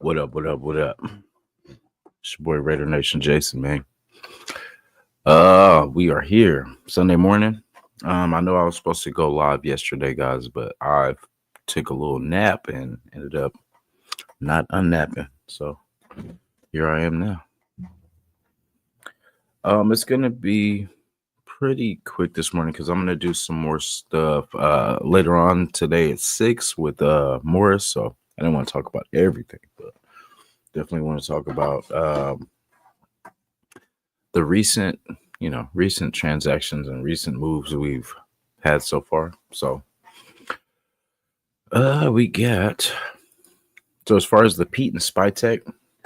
What up? What up? What up? It's your boy Raider Nation Jasin, man. We are here Sunday morning. I know I was supposed to go live yesterday, guys, but I took a little nap and ended up not unnapping. So here I am now. It's gonna be pretty quick this morning because I'm gonna do some more stuff later on today at 6 with Morris. So I don't want to talk about everything, but definitely want to talk about the recent transactions and recent moves we've had so far. So we get so as far as the Pete and Spytech,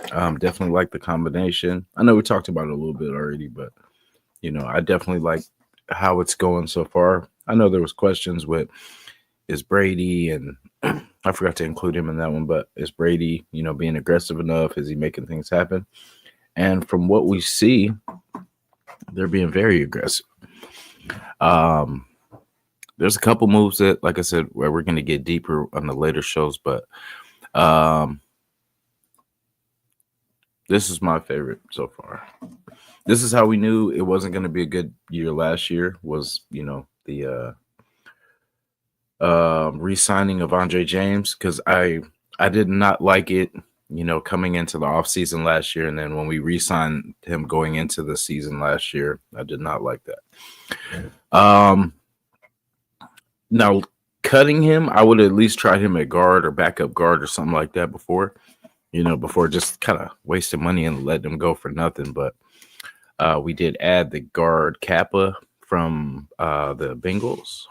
definitely like the combination. I know we talked about it a little bit already, but I definitely like how it's going so far. I know there was questions with is Brady, and I forgot to include him in that one, but is Brady, being aggressive enough? Is he making things happen? And from what we see, they're being very aggressive. There's a couple moves that, like I said, where we're going to get deeper on the later shows, but this is my favorite so far. This is how we knew it wasn't going to be a good year last year. Was the re-signing of Andre James, because I did not like it. Coming into the offseason last year, and then when we re-signed him going into the season last year, I did not like that. Now, cutting him, I would at least try him at guard or backup guard or something like that before just kind of wasting money and letting him go for nothing. But we did add the guard Kappa from the Bengals.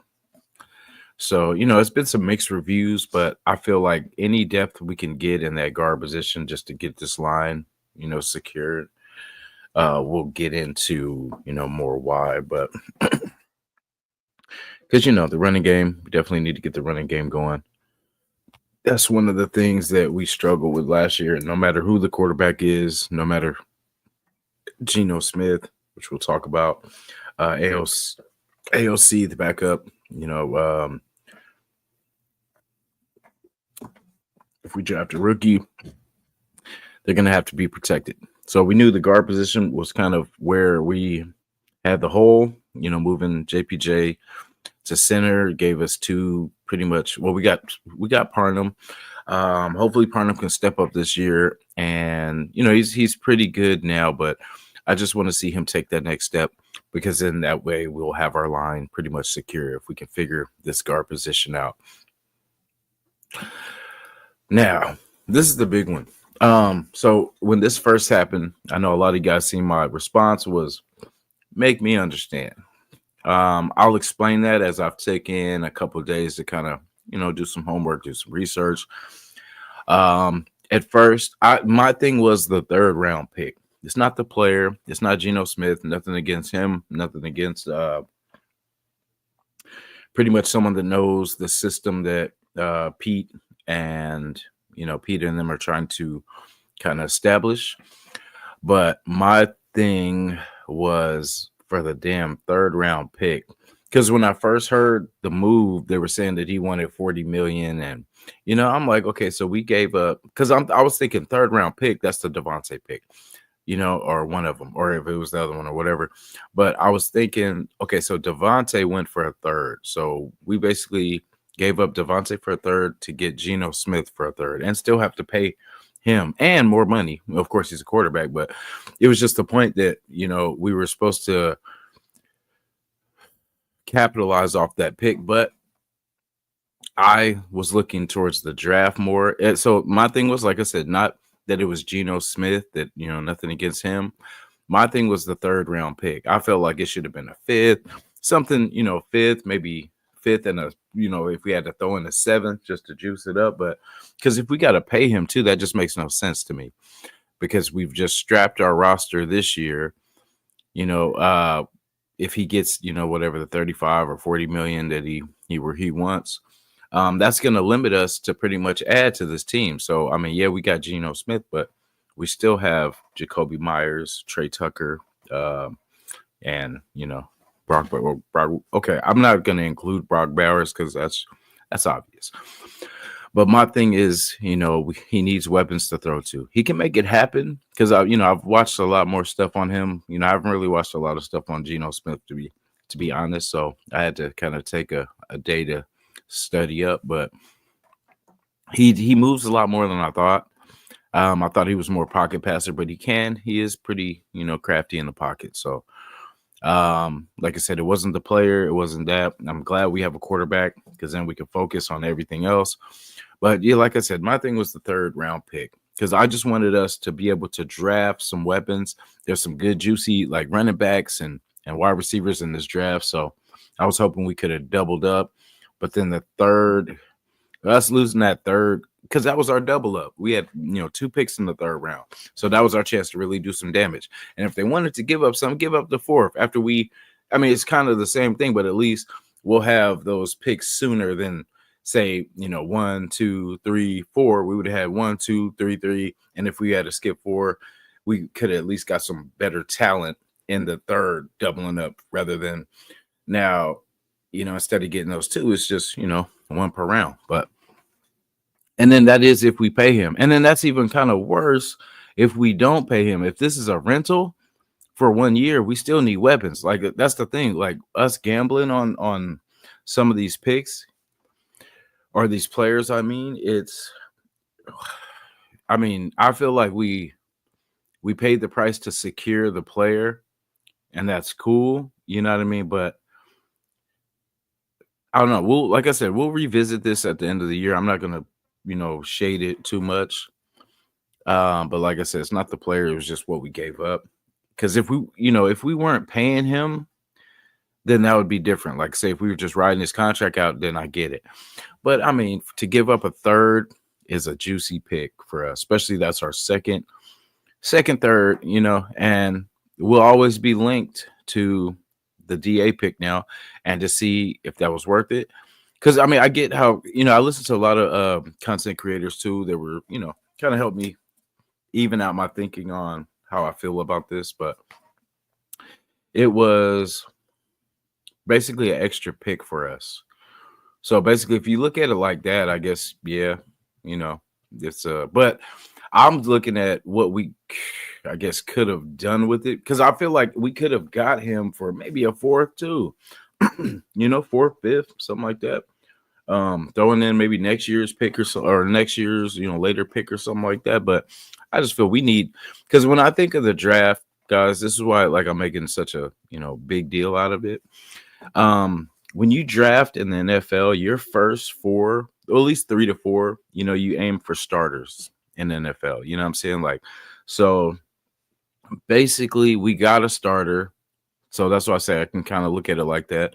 So, it's been some mixed reviews, but I feel like any depth we can get in that guard position just to get this line, secured, we'll get into, more why. But because, the running game, we definitely need to get the running game going. That's one of the things that we struggled with last year. No matter who the quarterback is, no matter Geno Smith, which we'll talk about, AOC, the backup, if we draft a rookie, they're going to have to be protected. So we knew the guard position was kind of where we had the hole, moving JPJ to center gave us two pretty much. Well, we got Parnham. Hopefully Parnham can step up this year, and he's pretty good now, but I just want to see him take that next step, because in that way we'll have our line pretty much secure if we can figure this guard position out. Now, this is the big one. So when this first happened, I know a lot of you guys seen my response was make me understand. I'll explain that as I've taken a couple of days to kind of, do some homework, do some research. At first, my thing was the third round pick. It's not the player. It's not Geno Smith. Nothing against him. Nothing against pretty much someone that knows the system that Pete and Pete and them are trying to kind of establish. But my thing was for the damn third round pick, because when I first heard the move, they were saying that he wanted $40 million, and I'm like, okay, so we gave up, because I was thinking third round pick, that's the Devontae pick, or one of them, or if it was the other one or whatever. But I was thinking, okay, so Devontae went for a third, so we basically gave up Devontae for a third to get Geno Smith for a third, and still have to pay him and more money. Of course, he's a quarterback, but it was just the point that we were supposed to capitalize off that pick, but I was looking towards the draft more. And so my thing was, like I said, not that it was Geno Smith, that nothing against him. My thing was the third round pick. I felt like it should have been a fifth, something, fifth, maybe fifth, and if we had to throw in a seventh just to juice it up. But because if we got to pay him too, that just makes no sense to me, because we've just strapped our roster this year. If he gets whatever the 35 or 40 million that he wants, that's going to limit us to pretty much add to this team. So I mean, yeah, we got Geno Smith, but we still have Jacoby Myers, Trey Tucker, and Brock. Okay, I'm not going to include Brock Bowers because that's obvious. But my thing is, he needs weapons to throw to. He can make it happen because I've watched a lot more stuff on him. I haven't really watched a lot of stuff on Geno Smith to be honest. So I had to kind of take a day to study up. But he moves a lot more than I thought. I thought he was more pocket passer, but he is pretty, crafty in the pocket. So, like I said, it wasn't the player, it wasn't that. I'm glad we have a quarterback because then we can focus on everything else. But yeah, like I said, my thing was the third round pick because I just wanted us to be able to draft some weapons. There's some good, juicy like running backs and wide receivers in this draft. So I was hoping we could have doubled up. But then the third, us losing that third, because that was our double up. We had, 2 picks in the third round. So that was our chance to really do some damage. And if they wanted to give up some, give up the fourth after it's kind of the same thing, but at least we'll have those picks sooner than say, 1, 2, 3, 4. We would have had 1, 2, 3, 3. And if we had to skip 4, we could have at least got some better talent in the third doubling up rather than now, instead of getting those 2, it's just, 1 per round. And then that is if we pay him. And then that's even kind of worse if we don't pay him. If this is a rental for 1 year, we still need weapons. Like that's the thing. Like us gambling on some of these picks or these players, I feel like we paid the price to secure the player, and that's cool. You know what I mean? But I don't know. Like I said, we'll revisit this at the end of the year. I'm not gonna shade it too much. But like I said, it's not the player, it was just what we gave up. Because if we weren't paying him, then that would be different. Like say if we were just riding his contract out, then I get it. But to give up a third is a juicy pick for us, especially that's our second, third, and we'll always be linked to the DA pick now and to see if that was worth it. Because I get how I listen to a lot of content creators too that were kind of help me even out my thinking on how I feel about this, but it was basically an extra pick for us. So basically, if you look at it like that, I guess it's but I'm looking at what we I guess could have done with it because I feel like we could have got him for maybe a fourth too, fourth, fifth, something like that. Throwing in maybe next year's pick or next year's, later pick or something like that. But I just feel we need, because when I think of the draft, guys, this is why like I'm making such a, big deal out of it. When you draft in the NFL, your first 4, or at least 3 to 4, you aim for starters in the NFL. You know what I'm saying? Like, so basically we got a starter. So that's why I say I can kind of look at it like that.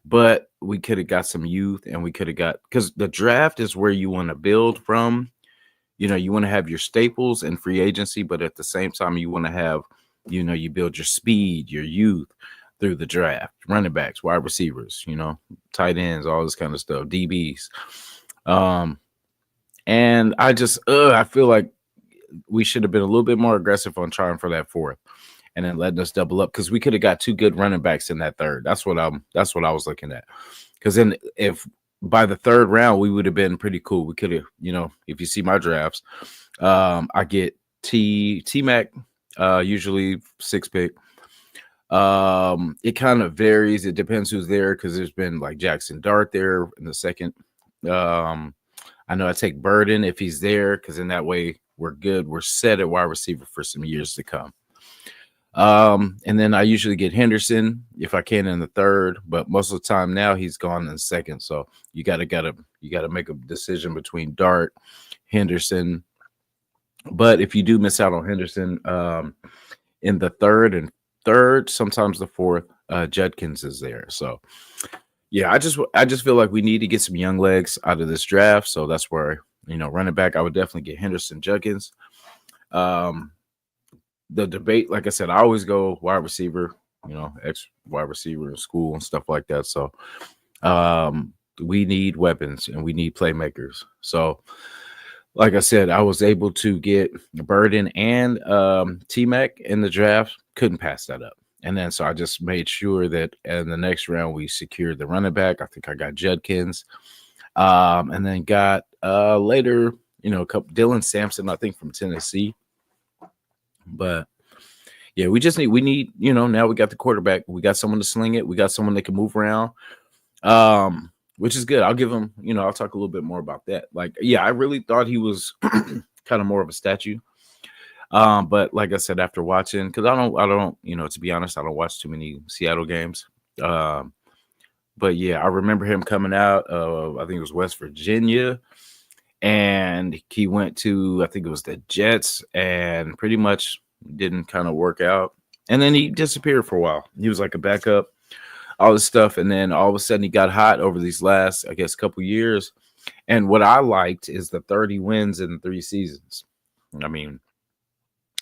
But we could have got some youth and we could have got, because the draft is where you want to build from. You want to have your staples and free agency, but at the same time, you want to have, you build your speed, your youth through the draft, running backs, wide receivers, tight ends, all this kind of stuff, DBs. And I feel like we should have been a little bit more aggressive on trying for that fourth and then letting us double up because we could have got 2 good running backs in that third. That's what I was looking at. Because then if by the third round, we would have been pretty cool. We could have, if you see my drafts, I get T-Mac, usually 6th pick. It kind of varies. It depends who's there because there's been like Jackson Dart there in the second. I know I take Burden if he's there because in that way we're good. We're set at wide receiver for some years to come. And then I usually get Henderson if I can in the third, but most of the time now he's gone in the second. So you gotta make a decision between Dart, Henderson. But if you do miss out on Henderson, in the third, sometimes the fourth, Judkins is there. So yeah, I just feel like we need to get some young legs out of this draft. So that's where, running back, I would definitely get Henderson, Judkins. The debate, like I said, I always go wide receiver, ex wide receiver in school and stuff like that. So we need weapons and we need playmakers. So like I said, I was able to get Burden and T-Mac in the draft. Couldn't pass that up. And then so I just made sure that in the next round we secured the running back. I think I got Judkins. And then got Later, a couple Dylan Sampson, I think from Tennessee. But yeah, we need, now we got the quarterback. We got someone to sling it. We got someone that can move around. Which is good. I'll give him, I'll talk a little bit more about that. Like, yeah, I really thought he was kind of more of a statue. But like I said, after watching, because I don't, to be honest, I don't watch too many Seattle games. But yeah, I remember him coming out of, I think it was West Virginia, and he went to, I think it was the Jets, and pretty much didn't kind of work out. And then he disappeared for a while. He was like a backup, all this stuff, and then all of a sudden he got hot over these last, I guess, couple years. And what I liked is the 30 wins in 3 seasons. I mean,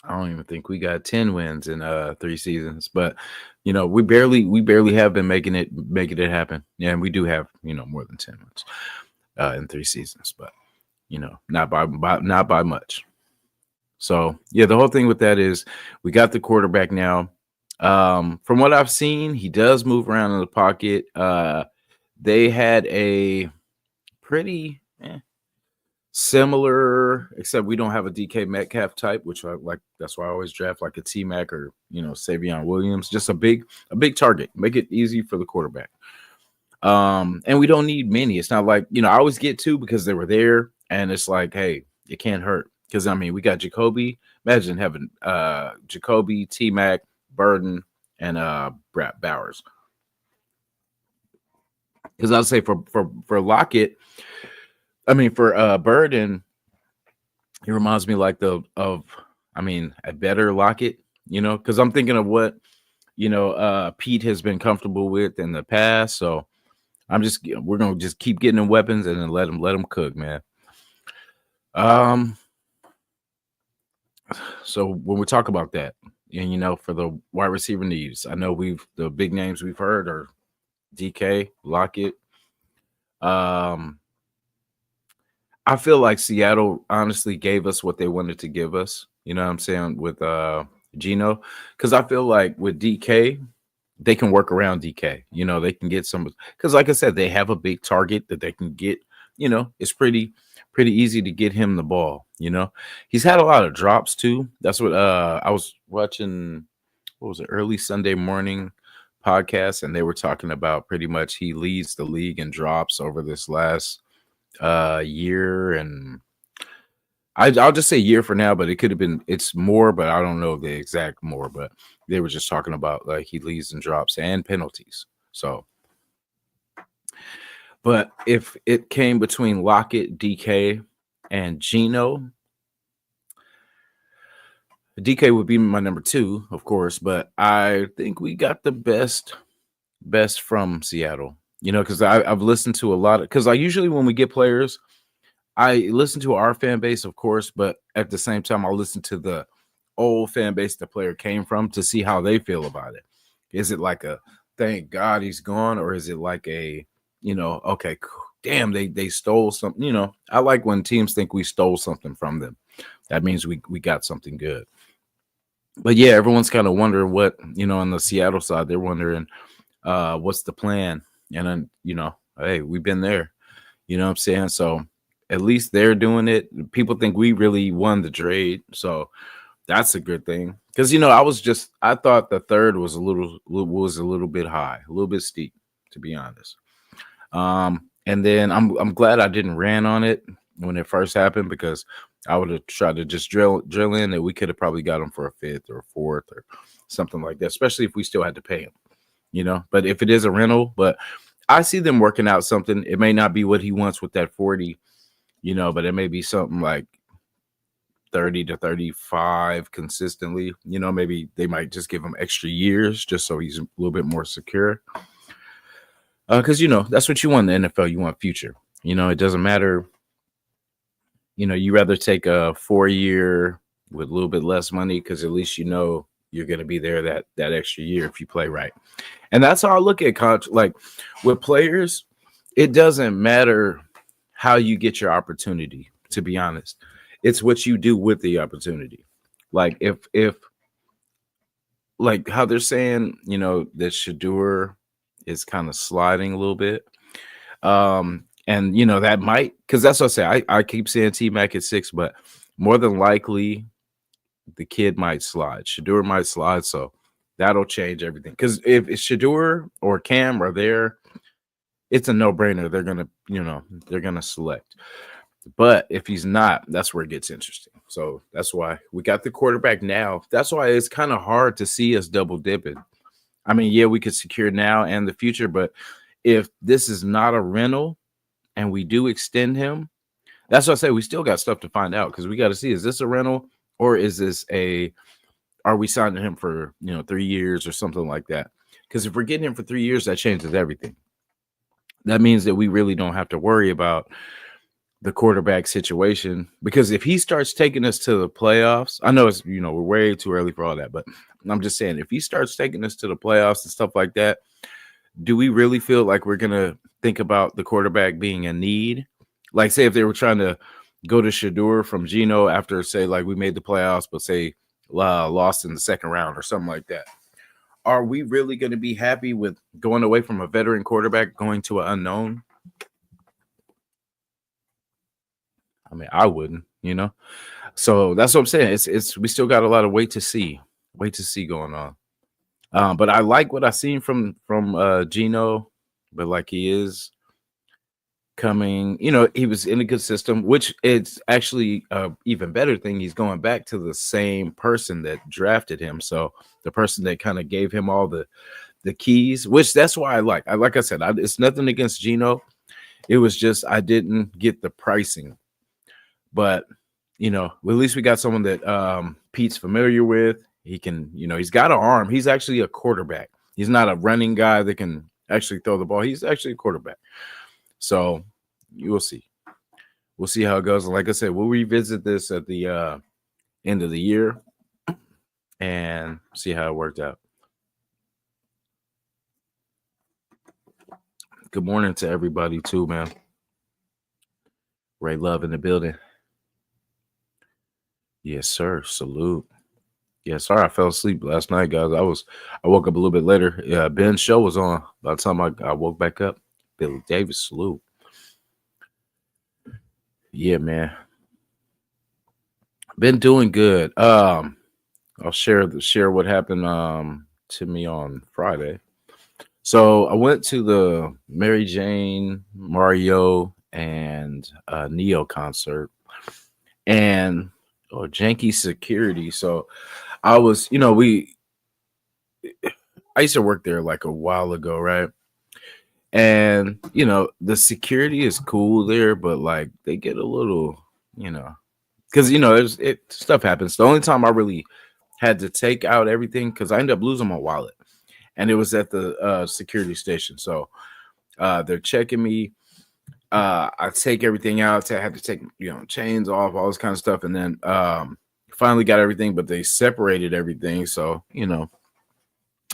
I don't even think we got 10 wins in 3 seasons, but we barely have been making it happen. Yeah, and we do have, more than 10 wins in 3 seasons, but not by much. So yeah, the whole thing with that is we got the quarterback now. From what I've seen, he does move around in the pocket. They had a pretty similar, except we don't have a DK Metcalf type, which I like. That's why I always draft like a T Mac or Savion Williams, just a big target, make it easy for the quarterback. And we don't need many. It's not like I always get 2 because they were there, and it's like, hey, it can't hurt because we got Jacoby. Imagine having Jacoby, T Mac, Burden, and Brad Bowers. Because I'll say for Lockett, for Burden, he reminds me like a better Lockett, because I'm thinking of what Pete has been comfortable with in the past. So we're gonna just keep getting them weapons and then let them cook, man. So when we talk about that, and for the wide receiver needs, I know the big names we've heard are DK, Lockett. I feel like Seattle honestly gave us what they wanted to give us. You know what I'm saying, with Geno, because I feel like with DK, they can work around DK. They can get some, because like I said, they have a big target that they can get. It's pretty easy to get him the ball. He's had a lot of drops too. That's what I was watching. What was it? Early Sunday morning podcast, and they were talking about pretty much he leads the league in drops over this last year, and I'll just say year for now, but it could have been, it's more, but I don't know the exact more, but they were just talking about like he leads in drops and penalties. So, but if it came between Lockett, DK, and Geno, DK would be my number 2, of course, but I think we got the best from Seattle, because I've listened to a lot of, because I usually, when we get players, I listen to our fan base, of course, but at the same time, I'll listen to the old fan base the player came from to see how they feel about it. Is it like a thank God he's gone, or is it like a, okay, damn, they stole something? I like when teams think we stole something from them. That means we got something good. But yeah, everyone's kind of wondering what, on the Seattle side, they're wondering what's the plan. And then, hey, we've been there. You know what I'm saying? So at least they're doing it. People think we really won the trade, so that's a good thing. Because I thought the third was a little bit high, a little bit steep, to be honest. And then I'm glad I didn't ran on it when it first happened, because I would have tried to just drill in that we could have probably got him for a 5th or a 4th or something like that, especially if we still had to pay him. But if it is a rental, but I see them working out something. It may not be what he wants with that 40. But it may be something like 30 to 35 consistently. Maybe they might just give him extra years just so he's a little bit more secure. Because, that's what you want in the NFL. You want future. It doesn't matter. You rather take a 4-year with a little bit less money, because at least you're going to be there that extra year if you play right. And that's how I look at like with players. It doesn't matter how you get your opportunity, to be honest. It's what you do with the opportunity. Like if like how they're saying, that Shador is kind of sliding a little bit. And that might, because that's what I say. I keep saying T Mac at 6, but more than likely the kid might slide. Shadur might slide, so that'll change everything. Because if Shadur or Cam are there, it's a no-brainer. They're gonna select. But if he's not, that's where it gets interesting. So that's why we got the quarterback now. That's why it's kind of hard to see us double dipping. I mean, yeah, we could secure now and the future, but if this is not a rental and we do extend him, that's what I say. We still got stuff to find out because we got to see, is this a rental or is this are we signing him for 3 years or something like that? Because if we're getting him for 3 years, that changes everything. That means that we really don't have to worry about the quarterback situation, because if he starts taking us to the playoffs, I know it's we're way too early for all that, but I'm just saying, if he starts taking us to the playoffs and stuff like that, do we really feel like we're gonna think about the quarterback being a need? Like, say if they were trying to go to Shadur from Geno after, say, like we made the playoffs, but say lost in the second round or something like that. Are we really going to be happy with going away from a veteran quarterback going to an unknown? I mean, I wouldn't. So that's what I'm saying. It's we still got a lot of wait to see going on. But I like what I seen from Geno, but like he is coming, he was in a good system, which it's actually even better thing. He's going back to the same person that drafted him. So the person that kind of gave him all the keys, which that's why like I said, it's nothing against Geno. It was just I didn't get the pricing. But at least we got someone that Pete's familiar with. He can, he's got an arm. He's actually a quarterback. He's not a running guy that can actually throw the ball. He's actually a quarterback. So you will see. We'll see how it goes. And like I said, we'll revisit this at the end of the year and see how it worked out. Good morning to everybody too, man. Ray Love in the building. Yes, sir. Salute. Yeah, sorry I fell asleep last night, guys. I woke up a little bit later. Yeah, Ben's show was on. By the time I woke back up, Billy Davis, salute. Yeah, man. Been doing good. I'll share what happened to me on Friday. So I went to the Mary Jane, Mario, and Neo concert, and janky security. So I was, I used to work there like a while ago, right? And the security is cool there, but like they get a little, because stuff happens. The only time I really had to take out everything, because I ended up losing my wallet, and it was at the security station. So they're checking me. I take everything out. I had to take chains off, all this kind of stuff, and then finally got everything, but they separated everything. So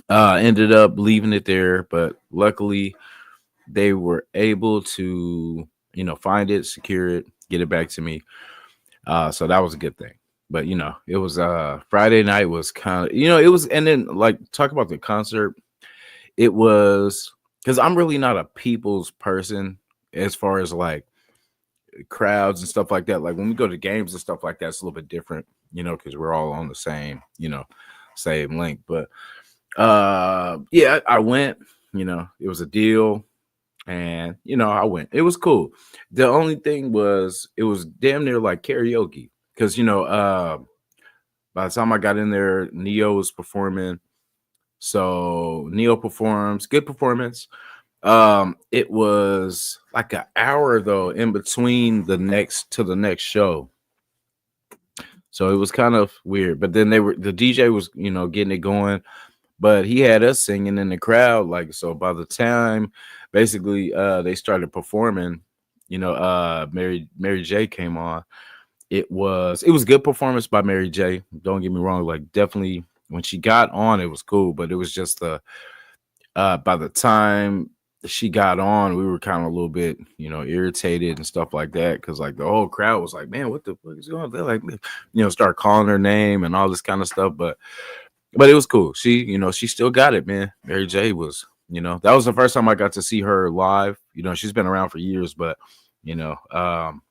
ended up leaving it there, but luckily they were able to find it, secure it, get it back to me. So that was a good thing. But it was Friday night was kind of it was, and then like talk about the concert. It was because I'm really not a people's person as far as like crowds and stuff like that. Like when we go to games and stuff like that, it's a little bit different, because we're all on the same, same link. But yeah, I went, it was a deal, and I went. It was cool. The only thing was it was damn near like karaoke, because by the time I got in there, Neo was performing. So Neo performs, good performance. It was like an hour though in between the next show. So it was kind of weird. But then the DJ was, getting it going, but he had us singing in the crowd. Like, so by the time basically they started performing, Mary J came on. It was good performance by Mary J. Don't get me wrong. Like, definitely when she got on, it was cool, but it was just by the time she got on, we were kind of a little bit, irritated and stuff like that, because like the whole crowd was like, man, what the fuck is going on? They're like, start calling her name and all this kind of stuff. But it was cool. She, she still got it, man. Mary J was That was the first time I got to see her live. She's been around for years, but you know, um,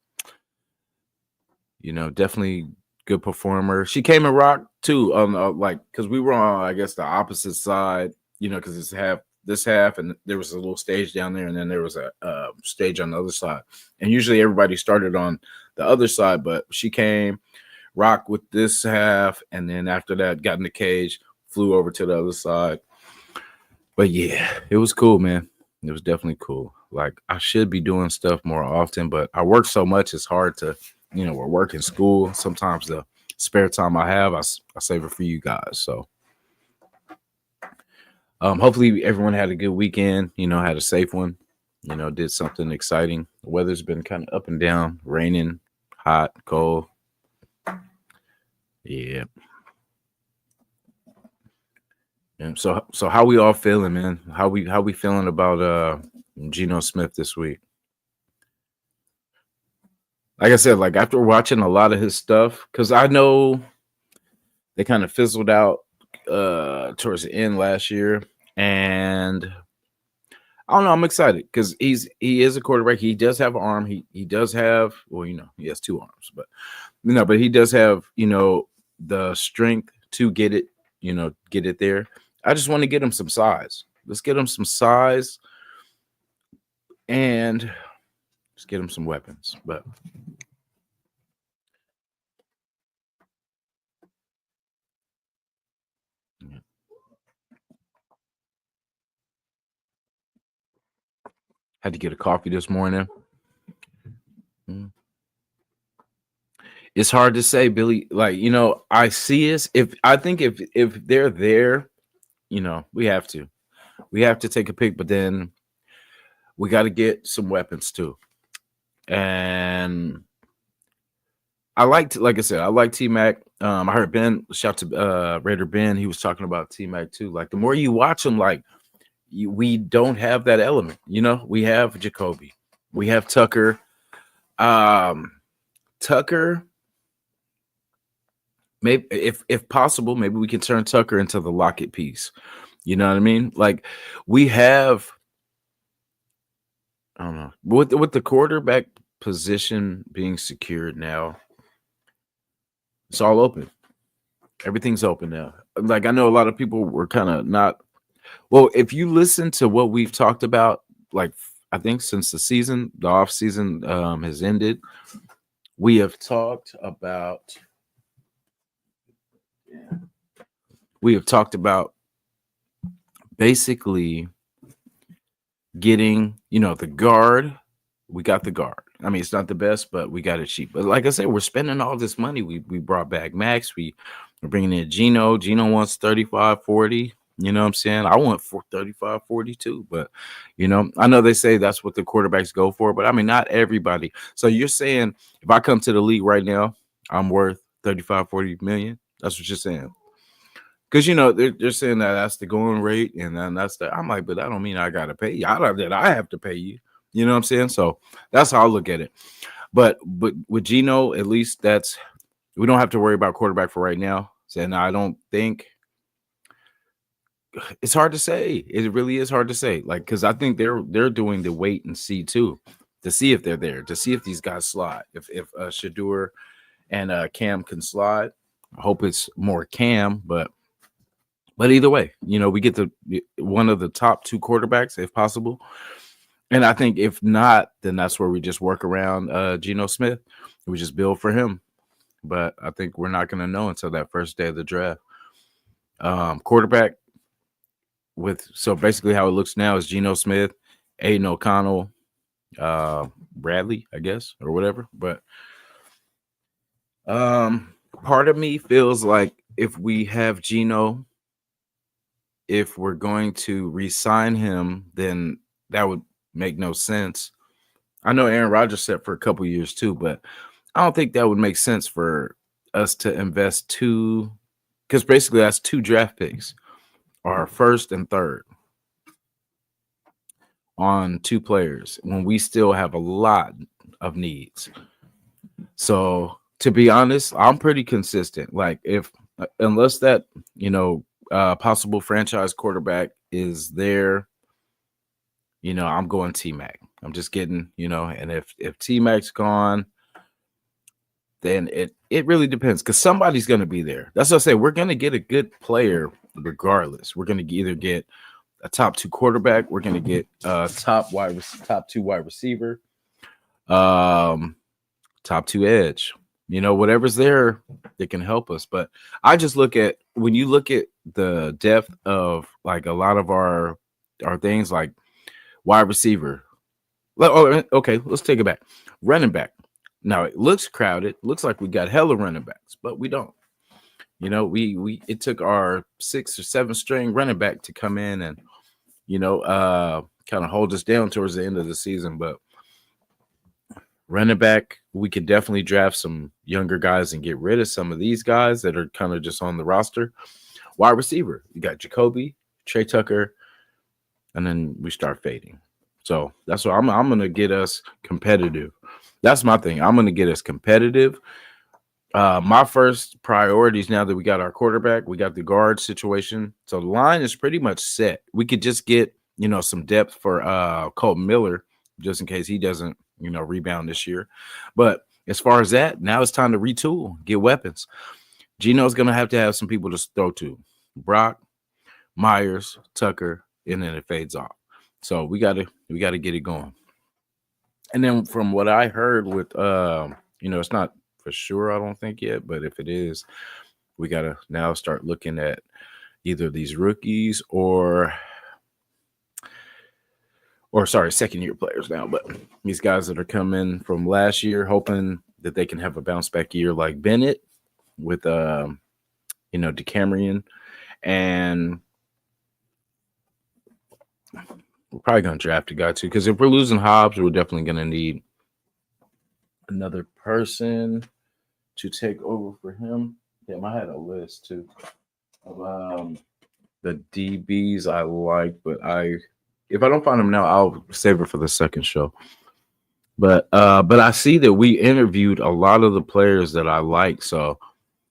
definitely good performer. She came in rock too, like because we were on, I guess, the opposite side. Because it's this half, and there was a little stage down there, and then there was a stage on the other side. And usually everybody started on the other side, but she came rock with this half, and then after that, got in the cage, flew over to the other side. But yeah, it was cool, man. It was definitely cool. Like I should be doing stuff more often, but I work so much, it's hard to, we're working school. Sometimes the spare time I have, I save it for you guys. So hopefully everyone had a good weekend, had a safe one, did something exciting. The weather's been kind of up and down, raining, hot, cold. Yeah. Yeah. So how we all feeling, man? How we feeling about Geno Smith this week? Like I said, like after watching a lot of his stuff, because I know they kind of fizzled out towards the end last year, and I don't know. I'm excited because he is a quarterback. He does have an arm. He does have, well, he has two arms, but but he does have the strength to get it there. I just want to get him some size. Let's get him some size and let's get him some weapons. But had to get a coffee this morning. It's hard to say, Billy. Like, I see us. If they're there, we have to. We have to take a pick, but then we got to get some weapons too. And like I said, I like T Mac. I heard Ben, shout to Raider Ben. He was talking about T Mac too. Like the more you watch him, like we don't have that element. We have Jacoby, we have Tucker. Tucker, maybe if possible, maybe we can turn Tucker into the Lockett piece. You know what I mean? Like we have, I don't know, with the quarterback position being secured now, it's all open. Everything's open now. Like I know a lot of people were kind of not. Well, if you listen to what we've talked about, like I think since the off season has ended, we have talked about. Yeah, we have talked about basically getting, the guard. We got the guard. I mean, it's not the best, but we got it cheap. But like I said, we're spending all this money. We brought back Max. We're bringing in Geno. Geno wants 35, 40. You know what I'm saying? I want 35, 42. But, I know they say that's what the quarterbacks go for. But, I mean, not everybody. So you're saying if I come to the league right now, I'm worth 35, 40 million? That's what you're saying. Because, they're saying that's the going rate. And then I'm like, but that don't mean I got to pay you. I have to pay you. You know what I'm saying? So that's how I look at it. But with Geno, at least we don't have to worry about quarterback for right now. And I don't think it's hard to say. It really is hard to say. Like, because I think they're doing the wait and see too, to see if they're there, to see if these guys slide. If Shedeur and Cam can slide. I hope it's more Cam, but either way, we get one of the top two quarterbacks if possible. And I think if not, then that's where we just work around Geno Smith. We just build for him. But I think we're not going to know until that first day of the draft. Quarterback so basically how it looks now is Geno Smith, Aiden O'Connell, Bradley, I guess, or whatever. But part of me feels like if we have Geno, if we're going to re-sign him, then that would make no sense. I know Aaron Rodgers set for a couple years too, but I don't think that would make sense for us to invest because basically that's 2 draft picks, our first and third, on 2 players when we still have a lot of needs. So to be honest, I'm pretty consistent. Like unless that, possible franchise quarterback is there, I'm going T-Mac. I'm just getting, and if T-Mac's gone, then it really depends because somebody's going to be there. That's what I say. We're going to get a good player regardless. We're going to either get a top 2 quarterback. We're going to get a top 2 wide receiver, top 2 edge. Whatever's there that can help us. But I just look at when you look at the depth of like a lot of our things like wide receiver. Oh, okay, let's take it back. Running back. Now it looks crowded. Looks like we got hella running backs, but we don't. We it took our 6th or 7th string running back to come in and kind of hold us down towards the end of the season. But running back, we could definitely draft some younger guys and get rid of some of these guys that are kind of just on the roster. Wide receiver, you got Jacoby, Trey Tucker, and then we start fading. So that's what I'm going to get us competitive. That's my thing. I'm going to get us competitive. My first priorities now that we got our quarterback, we got the guard situation. So the line is pretty much set. We could just get, some depth for Colton Miller just in case he doesn't, rebound this year. But as far as that, now it's time to retool, get weapons. Geno's going to have some people to throw to. Brock, Myers, Tucker, and then it fades off. So we got to get it going. And then from what I heard with it's not for sure, I don't think yet, but if it is, we got to now start looking at either these rookies or second year players now, but these guys that are coming from last year, hoping that they can have a bounce back year like Bennett with DeCamerion, and we're probably going to draft a guy too, because if we're losing Hobbs, we're definitely going to need another person to take over for him. Damn, I had a list too of the DBs I like, but if I don't find them now, I'll save it for the second show. But I see that we interviewed a lot of the players that I like, so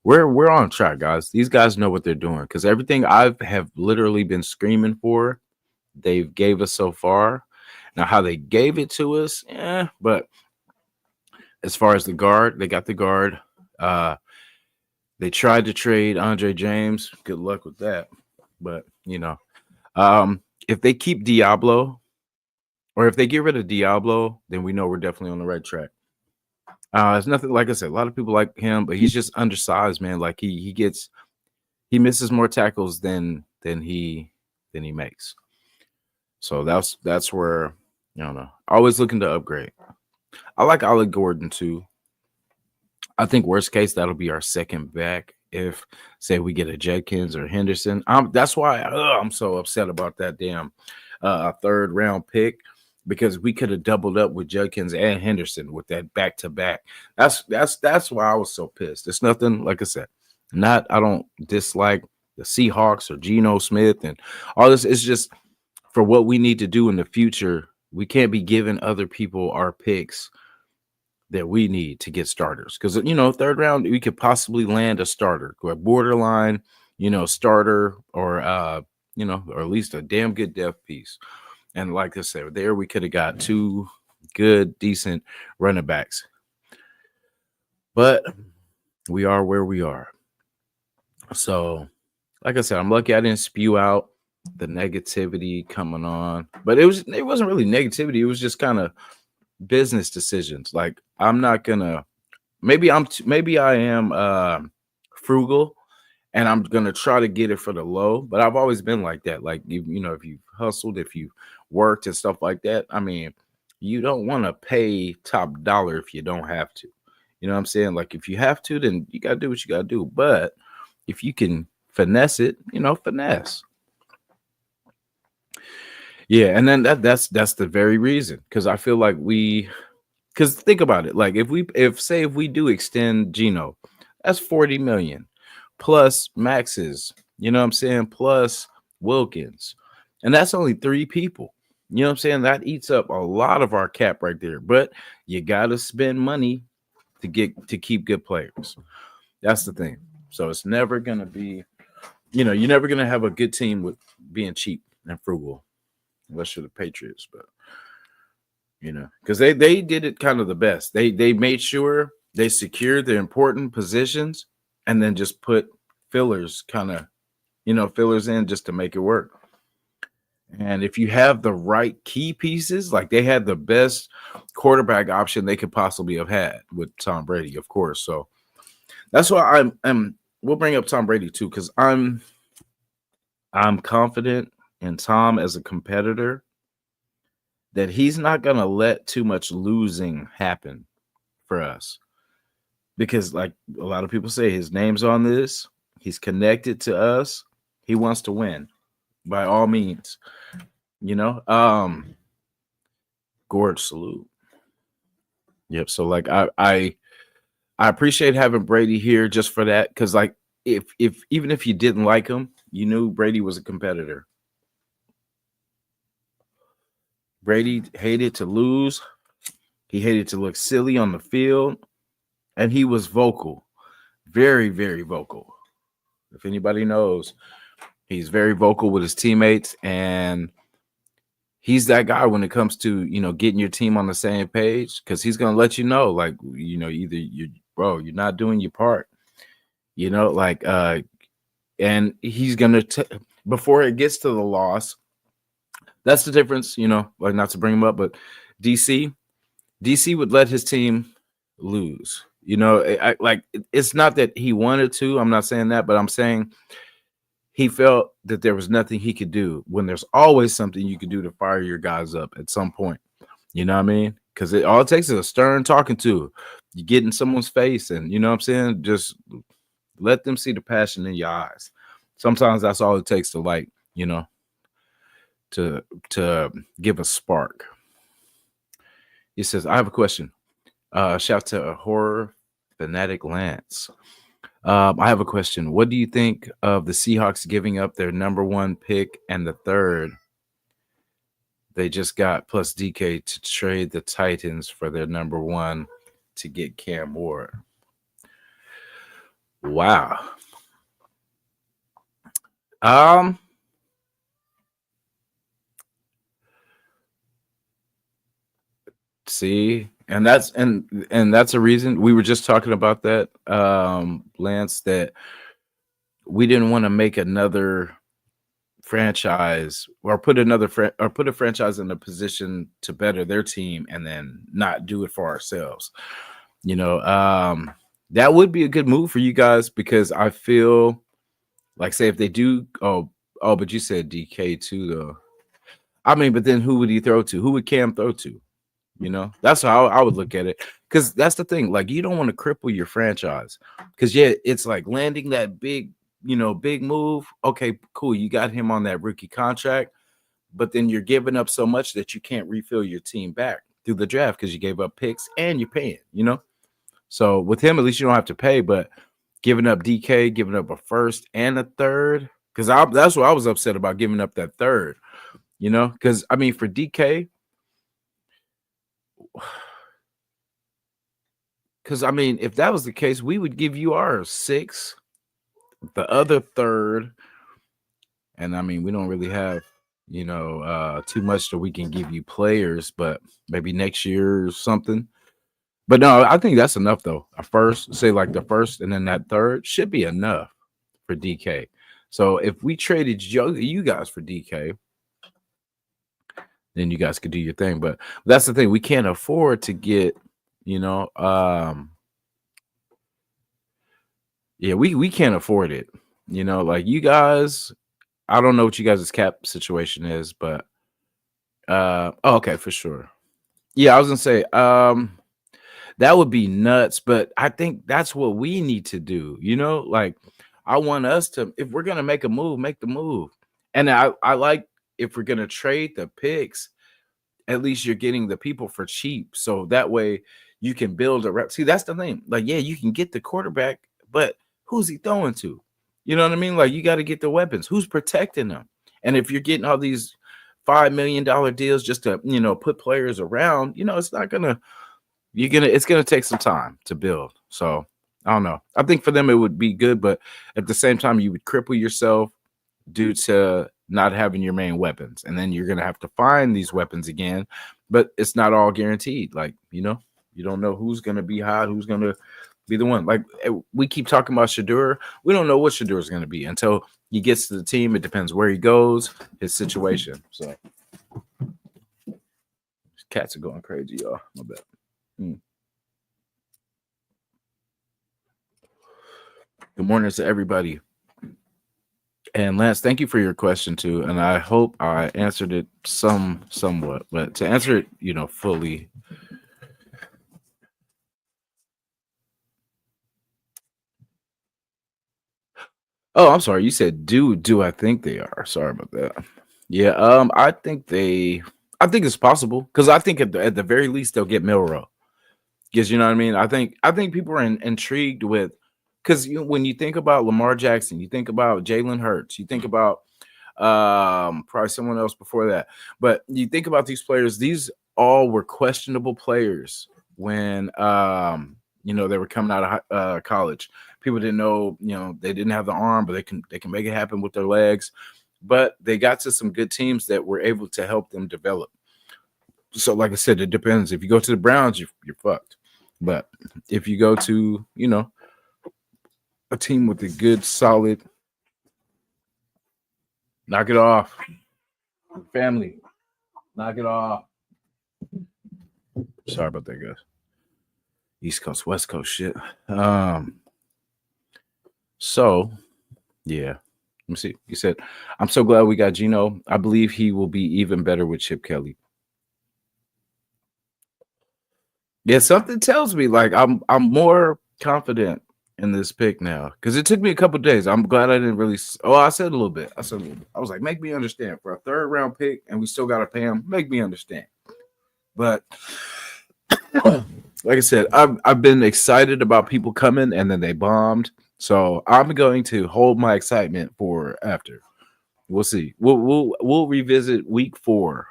we're on track, guys. These guys know what they're doing because everything I have literally been screaming for, they've gave us so far. Now, how they gave it to us, but as far as the guard, they got the guard. They tried to trade Andre James. Good luck with that. But if they keep Diablo, or if they get rid of Diablo, then we know we're definitely on the right track. It's nothing, like I said, a lot of people like him, but he's just undersized, man. Like he misses more tackles than he makes. So that's where, I don't know. Always looking to upgrade. I like Ollie Gordon too. I think worst case that'll be our second back if, say, we get a Judkins or Henderson. That's why I'm so upset about that damn third round pick, because we could have doubled up with Judkins and Henderson with that back to back. That's why I was so pissed. It's nothing, like I said, I don't dislike the Seahawks or Geno Smith and all this. It's just for what we need to do in the future. We can't be giving other people our picks that we need to get starters, because third round we could possibly land a starter, or a borderline, starter, or or at least a damn good depth piece. And like I said, there we could have got 2 good, decent running backs. But we are where we are. So, like I said, I'm lucky I didn't spew out the negativity coming on. But it wasn't really negativity. It was just kind of business decisions. Like, I'm not gonna. Maybe I am frugal, and I'm gonna try to get it for the low. But I've always been like that. Like, if you've hustled, if you worked and stuff like that, I mean, you don't want to pay top dollar if you don't have to. You know what I'm saying? Like, if you have to, then you gotta do what you gotta do. But if you can finesse it, finesse. Yeah, and then that's the very reason, because I feel like because think about it, like if we do extend Geno, that's 40 million plus Max's, you know what I'm saying, plus Wilkins, and that's only 3 people. You know what I'm saying? That eats up a lot of our cap right there. But you gotta spend money to keep good players. That's the thing. So it's never gonna be, you're never gonna have a good team with being cheap and frugal. unless you're the Patriots, but because they did it kind of the best. They made sure they secured the important positions and then just put fillers kind of fillers in just to make it work. And if you have the right key pieces, like they had the best quarterback option they could possibly have had with Tom Brady, of course. So that's why I'm we'll bring up Tom Brady too, because I'm confident in Tom as a competitor that he's not gonna let too much losing happen for us. Because like a lot of people say, his name's on this, he's connected to us, he wants to win by all means. Gorge salute. Yep. So like I appreciate having Brady here just for that, because like if even if you didn't like him, you knew Brady was a competitor. Brady hated to lose. He hated to look silly on the field, and he was vocal, very, very vocal. If anybody knows, he's very vocal with his teammates, and he's that guy when it comes to getting your team on the same page, because he's gonna let you know, like either you're not doing your part, like and he's gonna before it gets to the loss. That's the difference, like not to bring him up, but DC would let his team lose. It's not that he wanted to. I'm not saying that, but I'm saying he felt that there was nothing he could do when there's always something you could do to fire your guys up at some point. You know what I mean? Because all it takes is a stern talking to. You get in someone's face and, you know what I'm saying? Just let them see the passion in your eyes. Sometimes that's all it takes to to give a spark. He says, I have a question. Shout out to Horror Fanatic Lance. I have a question. What do you think of the Seahawks giving up their number 1 pick and the 3rd they just got plus DK to trade the Titans for their number 1 to get Cam Ward? Wow. See, and that's a reason we were just talking about that, Lance, that we didn't want to make another franchise or put a franchise in a position to better their team and then not do it for ourselves. That would be a good move for you guys, because I feel like, say if they do, but you said DK too though. I mean, but then who would he throw to? Who would Cam throw to? That's how I would look at it, because that's the thing. Like, you don't want to cripple your franchise, because it's like landing that big move. Okay, cool. You got him on that rookie contract, but then you're giving up so much that you can't refill your team back through the draft because you gave up picks and you're paying, So with him, at least you don't have to pay, but giving up DK, giving up a 1st and a 3rd, because that's what I was upset about, giving up that 3rd, because I mean, for DK, because I mean, if that was the case, we would give you our 6th, the other 3rd, and I mean, we don't really have too much that we can give you players, but maybe next year or something. But no, I think that's enough though. A 1st, say like the 1st, and then that 3rd should be enough for DK. So if we traded you guys for DK, then you guys could do your thing. But that's the thing, we can't afford to get, we can't afford it. Like you guys, I don't know what you guys' cap situation is, but okay, for sure. Yeah, I was gonna say, that would be nuts, but I think that's what we need to do. Like, I want us to, if we're gonna make a move, make the move. And I like, if we're gonna trade the picks, at least you're getting the people for cheap, so that way you can build a rep. See, that's the thing. Like, yeah, you can get the quarterback, but who's he throwing to? You know what I mean? Like, you got to get the weapons. Who's protecting them? And if you're getting all these $5 million deals just to put players around, it's not gonna. It's gonna take some time to build. So I don't know. I think for them it would be good, but at the same time, you would cripple yourself due to not having your main weapons, and then you're gonna have to find these weapons again. But it's not all guaranteed. Like, you don't know who's gonna be hot, who's gonna be the one. Like, we keep talking about Shadur. We don't know what Shadur is gonna be until he gets to the team. It depends where he goes, his situation. So cats are going crazy, y'all. My bad. Good morning to everybody. And Lance, thank you for your question too. And I hope I answered it somewhat, but to answer it, fully. Oh, I'm sorry. You said do I think they are? Sorry about that. Yeah, I think it's possible because I think at the very least they'll get Milrow. Because you know what I mean? I think people are intrigued with because when you think about Lamar Jackson, you think about Jalen Hurts, you think about probably someone else before that. But you think about these players, these all were questionable players when they were coming out of college. People didn't know, they didn't have the arm, but they can make it happen with their legs. But they got to some good teams that were able to help them develop. So, like I said, it depends. If you go to the Browns, you're fucked. But if you go to, a team with a good, solid, knock it off, family, knock it off. Sorry about that, guys. East Coast, West Coast shit. So, yeah. Let me see. You said, I'm so glad we got Geno. I believe he will be even better with Chip Kelly. Yeah, something tells me like I'm more confident in this pick now because it took me a couple days. I'm glad I didn't really. I said a little bit. I was like, make me understand for a third round pick, and we still got to pay him. Make me understand. But like I said, I've been excited about people coming, and then they bombed. So I'm going to hold my excitement for after. We'll see. We'll revisit week 4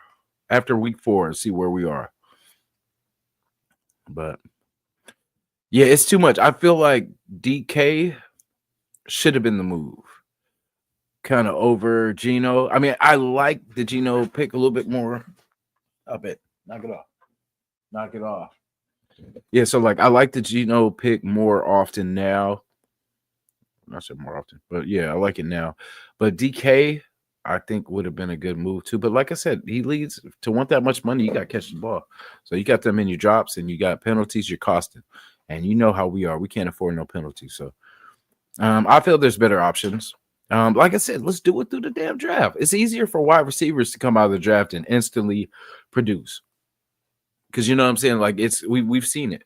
after week 4 and see where we are. But yeah, it's too much. I feel like DK should have been the move, kind of over Geno. I mean, I like the Geno pick a little bit more. I bet. Knock it off. Knock it off. Yeah, so like I like the Geno pick more often now. Not so more often, but yeah, I like it now. But DK, I think would have been a good move too. But like I said, he leads to want that much money. You got to catch the ball. So you got them in your drops and you got penalties you're costing. And you know how we are. We can't afford no penalties. So I feel there's better options. Like I said, let's do it through the damn draft. It's easier for wide receivers to come out of the draft and instantly produce. Because you know what I'm saying? Like we've seen it.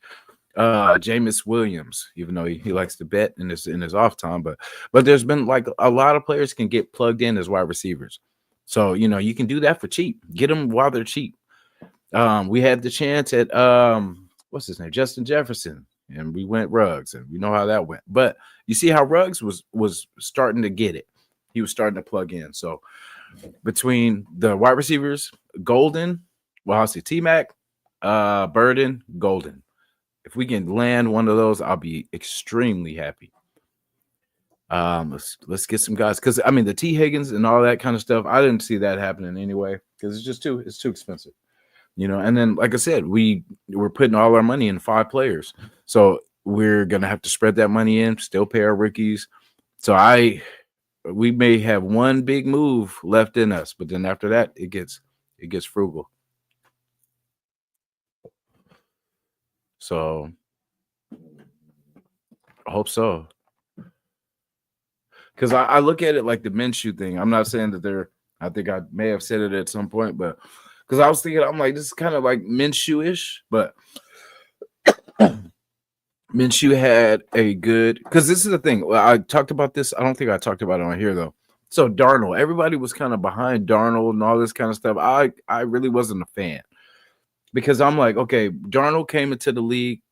Jameis Williams, even though he likes to bet in his off time, but there's been like a lot of players can get plugged in as wide receivers. So you can do that for cheap. Get them while they're cheap. We had the chance at what's his name, Justin Jefferson, and we went Ruggs, and we know how that went. But you see how Ruggs was starting to get it. He was starting to plug in. So between the wide receivers, Golden, well, I'll say T-Mac, Burden, Golden. If we can land one of those, I'll be extremely happy. Let's get some guys because I mean the T Higgins and all that kind of stuff. I didn't see that happening anyway because it's too expensive, And then like I said, we're putting all our money in 5 players, so we're gonna have to spread that money in, still pay our rookies. So we may have one big move left in us, but then after that, it gets frugal. So I hope so. Because I look at it like the Minshew thing. I'm not saying that I think I may have said it at some point, but because I was thinking, I'm like, this is kind of like Minshew-ish, but Minshew had a good, because this is the thing. Well, I talked about this. I don't think I talked about it on here, though. So Darnold, everybody was kind of behind Darnold and all this kind of stuff. I really wasn't a fan because I'm like, okay, Darnold came into the league,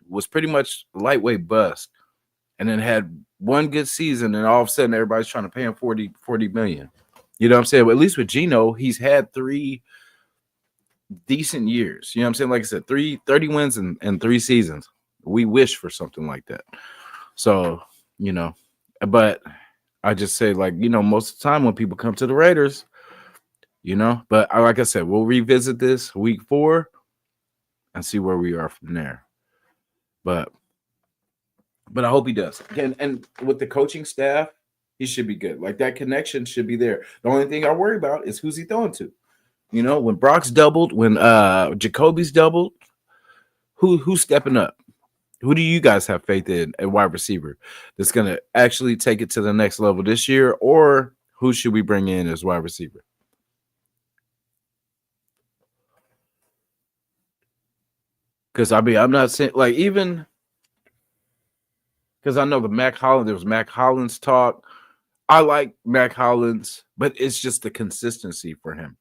was pretty much lightweight bust, and then had one good season, and all of a sudden everybody's trying to pay him 40 million. You know what I'm saying? But at least with Geno, he's had 3 decent years. You know what I'm saying? Like I said, 30 wins and 3 seasons. We wish for something like that. So, but I just say, like, most of the time when people come to the Raiders, but like I said, we'll revisit this week 4 and see where we are from there. But I hope he does. And with the coaching staff, he should be good. Like, that connection should be there. The only thing I worry about is who's he throwing to. When Brock's doubled, when Jacoby's doubled, who's stepping up? Who do you guys have faith in at wide receiver that's going to actually take it to the next level this year? Or who should we bring in as wide receiver? Because I'm not saying, like, even because I know there was Mac Hollins talk. I like Mac Hollins, but it's just the consistency for him.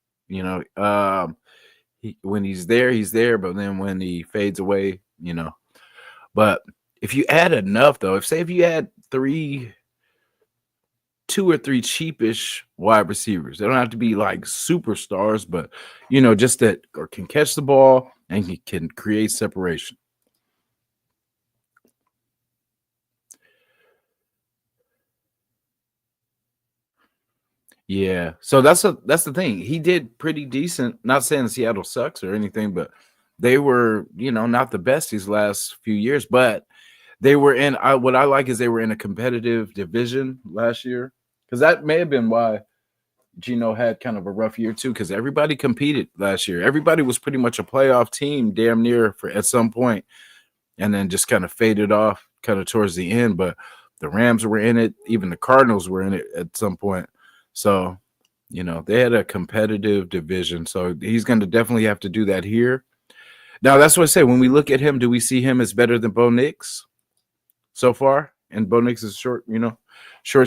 When he's there, but then when he fades away, But if you add enough, though, if you add 2 or 3 cheapish wide receivers, they don't have to be like superstars, but just that or can catch the ball and he can create separation. Yeah. So that's the thing. He did pretty decent. Not saying Seattle sucks or anything, but they were, not the best these last few years, but they were in what I like is they were in a competitive division last year. Because that may have been why Geno had kind of a rough year too, because everybody competed last year. Everybody was pretty much a playoff team damn near for at some point, and then just kind of faded off kind of towards the end. But the Rams were in it, even the Cardinals were in it at some point. So, they had a competitive division. So he's going to definitely have to do that here. Now, that's what I say. When we look at him, do we see him as better than Bo Nix so far? And Bo Nix is short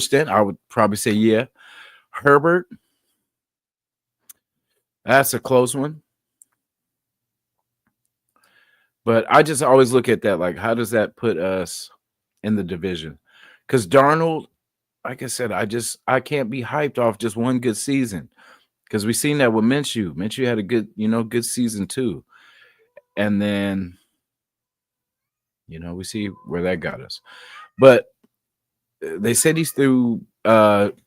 stint. I would probably say, yeah. Herbert, that's a close one. But I just always look at that, like, how does that put us in the division? Because Darnold, like I said, I can't be hyped off just one good season. Because we've seen that with Minshew. Minshew had a good season too. And then, we see where that got us. But they said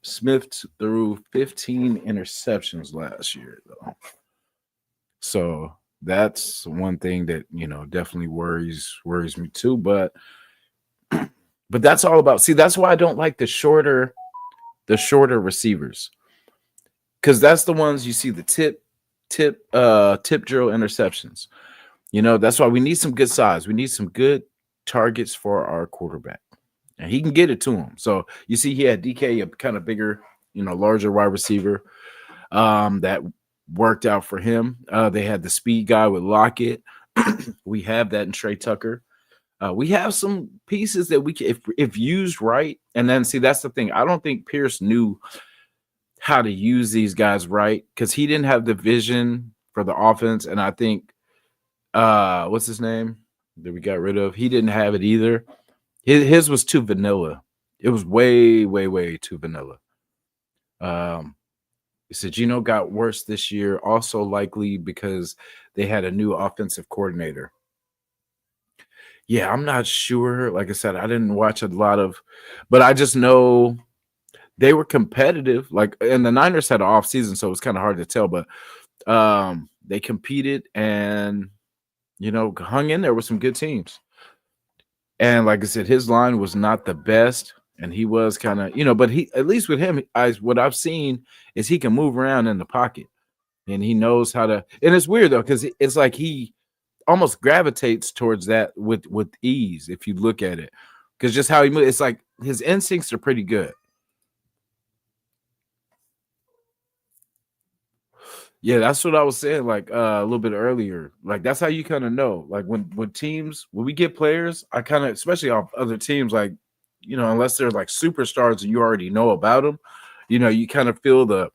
Smith threw 15 interceptions last year, though. So that's one thing that definitely worries me too. But that's all about. See, that's why I don't like the shorter receivers, because that's the ones you see the tip drill interceptions. That's why we need some good size. We need some good targets for our quarterback, and he can get it to him. So you see, he had DK, a kind of bigger, larger wide receiver, that worked out for him. They had the speed guy with Lockett. We have that in Trey Tucker. We have some pieces that we can, if used right. And then see, that's the thing. I don't think Pierce knew how to use these guys right, because he didn't have the vision for the offense. And I think what's his name that we got rid of? He didn't have it either. His was too vanilla. It was way, way, way too vanilla. He said Geno got worse this year, also likely because they had a new offensive coordinator. Yeah, I'm not sure. Like I said, I didn't watch a lot of, but I just know they were competitive. Like, and the Niners had an off season, so it was kind of hard to tell. But they competed and hung in there with some good teams. And like I said, his line was not the best, and he was kind of but he, at least with him, what I've seen is he can move around in the pocket, and he knows how to. And it's weird though, because it's like he almost gravitates towards that with ease if you look at it, because just how he moves, it's like his instincts are pretty good. Yeah, that's what I was saying, like a little bit earlier. Like, that's how you kind of know, like when we get players, I kind of, especially off other teams, like unless they're like superstars and you already know about them, you kind of feel the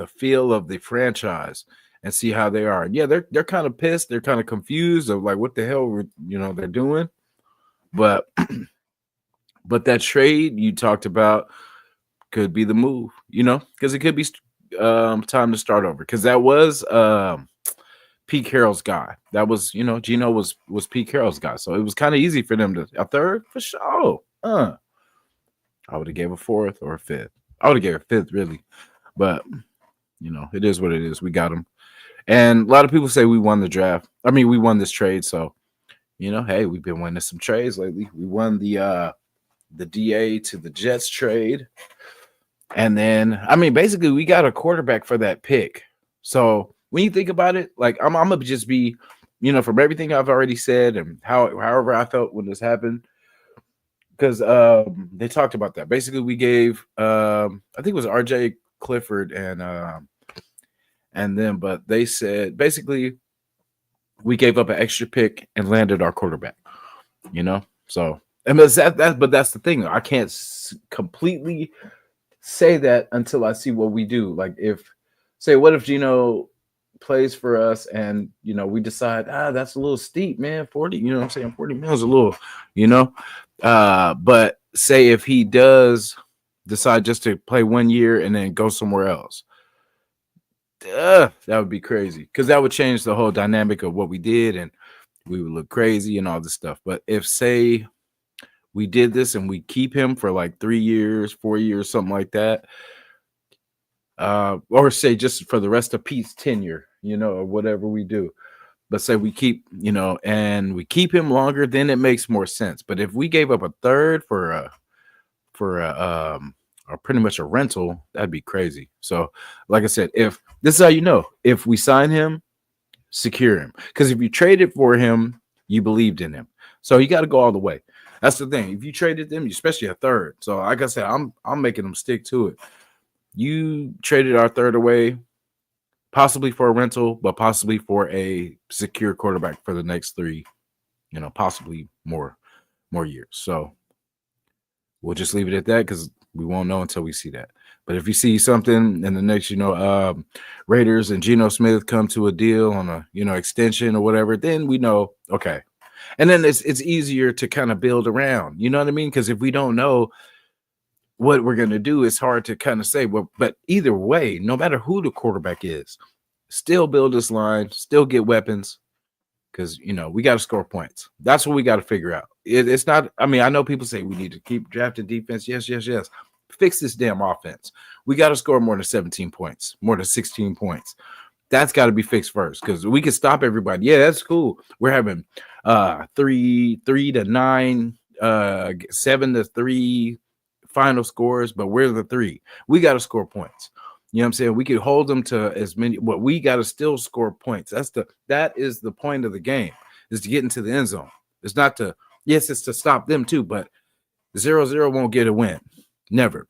feel of the franchise and see how they are. Yeah, they're kind of pissed. They're kind of confused of like what the hell they're doing. But that trade you talked about could be the move, because it could be time to start over. Because that was Pete Carroll's guy. That was Geno was Pete Carroll's guy. So it was kind of easy for them to a third for sure. I would have gave a fourth or a fifth. I would have gave a fifth, really. But, it is what it is. We got him. And a lot of people say we won the draft. I mean, we won this trade. So, hey, we've been winning some trades lately. We won the DA to the Jets trade. And then, I mean, basically, we got a quarterback for that pick. So when you think about it, like I'm gonna just be, from everything I've already said and however I felt when this happened, because they talked about that. Basically, we gave I think it was RJ Clifford and then, but they said basically we gave up an extra pick and landed our quarterback. So and but that's the thing. I can't completely say that until I see what we do. Like what if Geno plays for us and we decide that's a little steep, man. 40, what I'm saying, 40 mils a little, but say if he does decide just to play 1 year and then go somewhere else, that would be crazy because that would change the whole dynamic of what we did and we would look crazy and all this stuff. But if say we did this and we keep him for like 3 years, 4 years, something like that, or say just for the rest of Pete's tenure, or whatever we do. But say we keep, and we keep him longer, then it makes more sense. But if we gave up a third for or pretty much a rental, that'd be crazy. So, like I said, if this is how if we sign him, secure him. Because if you traded for him, you believed in him. So you got to go all the way. That's the thing. If you traded them, especially a third. So, like I said, I'm making them stick to it. You traded our third away, possibly for a rental, but possibly for a secure quarterback for the next 3, possibly more years. So we'll just leave it at that because we won't know until we see that. But if you see something in the next, Raiders and Geno Smith come to a deal on a, extension or whatever, then we know, okay. And then it's easier to kind of build around, you know what I mean? Because if we don't know what we're going to do, it's hard to kind of say, well, but either way, no matter who the quarterback is, still build this line, still get weapons, because, we got to score points. That's what we got to figure out. It's not, I mean, I know people say we need to keep drafting defense. Yes. Fix this damn offense. We got to score more than 17 points, more than 16 points. That's got to be fixed first because we can stop everybody. Yeah, that's cool. We're having 3-9, 7-3 final scores, but we're the 3. We got to score points. You know what I'm saying? We could hold them to as many, but we got to still score points. That is the point of the game, is to get into the end zone. It's not to, yes, it's to stop them too, but 0-0 won't get a win. Never.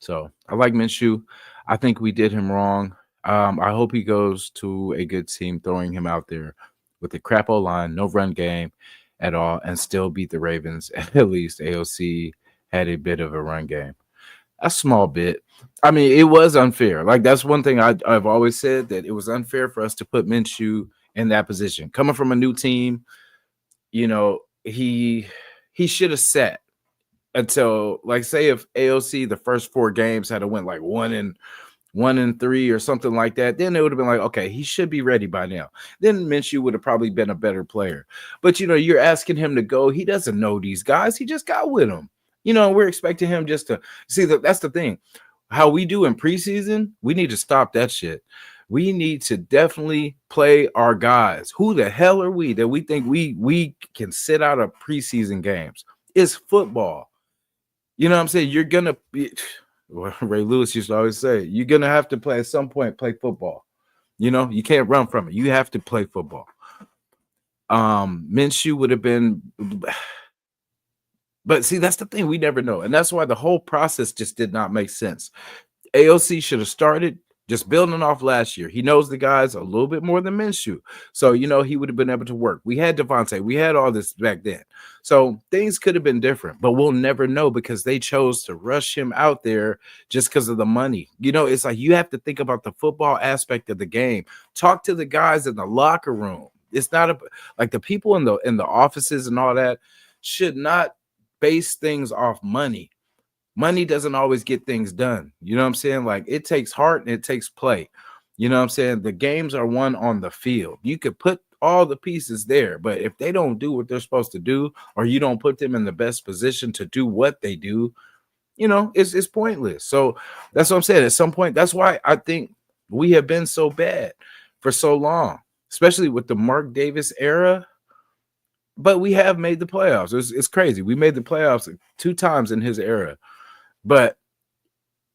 So I like Minshew. I think we did him wrong. I hope he goes to a good team, throwing him out there with a crap O-line, no run game at all, and still beat the Ravens. At least AOC had a bit of a run game. A small bit. I mean, it was unfair. Like, that's one thing I've always said, that it was unfair for us to put Minshew in that position. Coming from a new team, he should have sat until, like, say if AOC the first 4 games had to win like 1-3 or something like that, then it would have been like, okay, he should be ready by now. Then Minshew would have probably been a better player. But, you're asking him to go. He doesn't know these guys. He just got with them. We're expecting him just to see that. That's the thing. How we do in preseason, we need to stop that shit. We need to definitely play our guys. Who the hell are we that we think we can sit out of preseason games? It's football. You know what I'm saying? You're going to be, well, Ray Lewis used to always say, you're going to have to play at some point, play football. You can't run from it. You have to play football. Minshew would have been, but see, that's the thing. We never know. And that's why the whole process just did not make sense. AOC should have started just building off last year. He knows the guys a little bit more than Minshew. So, he would have been able to work. We had Devontae. We had all this back then. So things could have been different, but we'll never know because they chose to rush him out there just because of the money. It's like you have to think about the football aspect of the game. Talk to the guys in the locker room. It's not like the people in the offices and all that should not base things off money. Money doesn't always get things done. You know what I'm saying? Like, it takes heart and it takes play. You know what I'm saying? The games are won on the field. You could put all the pieces there. But if they don't do what they're supposed to do, or you don't put them in the best position to do what they do, it's pointless. So that's what I'm saying. At some point, that's why I think we have been so bad for so long, especially with the Mark Davis era. But we have made the playoffs. It's crazy. We made the playoffs 2 times in his era, but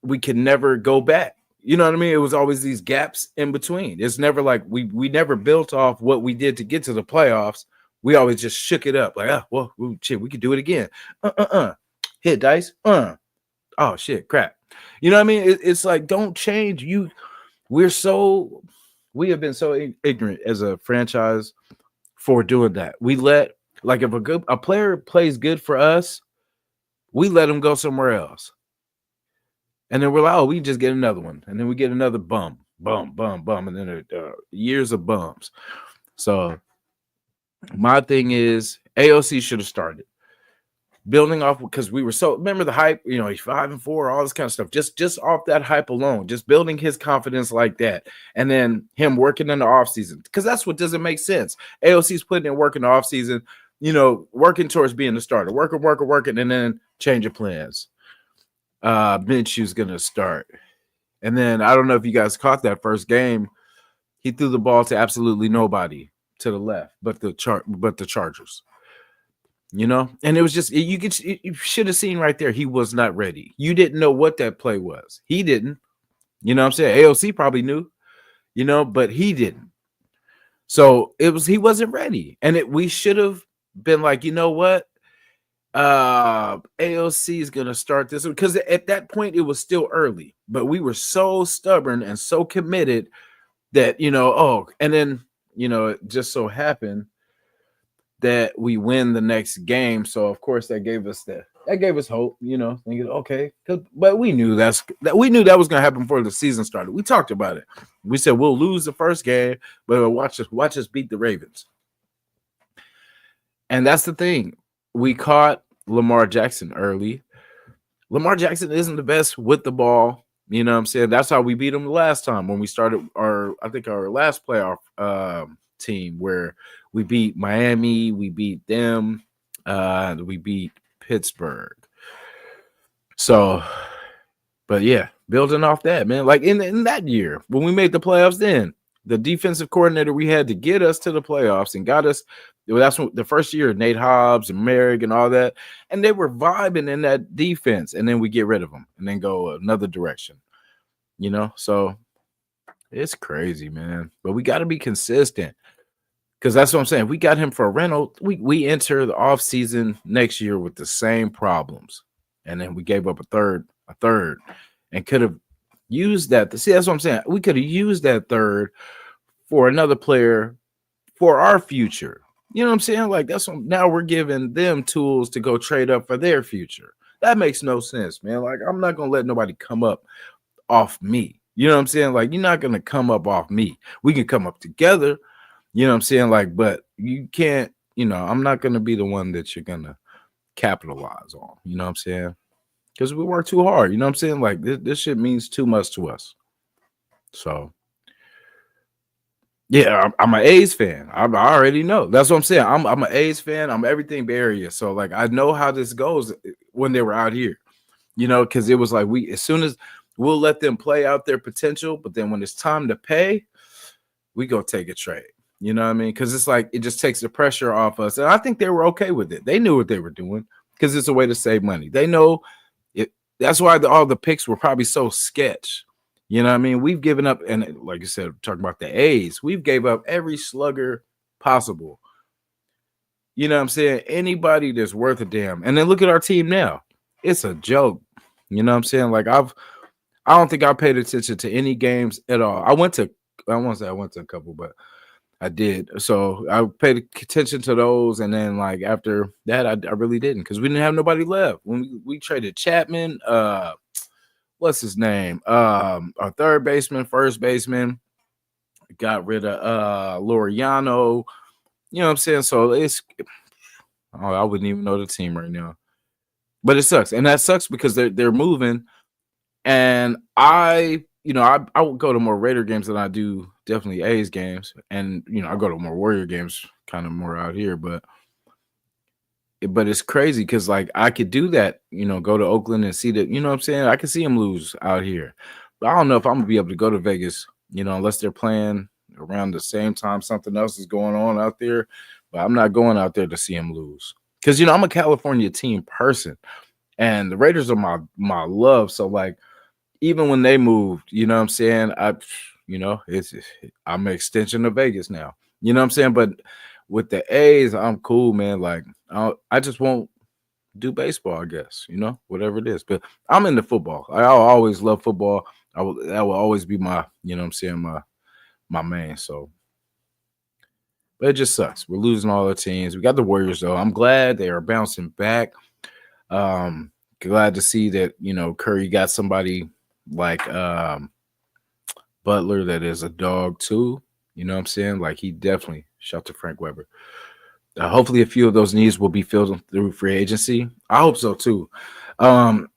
we can never go back. You know what I mean? It was always these gaps in between. It's never like we never built off what we did to get to the playoffs. We always just shook it up like, well, shit, we could do it again. Hit dice. Oh shit, crap. You know what I mean? It's like, don't change. We have been so ignorant as a franchise for doing that. We let, like, if a player plays good for us, we let him go somewhere else. And then we're like, we just get another one. And then we get another bum. And then years of bums. So my thing is, AOC should have started building off, because we were remember the hype, he's 5-4, all this kind of stuff. Just off that hype alone, just building his confidence like that. And then him working in the offseason, because that's what doesn't make sense. AOC's putting in work in the offseason, working towards being the starter, working, and then change of plans. Minshew's gonna start, and then I don't know if you guys caught that first game. He threw the ball to absolutely nobody to the left, but the Chargers. And it was just, you should have seen right there. He was not ready. You didn't know what that play was. He didn't. You know what I'm saying? AOC probably knew. But he didn't. So he wasn't ready, and we should have been like, you know what? AOC is gonna start this, because at that point it was still early, but we were so stubborn and so committed that and then it just so happened that we win the next game. So of course that gave us hope, thinking, okay, but we knew that was gonna happen before the season started. We talked about it. We said we'll lose the first game, but watch us beat the Ravens. And that's the thing. We caught Lamar Jackson early. Lamar Jackson isn't the best with the ball. You know what I'm saying? That's how we beat him the last time when we started our last playoff team, where we beat Miami, we beat them, we beat Pittsburgh. So, but yeah, building off that, man. Like in that year when we made the playoffs, then the defensive coordinator we had to get us to the playoffs and got us. That's the first year, Nate Hobbs and Merrick and all that. And they were vibing in that defense. And then we get rid of them and then go another direction. So it's crazy, man. But we got to be consistent, because that's what I'm saying. We got him for a rental. We enter the offseason next year with the same problems. And then we gave up a third, and could have used that. See, that's what I'm saying. We could have used that third for another player for our future. You know what I'm saying? Like, that's what, now we're giving them tools to go trade up for their future. That makes no sense, man. Like, I'm not going to let nobody come up off me. You know what I'm saying? Like, you're not going to come up off me. We can come up together. You know what I'm saying? Like, but you can't, I'm not going to be the one that you're going to capitalize on. You know what I'm saying? Because we work too hard. You know what I'm saying? Like, this shit means too much to us. So, yeah, I'm an A's fan. I already know. That's what I'm saying. I'm an A's fan. I'm everything Bay Area. So, like, I know how this goes when they were out here, because it was like as soon as we'll let them play out their potential, but then when it's time to pay, we go take a trade. You know what I mean? Because it's like, it just takes the pressure off us. And I think they were okay with it. They knew what they were doing, because it's a way to save money. They know it. That's why all the picks were probably so sketch. You know what I mean? We've given up, and like you said, talking about the A's, we've gave up every slugger possible. You know what I'm saying? Anybody that's worth a damn. And then look at our team now. It's a joke. You know what I'm saying? Like, I don't think I paid attention to any games at all. I went to a couple, but I did. So I paid attention to those. And then, like, after that, I really didn't, because we didn't have nobody left. When we traded Chapman, what's his name? Our third baseman, first baseman, got rid of Laureano. You know what I'm saying? So I wouldn't even know the team right now. But it sucks. And that sucks because they're moving. And I I would go to more Raider games than I do definitely A's games, and I go to more Warrior games, kind of more out here. But it's crazy because like I could do that, go to Oakland and see that, what I'm saying? I can see them lose out here. But I don't know if I'm gonna be able to go to Vegas, unless they're playing around the same time something else is going on out there. But I'm not going out there to see them lose. Because I'm a California team person and the Raiders are my love. So like even when they moved, what I'm saying? I'm an extension of Vegas now. You know what I'm saying? But with the A's, I'm cool, man. Like I just won't do baseball, I guess, whatever it is. But I'm into football. I'll always love football. That will always be my, what I'm saying, my main. So but it just sucks. We're losing all our teams. We got the Warriors though. I'm glad they are bouncing back. Glad to see that, Curry got somebody like Butler that is a dog too. You know what I'm saying? Like he definitely shout to Frank Weber. Hopefully, a few of those needs will be filled through free agency. I hope so too. Um,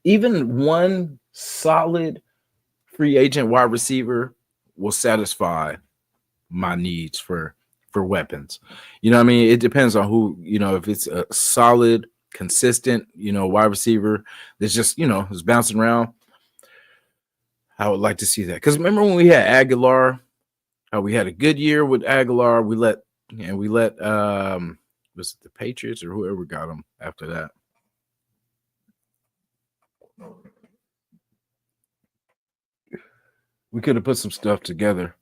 Even one solid free agent wide receiver will satisfy my needs for weapons. You know what I mean? It depends on who, if it's a solid, consistent, wide receiver that's just, is bouncing around. I would like to see that. Because remember when we had Aguilar, we had a good year with Aguilar. We let was it the Patriots or whoever got him after that? We could have put some stuff together.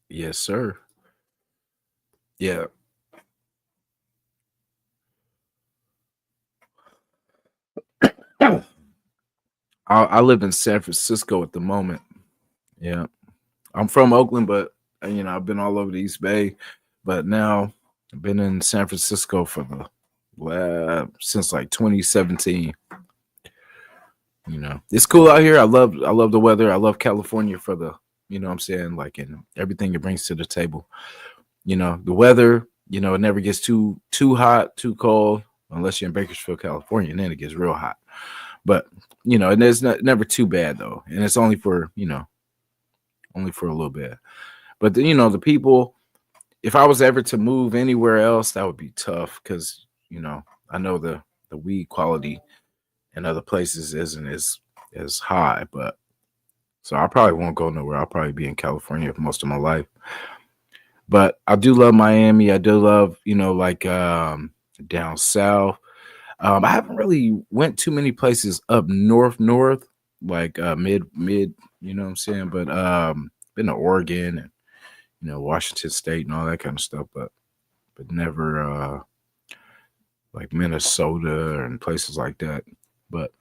Yes, sir. Yeah. I live in San Francisco at the moment. Yeah. I'm from Oakland, but I've been all over the East Bay. But now I've been in San Francisco for the since like 2017. It's cool out here. I love the weather. I love California for the, what I'm saying, like and everything it brings to the table. The weather, it never gets too hot, too cold, unless you're in Bakersfield, California, and then it gets real hot. But and it's never too bad though, and it's only for only for a little bit. But the people, if I was ever to move anywhere else, that would be tough because I know the weed quality in other places isn't as high. But so I probably won't go nowhere. I'll probably be in California for most of my life. But I do love Miami. I do love like down south. I haven't really went too many places up north, like mid, what I'm saying? But been to Oregon and Washington State and all that kind of stuff, but never like Minnesota and places like that. But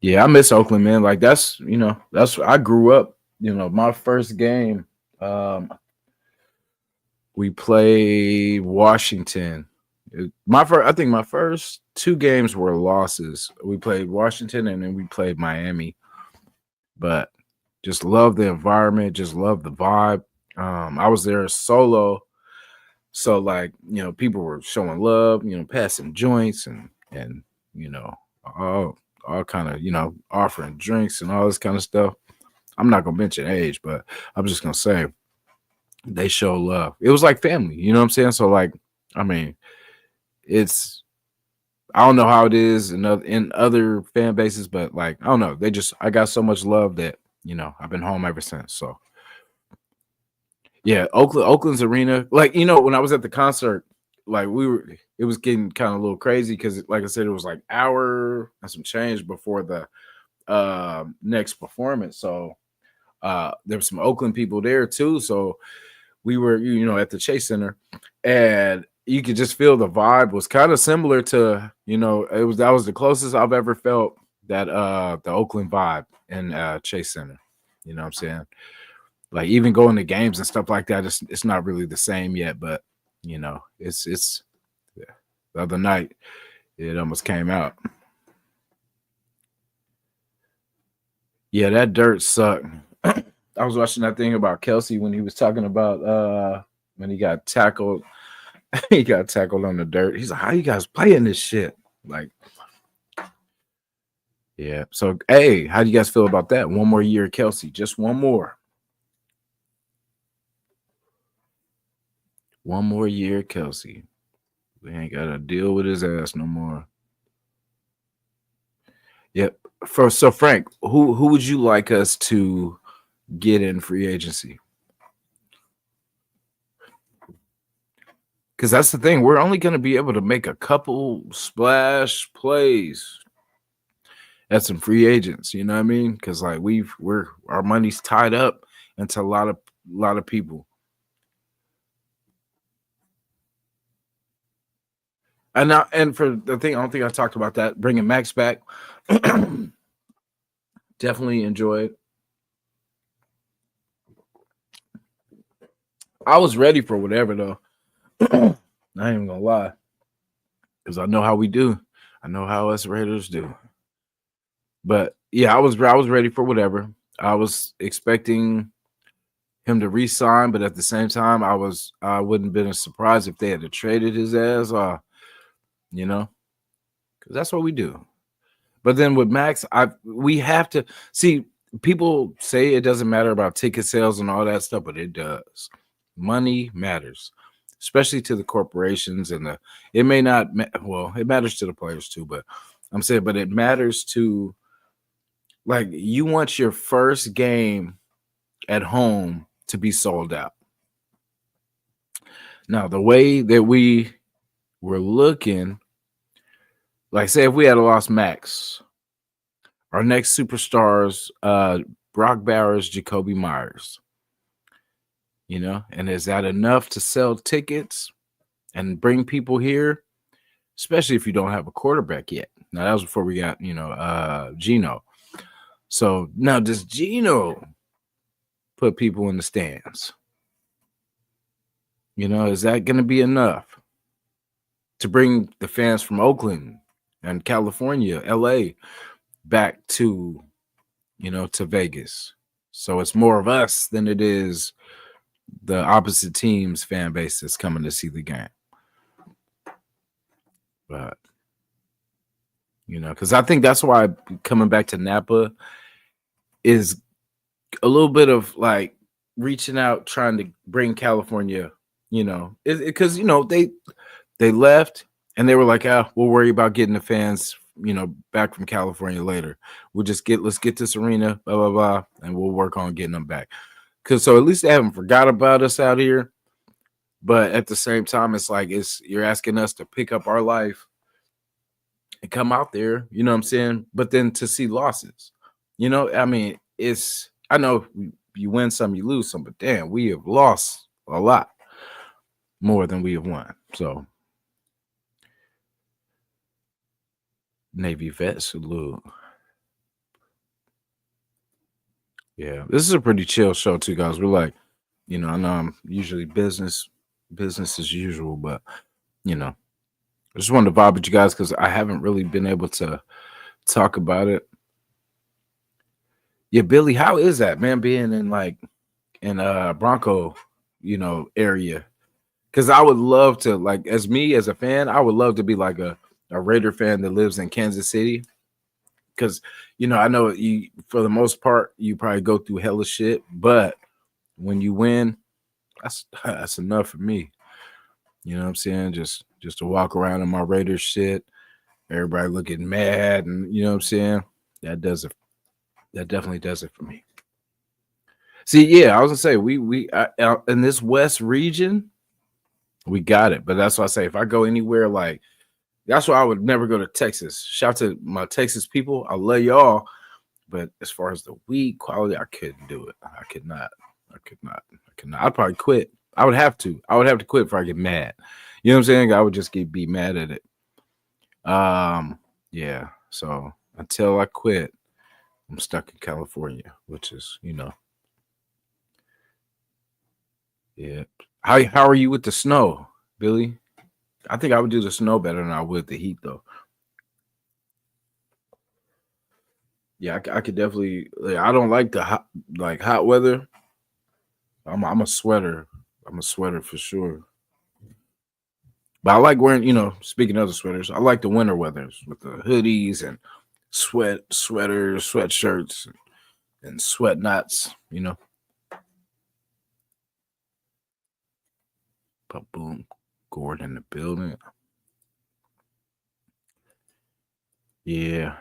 yeah, I miss Oakland, man. Like that's I grew up, my first game we played Washington. I think my first two games were losses. We played Washington and then we played Miami. But just love the environment, just love the vibe. I was there solo, so like people were showing love, passing joints and all kind of offering drinks and all this kind of stuff. I'm not gonna mention age, but I'm just gonna say they show love. It was like family, you know what I'm saying? So like, I mean, it's I don't know how it is in other fan bases, but like I don't know. I got so much love that I've been home ever since. So yeah, Oakland's arena. Like when I was at the concert, like it was getting kind of a little crazy because, like I said, it was like hour and some change before the next performance. So there were some Oakland people there too. So we were at the Chase Center, and you could just feel the vibe was kind of similar to that was the closest I've ever felt that the Oakland vibe in Chase Center. You know what I'm saying? Like even going to games and stuff like that, it's not really the same yet, but it's yeah. The other night it almost came out. Yeah, that dirt sucked. I was watching that thing about Kelsey when he was talking about when he got tackled. He got tackled on the dirt. He's like, "How you guys playing this shit?" Like, Yeah. So, hey, how do you guys feel about that? One more year, Kelsey. Just one more. One more year, Kelsey. We ain't got to deal with his ass no more. Yep. So Frank, who would you like us to get in free agency? Because that's the thing. We're only going to be able to make a couple splash plays at some free agents. You know what I mean? Because like we're our money's tied up into a lot of people. And for the thing, I don't think I talked about that. Bringing Max back, definitely enjoy it. I was ready for whatever though. I ain't even gonna lie, because I know how we do. I know how us Raiders do. But yeah, I was ready for whatever. I was expecting him to re-sign, but at the same time, I wouldn't have been surprised if they had traded his ass. You know, because that's what we do. But then with Max, we have to see. People say it doesn't matter about ticket sales and all that stuff, but it does. Money matters, especially to the corporations and the. It may not. Well, it matters to the players too, but I'm saying, but it matters to like you want your first game at home to be sold out. Now, the way that we were looking, like say if we had lost Max, our next superstars, Brock Bowers, Jacoby Myers, and is that enough to sell tickets and bring people here, especially if you don't have a quarterback yet? Now that was before we got, Geno. So now does Geno put people in the stands? Is that going to be enough to bring the fans from Oakland and California, LA back to Vegas? So it's more of us than it is the opposite team's fan base that's coming to see the game. But, because I think that's why coming back to Napa is a little bit of like reaching out, trying to bring California, because, they left and they were like, we'll worry about getting the fans, back from California later. Let's get this arena, blah, blah, blah, and we'll work on getting them back. Because so at least they haven't forgot about us out here. But at the same time, it's like you're asking us to pick up our life and come out there, you know what I'm saying? But then to see losses, I mean, I know you win some, you lose some, but damn, we have lost a lot more than we have won. So, Navy vet salute. Yeah, this is a pretty chill show too, guys. We're like, I know I'm usually business as usual, but I just wanted to vibe with you guys because I haven't really been able to talk about it. Yeah, Billy, how is that, man, being in Bronco, area? Because I would love to, like, as me as a fan, I would love to be like a Raider fan that lives in Kansas City. Because, I know you, for the most part, you probably go through hella shit, but when you win, that's enough for me. You know what I'm saying? Just to walk around in my Raiders shit, everybody looking mad, and you know what I'm saying? That does it. That definitely does it for me. See, yeah, I was gonna say we in this West region, we got it. But that's why I say if I go anywhere, like that's why I would never go to Texas. Shout out to my Texas people. I love y'all. But as far as the weed quality, I couldn't do it. I could not. I could not. I'd probably quit. I would have to. I would have to quit before I get mad. You know what I'm saying? I would just be mad at it. Yeah. So until I quit, I'm stuck in California, which is, yeah. How are you with the snow, Billy? I think I would do the snow better than I would the heat, though. Yeah, I could definitely. Like, I don't like the hot weather. I'm a sweater. I'm a sweater for sure. But I like wearing, speaking of the sweaters, I like the winter weathers with the hoodies and sweaters, sweatshirts, and sweat knots. But boom, Gordon in the building. Yeah.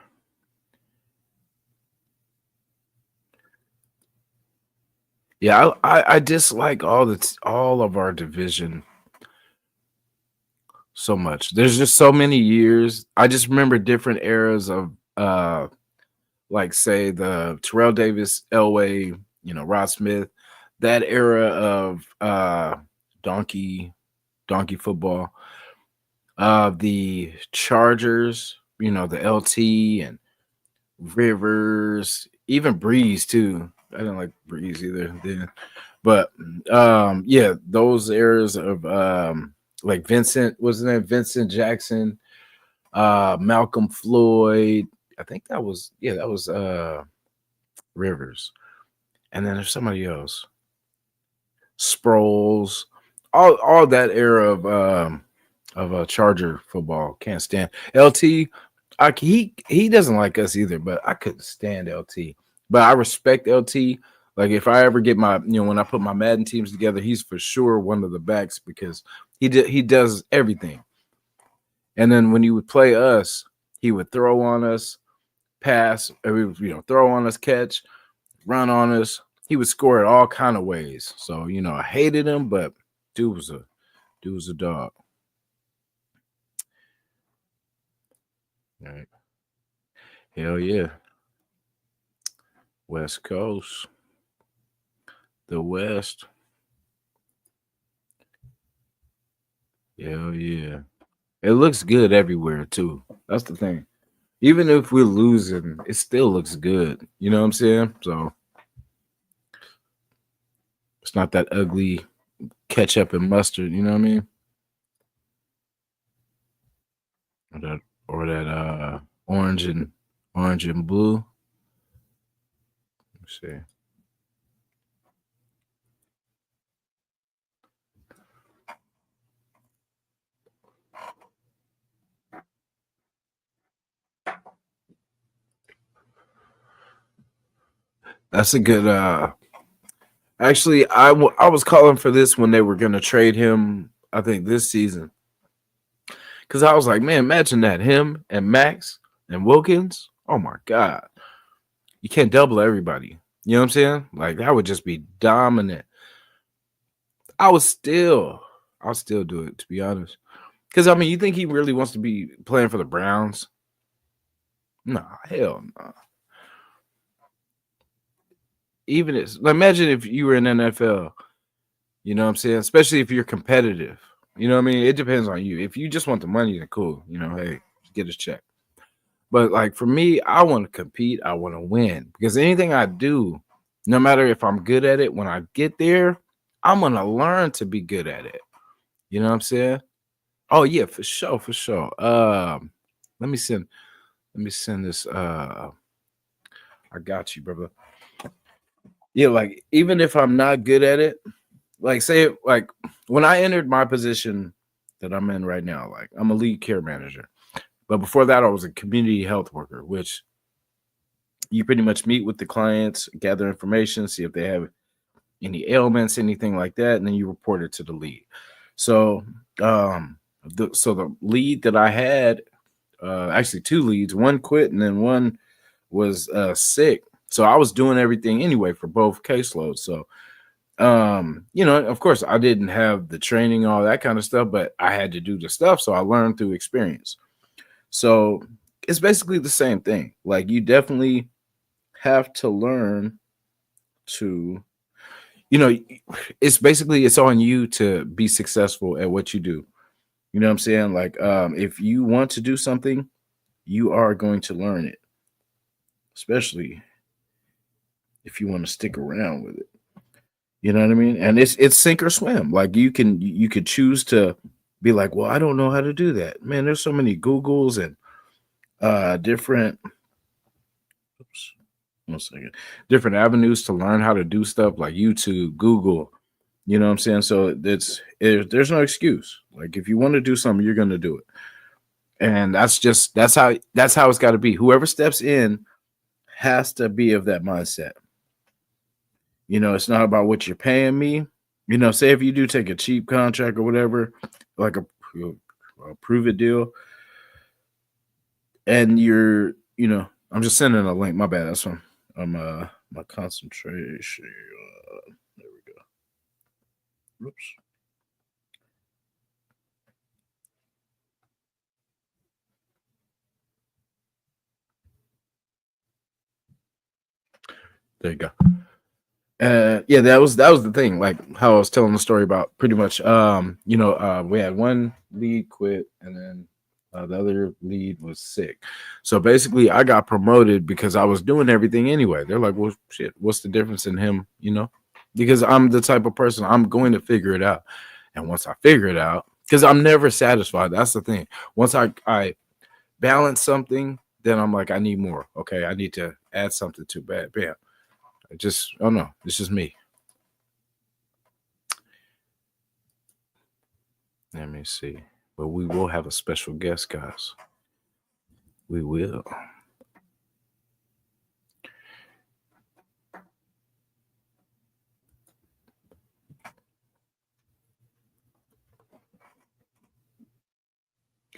Yeah, I dislike all of our division so much. There's just so many years. I just remember different eras of like say the Terrell Davis, Elway, Rod Smith, that era of donkey football. The Chargers, the LT and Rivers, even Breeze too. I didn't like Breeze either then. But yeah, those eras of like Vincent, wasn't it Vincent Jackson, Malcolm Floyd. I think that was Rivers. And then there's somebody else. Sproles. All that era of Charger football. Can't stand LT. He doesn't like us either, but I couldn't stand LT. But I respect LT. Like if I ever get when I put my Madden teams together, he's for sure one of the backs because he does everything. And then when he would play us, he would throw on us, pass, or throw on us, catch, run on us. He would score it all kind of ways. So I hated him, but dude was a dog. All right. Hell yeah. West Coast. The West. Hell yeah. It looks good everywhere too. That's the thing. Even if we're losing, it still looks good. You know what I'm saying? So it's not that ugly ketchup and mustard, you know what I mean? Or that orange and blue. Let's see. That's a good actually I was calling for this when they were going to trade him I think this season. Cuz I was like, man, imagine that him and Max and Wilkins. Oh my god. You can't double everybody. You know what I'm saying? Like that would just be dominant. I would still I'll still do it to be honest. Cuz I mean, you think he really wants to be playing for the Browns? Nah, hell no. Even imagine if you were in NFL, you know what I'm saying? Especially if you're competitive. You know what I mean? It depends on you. If you just want the money, then cool. Hey, get his check. But like for me, I want to compete. I want to win because anything I do, no matter if I'm good at it, when I get there, I'm gonna learn to be good at it. You know what I'm saying? Oh yeah, for sure, for sure. Let me send this. I got you, brother. Yeah, like even if I'm not good at it, like say like when I entered my position that I'm in right now, like I'm a lead care manager. But before that, I was a community health worker, which you pretty much meet with the clients, gather information, see if they have any ailments, anything like that, and then you report it to the lead. So, the lead that I had, actually two leads, one quit and then one was sick. So I was doing everything anyway for both caseloads. So, of course, I didn't have the training, all that kind of stuff, but I had to do the stuff. So I learned through experience. So it's basically the same thing. Like you definitely have to learn to, it's on you to be successful at what you do. You know what I'm saying? Like if you want to do something, you are going to learn it, especially if you want to stick around with it. You know what I mean? And it's sink or swim. Like you could choose to be like, well, I don't know how to do that. Man, there's so many Googles and different oops, 1 second, different avenues to learn how to do stuff like YouTube, Google. You know what I'm saying? So there's no excuse. Like if you want to do something, you're gonna do it. And that's how it's got to be. Whoever steps in has to be of that mindset. It's not about what you're paying me. Say if you do take a cheap contract or whatever, like a prove it deal, and I'm just sending a link. My bad. That's from my concentration. There we go. Oops. There you go. Yeah, that was the thing. Like how I was telling the story about pretty much. We had one lead quit, and then the other lead was sick. So basically, I got promoted because I was doing everything anyway. They're like, "Well, shit, what's the difference in him?" Because I'm the type of person I'm going to figure it out, and once I figure it out, because I'm never satisfied. That's the thing. Once I balance something, then I'm like, I need more. Okay, I need to add something to bad. Bam. I don't know. This is me. Let me see. But we will have a special guest, guys. We will.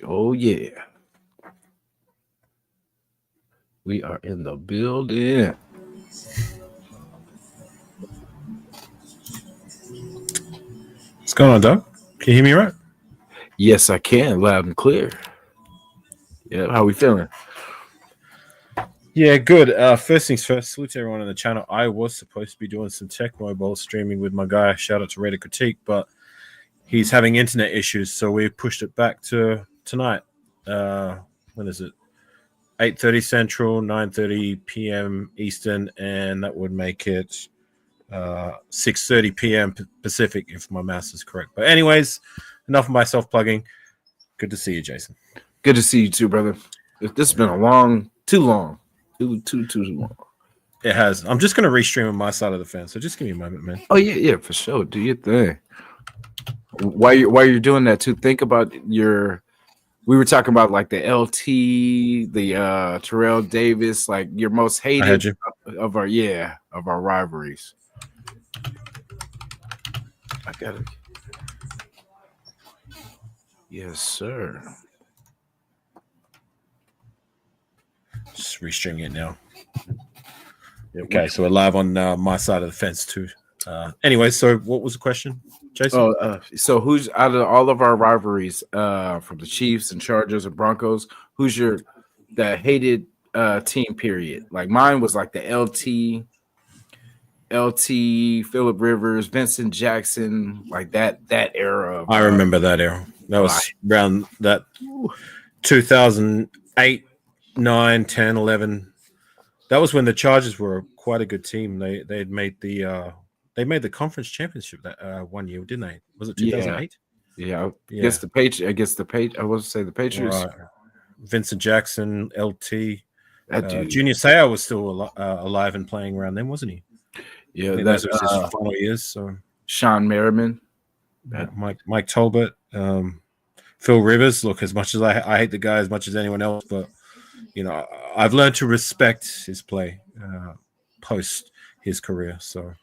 Oh, yeah. We are in the building. What's going on, Doug? Can you hear me right? Yes, I can. Loud and clear. Yeah, how we feeling? Yeah, good. First things first, salute to everyone on the channel. I was supposed to be doing some tech mobile streaming with my guy. Shout out to Raider Critique, but he's having internet issues, so we pushed it back to tonight. When is it? 8:30 Central, 9:30 p.m. Eastern, and that would make it 6:30 p.m. Pacific, if my math is correct. But anyways, enough of myself plugging. Good to see you, Jason. Good to see you too, brother. This has been too long. Too long. It has. I'm just going to restream on my side of the fence, so just give me a moment, man. Oh yeah, for sure. Do your thing. While you're doing that too, think about your. We were talking about like the LT, the Terrell Davis, like your most hated of our rivalries. I got it. Yes, sir. Just restreaming it now. Okay, so we're live on my side of the fence too. Anyway, so what was the question, Jason? So who's out of all of our rivalries, from the Chiefs and Chargers and Broncos, who's the hated team period? Like mine was like the LT, Phillip Rivers, Vincent Jackson, like that era. I remember that era. That was around that 2008, 9, 10, 11. That was when the Chargers were quite a good team. They made the conference championship that 1 year, didn't they? Was it 2008? Yeah. Against the Patriots. I was to say the Patriots. Right. Vincent Jackson, LT, Junior Seau was still alive and playing around then, wasn't he? Yeah, those were his final years. So Sean Merriman, Mike Tolbert, Phil Rivers. Look, as much as I hate the guy as much as anyone else, but I've learned to respect his play post his career. So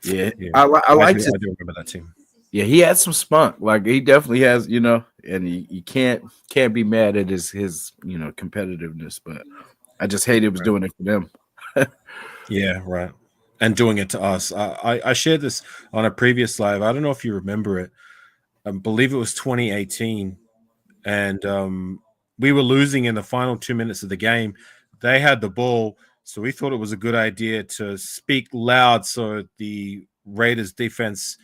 yeah. I like to. I do remember that team. Yeah, he had some spunk. Like he definitely has, and he can't be mad at his competitiveness. But I just hate he was doing it for them. Yeah, right. And doing it to us. I shared this on a previous live. I don't know if you remember it. I believe it was 2018, and we were losing in the final 2 minutes of the game. They had the ball, so we thought it was a good idea to speak loud so the Raiders defense,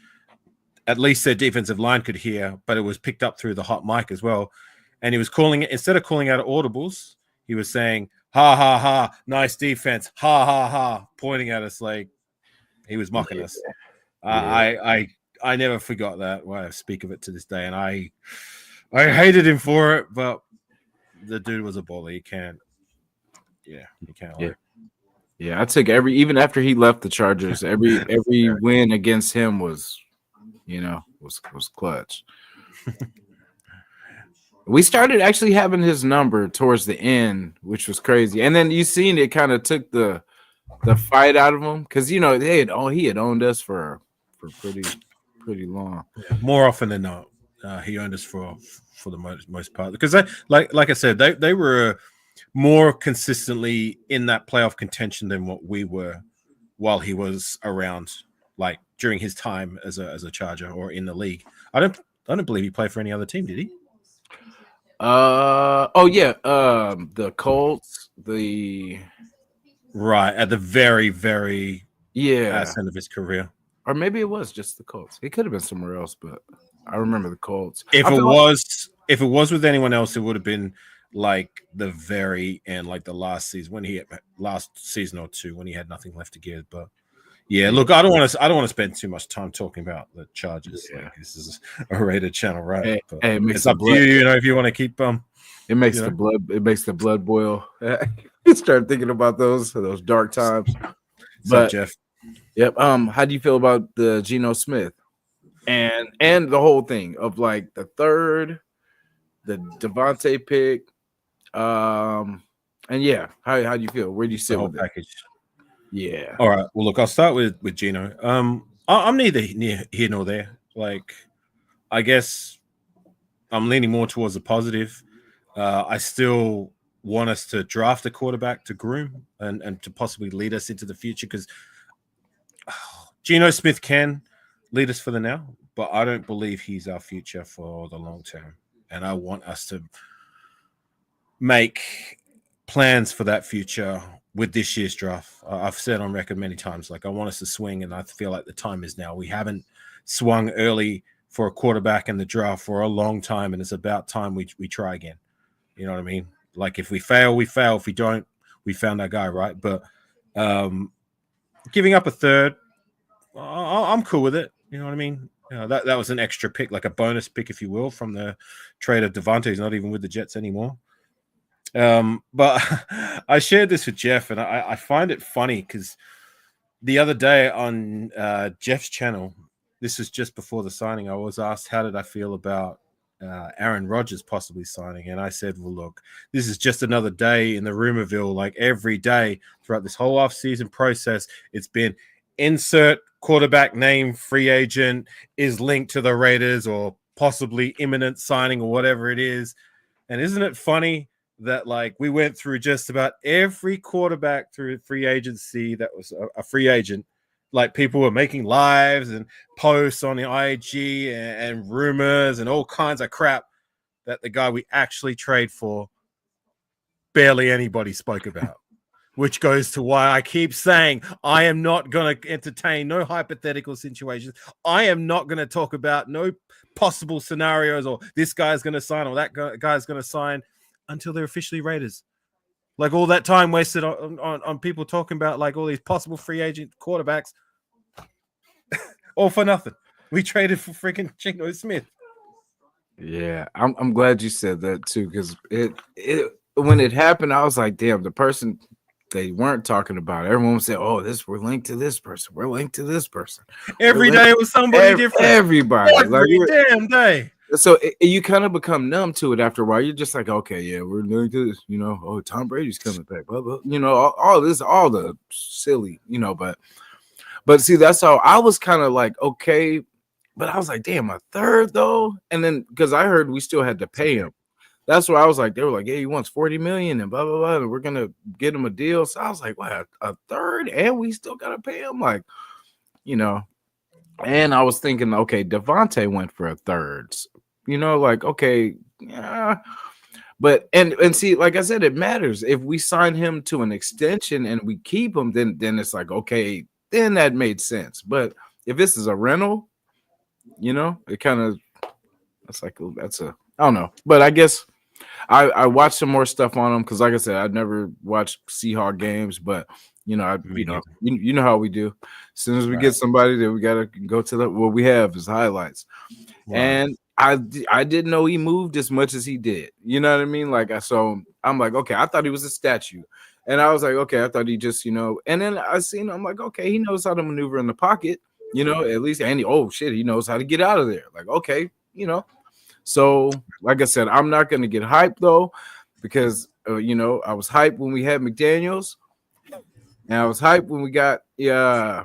at least their defensive line, could hear, but it was picked up through the hot mic as well. And he was calling it, instead of calling out audibles, he was saying, "Ha ha ha, nice defense, ha ha ha," pointing at us like he was mocking us. I never forgot that. Well, I speak of it to this day, and I hated him for it, but the dude was a baller. He can't lie. Yeah, I took even after he left the Chargers, every win against him was clutch. We started actually having his number towards the end, which was crazy. And then you seen it kind of took the fight out of him because he had owned us for pretty long. Yeah, more often than not, he owned us for the most part because they like I said they were more consistently in that playoff contention than what we were while he was around, like during his time as a Charger or in the league. I don't believe he played for any other team, did he? Oh yeah, the Colts, the Right at the very yeah, end of his career. or maybe it was just the Colts. It could have been somewhere else, but I remember the Colts. If I it feel like was if it was with anyone else, it would have been like the very end, like the last season or two when he had nothing left to give. But yeah, yeah, look, I don't want to spend too much time talking about the Chargers. yeah. Like this is a rated channel, right? But Hey, it makes it's the up to blood. you, if you want to keep It makes you the know, blood. It makes the blood boil. You start thinking about those dark times. what's up, But Jeff? yep. How do you feel about the Geno Smith and the whole thing of like the third, the Devontae pick, and yeah, how do you feel? Where do you The sit whole with it? package. Yeah, All right. Well, look, I'll start with Gino. I'm neither here nor there. Like, I guess I'm leaning more towards the positive. I still want us to draft a quarterback to groom and to possibly lead us into the future because Geno Smith can lead us for the now, but I don't believe he's our future for the long term. And I want us to make plans for that future with this year's draft. I've said on record many times, like I want us to swing, and I feel like the time is now. We haven't swung early for a quarterback in the draft for a long time, and it's about time we try again. You know what I mean? Like if we fail, we fail. If we don't, we found our guy, right? But um, giving up a third, I'm cool with it. You know what I mean? That was an extra pick, like a bonus pick, if you will, from the trade of Devontae. He's not even with the Jets anymore. But I shared this with Jeff, and I find it funny because the other day on Jeff's channel, this was just before the signing, I was asked how did I feel about Aaron Rodgers possibly signing, and I said, well, look, this is just another day in the rumorville. Like every day throughout this whole offseason process, it's been insert quarterback name, free agent is linked to the Raiders or possibly imminent signing or whatever it is. And isn't it funny that like we went through just about every quarterback through free agency that was a free agent? Like people were making lives and posts on the IG and rumors and all kinds of crap that the guy we actually trade for barely anybody spoke about. Which goes to why I keep saying I am not going to entertain no hypothetical situations. I am not going to talk about no possible scenarios or this guy's going to sign or that guy's going to sign until they're officially Raiders. Like all that time wasted on people talking about like all these possible free agent quarterbacks, all for nothing. We traded for freaking Geno Smith. yeah. I'm glad you said that too because it when it happened, I was like, damn, the person they weren't talking about. Everyone would say, "Oh, we're linked to this person. We're linked to this person." Every day it was somebody different. Everybody, Every damn day. so you kind of become numb to it after a while. You're just like, okay, yeah, we're doing this. Oh, Tom Brady's coming back. Blah, blah. All this, all the silly. But see, that's how I was kind of like, okay, but I was like, damn, a third though. And then because I heard we still had to pay him. That's why I was like, they were like, yeah, he wants 40 million and blah blah blah, and we're gonna get him a deal. So I was like, what, a third, and we still gotta pay him, like, you know. And I was thinking, okay, Devontae went for a third, like, okay, yeah. But and see, like I said, it matters if we sign him to an extension and we keep him, then it's like, okay, then that made sense. But if this is a rental, it kind of that's like that's a I don't know. But I guess I watched some more stuff on him because, like I said, I'd never watched Seahawk games, but you know how we do. As soon as we get somebody that we gotta go to what we have is highlights, and I didn't know he moved as much as he did. You know what I mean? Like so I'm like, okay, I thought he was a statue, and I was like, okay, I thought he just and then I seen I'm like, okay, he knows how to maneuver in the pocket, at least, and oh shit, he knows how to get out of there. Like okay, So, like I said, I'm not going to get hyped though, because I was hyped when we had McDaniels, and I was hyped when we got I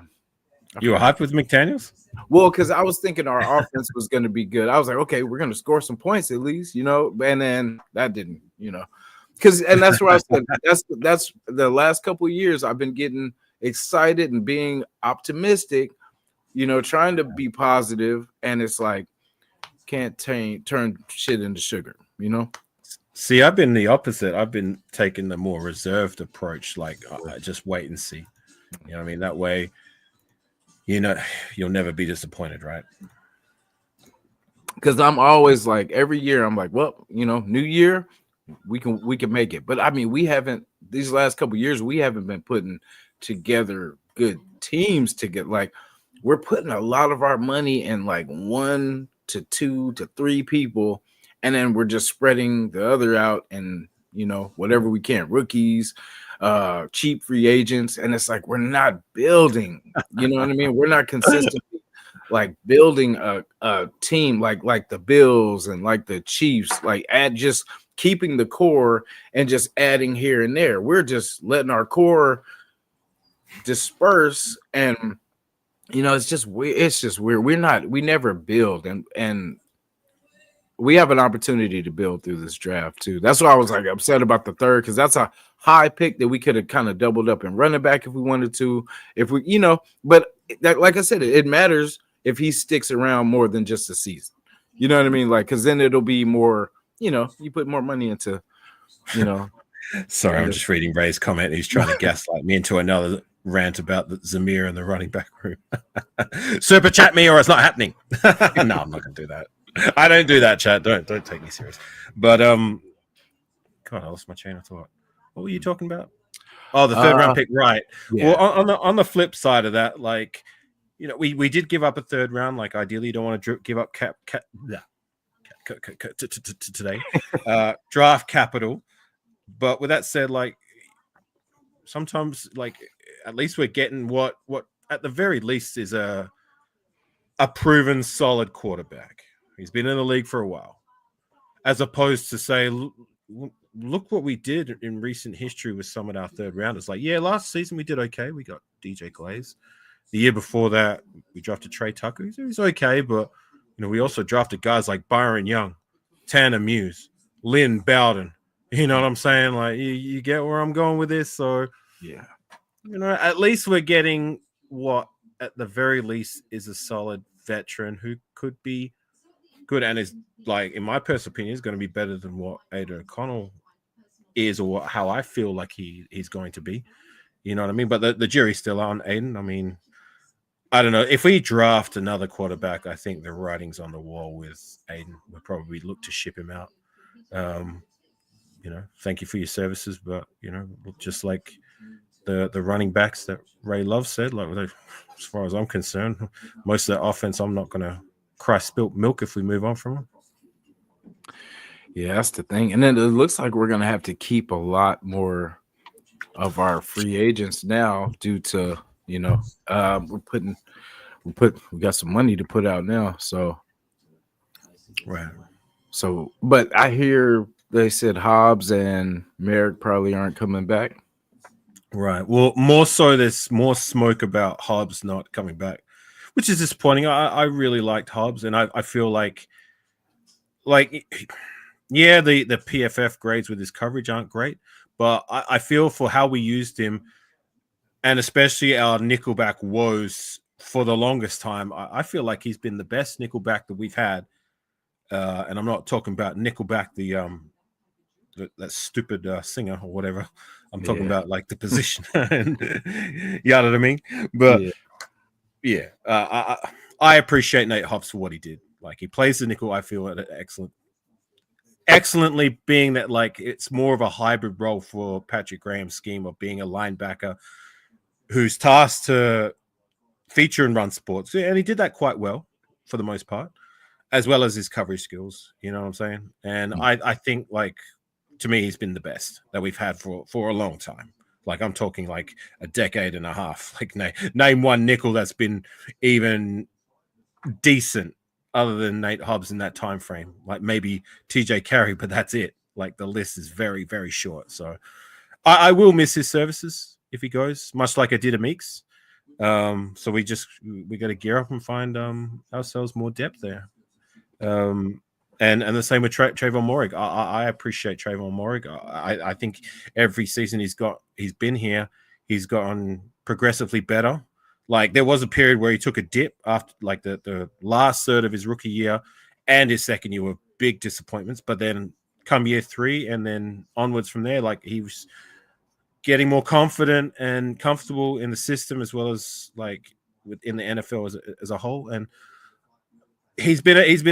You were forgot. hyped with McDaniels? Well, because I was thinking our offense was going to be good. I was like, okay, we're going to score some points at least, and then that didn't, and that's where I said that's the last couple of years I've been getting excited and being optimistic, trying to be positive, and it's like can't turn shit into sugar, See, I've been the opposite. I've been taking the more reserved approach, like just wait and see. You know what I mean? That way, you'll never be disappointed, right? Because I'm always like every year I'm like, well, new year, we can make it. But I mean, we haven't these last couple of years, we haven't been putting together good teams to get like we're putting a lot of our money in like 1 to 2 to 3 people, and then we're just spreading the other out and whatever we can, rookies, cheap free agents, and it's like we're not building, you know what I mean? We're not consistent like building a team like the Bills and like the Chiefs, like add just keeping the core and just adding here and there. We're just letting our core disperse, and it's just weird. We never build, and we have an opportunity to build through this draft too. That's why I was like upset about the third, because that's a high pick that we could have kind of doubled up and running back if we wanted to. If we, but that, like I said, it matters if he sticks around more than just a season. You know what I mean? Like, because then it'll be more. You put more money into. Sorry, I'm just reading Ray's comment. He's trying to gaslight me into another rant about the Zamir and the running back room. Super chat me or it's not happening. No, I'm not going to do that. I don't do that, chat. Don't take me serious. But God, I lost my chain of thought. What were you talking about? Oh, the third round pick, right? Yeah. Well, on the flip side of that, like we did give up a third round. Like ideally, you don't want to give up today draft capital. But with that said, like sometimes, like at least we're getting what at the very least is a proven solid quarterback. He's been in the league for a while, as opposed to say, look what we did in recent history with some of our third rounders. Like, yeah, last season we did okay. We got DJ Glaze. The year before that, we drafted Trey Tucker. He's okay, but we also drafted guys like Byron Young, Tanner Muse, Lynn Bowden. You know what I'm saying? Like, you get where I'm going with this? So, yeah, at least we're getting what, at the very least, is a solid veteran who could be good and is, like, in my personal opinion, is going to be better than what Aidan O'Connell is or how I feel like he's going to be. You know what I mean? But the jury's still on Aidan. I mean, I don't know. If we draft another quarterback, I think the writing's on the wall with Aidan. We'll probably look to ship him out. Thank you for your services, but just like the running backs that Ray Love said, like as far as I'm concerned, most of the offense, I'm not going to cry spilt milk if we move on from them. Yeah, that's the thing. And then it looks like we're going to have to keep a lot more of our free agents now due to we got some money to put out now. So right. So, but I hear they said Hobbs and Merrick probably aren't coming back. Right. Well, more so, there's more smoke about Hobbs not coming back, which is disappointing. I really liked Hobbs, and I feel like yeah, the PFF grades with his coverage aren't great, but I feel for how we used him, and especially our nickelback woes for the longest time, I feel like he's been the best nickelback that we've had. And I'm not talking about Nickelback, that stupid singer or whatever. I'm talking about like the position, and you know what I mean. But I appreciate Nate Hobbs for what he did. Like, he plays the nickel. I feel excellently, being that like it's more of a hybrid role for Patrick Graham's scheme of being a linebacker who's tasked to feature and run sports, and he did that quite well for the most part, as well as his coverage skills. You know what I'm saying? And I think, like, to me, he's been the best that we've had for a long time. Like, I'm talking like a decade and a half. Like, name one nickel that's been even decent other than Nate Hobbs in that time frame. Like maybe TJ Carey, but that's it. Like the list is very, very short. So I will miss his services if he goes, much like I did a Meeks. So we got to gear up and find ourselves more depth there. And the same with Trayvon Morig. I appreciate Trayvon Morig. I think every season he's been here, he's gotten progressively better. Like there was a period where he took a dip after like the last third of his rookie year and his second year were big disappointments. But then come year 3 and then onwards from there, like he was getting more confident and comfortable in the system as well as like within the NFL as a whole. And his play's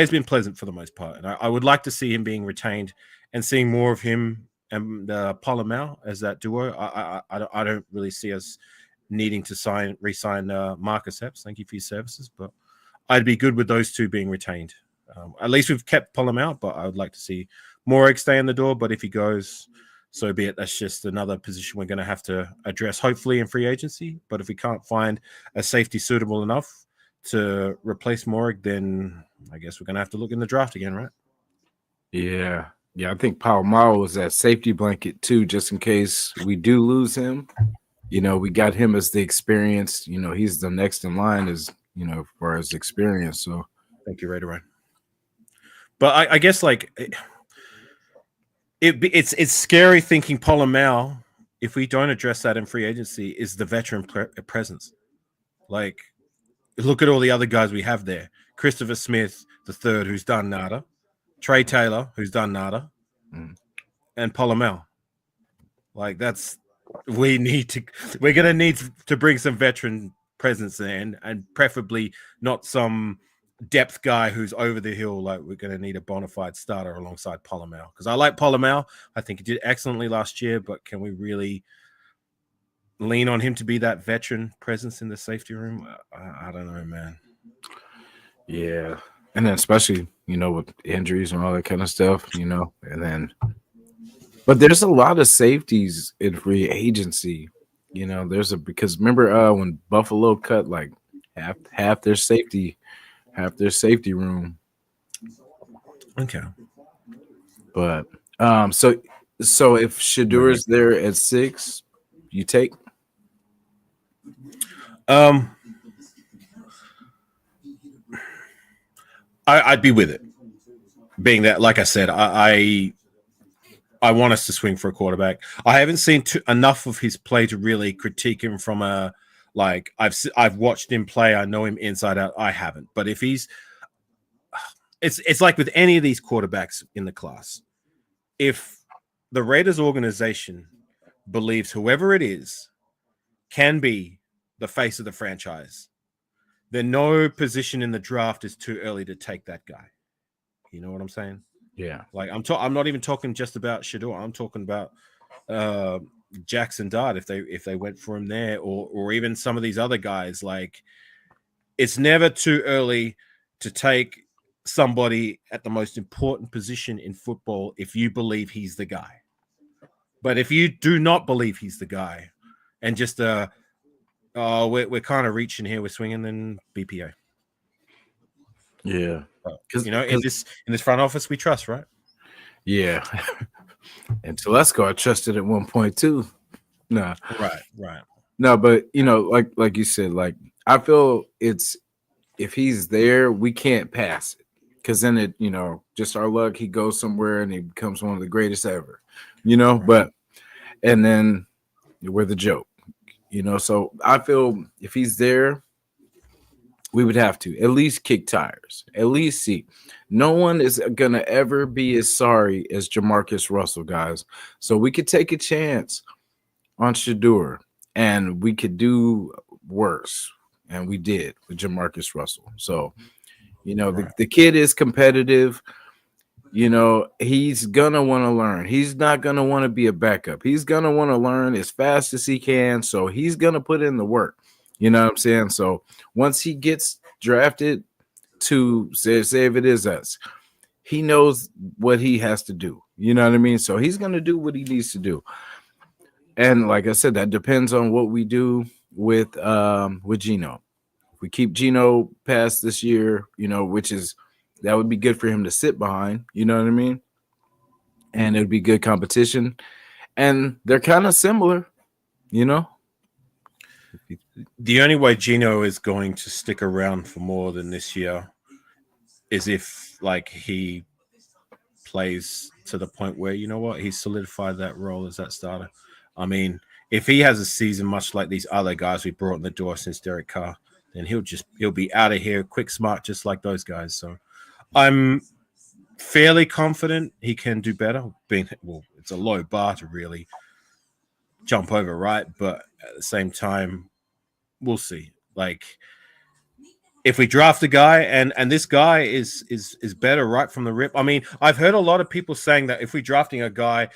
been pleasant for the most part, and I would like to see him being retained and seeing more of him and Polamalu as that duo. I don't really see us needing to re-sign Marcus Epps. Thank you for your services, but I'd be good with those two being retained. At least we've kept Polamalu, but I would like to see Morag stay in the door. But if he goes, so be it. That's just another position we're going to have to address, hopefully in free agency. But if we can't find a safety suitable enough to replace Morag, then I guess we're going to have to look in the draft again, right? Yeah. I think Palomaro was that safety blanket too, just in case we do lose him. We got him as the experience. He's the next in line as for his experience. So thank you, Raider. But I guess like it's scary thinking Polamalu, if we don't address that in free agency, is the veteran presence. Like, look at all the other guys we have there. Christopher Smith, the third, who's done nada. Trey Taylor, who's done nada. And Polamalu. Like, we're going to need to bring some veteran presence in, and preferably not some depth guy who's over the hill. Like, we're going to need a bona fide starter alongside Polamalu. Because I like Polamalu. I think he did excellently last year, but can we really lean on him to be that veteran presence in the safety room? I don't know, man. Yeah. And then especially, with injuries and all that kind of stuff, and then but there's a lot of safeties in free agency. Because remember when Buffalo cut like half their safety room. Okay. But so if Shedeur is there at 6, you take? I'd be with it. Being that, like I said, I want us to swing for a quarterback. I haven't seen enough of his play to really critique him from a like I've watched him play. I know him inside out. I haven't. But if it's like with any of these quarterbacks in the class, if the Raiders organization believes whoever it is can be the face of the franchise, then no position in the draft is too early to take that guy. You know what I'm saying? Yeah. Like I'm not even talking just about Shedeur. I'm talking about Jackson Dart if they went for him there, or even some of these other guys. Like, it's never too early to take somebody at the most important position in football if you believe he's the guy. But if you do not believe he's the guy, and just we're kind of reaching here, we're swinging, then BPA. Yeah, because in this front office we trust, right? Yeah. And Telesco I trusted at one point too. No, right. No, but like you said, like I feel it's if he's there, we can't pass it, because then it just our luck. He goes somewhere and he becomes one of the greatest ever, right. But and then we're the joke, So I feel if he's there, we would have to at least kick tires, at least see. No one is going to ever be as sorry as Jamarcus Russell, guys. So we could take a chance on Shedeur, and we could do worse. And we did with Jamarcus Russell. So, right. the kid is competitive. He's going to want to learn. He's not going to want to be a backup. He's going to want to learn as fast as he can. So he's going to put in the work. You know what I'm saying? So once he gets drafted to say if it is us, he knows what he has to do. You know what I mean? So he's going to do what he needs to do. And like I said, that depends on what we do with Geno. If we keep Geno past this year, which is that would be good for him to sit behind. You know what I mean? And it'd be good competition. And they're kind of similar, you know. The only way Geno is going to stick around for more than this year is if like he plays to the point where, you know what, he's solidified that role as that starter. I mean, if he has a season much like these other guys we brought in the door since Derek Carr, then he'll be out of here quick, smart, just like those guys. So I'm fairly confident he can do better. It's a low bar to really jump over, right? But at the same time, we'll see. Like, if we draft a guy and this guy is better right from the rip. I mean, I've heard a lot of people saying that if we're drafting a guy,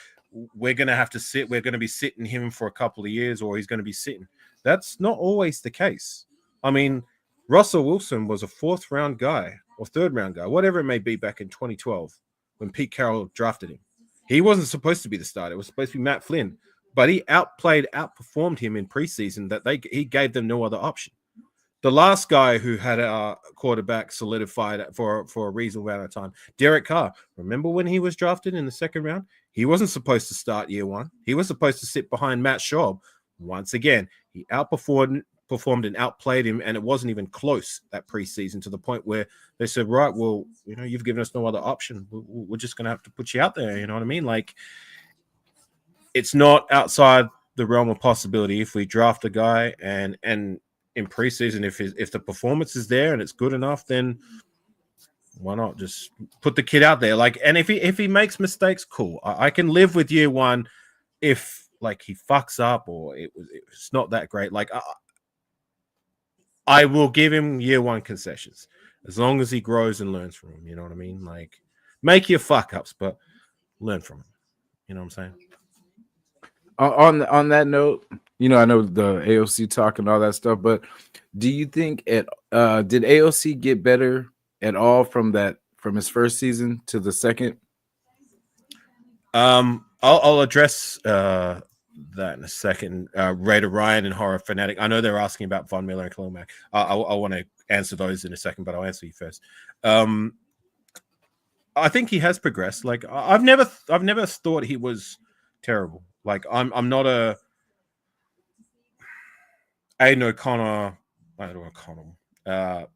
we're going to be sitting him for a couple of years, or he's going to be sitting. That's not always the case. I mean, Russell Wilson was a 4th round guy or 3rd round guy, whatever it may be, back in 2012 when Pete Carroll drafted him. He wasn't supposed to be the starter. It was supposed to be Matt Flynn, but he outperformed him in preseason that he gave them no other option. The last guy who had a quarterback solidified for a reasonable amount of time, Derek Carr. Remember when he was drafted in the 2nd round? He wasn't supposed to start year 1. He was supposed to sit behind Matt Schaub. Once again, he outperformed and outplayed him, and it wasn't even close that preseason, to the point where they said, right, well, you've given us no other option. We're just going to have to put you out there. You know what I mean? Like, it's not outside the realm of possibility if we draft a guy and in preseason, if the performance is there and it's good enough, then why not just put the kid out there? Like, and if he makes mistakes, cool. I can live with year 1 if like he fucks up or it's not that great. Like, I will give him year 1 concessions as long as he grows and learns from him. You know what I mean? Like, make your fuck ups, but learn from him. You know what I'm saying? On that note, I know the AOC talk and all that stuff, but do you think did AOC get better at all from his first season to the second? I'll address that in a second. Raider Ryan and Horror Fanatic. I know they're asking about Von Miller and Khalil Mack. I want to answer those in a second, but I'll answer you first. I think he has progressed. Like, I've never thought he was terrible. Like, I'm not a Aiden O'Connor, I don't want to call him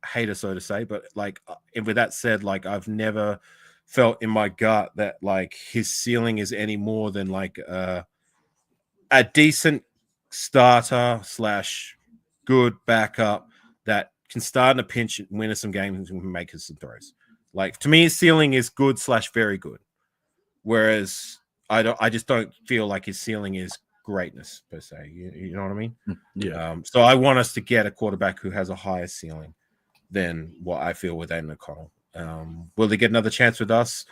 hater, so to say, but like, with that said, like, I've never felt in my gut that like his ceiling is any more than like a decent starter / good backup that can start in a pinch and win us some games and make us some throws. Like, to me, his ceiling is good / very good, whereas I just don't feel like his ceiling is greatness per se. You know what I mean? Yeah. So I want us to get a quarterback who has a higher ceiling than what I feel with Aiden O'Connell. Will they get another chance with us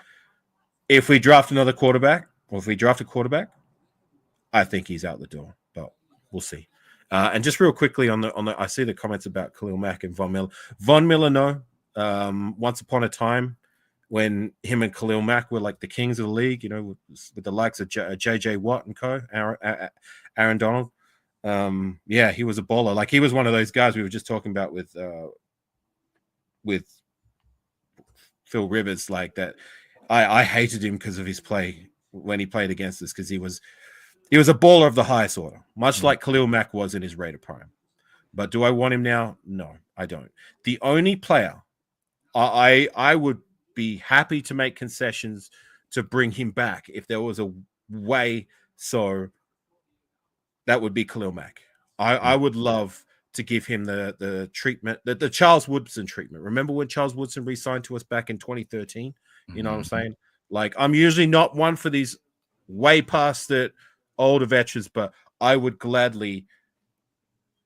if we draft another quarterback, or if we draft a quarterback? I think he's out the door, but we'll see. And just real quickly on the, I see the comments about Khalil Mack and Von Miller. Von Miller, no. Once upon a time, when him and Khalil Mack were like the kings of the league, with the likes of JJ Watt and co, Aaron Donald. Yeah, he was a baller. Like, he was one of those guys we were just talking about with Phil Rivers, like that. I hated him because of his play when he played against us, because he was a baller of the highest order, much like Khalil Mack was in his Raider prime. But do I want him now? No, I don't. The only player I would be happy to make concessions to bring him back if there was a way, so that would be Khalil Mack. I would love to give him the treatment, the Charles Woodson treatment. Remember when Charles Woodson re-signed to us back in 2013? You know what I'm saying? Like, I'm usually not one for these way past it older veterans, but I would gladly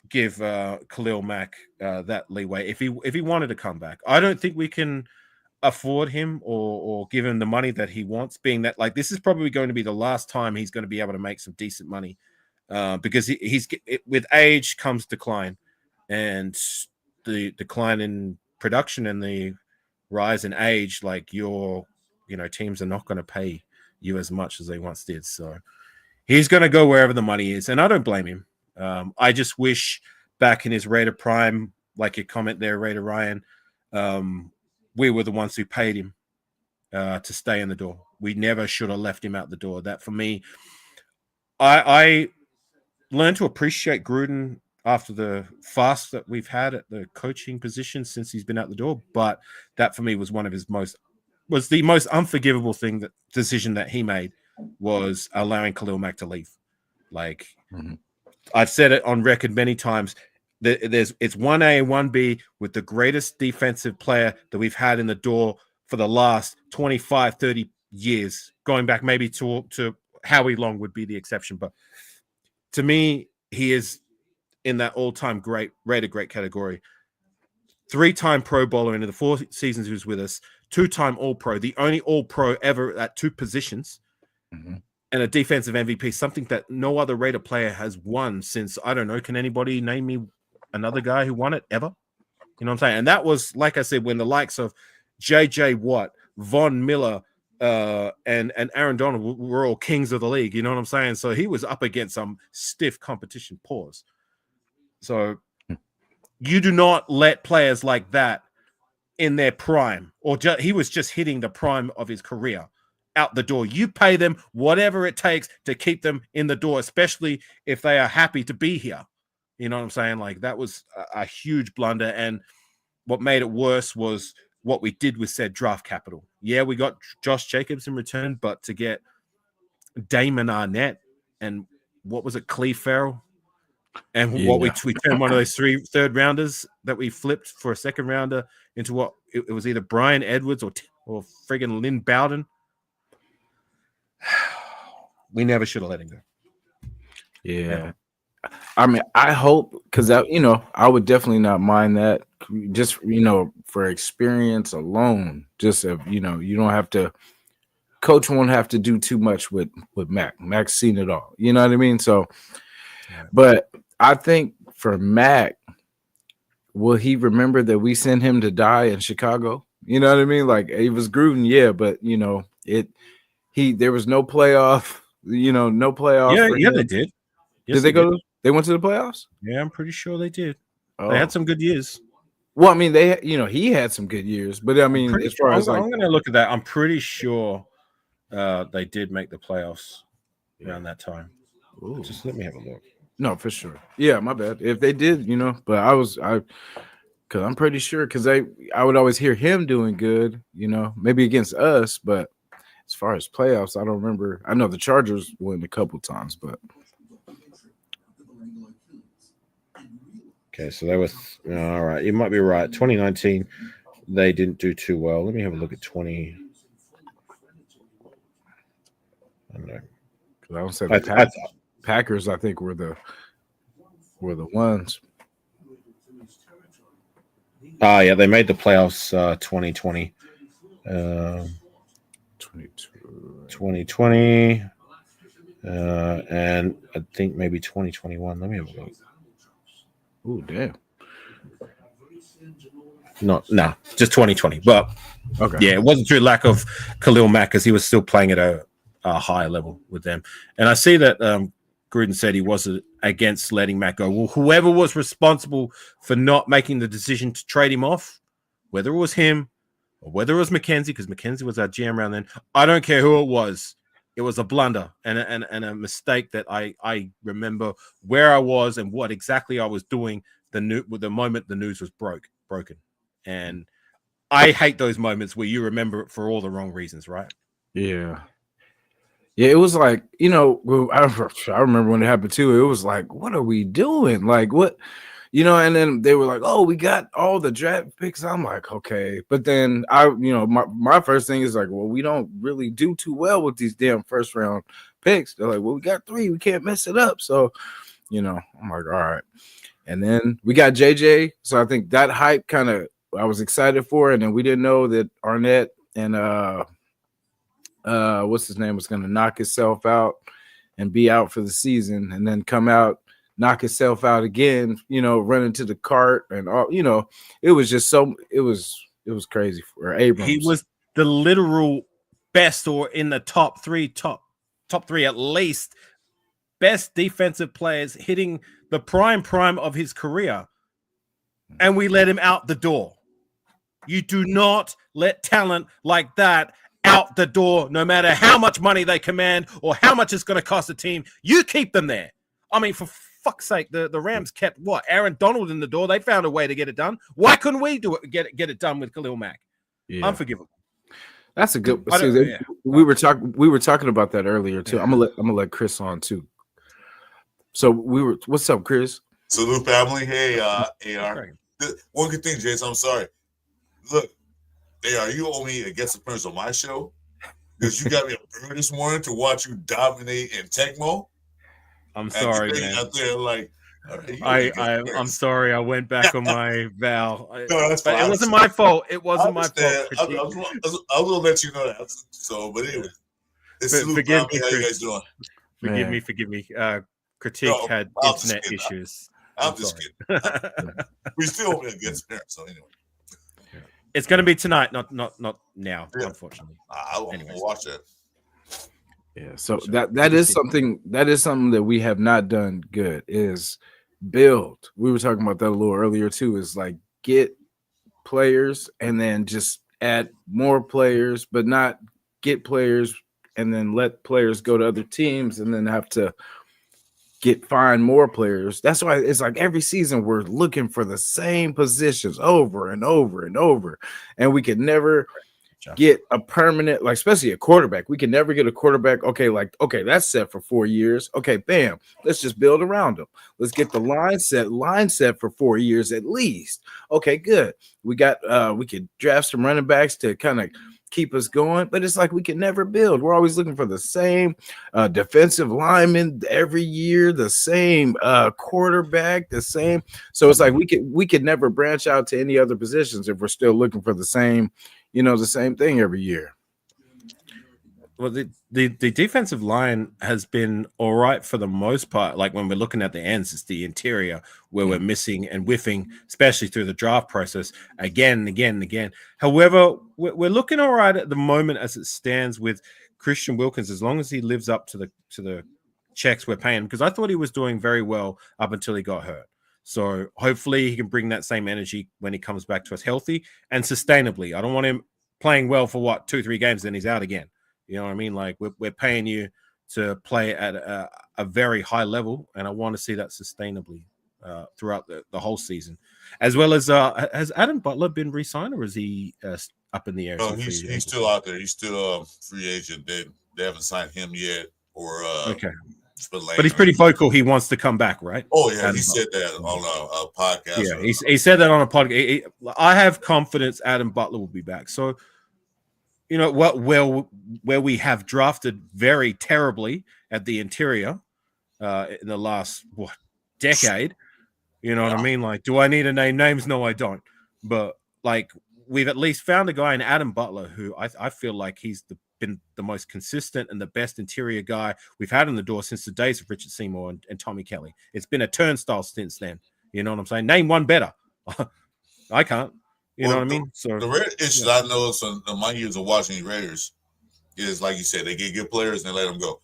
give Khalil Mack that leeway if he wanted to come back. I don't think we can afford him or give him the money that he wants, being that, like, this is probably going to be the last time he's going to be able to make some decent money, because he's with age comes decline, and the decline in production and the rise in age, like, teams are not going to pay you as much as they once did. So he's going to go wherever the money is, and I don't blame him. I just wish back in his Raider prime like your comment there, Raider Ryan, we were the ones who paid him to stay in the door. We never should have left him out the door. That for me, I learned to appreciate Gruden after the fast that we've had at the coaching position since he's been out the door. But that for me was one of his the most unforgivable decision that he made was allowing Khalil Mack to leave. Like I've said it on record many times. It's 1A and 1B with the greatest defensive player that we've had in the door for the last 25, 30 years, going back maybe to Howie Long would be the exception. But to me, he is in that all-time Raider great category. 3-time Pro Bowler in the 4 seasons he was with us, 2-time All-Pro, the only All-Pro ever at 2 positions, and a defensive MVP, something that no other Raider player has won since, I don't know, can anybody name me another guy who won it ever? You know what I'm saying? And that was, like I said, when the likes of J.J. Watt, Von Miller, and Aaron Donald were all kings of the league. You know what I'm saying? So he was up against some stiff competition. Pause. So you do not let players like that in their prime, or he was just hitting the prime of his career, out the door. You pay them whatever it takes to keep them in the door, especially if they are happy to be here. You know what I'm saying? Like that was a huge blunder. And what made it worse was what we did with said draft capital. Yeah, we got Josh Jacobs in return, but to get Damon Arnett and what was it, Cleve Farrell? And what we turned one of those 3 third rounders that we flipped for a second rounder into what it was either Brian Edwards or friggin' Lynn Bowden. We never should have let him go. Yeah. Never. I mean, I hope, because I would definitely not mind that. Just for experience alone. Just you don't have to. Coach won't have to do too much with Mac. Mac's seen it all. You know what I mean? So, but I think for Mac, will he remember that we sent him to die in Chicago? You know what I mean? Like it was Gruden, yeah, but there was no playoff. No playoff. Yeah, they did. Yes, did they go? They went to the playoffs? Yeah, I'm pretty sure they did. Oh. They had some good years. Well, I mean, he had some good years, but I mean, as far as I'm going to look at that. I'm pretty sure they did make the playoffs around that time. Ooh. Just let me have a look. No, for sure. Yeah, my bad. If they did, but because I'm pretty sure, because I would always hear him doing good, maybe against us, but as far as playoffs, I don't remember. I know the Chargers won a couple times, but. Okay, so that was all right. You might be right. 2019, they didn't do too well. Let me have a look at 20. I don't know. I don't say the Packers. I think were the ones. Yeah, they made the playoffs 2020. 2020. And I think maybe 2021. Let me have a look. Oh, damn. No, just 2020. But okay, yeah, it wasn't through lack of Khalil Mack because he was still playing at a higher level with them. And I see that Gruden said he wasn't against letting Mack go. Well, whoever was responsible for not making the decision to trade him off, whether it was him or whether it was McKenzie, because McKenzie was our GM around then, I don't care who it was. It was a blunder and a mistake that I remember where I was and what exactly I was doing the moment the news was broken. And I hate those moments where you remember it for all the wrong reasons, right? Yeah. Yeah, it was like, I remember when it happened too. It was like, what are we doing? Like, what? And then they were like, oh, we got all the draft picks. I'm like, okay. But then my first thing is like, well, we don't really do too well with these damn first round picks. They're like, well, we got 3. We can't mess it up. So, I'm like, all right. And then we got JJ. So I think that hype kind of I was excited for. And then we didn't know that Arnett and what's his name was going to knock himself out and be out for the season and then come out, knock himself out again, run into the cart and all, it was just it was crazy for Abrams. He was the literal best or in the top three at least best defensive players hitting the prime of his career. and we let him out the door. You do not let talent like that out the door, no matter how much money they command or how much it's going to cost the team. You keep them there. I mean, for fuck's sake, the Rams kept what? Aaron Donald in the door. They found a way to get it done. Why couldn't we do it? Get it done with Khalil Mack? Yeah. Unforgivable. That's a good. See, we were talking about that earlier too. I'm gonna let Chris on too. So what's up, Chris? Salute, family. Hey, AR. One good thing, Jason. I'm sorry. Look, AR, you owe me a guest appearance on my show because you got me a burger this morning to watch you dominate in Tecmo. I'm sorry, man. Out there, like, right, I'm sorry. I went back on my vow. No, that's fine. It wasn't my fault. It wasn't my fault. I was gonna let you know that. So, but anyway, forgive me, how you guys doing? Forgive me. Critique had internet issues. I'm just kidding. We still owe me a guest appearance. So anyway. It's going to be tonight, not now, unfortunately. I want to watch it. Yeah, so that is something that we have not done good is build. We were talking about that a little earlier too. Is like get players and then just add more players, but not get players and then let players go to other teams and then have to find more players. That's why it's like every season we're looking for the same positions over and over and over, and we could never get a permanent, like especially a quarterback. We can never get a quarterback. Okay, that's set for 4 years. Okay, bam, let's just build around them. Let's get the line set for 4 years at least. Okay, good. We could draft some running backs to kind of keep us going, but it's like we can never build. We're always looking for the same defensive lineman every year, the same quarterback, the same. So it's like we could never branch out to any other positions if we're still looking for the same, the same thing every year. Well, the defensive line has been all right for the most part. Like when we're looking at the ends, it's the interior where we're missing and whiffing, especially through the draft process again and again and again. However, we're looking all right at the moment as it stands with Christian Wilkins, as long as he lives up to the checks we're paying, because I thought he was doing very well up until he got hurt. So hopefully he can bring that same energy when he comes back to us healthy and sustainably. I don't want him playing well for 2-3 games, then he's out again. You know what I mean? Like we're paying you to play at a very high level, and I want to see that sustainably throughout the whole season. As well as has Adam Butler been re-signed, or is he up in the air? No, he's still out there. He's still a free agent. They haven't signed him yet, or okay. But he's pretty vocal. He wants to come back, right? Oh yeah, Adam said that on a podcast. Yeah, he said that on a podcast. I have confidence Adam Butler will be back. So. You know what? Where we have drafted very terribly at the interior in the last decade. You know what I mean? Like, do I need to name names? No, I don't. But like, we've at least found a guy in Adam Butler who I feel like he's been the most consistent and the best interior guy we've had in the door since the days of Richard Seymour and Tommy Kelly. It's been a turnstile since then. You know what I'm saying? Name one better. I can't. You know what I mean? So the rare issue I know from my years of watching the Raiders is, like you said, they get good players and they let them go.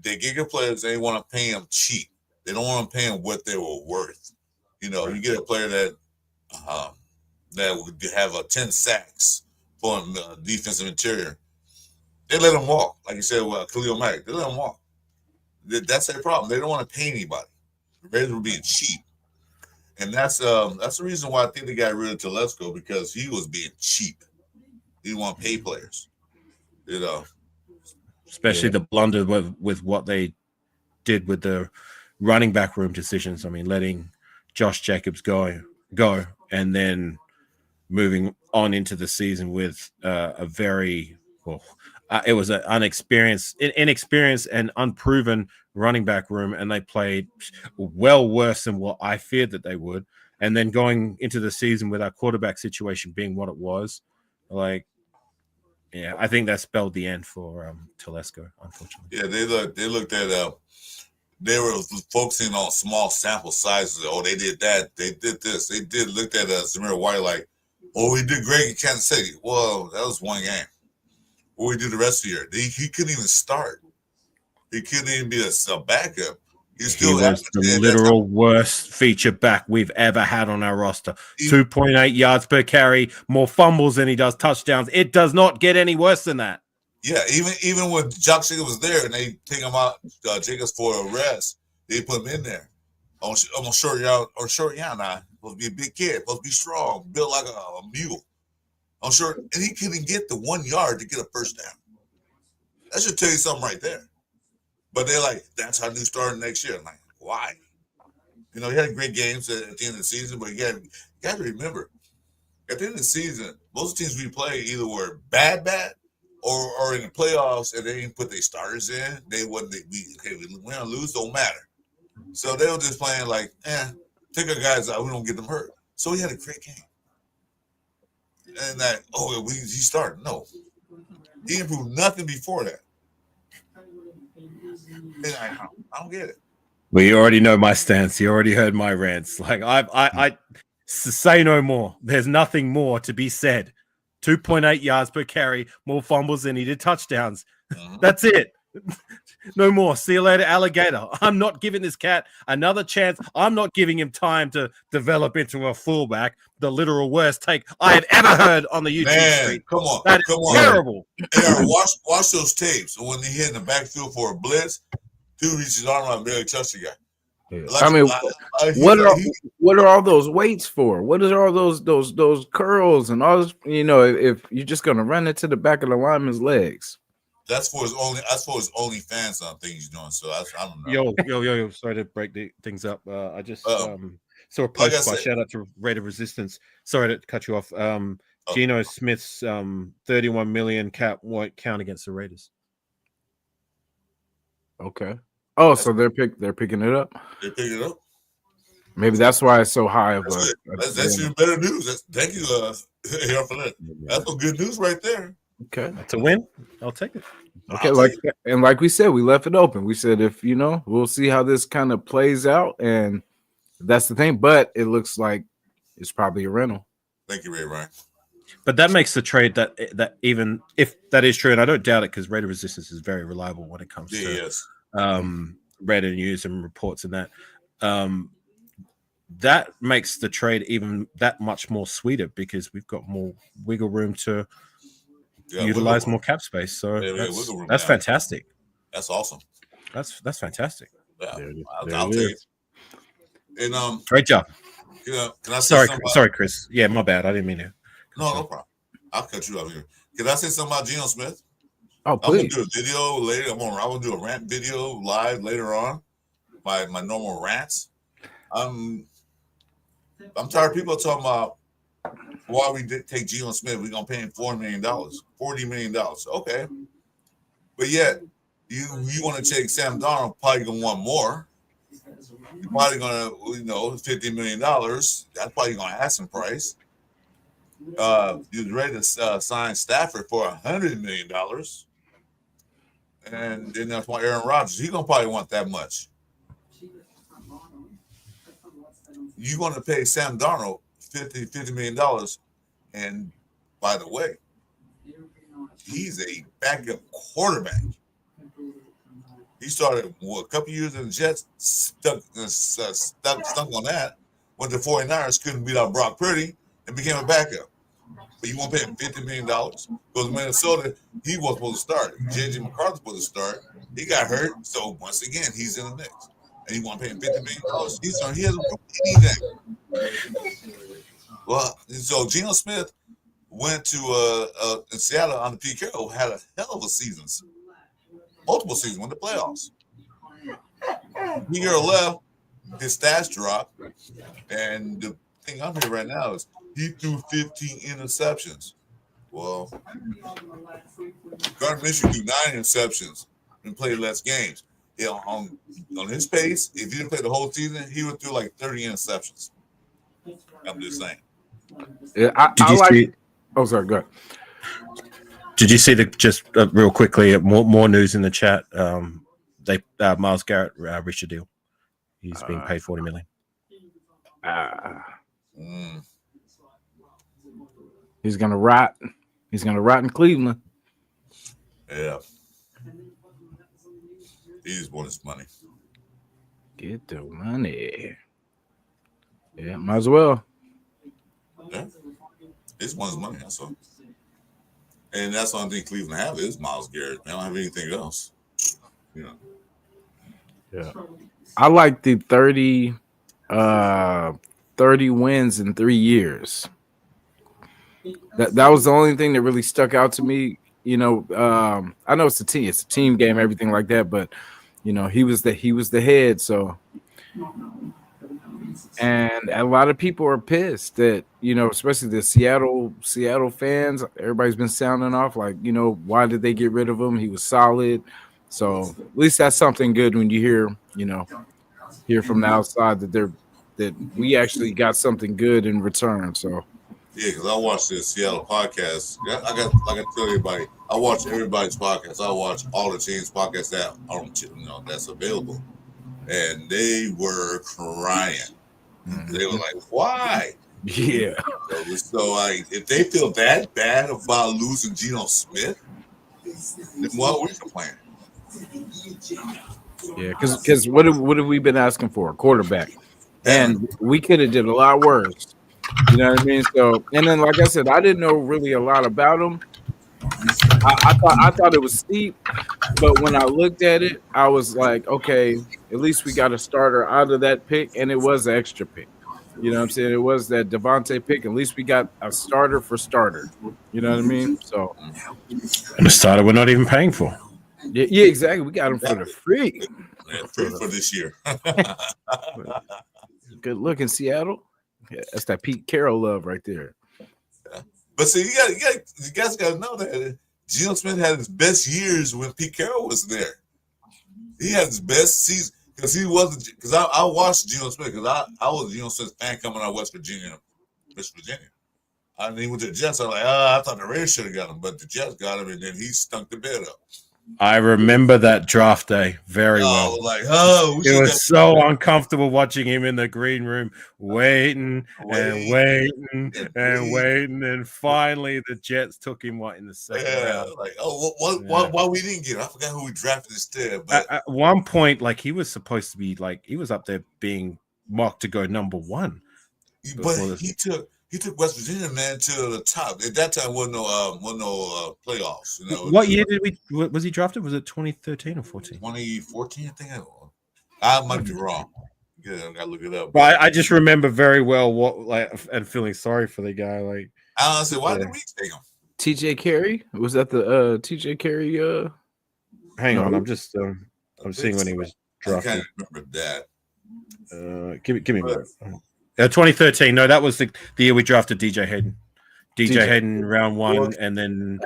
They get good players, they want to pay them cheap. They don't want to pay them what they were worth. You get a player that would have 10 sacks for defensive interior. They let them walk. Like you said, Khalil Mack, they let them walk. That's their problem. They don't want to pay anybody. The Raiders were being cheap. And that's the reason why I think they got rid of Telesco, because he was being cheap. He didn't want to pay players, Especially the blunder with what they did with the running back room decisions. I mean, letting Josh Jacobs go, and then moving on into the season with a very it was an inexperienced and unproven running back room, and they played well worse than what I feared that they would. And then going into the season with our quarterback situation being what it was, I think that spelled the end for Telesco, unfortunately. Yeah, they looked at they were focusing on small sample sizes. Oh, they did that. They did this. They looked at Zamir White like, oh, he did great in Kansas City. Well, that was one game. What we do the rest of the year? He couldn't even start. He couldn't even be a backup. He's He still was the literal worst feature back we've ever had on our roster. 2.8 yards per carry, more fumbles than he does touchdowns. It does not get any worse than that. Yeah, even when Jock Jacobs was there and they take him out, Jacobs for a rest, they put him in there. On short yard or short yard now. Supposed to be a big kid, supposed to be strong, built like a mule. On short, and he couldn't get the 1 yard to get a first down. That should tell you something right there. But they're like, that's our new starter next year. I'm like, why? You know, he had great games at the end of the season, but you got to remember, at the end of the season, most of the teams we play either were bad, or in the playoffs, and they didn't put their starters in. They wouldn't. We win or lose, don't matter. So they were just playing like, take our guys out. We don't get them hurt. So he had a great game. And that, he started. No, he improved nothing before that. And I don't get it. Well, you already know my stance. You already heard my rants. Like I say no more. There's nothing more to be said. 2.8 yards per carry, more fumbles than he did touchdowns. That's it. No more. See you later, alligator. I'm not giving this cat another chance. I'm not giving him time to develop into a fullback. The literal worst take I have ever heard on the YouTube street. Come on. That is terrible. Aaron, watch those tapes. When he hit in the backfield for a blitz, dude reaches his arm out and barely touched the guy. Yeah. I mean, what are all those weights for? What are all those curls and all this? You know, if you're just gonna run into the back of the lineman's legs. That's for his only fans thing he's doing. So I don't know. Yo. Sorry to break things up. I just saw a post by shout out to Raider Resistance. Sorry to cut you off. Geno Smith's 31 million cap won't count against the Raiders. Okay. Oh, so they're picking it up. They're picking it up. Maybe that's why it's so high. That's even better news. Thank you, Aaron, for that. That's some good news right there. Okay, that's a win. I'll take it. Okay, like we said, we left it open. We said if we'll see how this kind of plays out, and that's the thing. But it looks like it's probably a rental. Thank you, Ray Ryan. But that makes the trade that even if that is true, and I don't doubt it because Raider Resistance is very reliable when it comes to Raider news and reports and that. That makes the trade even that much more sweeter because we've got more wiggle room to utilize more cap space. So that's fantastic. That's awesome. That's fantastic. Yeah, I'll take it. And great job. Can I say sorry, Chris. Yeah, my bad. I didn't mean to. No problem. I'll cut you out here. Can I say something about Geno Smith? Oh, please. I'm gonna do a video later. I'm gonna do a rant video live later on. My normal rants. I'm tired of people talking about why we did take Geno Smith. We're gonna pay him $40 million. Okay, but yet you want to take Sam Darnold, probably gonna want more. You're probably gonna $50 million. That's probably gonna ask some price. You're ready to sign Stafford for $100 million, and then that's why Aaron Rodgers. He's gonna probably want that much. You're going to pay Sam Darnold $50 million. And by the way, he's a backup quarterback. He started a couple years in the Jets, stuck on that. Went to 49ers, couldn't beat out Brock Purdy, and became a backup. But you won't pay him $50 million. Because Minnesota, he was supposed to start. J.J. McCarthy was supposed to start. He got hurt. So once again, he's in the mix. And you want to pay him $50 million? He hasn't proved anything. Well, so Geno Smith went to in Seattle on the PK, had a hell of a seasons. Multiple seasons, went to playoffs. Year left, his stats dropped. And the thing I'm here right now is he threw 15 interceptions. Well, Gardner Minshew threw 9 interceptions and played less games. On his pace, if he didn't play the whole season, he would throw like 30 interceptions. I'm just saying. Yeah, I like. Oh, sorry. Go ahead. Did you see just real quickly more news in the chat? Myles Garrett reached a deal. He's being paid $40 million. He's gonna rot. He's gonna rot in Cleveland. Yeah. He just wants his money. Get the money. Yeah, might as well. Yeah, it's one's money. That's all. And that's the only thing Cleveland have is Miles Garrett. They don't have anything else. You know. Yeah. I like the 30 wins in 3 years. That was the only thing that really stuck out to me. I know it's a team game, everything like that, but he was the head. So, and a lot of people are pissed that, especially the Seattle fans, everybody's been sounding off like, why did they get rid of him? He was solid. So at least that's something good when you hear from the outside that we actually got something good in return. So Yeah, because I watched the Seattle podcast. I got like I tell everybody, I watch everybody's podcast. I watch all the teams' podcasts that that's available, and they were crying. They were like, "Why?" yeah, So like, if they feel that bad about losing Geno Smith, then what are we complaining? yeah, because what have we been asking for? A quarterback, Yeah. and we could have did a lot worse. You know what I mean? So, and then like I said, I didn't know really a lot about him. I thought it was steep, but when I looked at it, I was like, okay, at least we got a starter out of that pick, and it was an extra pick. You know what I'm saying? It was that Devontae pick. At least we got a starter for starter. You know what I mean? So, And the starter we're not even paying for. yeah, exactly. We got him for the free. Yeah, free for this year. Good looking Seattle. Yeah, that's that Pete Carroll love right there. But see, you guys got to know that Geno Smith had his best years when Pete Carroll was there. He had his best season because he wasn't. Because I watched Geno Smith because I was a Geno Smith fan coming out of West Virginia. And he went to the Jets. I'm like, I thought the Raiders should have got him, but the Jets got him, and then he stunk the bed up. I remember that draft day very well. It was so uncomfortable watching him in the green room, waiting, and finally the Jets took him in the second round. Like, why we didn't get him? I forgot who we drafted instead. But at one point, like he was supposed to be he was up there being mocked to go number one. But he took West Virginia, man, to the top. At that time, wasn't no playoffs. What year was he drafted? Was it 2013 or 14? 2014, I think. I might be wrong. Yeah, I gotta look it up. But I just remember very well and feeling sorry for the guy. Like, I honestly, why did we take him? TJ Carey, was that the TJ Carey? Hang on, I'm just I'm seeing when he was drafted. I can't remember that. Give me a minute. 2013. No, that was the year we drafted DJ Hayden. DJ Hayden round 1, and then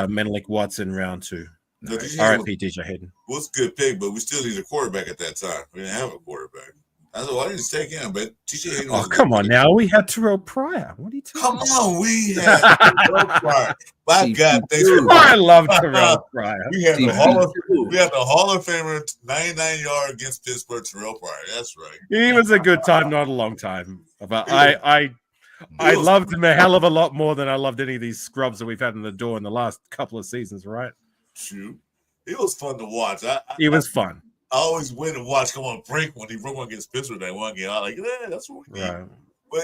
Menelik Watson round 2. RIP DJ Hayden. Was a good pick, but we still needed a quarterback at that time. We didn't have a quarterback. I said, why didn't you take him? But TJ Hayden. Oh, come on now. We had Terrell Pryor. What are you talking about? Come on, we had Terrell Pryor. My God, I love Terrell Pryor. We had the Hall of Famer 99-yard against Pittsburgh, Terrell Pryor. That's right. He was a good time, not a long time. But I loved him a hell of a lot more than I loved any of these scrubs that we've had in the door in the last couple of seasons, right? Shoot. It was fun to watch. It was fun. I always went and watch come on break when he broke one against Pittsburgh that one game. I was like, yeah, that's what we need. Right. But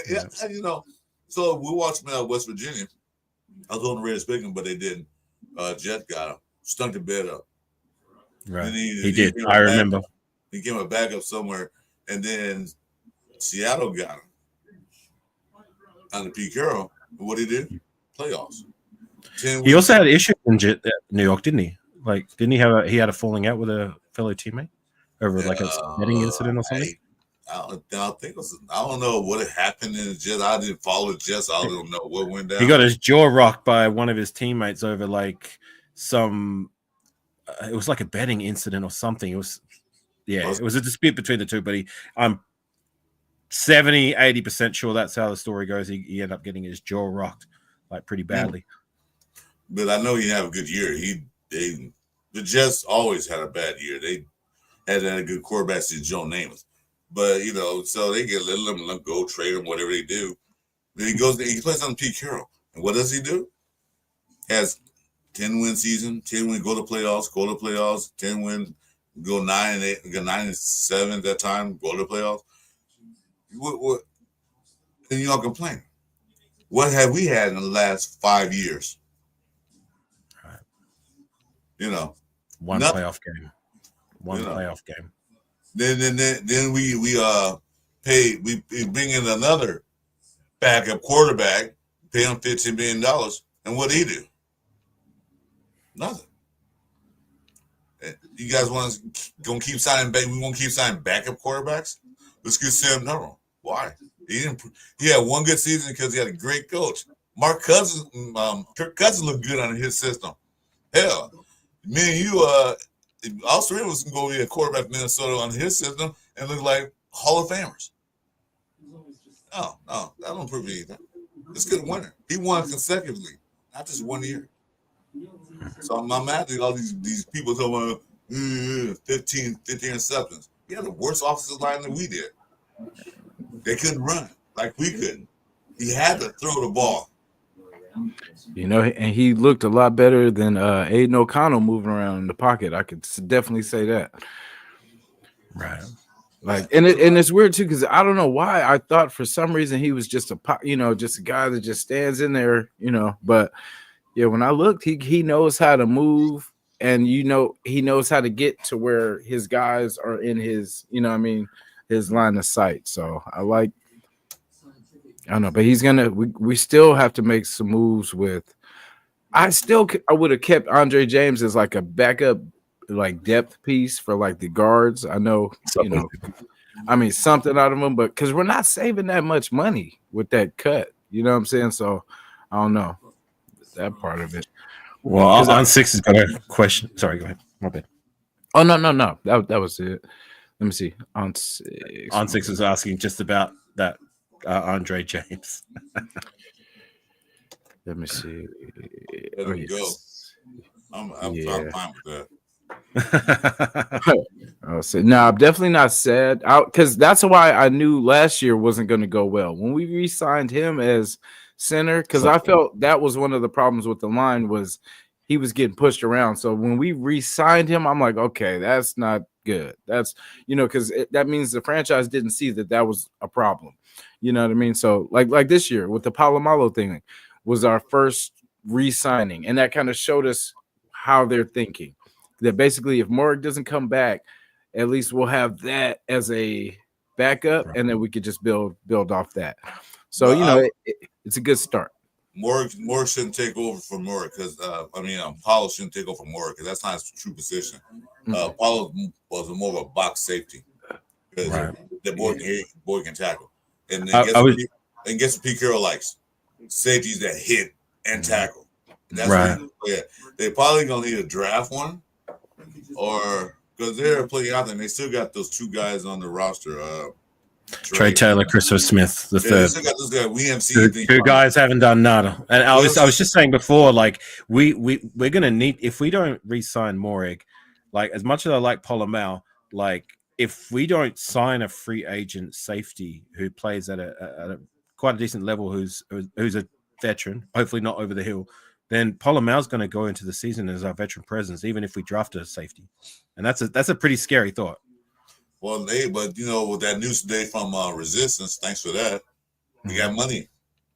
so we watched him out of West Virginia. I was on the Raiders picking, but they didn't. Jet got him, stunk the bed up. Right. He did. I remember. He came a backup somewhere, and then Seattle got him under Pete Carroll. What he did? Playoffs. He also had issues in New York, didn't he? Like, didn't he had a falling out with a fellow teammate over like a betting incident or something? I don't know what happened in the Jets. I didn't follow the Jets. I don't know what went down. He got his jaw rocked by one of his teammates over like some. It was like a betting incident or something. It was a dispute between the two. But I'm 70-80% sure that's how the story goes. He ended up getting his jaw rocked like pretty badly. But I know he had a good year. The Jets always had a bad year. They had a good quarterback since Joe Namath. But, so they get let him go, trade him, whatever they do. Then he plays on Pete Carroll. And what does he do? Has 10-win season, 10-win, go to playoffs, 10 wins, go 9-8, go 9-7 at that time, go to the playoffs. What? And y'all complain. What have we had in the last 5 years? Right. You know, one nothing. playoff game. One playoff game. Then we bring in another backup quarterback, pay him $15 million, and what did he do? Nothing. You guys want to gonna keep signing back? We want to keep signing backup quarterbacks? Let's get Sam Darnold. Why? He didn't. He had one good season because he had a great coach. Kirk Cousins looked good under his system. Hell, me and you, all three of us can go be a quarterback in Minnesota under his system and look like Hall of Famers. No, that don't prove anything. This good winner. He won consecutively, not just 1 year. So I'm mad at all these people talking about 15 interceptions. He had the worst offensive line than we did. They couldn't run like we couldn't. He had to throw the ball. You know, and he looked a lot better than Aiden O'Connell moving around in the pocket. I could definitely say that. Right. Like, and it's weird too, because I don't know why I thought for some reason he was just just a guy that just stands in there, but yeah, when I looked, he knows how to move, and he knows how to get to where his guys are in his, his line of sight. So I don't know, but we still have to make some moves with. I would have kept Andre James as like a backup, like depth piece for like the guards. I know, something out of them, but because we're not saving that much money with that cut, you know what I'm saying? So I don't know that part of it. Well, on six has got a question. Sorry, go ahead. My bad. Oh no, that was it. Let me see. On six is asking just about that Andre James. Let me see. Let him go. I'm fine with that. No, I'm definitely not sad because that's why I knew last year wasn't going to go well when we re-signed him as center, because I felt that was one of the problems with the line was he was getting pushed around. So when we re-signed him, I'm like, okay, that's not good. That's because that means the franchise didn't see that was a problem. You know what I mean? So like this year with the Palomalo thing was our first re-signing, and that kind of showed us how they're thinking. That basically, if Morg doesn't come back, at least we'll have that as a backup, right, and then we could just build off that. So it's a good start. Morg shouldn't take over for Morg because Paulo shouldn't take over for Morg because that's not his true position. Paulo was more of a box safety because the boy can tackle, and guess what Pete Carroll likes? Safeties that hit and tackle. That's right. They're probably gonna need a draft one, or because they're playing out there, and they still got those two guys on the roster. Trey Taylor, Christopher Smith, the third. Still got those guys. We haven't seen two guys haven't done nada. And I was just saying before, like we're gonna need, if we don't re-sign Moreg, like as much as I like Polomau, like if we don't sign a free agent safety who plays at a quite a decent level, who's a veteran, hopefully not over the hill, then Polomau's going to go into the season as our veteran presence, even if we draft a safety, and that's a pretty scary thought. Well, but with that news today from Resistance, thanks for that. We got money,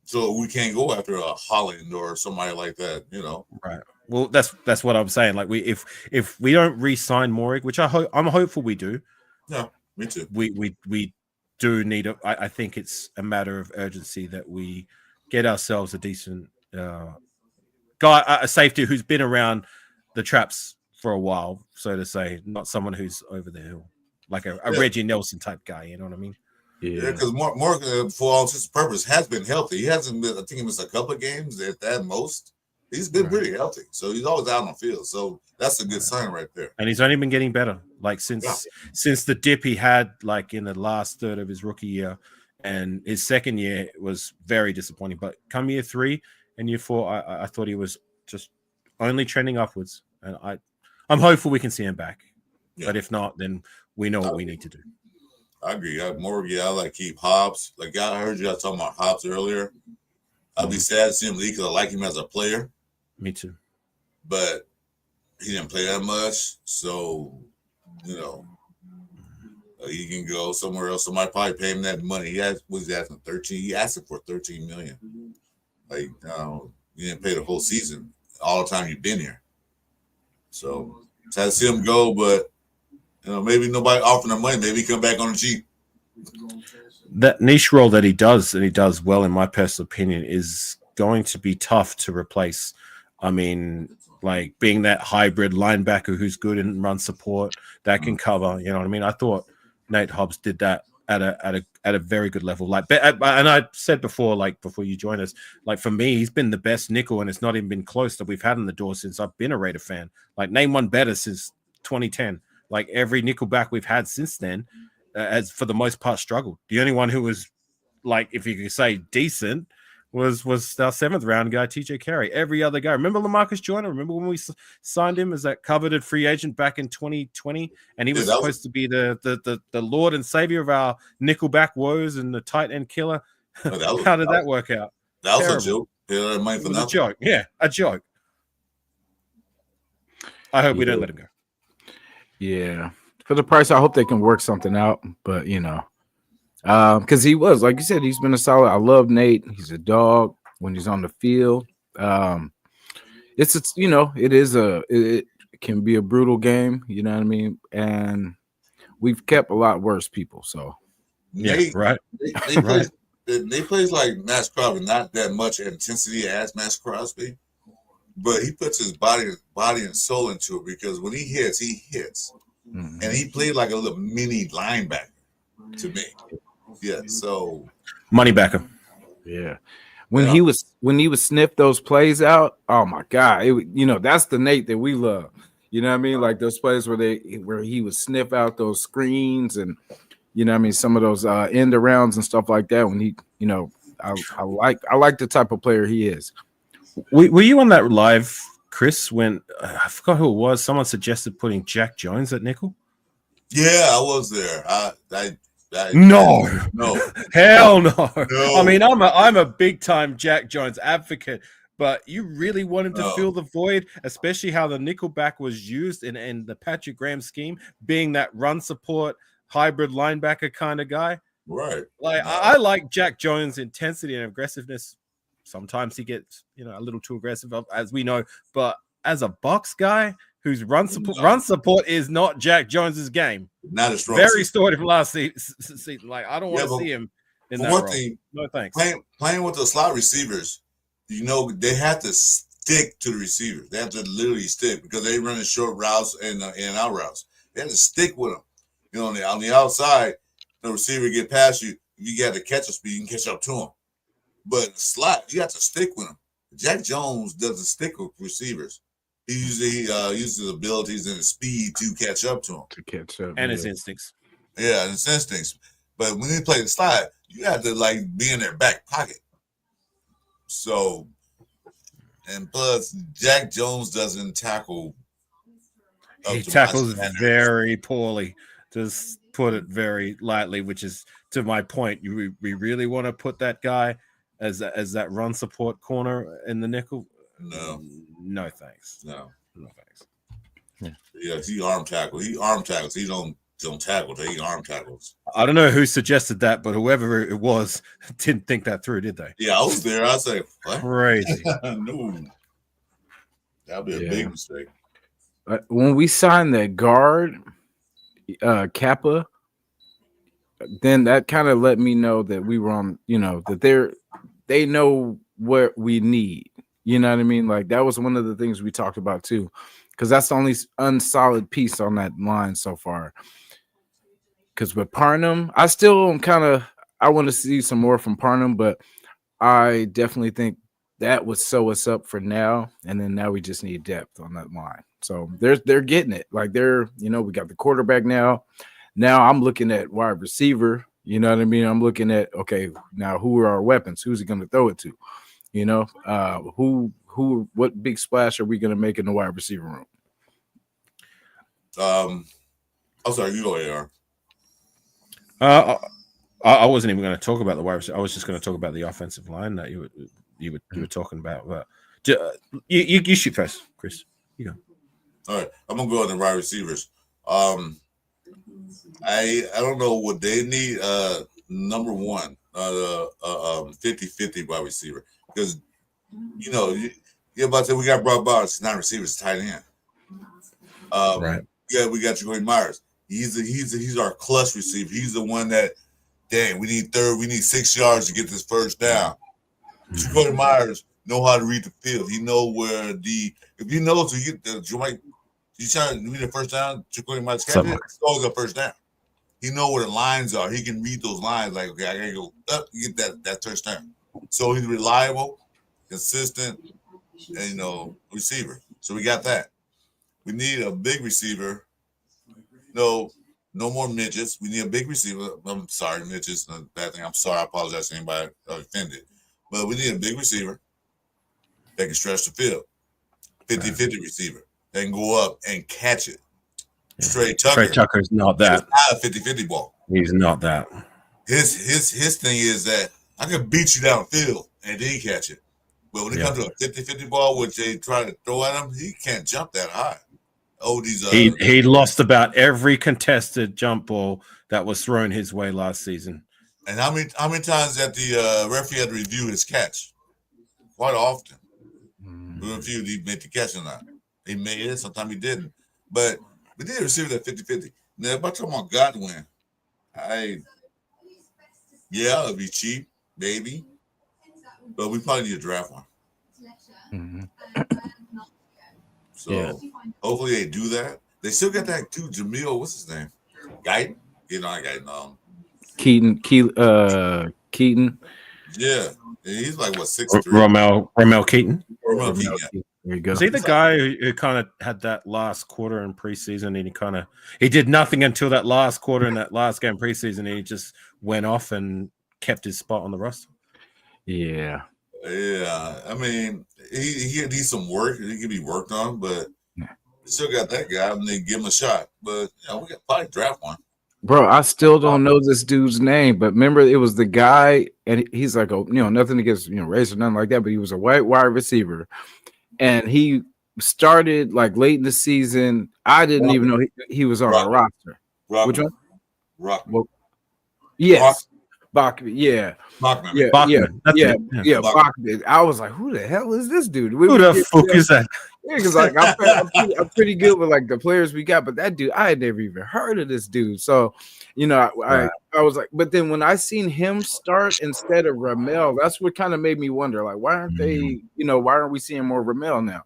so we can't go after a Holland or somebody like that. Right. Well, that's what I'm saying. Like if we don't re-sign Morrig, which I'm hopeful we do. Yeah, me too. We do need I think it's a matter of urgency that we get ourselves a decent guy, a safety who's been around the traps for a while, so to say, not someone who's over the hill, like a Reggie Nelson type guy. You know what I mean? Yeah, because Mark, for all intents and purposes, has been healthy. He hasn't been. I think he missed a couple of games at that most. He's been pretty healthy, so he's always out on the field. So that's a good sign right there. And he's only been getting better, like since the dip he had, like in the last third of his rookie year, and his second year was very disappointing. But come year 3 and year 4, I thought he was just only trending upwards, and I'm hopeful we can see him back. Yeah. But if not, then we know what we need to do. I agree. I like keep Hobbs. Like I heard you guys talking about Hobbs earlier. I'd be sad to see him leave because I like him as a player. Me too. But he didn't play that much, so You know, he can go somewhere else. Somebody probably pay him that money. Was asking 13. He asked him for 13 million. Like, you didn't pay the whole season, all the time you've been here. So sad to see him go, but maybe nobody offering him money. Maybe he come back on the cheap. That niche role that he does, and he does well, in my personal opinion, is going to be tough to replace. I mean, like being that hybrid linebacker who's good in run support that can cover. You know what I mean? I thought Nate Hobbs did that at a very good level. Like, and I said before, like before you joined us, like for me, he's been the best nickel, and it's not even been close that we've had in the door since I've been a Raider fan. Like, name one better since 2010. Like every nickelback we've had since then, as for the most part, struggled. The only one who was like, if you could say decent, was our 7th round guy, TJ Carey. Every other guy. Remember Lamarcus Joyner? Remember when we signed him as that coveted free agent back in 2020? And he was supposed to be the Lord and Savior of our nickelback woes and the tight end killer. How did that work out? That was a joke. It was a joke. Yeah, a joke. I hope we don't let him go. Yeah. For the price, I hope they can work something out. But, because he was, like you said, he's been a solid. I love Nate. He's a dog when he's on the field. It can be a brutal game. You know what I mean? And we've kept a lot worse people. So Nate, right. They plays like Max Crosby, not that much intensity as Max Crosby, but he puts his body and soul into it, because when he hits, and he played like a little mini linebacker to me. Yeah, so money backer. Yeah, when he would sniff those plays out, oh my God, that's the Nate that we love. You know what I mean? Like those plays where he would sniff out those screens, and some of those end arounds and stuff like that. When he, I like the type of player he is. Were you on that live, Chris? When I forgot who it was, someone suggested putting Jack Jones at nickel. Yeah, I was there. No, hell no. No. I mean, I'm a big time Jack Jones advocate, but you really want him to fill the void, especially how the nickelback was used in the Patrick Graham scheme, being that run support hybrid linebacker kind of guy. Right. Like I like Jack Jones' intensity and aggressiveness. Sometimes he gets a little too aggressive, as we know, but as a box guy whose run support is not Jack Jones's game. Not as strong. Very story from last season. Like, I don't want to see him in that role. Thing, no thanks. Playing with the slot receivers, they have to stick to the receivers. They have to literally stick, because they run short routes and out routes. They have to stick with them. On the outside, the receiver get past you. You got to catch a speed and catch up to him. But in the slot, you have to stick with him. Jack Jones doesn't stick with receivers. He usually uses his abilities and his speed to catch up to him. And his instincts. Yeah, and his instincts. But when they play the slot, you have to be in their back pocket. So, and plus, Jack Jones doesn't tackle. He tackles very poorly. Just put it very lightly, which is to my point. We really want to put that guy as that run support corner in the nickel. No thanks. No thanks. Yeah, he arm tackles. He don't tackle. He arm tackles. I don't know who suggested that, but whoever it was didn't think that through, did they? Yeah, I was there. I say, what? Crazy. No, that'd be a big mistake. When we signed that guard, Kappa, then that kind of let me know that we were on. That they know what we need. You know what I mean? Like, that was one of the things we talked about too, because that's the only unsolid piece on that line so far. Because with Parnham, I still I want to see some more from Parnham, but I definitely think that would sew us up for now. And then now we just need depth on that line. So they're getting it. Like, we got the quarterback now. Now I'm looking at wide receiver. You know what I mean? I'm looking at, okay, now who are our weapons? Who's he going to throw it to? What big splash are we going to make in the wide receiver room? I'm sorry, you go ahead, I wasn't even going to talk about the wide receiver. I was just going to talk about the offensive line that you were talking about. But you shoot first, Chris. You go. All right, I'm gonna go on the wide receivers. I don't know what they need. Number one, 50-50 wide receiver, because you're about to say we got Brock Bowers, it's not receivers, it's tight end. Right. Yeah, we got Jacoby Myers. He's our clutch receiver. He's the one that, dang, we need 6 yards to get this first down. Jacoby Myers know how to read the field. He know where if he knows to get you trying to read the first down, Jacoby Myers catch it, it's always a first down. He know where the lines are. He can read those lines. Like, okay, I gotta go up, get that touchdown. So he's reliable, consistent, and receiver. So we got that. We need a big receiver. No more midgets. We need a big receiver. I'm sorry, midgets. Not a bad thing. I'm sorry. I apologize to anybody offended. But we need a big receiver that can stretch the field. 50-50 receiver that can go up and catch it. Trey Tucker's not that. It's not a 50-50 ball. He's not that. His thing is that I can beat you downfield and then catch it. But when it comes to a 50-50 ball, which they try to throw at him, he can't jump that high. He lost about every contested jump ball that was thrown his way last season. And how many times that the referee had to review his catch? Quite often. We reviewed he made the catch or not. He made it, sometimes he didn't. But we did receive that 50-50. Now, if I talk about Godwin, it'll be cheap, maybe. But we probably need to draft one. So hopefully they do that. They still got that dude, Jamil, what's his name? Guyton? Keaton. Yeah. He's like, what, 6'3"? Romel Keaton? Romel Keaton, yeah. There you go. Is he the guy who kind of had that last quarter in preseason and he did nothing until that last quarter in that last game preseason and he just went off and kept his spot on the roster? Yeah. Yeah. I mean, he needs some work. He can be worked on, but we still got that guy and they give him a shot. But we got probably draft one. Bro, I still don't know this dude's name, but remember it was the guy, and he's like, nothing against race or nothing like that, but he was a white wide receiver, and he started like late in the season. I didn't even know he was on our roster. Which one? Rock. Well, yes, Bachman. Yeah. Bachman. Yeah. Bachman. Bachman. I was like, who the hell is this dude? Who the fuck is that? Yeah, because like I'm pretty good with like the players we got, but that dude, I had never even heard of this dude. So, I was like, but then when I seen him start instead of Ramel, that's what kind of made me wonder, like, why aren't why aren't we seeing more Ramel now?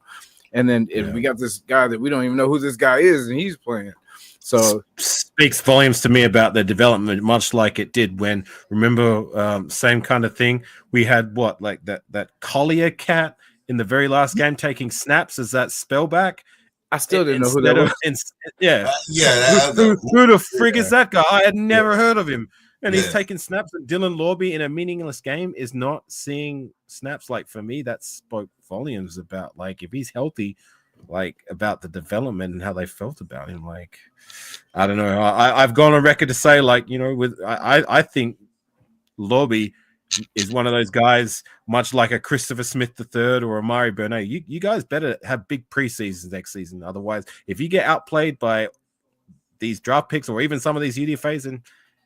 And then if we got this guy that we don't even know who this guy is, and he's playing. So speaks volumes to me about their development, much like it did when, remember, same kind of thing. We had that Collier cat in the very last game taking snaps as that spellback. I still didn't know who that was. Who the frig is that guy? I had never heard of him. And he's taking snaps. And Dylan Lorby in a meaningless game is not seeing snaps. Like, for me, that spoke volumes about, like, if he's healthy, like, about the development and how they felt about him. Like, I don't know. I've gone on record to say, like, I think Lorby is one of those guys, much like a Christopher Smith III or Amari Burnett. You guys better have big preseasons next season. Otherwise, if you get outplayed by these draft picks or even some of these UDFAs, then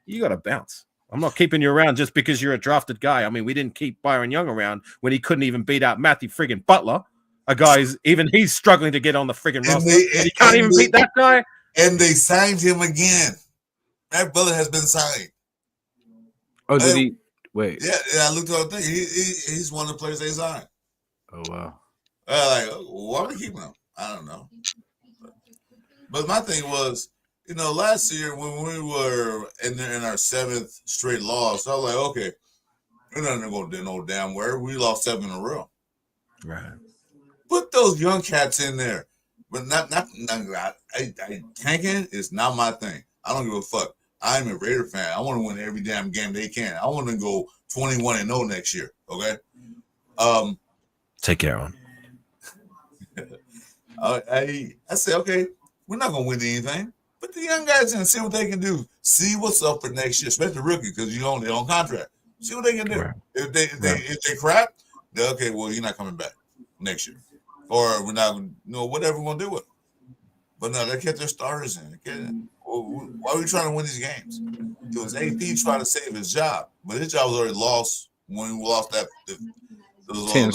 you got to bounce. I'm not keeping you around just because you're a drafted guy. I mean, we didn't keep Byron Young around when he couldn't even beat out Matthew friggin' Butler, a guy he's struggling to get on the friggin' roster. He can't even beat that guy. And they signed him again. Matt Butler has been signed. Oh, did he? Wait. Yeah, I looked at the thing. He's one of the players they signed. Oh, wow. Why are we keeping him? I don't know. But my thing was, last year when we were in our 7th straight loss, I was like, okay, we're not going to do no damn where. We lost 7 in a row. Right. Put those young cats in there. But tanking is not my thing. I don't give a fuck. I'm a Raider fan. I want to win every damn game they can. I want to go 21-0 next year. Okay. Take care of him. I say, okay, we're not gonna win anything, but the young guys in, see what they can do. See what's up for next year, especially rookies, because they're on contract. See what they can do. Right. If they crap, okay, well, you're not coming back next year, or we're not, whatever we're gonna do with them. But no, they kept their starters in. Why are we trying to win these games? It was AP trying to save his job, but his job was already lost when we lost the 10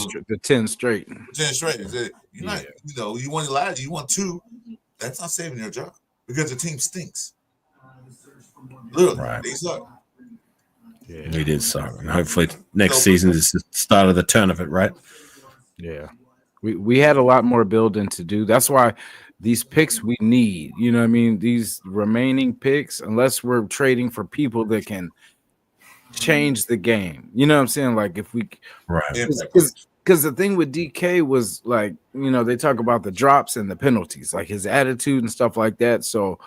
straight. 10 straight. You're not, you won the last, you won 2. That's not saving your job because the team stinks. Literally, right. They suck. Yeah. We did suck. And hopefully next season is the start of the turn of it, right? Yeah. We had a lot more building to do. That's why these picks we need, you know what I mean? These remaining picks, unless we're trading for people that can change the game. You know what I'm saying? Like if we because the thing with DK was like, they talk about the drops and the penalties, like his attitude and stuff like that. So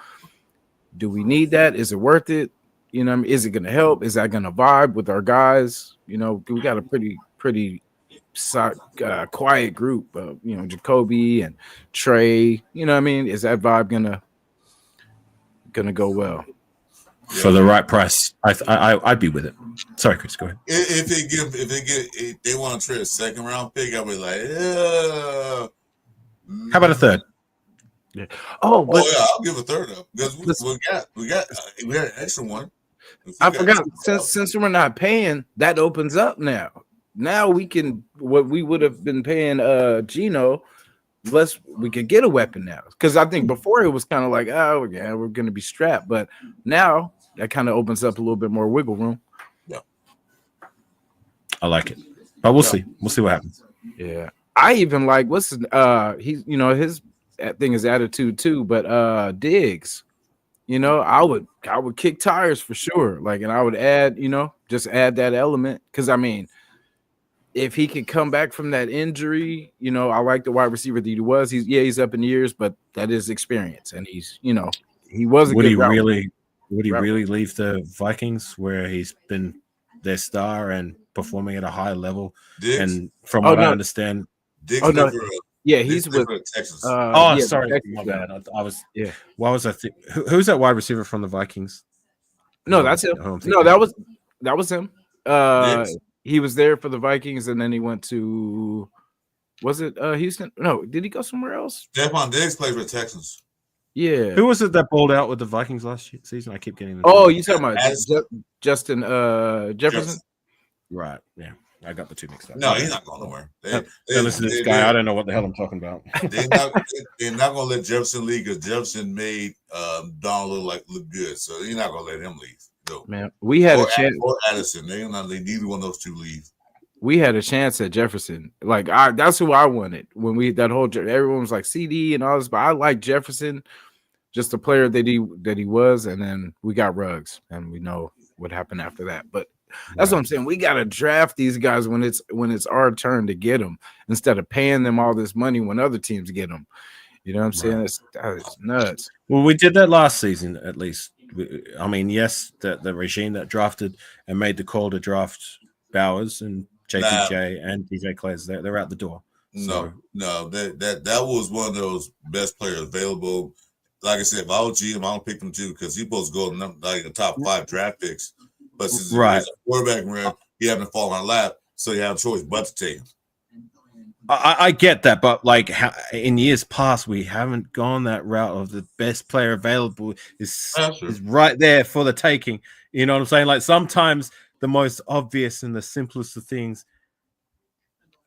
do we need that? Is it worth it? Is it going to help? Is that going to vibe with our guys? We got a pretty quiet group of, Jacoby and Trey. You know what I mean? Is that vibe gonna go well? For the right price, I'd be with it. Sorry, Chris, go ahead. If they want to trade a second round pick, I'll be like, how about a third? Yeah. I'll give a third up because we got an extra one. I forgot since we're not paying, that opens up now. Now we can what we would have been paying Geno. Unless we could get a weapon now, because I think before it was kind of like, oh yeah, we're going to be strapped, but now that kind of opens up a little bit more wiggle room. Yeah, I like it, but we'll see. We'll see what happens. Yeah, I even like he's his thing is attitude too, but Diggs, I would kick tires for sure, like, and I would add, just add that element because I mean. If he could come back from that injury, I like the wide receiver that he was. He's up in years, but that is experience, and he's, he was. Would he really leave the Vikings where he's been their star and performing at a high level? Diggs? And from what I understand, Diggs he's with Texas. Sorry, Texas, my bad. I was. Yeah. Why was I? Who's that wide receiver from the Vikings? No, that's him. No, that was him. He was there for the Vikings, and then he went to, was it Houston? No, did he go somewhere else? Stephon Diggs played for the Texans. Yeah. Who was it that balled out with the Vikings last season? I keep getting them. Oh, you talking about Justin Jefferson? Right. Yeah, I got the two mixed up. No, he's not going nowhere. They listen to this guy. I don't know what the hell I'm talking about. They're not going to let Jefferson leave because Jefferson made Donald look good, so you're not going to let him leave. No. Man, we had a chance. Or Addison, neither one of those two leave. We had a chance at Jefferson. Like that's who I wanted when everyone was like CD and all this, but I like Jefferson, just the player that he was, and then we got Ruggs, and we know what happened after that. But that's what I'm saying. We got to draft these guys when it's our turn to get them instead of paying them all this money when other teams get them. You know what I'm saying? That is nuts. Well, we did that last season at least. I mean, yes, the regime that drafted and made the call to draft Bowers and JPJ and DJ Clays, they're out the door. No, that was one of those best players available. Like I said, if I was GM, I don't pick them too because he's supposed to go like the top 5 draft picks. But since he's a quarterback round, he happened to fall on lap, so you have a choice but to take him. I get that, but like in years past, we haven't gone that route of the best player available is right there for the taking. You know what I'm saying? Like sometimes the most obvious and the simplest of things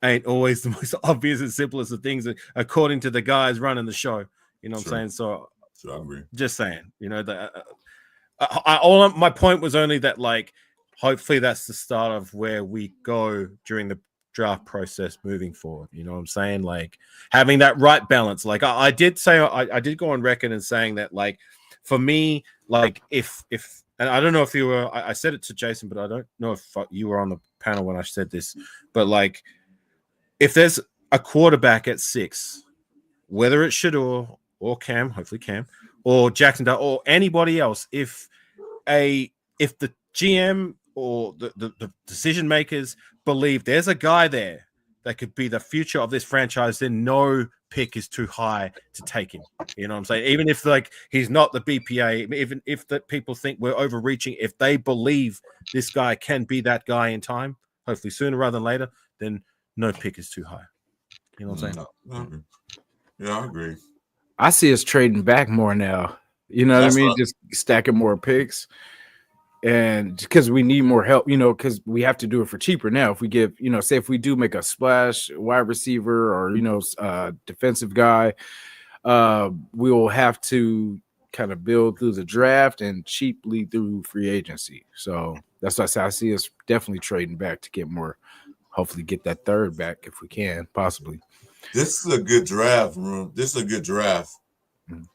ain't always the most obvious and simplest of things according to the guys running the show. You know what I'm saying? So I agree. Just saying, my point was only that like hopefully that's the start of where we go during the draft process moving forward. You know what I'm saying? Like having that right balance. Like I did say, I did go on record and saying that like for me, like if and I don't know if you were, I said it to Jason, but I don't know if you were on the panel when I said this, but like if there's a quarterback at 6, whether it's Shador or Cam, hopefully Cam, or Jackson or anybody else, if the GM or the decision makers believe there's a guy there that could be the future of this franchise, then no pick is too high to take him. You know what I'm saying? Even if like he's not the BPA, even if the people think we're overreaching, if they believe this guy can be that guy in time, hopefully sooner rather than later, then no pick is too high. You know what I'm saying? Yeah, I agree. I see us trading back more now. You know what I That's mean? what Just stacking more picks, and because we need more help, because we have to do it for cheaper now. If we give, say if we do make a splash wide receiver or defensive guy, we will have to kind of build through the draft and cheaply through free agency. So that's why I see us definitely trading back to get more. Hopefully, get that third back if we can, possibly. this is a good draft room. This is a good draft Mhm.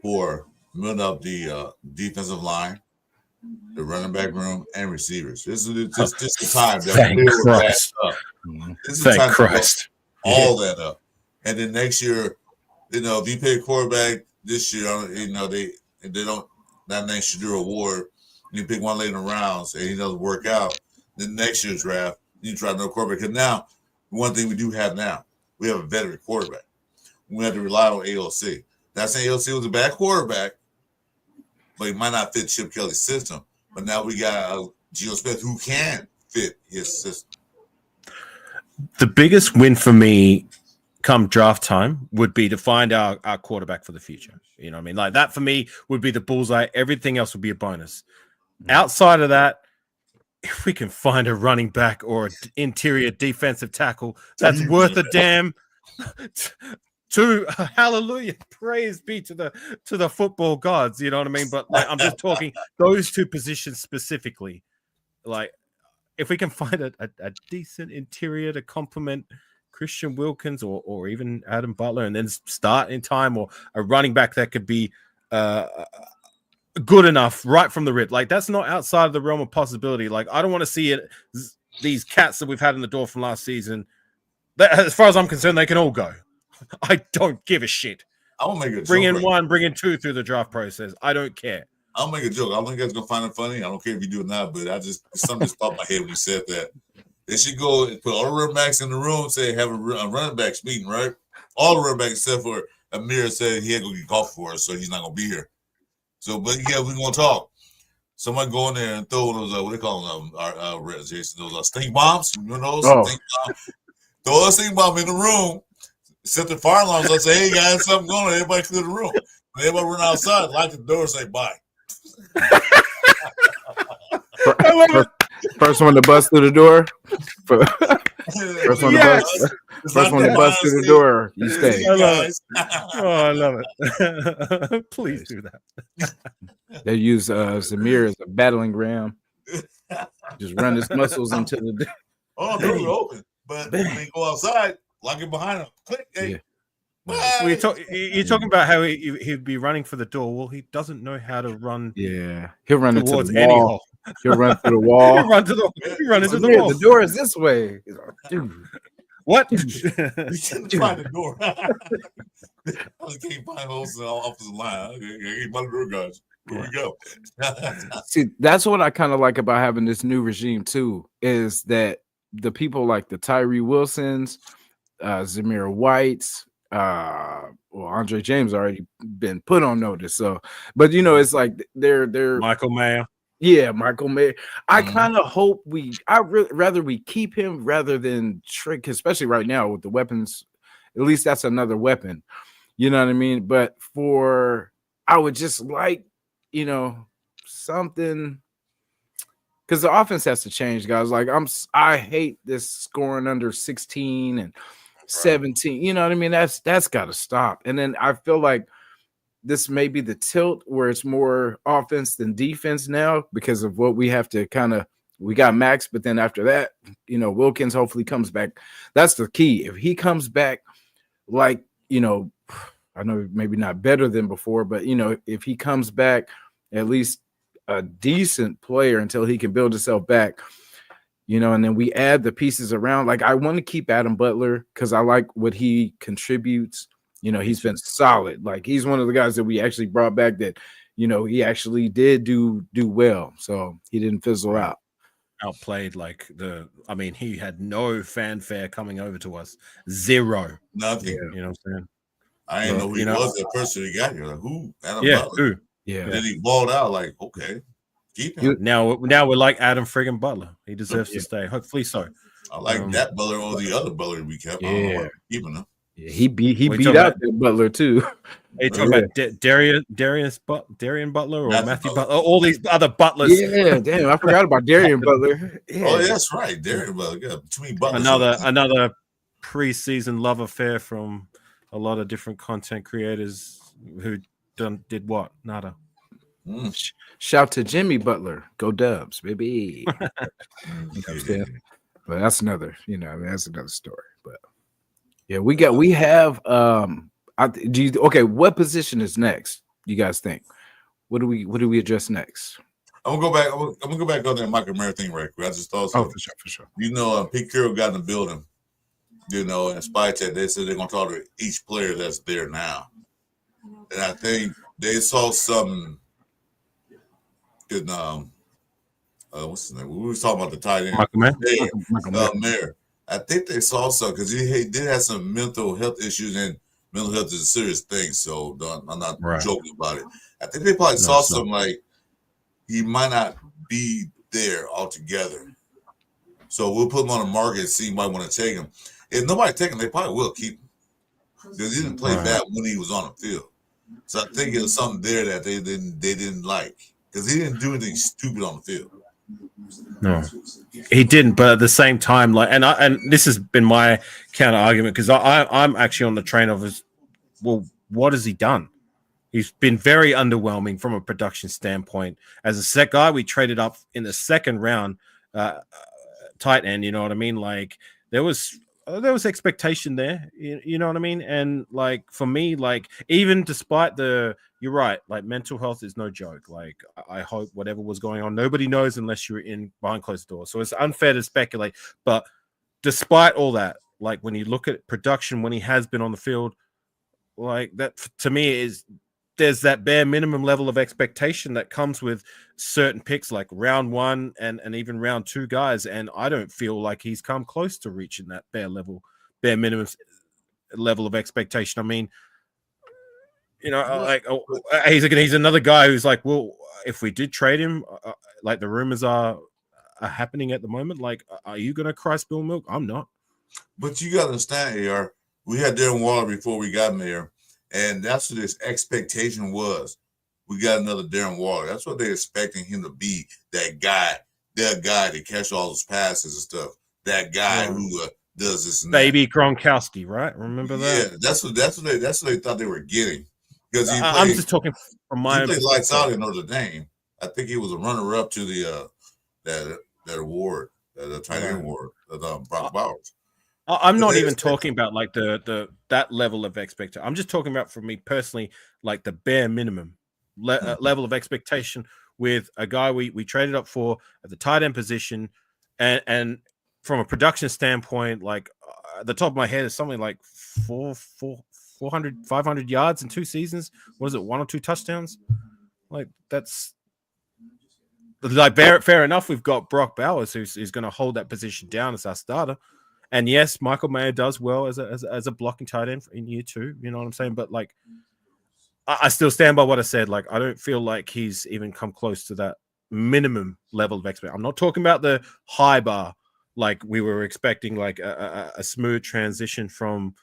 for building up the defensive line, the running back room, and receivers. This is a time that Thank build that Christ. up. Mhm. This is a Thank time to build Christ. all that up, and then next year, if you pay quarterback this year, they don't that next year award. You pick one late in the rounds and he doesn't work out. Then next year's draft, you try another quarterback. Because now, one thing we do have now, we have a veteran quarterback. We have to rely on AOC. Not saying AOC was a bad quarterback, but he might not fit Chip Kelly's system. But now we got Geno Smith who can fit his system. The biggest win for me come draft time would be to find our quarterback for the future. You know what I mean? Like that for me would be the bullseye. Everything else would be a bonus. Outside of that, if we can find a running back or an interior defensive tackle that's worth a damn, to hallelujah, praise be to the football gods. You know what I mean? But like, I'm just talking those two positions specifically. Like, if we can find a decent interior to complement Christian Wilkins or even Adam Butler, and then start in time, or a running back that could be good enough right from the rip. Like, that's not outside of the realm of possibility. Like, I don't want to see it. These cats that we've had in the door from last season, as far as I'm concerned, they can all go. I don't give a shit. I'm gonna make a bring joke in one, bring in two through the draft process. I don't care. I'll make a joke. I don't think you guys gonna find it funny. I don't care if you do it now, but something just popped my head when you said that. They should go and put all the running backs in the room, say have a running backs meeting, right? All the running backs except for Amir said he had to go get coffee for us, so he's not gonna be here. So, but yeah, we're gonna talk. Somebody go in there and throw those what they call them, Jason, those stink bombs. You know those stink bombs? Throw a stink bomb in the room. Set the fire alarms. I say, hey guys, something going on. Everybody clear the room. When everybody run outside, lock the door, and say bye. First one to bust through the door. First one to bust through the door. You stay. I love it. Please do that. They use Zamir as a battling ram. Just run his muscles into the. Oh, doors are open, but when they go outside, lock it behind them. Click. Hey. Yeah. Well, you're talking about how he'd be running for the door. Well, he doesn't know how to run. Yeah, he'll run towards into the wall. He'll run through the wall. He'll run into the wall. The door is this way. Dude. What? You shouldn't find the door. I can't find holes in the opposite line. Okay, my door guys. Here we go. See, that's what I kind of like about having this new regime too, is that the people like the Tyree Wilsons, Zamir Whites, Andre James already been put on notice. So, but it's like they're Michael Mayer. Yeah, Michael Mayer. I kind of hope rather we keep him rather than trick, especially right now with the weapons. At least that's another weapon. You know what I mean? But I would just like, something, because the offense has to change, guys. Like I hate this scoring under 16 and 17. You know what I mean? That's got to stop. And then I feel like this may be the tilt where it's more offense than defense now because of what we have to we got Max, but then after that, Wilkins hopefully comes back. That's the key. If he comes back, like, I know maybe not better than before, but if he comes back at least a decent player until he can build himself back, and then we add the pieces around. Like, I want to keep Adam Butler because I like what he contributes. He's been solid. Like, he's one of the guys that we actually brought back that, he actually did do well. So he didn't fizzle out. Outplayed he had no fanfare coming over to us. Zero. Nothing. You know what I'm saying? I didn't know who he was that person he got here. Like, who? Adam Butler. Who? Yeah. And then he balled out like, okay, keep him. Now we're like Adam friggin' Butler. He deserves to stay. Hopefully so. I like that Butler or the other Butler we kept. I don't know why keeping him. Yeah, he beat out that Butler too. you talking about Darian Butler or Matthew Butler? All these other butlers. Yeah, damn, I forgot about Darian Butler. Yeah. Oh, yeah, that's right, Darian Butler. Yeah, between Butlers. Another preseason love affair from a lot of different content creators who did what? Nada. Shout to Jimmy Butler. Go Dubs, baby. But that's another, that's another story. But yeah, we have okay, what position is next? You guys think? What do we address next? I'm gonna go back on that Michael Mayer thing right quick. I just thought so. Oh, for sure. Pete Carroll got in the building, and Spy Chat, they said they're gonna talk to each player that's there now. And I think they saw something in what's his name? We were talking about the tight end. Michael Mayer. I think they saw something because he did have some mental health issues, and mental health is a serious thing. So I'm not joking about it. I think they probably saw something like he might not be there altogether. So we'll put him on the market and see if anybody want to take him. If nobody take him, they probably will keep him because he didn't play bad when he was on the field. So I think it was something there that they didn't like because he didn't do anything stupid on the field. No, he didn't. But at the same time, and this has been my counter argument because I'm actually on the train of what has he done? He's been very underwhelming from a production standpoint. As a set guy, we traded up in the second round, tight end. You know what I mean? Like there was expectation there. You know what I mean? And like for me, like even despite you're right. Like mental health is no joke. Like I hope whatever was going on, nobody knows unless you're in behind closed doors. So it's unfair to speculate. But despite all that, like when you look at production when he has been on the field, like that to me there's that bare minimum level of expectation that comes with certain picks like round 1 and even round 2 guys. And I don't feel like he's come close to reaching that bare minimum level of expectation. I mean, he's another guy who's like, well, if we did trade him, like the rumors are happening at the moment, like, are you going to cry spill milk? I'm not. But you got to understand, AR, we had Darren Waller before we got Mayer. And that's what his expectation was. We got another Darren Waller. That's what they're expecting him to be. That guy to catch all those passes and stuff. That guy who does this. And Baby Gronkowski, right? Remember that? Yeah, that's what they thought they were getting. Because I'm just talking from my. He played lights out in Notre Dame. I think he was a runner-up to the that award, the tight end award, Brock Bowers. I'm not even talking about like that level of expectation. I'm just talking about for me personally, like the bare minimum level of expectation with a guy we traded up for at the tight end position, and from a production standpoint, like at the top of my head is something like 500 yards in 2 seasons. What is it? 1 or 2 touchdowns? Like that's like fair enough. We've got Brock Bowers who's going to hold that position down as our starter. And yes, Michael Mayer does well as a blocking tight end in year 2. You know what I'm saying? But like, I still stand by what I said. Like, I don't feel like he's even come close to that minimum level of expectation. I'm not talking about the high bar, like we were expecting, like a smooth transition from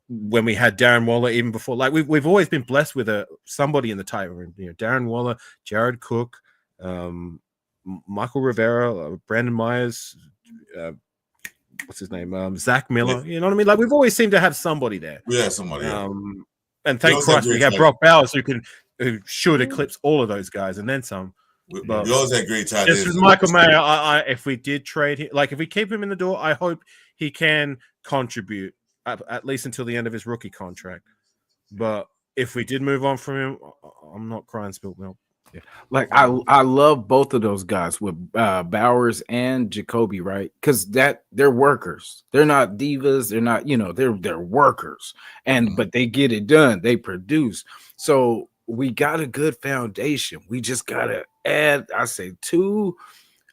when we had Darren Waller even before. Like we've always been blessed with somebody in the tight room. Darren Waller, Jared Cook, Michael Rivera, Brandon Myers. What's his name? Zach Miller. You know what I mean? Like we've always seemed to have somebody there. Yeah, somebody. And thank Christ we have Brock Bowers who should eclipse all of those guys and then some. But we always had great tight ends. Just with Michael Mayer, if we did trade him, like if we keep him in the door, I hope he can contribute at least until the end of his rookie contract. But if we did move on from him, I'm not crying spilt milk. Yeah. Like I love both of those guys with Bowers and Jacoby, right? Because they're workers. They're not divas. They're not, they're workers. And but they get it done. They produce. So we got a good foundation. We just gotta add. I say 2.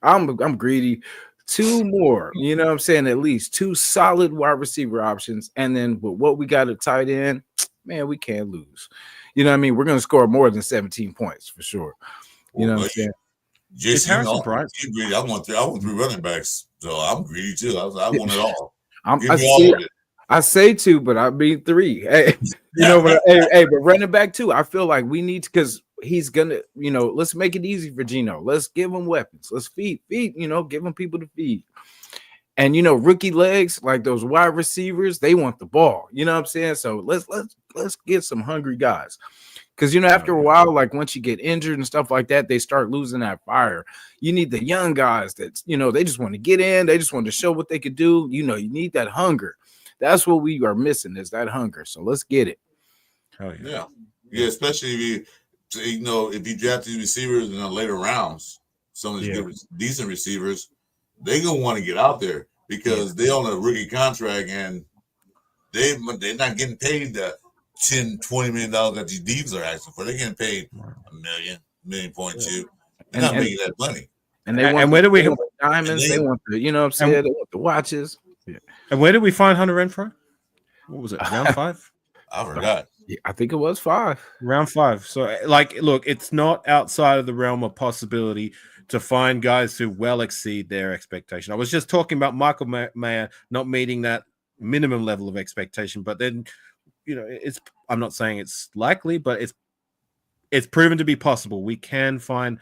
I'm greedy. 2 more. You know what I'm saying? At least 2 solid wide receiver options. And then with what we got at tight end, man, we can't lose. You know what I mean? We're going to score more than 17 points for sure. You know what I'm saying? Jason, I want 3 running backs, so I'm greedy too. I want it all. I say two, but I mean three. Hey, but but running back too. I feel like we need to, because he's gonna, let's make it easy for Geno. Let's give him weapons. Let's feed, give him people to feed. And rookie legs, like those wide receivers, they want the ball. You know what I'm saying? So let's get some hungry guys. Because after a while, like once you get injured and stuff like that, they start losing that fire. You need the young guys that they just want to get in, they just want to show what they could do. You need that hunger. That's what we are missing, is that hunger. So let's get it. Oh yeah, especially if if you draft these receivers in the later rounds, some of these good, decent receivers, they gonna want to get out there because they on a rookie contract and they're not getting paid the $10-20 million that these divas are asking for. They're getting paid $1.2 million. They're not making that money. And where do we want the diamonds? They want the, what I'm saying? They want the watches. Yeah. And where did we find Hunter Renfrow? What was it? Round 5? I forgot. Yeah, I think it was 5. Round 5. So, look, it's not outside of the realm of possibility to find guys who well exceed their expectation. I was just talking about Michael Mayer not meeting that minimum level of expectation, but then, I'm not saying it's likely, but it's proven to be possible. We can find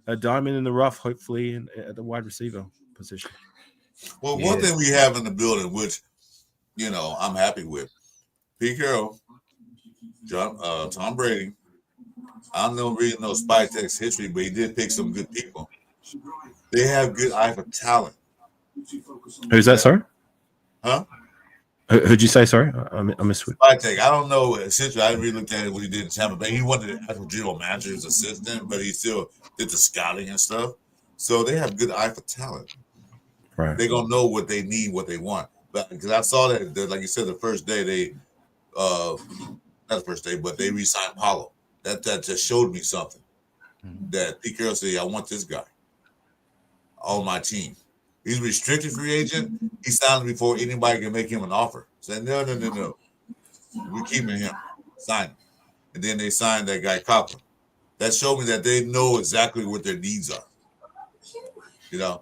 a diamond in the rough, hopefully, at the wide receiver position. Well, one thing we have in the building, which, I'm happy with, Pete Carroll, Tom Brady. I don't reading no Spytek's history, but he did pick some good people. They have good eye for talent. Who's that, sorry? Huh? Who'd you say, sorry? I missed it. Spytek. I don't know. Essentially, I didn't really look at what he did in Tampa Bay. He wanted the actual general manager's assistant, but he still did the scouting and stuff. So they have good eye for talent. Right. They're gonna know what they need, what they want. But because I saw that, like you said, the first day they, not the first day, but they re-signed Paulo. That just showed me something. That Pete Carroll said, I want this guy on my team. He's a restricted free agent. He signed him before anybody can make him an offer. Said, no. We're keeping him. Sign him. And then they signed that guy Copeland. That showed me that they know exactly what their needs are.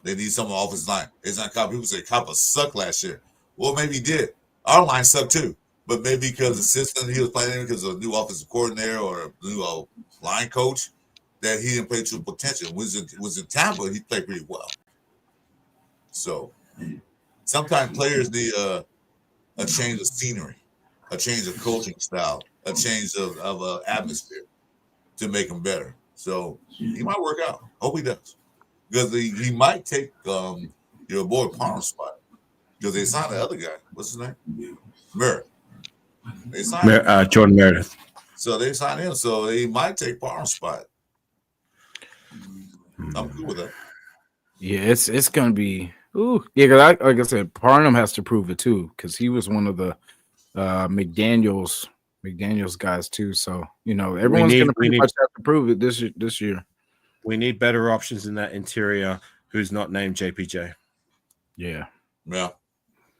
They need someone off his line. It's not Copeland. People say Copeland sucked last year. Well, maybe he did. Our line sucked too. But maybe because the system he was playing in, because of a new offensive coordinator or a new line coach, that he didn't play to potential. Was in Tampa, he played pretty well. So sometimes players need a change of scenery, a change of coaching style, a change of atmosphere to make them better. So he might work out. Hope he does. Because he might take your boy Parham's spot. Because they signed the other guy. What's his name? Merritt. They signed Jordan Meredith. So they signed him. So he might take Parham's spot. I'm good with that. Yeah, it's gonna be. Ooh, yeah. Because like I said, Parham has to prove it too, because he was one of the McDaniels guys too. So everyone's gonna pretty much have to prove it this year. We need better options in that interior. Who's not named JPJ? Yeah.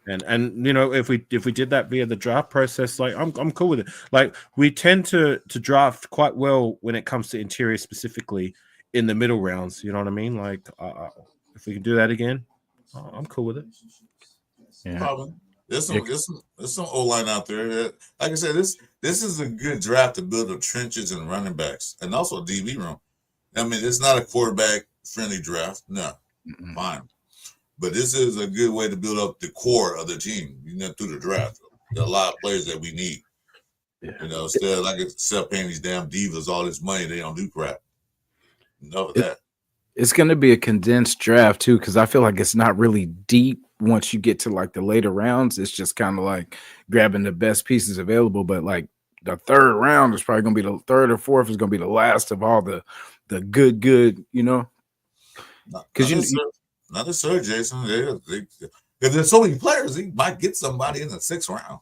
And if we did that via the draft process, like I'm cool with it. Like we tend to draft quite well when it comes to interior specifically in the middle rounds. You know what I mean? Like if we can do that again, I'm cool with it. Yeah. Probably. There's some O-line out there that, like I said, this is a good draft to build the trenches and running backs and also a DB room. I mean, it's not a quarterback-friendly draft. No, fine. But this is a good way to build up the core of the team, through the draft. There are a lot of players that we need. Yeah. Instead of paying these damn divas all this money, they don't do crap. Enough of that. It's going to be a condensed draft, too, because I feel like it's not really deep once you get to, like, the later rounds. It's just kind of like grabbing the best pieces available. But, like, the third round is probably going to be the third or fourth is going to be the last of all the good, because not necessarily, Jason. Because there's so many players, he might get somebody in the 6th round.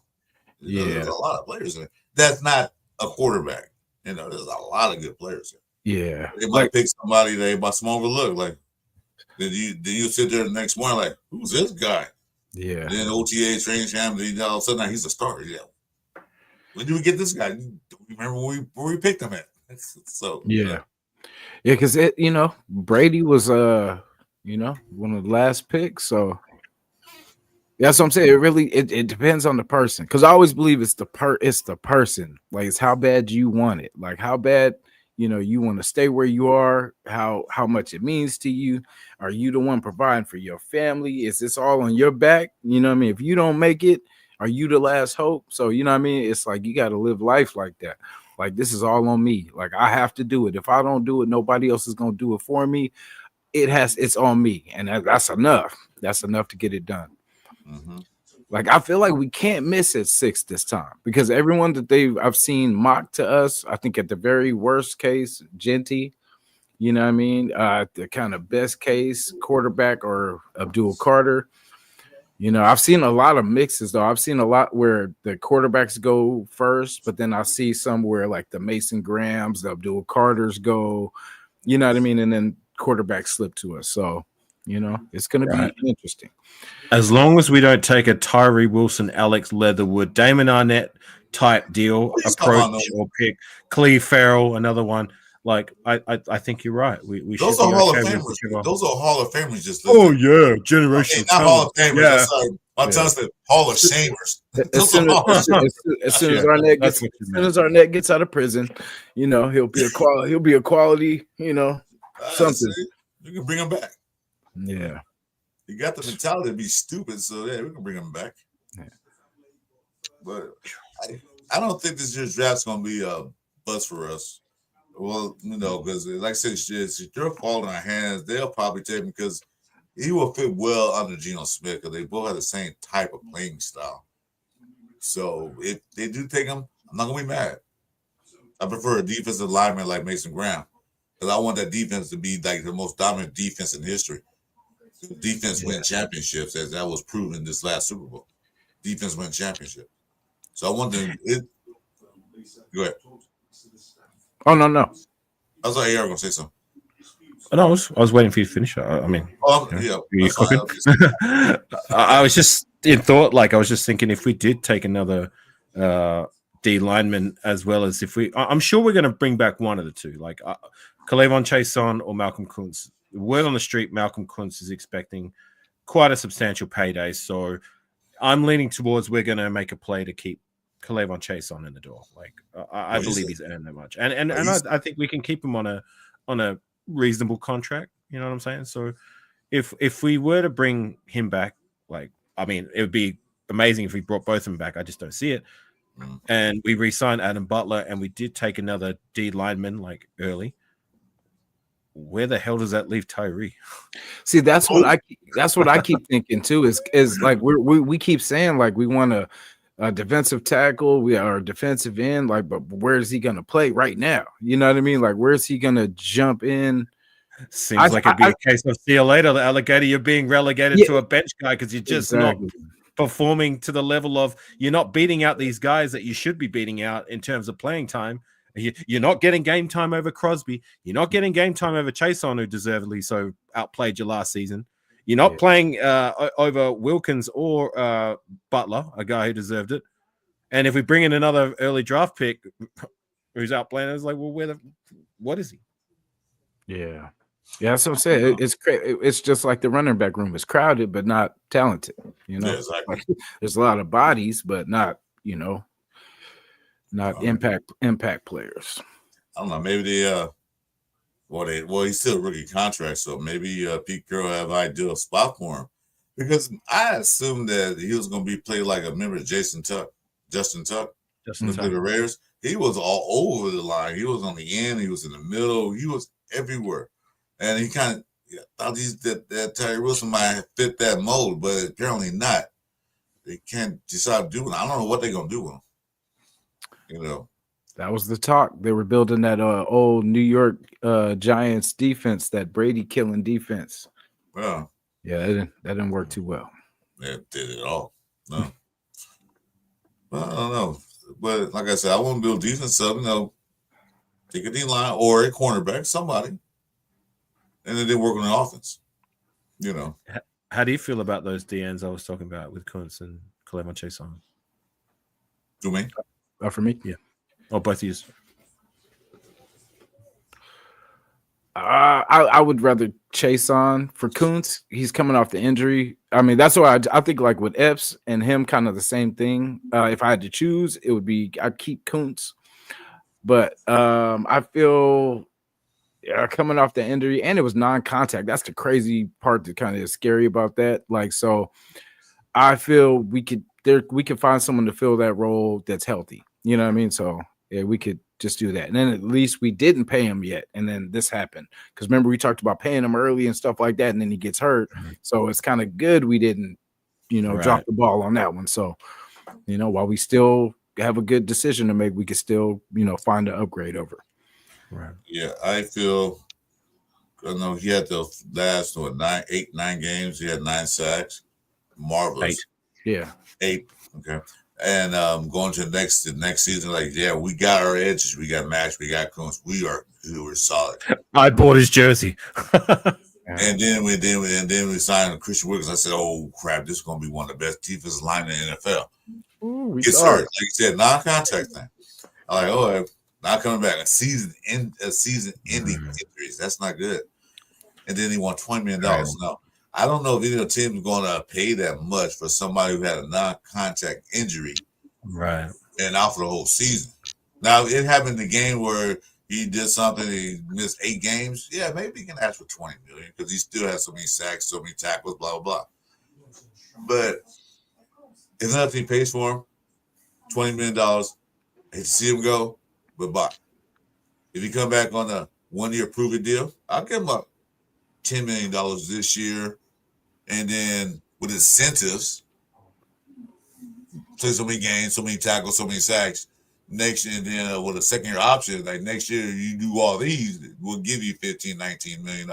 There's a lot of players in it. That's not a quarterback. There's a lot of good players in. Yeah, they might pick somebody they might overlook. Like, then you sit there the next morning like, who's this guy? Yeah. Then OTA training camp, all of a sudden he's a starter. Yeah. When did we get this guy? Do you remember where we picked him at? So yeah, because Brady was one of the last picks, so That's what I'm saying. It depends on the person. Because I always believe it's the person. Like it's how bad you want it. Like how bad you want to stay where you are, how much it means to you. Are you the one providing for your family? Is this all on your back? You know what I mean? If you don't make it, are you the last hope? So you know what I mean? It's like you got to live life like that. Like this is all on me. Like I have to do it. If I don't do it, nobody else is gonna do it for me. It's on me, and that's enough. That's enough to get it done. Mm-hmm. Like I feel like we can't miss at 6 this time because everyone that I've seen mock to us, I think at the very worst case, Genty, you know what I mean? The kind of best case quarterback or Abdul Carter. I've seen a lot of mixes though. I've seen a lot where the quarterbacks go first, but then I see some where like the Mason Grahams, the Abdul Carters go, you know what I mean? And then quarterbacks slip to us. So, it's going to be interesting. As long as we don't take a Tyree Wilson, Alex Leatherwood, Damon Arnett type deal approach or pick Cleve Farrell, another one. Like I think you're right. We those should are be Hall okay of with Famers. whichever. Those are Hall of Famers. Just oh yeah, generational not Hall of Famers. Yeah. My tongue said Hall of Shamers. As soon as Arnett gets out of prison, he'll be a quality. Something. You can bring him back. Yeah. You got the mentality to be stupid, so yeah, we can bring him back. Yeah. But I don't think this year's draft's gonna be a bust for us. Well, because like I said, it's your fault in our hands. They'll probably take him because he will fit well under Geno Smith because they both have the same type of playing style. So if they do take him, I'm not gonna be mad. I prefer a defensive lineman like Mason Graham because I want that defense to be like the most dominant defense in history. Defense win championships, as that was proven this last Super Bowl. Defense win championship. So I want them. Go ahead. Oh no. I was like, yeah, I was gonna say something. No, I was waiting for you to finish. I mean, yeah. You cooking? I was just in thought. Like I was just thinking, if we did take another D lineman, as well as I'm sure we're going to bring back one of the two, like K'Lavon Chaisson or Malcolm Kuntz. Word on the street, Malcolm Kuntz is expecting quite a substantial payday. So I'm leaning towards we're going to make a play to keep K'Lavon Chaisson in the door. Like I believe he's earned that much, and I think we can keep him on a reasonable contract. You know what I'm saying? So if we were to bring him back, like I mean, it would be amazing if we brought both of them back. I just don't see it. And we re-signed Adam Butler, and we did take another D lineman like early. Where the hell does that leave Tyree? See, that's what I keep thinking too. Is like we keep saying like we want a defensive tackle, we are a defensive end, like, but where is he going to play right now? You know what I mean? Like, where is he going to jump in? Seems like it'd be a case of see you later, the alligator. You're being relegated to a bench guy because you're just not performing to the level of you're not beating out these guys that you should be beating out in terms of playing time. You're not getting game time over Crosby. You're not getting game time over Chaisson, who deservedly so outplayed you last season. You're not playing over Wilkins or Butler, a guy who deserved it. And if we bring in another early draft pick who's outplaying, it's like, well, what is he? Yeah. Yeah, that's what I'm saying. It's just like the running back room is crowded, but not talented. Yeah, exactly. Like, there's a lot of bodies, but not, not impact players. I don't know. Maybe he's still a rookie contract, so maybe Pete Carroll have an ideal spot for him. Because I assumed that he was going to be played like a member of Justin Tuck. The Raiders. He was all over the line. He was on the end. He was in the middle. He was everywhere. And he kind of thought that Tyree Wilson might fit that mold, but apparently not. They can't decide to do it. I don't know what they're going to do with him. That was the talk. They were building that old New York Giants defense, that Brady killing defense. Well, yeah, that didn't work too well. It did at all. No. Well, I don't know. But like I said, I want to build defense up, take a D line or a cornerback, somebody. And then they work on the offense. How do you feel about those DNs I was talking about with Kuntz and K'Lavon Chaisson? Do me? For me? Yeah. Or both of you? I would rather Chase on for Kuntz. He's coming off the injury. I mean, that's why I think like with Epps and him, kind of the same thing. If I had to choose, it would be I'd keep Kuntz. But I feel coming off the injury, and it was non-contact. That's the crazy part that kind of is scary about that. Like, so I feel we could find someone to fill that role that's healthy. You know what I mean? So yeah, we could just do that. And then at least we didn't pay him yet. And then this happened. Because remember, we talked about paying him early and stuff like that, and then he gets hurt. So it's kind of good we didn't, drop the ball on that one. So, while we still have a good decision to make, we could still, find an upgrade over. Right. Yeah, I feel. I know he had the last 9 games. He had 9 sacks. Marvelous. 8. Yeah. 8. Okay. And going to the next season, like, yeah, we got our edges. We got Max. We got Kuntz. We were solid. I bought his jersey. And then we signed Christian Wilkins. I said, "Oh crap, this is going to be one of the best defensive linemen in the NFL." Ooh, Gets hurt, like you said, non-contact thing. I'm like, oh, not coming back. A season-ending injuries. That's not good. And then he won $20 million. No, I don't know if any of the teams are going to pay that much for somebody who had a non-contact injury, right, and out for the whole season. Now it happened in the game where he did something, he missed 8 games. Yeah, maybe he can ask for $20 million because he still has so many sacks, so many tackles, blah, blah, blah. But if another team pays for him, $20 million, I hate to see him go, but bye. If he come back on a 1-year prove-it deal, I'll give him up $10 million this year, and then with incentives, play so many games, so many tackles, so many sacks. Next year, and then with a second-year option, like next year, you do all these, we'll give you $15, $19 million.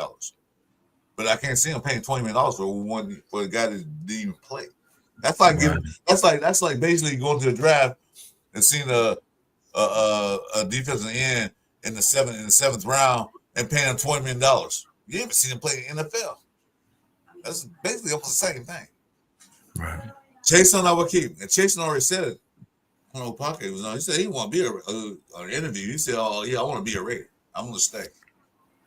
But I can't see him paying $20 million for a guy that didn't even play. That's like that's like basically going to the draft and seeing a defensive end in the seventh round and paying him $20 million. You haven't seen him play in the NFL. That's basically almost the same thing. Right. Jason, I would keep, and Jason already said it. Pocket was on. He said he want to be an interview. He said, "Oh yeah, I want to be a Raider. I'm going to stay."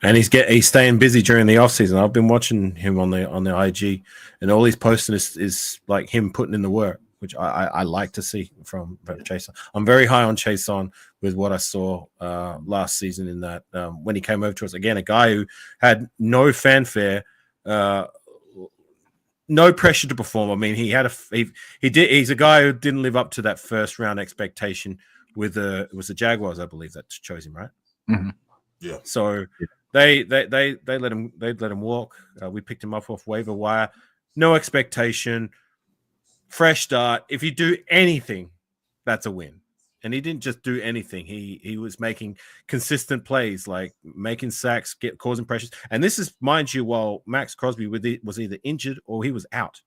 And he's staying busy during the offseason. I've been watching him on the IG, and all he's posting is like him putting in the work, which I like to see from Chase. I'm very high on Chase on with what I saw last season in that when he came over to us. Again, a guy who had no fanfare, no pressure to perform. I mean, he's a guy who didn't live up to that first round expectation with it was the Jaguars, I believe, that chose him, right? Mm-hmm. Yeah. So they let him walk. We picked him up off waiver wire. No expectation. Fresh start. If you do anything, that's a win. And he didn't just do anything. He was making consistent plays, like making sacks, causing pressures. And this is, mind you, while Max Crosby was either injured or he was out.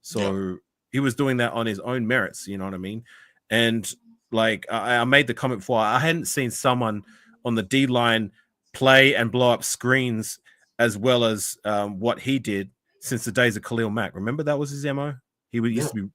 So he was doing that on his own merits, you know what I mean? And like I made the comment before, I hadn't seen someone on the D line play and blow up screens as well as what he did since the days of Khalil Mack. Remember that was his MO? He used to be.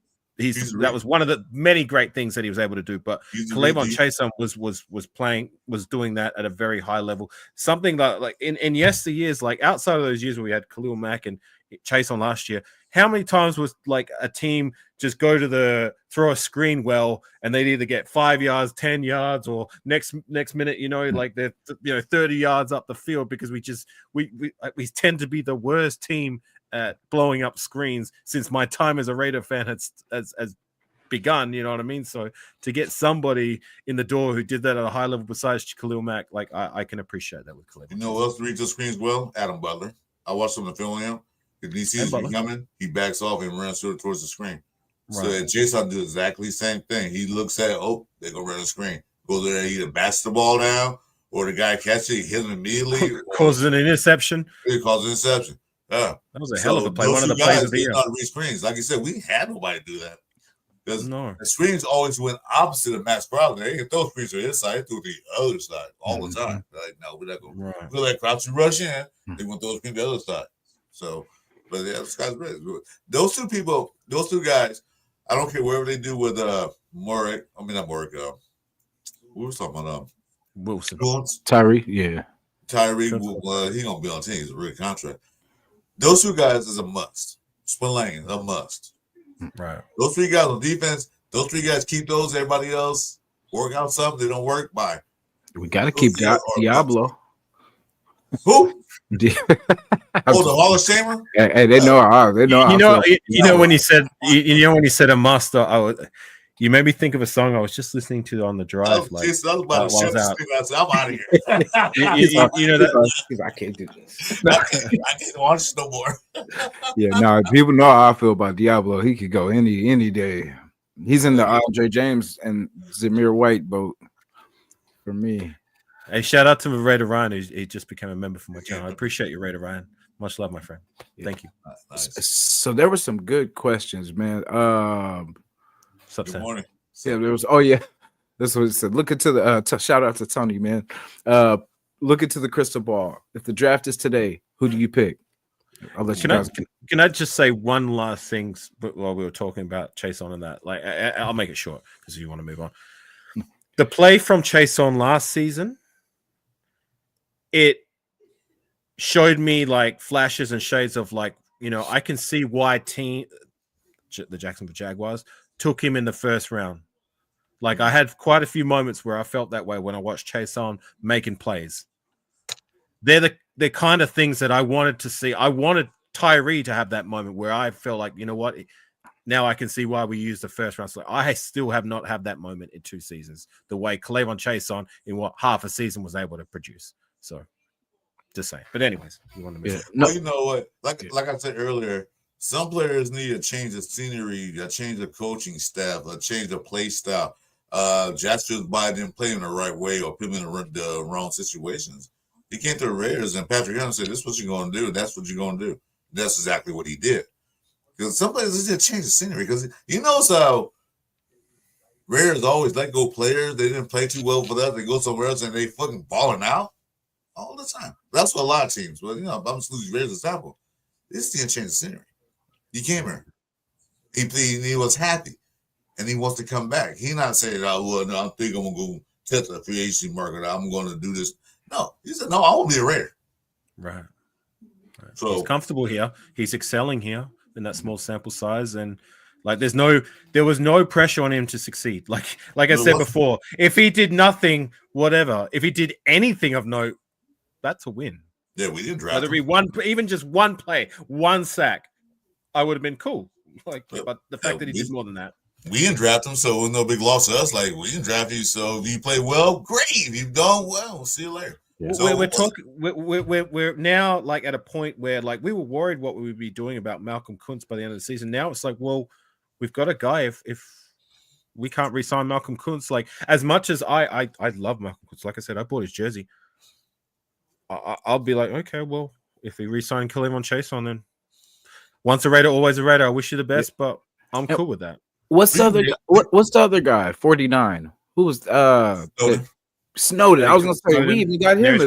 That was one of the many great things that he was able to do. But Khalil Chason was doing that at a very high level. Something like in yesteryears, like outside of those years where we had Khalil Mack and Chason last year, how many times was like a team just go to throw a screen well and they'd either get 5 yards, 10 yards, or next minute, like they're 30 yards up the field because we tend to be the worst team at blowing up screens since my time as a Raider fan has begun, you know what I mean? So to get somebody in the door who did that at a high level besides Khalil Mack, like I can appreciate that with Khalil. You know who else reads the screens well? Adam Butler. I watched some of the film on him. If he sees you coming, he backs off and runs towards the screen. Right. So Jason do exactly the same thing. He looks at, they're going to run the screen. Goes there, either bats the ball down, or the guy catches it, hit him immediately. Causes an interception. It causes an interception. Yeah. That was a hell of a play. One of the plays of the year. Read screens. Like you said, we had nobody do that. Because the screens always went opposite of Max Crosby. They didn't throw screens to his side, they threw the other side all the time. Like, no, we're not going to let Crouch rush in. They want those screens to the other side. So, but yeah, this guy's great. Those two guys, I don't care whatever they do with Murray. I mean, not Murray. We were talking about Wilson. Tyree, yeah. Tyree, he gonna be on the team. He's a real contract. Those two guys is a must. Spillane, a must. Right. Those three guys on defense. Those three guys keep those. Everybody else work out something. They don't work. Bye. We got to keep Diablo. Who? The Hall of Famer. Hey, they know. They know. You know when he said a master, you made me think of a song I was just listening to on the drive. I was about to shut the I said, I'm out of here. you know that I can't do this. I can't watch no more. Yeah, people know how I feel about Diablo. He could go any day. He's in the Andre James and Zamir White boat for me. Hey, shout out to Raider Ryan. He just became a member for my channel. I appreciate you, Raider Ryan. Much love, my friend. Yeah. Thank you. Nice. So there were some good questions, man. Good morning. Yeah, there was. Oh yeah, this was said. Look into the shout out to Tony, man. Look into the crystal ball. If the draft is today, who do you pick? I'll let you guys. Can I just say one last thing while we were talking about Chase on and that? Like, I'll make it short because you want to move on. The play from Chase on last season, it showed me like flashes and shades of like, I can see why the Jacksonville Jaguars took him in the first round. Like I had quite a few moments where I felt that way when I watched Chase on making plays. They're the kind of things that I wanted to see. I wanted Tyree to have that moment where I felt like, you know what? Now I can see why we used the first round. So I still have not had that moment in 2 seasons, the way Cleveland Chase on in what half a season was able to produce. So just saying. But anyways, you want to move on. Well, you know what? Like I said earlier, some players need a change of scenery, a change of coaching staff, a change of play style. Jasper's body didn't play in the right way or put him in the wrong situations. He came to the Raiders and Patrick Hunter said, "This is what you're going to do. That's what you're going to do." That's exactly what he did. Because some players just need to change the scenery. Because you know how Raiders always let go players. They didn't play too well for that. They go somewhere else and they fucking balling out all the time. That's what a lot of teams. But I'm just using Raiders example. This didn't change the scenery. He came here. He was happy, and he wants to come back. He not saying, "Oh, well, no, I think I'm gonna go test the free agency market. I'm going to do this." No, he said, "No, I want to be a Raider." Right. So he's comfortable here. He's excelling here in that small sample size, and like there was no pressure on him to succeed. Like I said before, if he did nothing, whatever. If he did anything of note, that's a win. Yeah, we didn't draft him. Even just one play, one sack, I would have been cool. But the fact that he did more than that. We didn't draft him, so it was no big loss to us. Like, we didn't draft you, so if you play well, great. If you've done well, we'll see you later. Yeah. So we're now like at a point where like we were worried what we would be doing about Malcolm Kuntz by the end of the season. Now it's like, well, we've got a guy. If we can't re-sign Malcolm Kuntz, like as much as I love Malcolm Kuntz, like I said, I bought his jersey. I'll be like, okay, well, if we re-sign Cleveland Chase on, then once a Raider, always a Raider. I wish you the best, but I'm cool with that. What's the other guy? 49. Who was Snowden? I was gonna say we even got him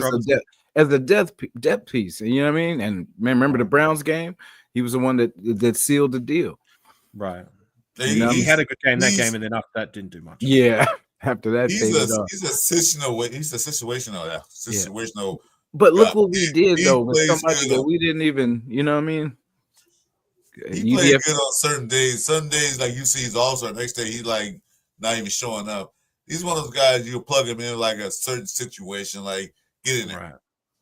as a death piece. You know what I mean? And man, remember the Browns game? He was the one that sealed the deal. Right. He had a good game that game, and then after that didn't do much. Yeah. After that, he's a situational. Yeah. But look what we did though with somebody that we didn't even. You know what I mean? He played good on certain days. Some days, like you see, he's also next day he's like not even showing up. He's one of those guys you plug him in like a certain situation, like get in there,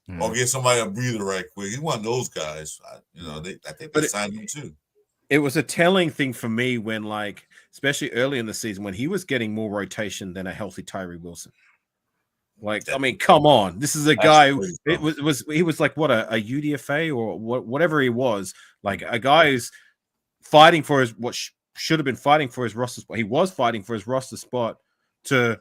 right. Or get somebody a breather right quick. He's one of those guys. I think they signed him too. It was a telling thing for me when, like, especially early in the season, when he was getting more rotation than a healthy Tyree Wilson. Like, I mean, come on, this is a guy. He was like what a UDFA or whatever he was. Like a guy who's fighting for his should have been fighting for his roster spot. He was fighting for his roster spot to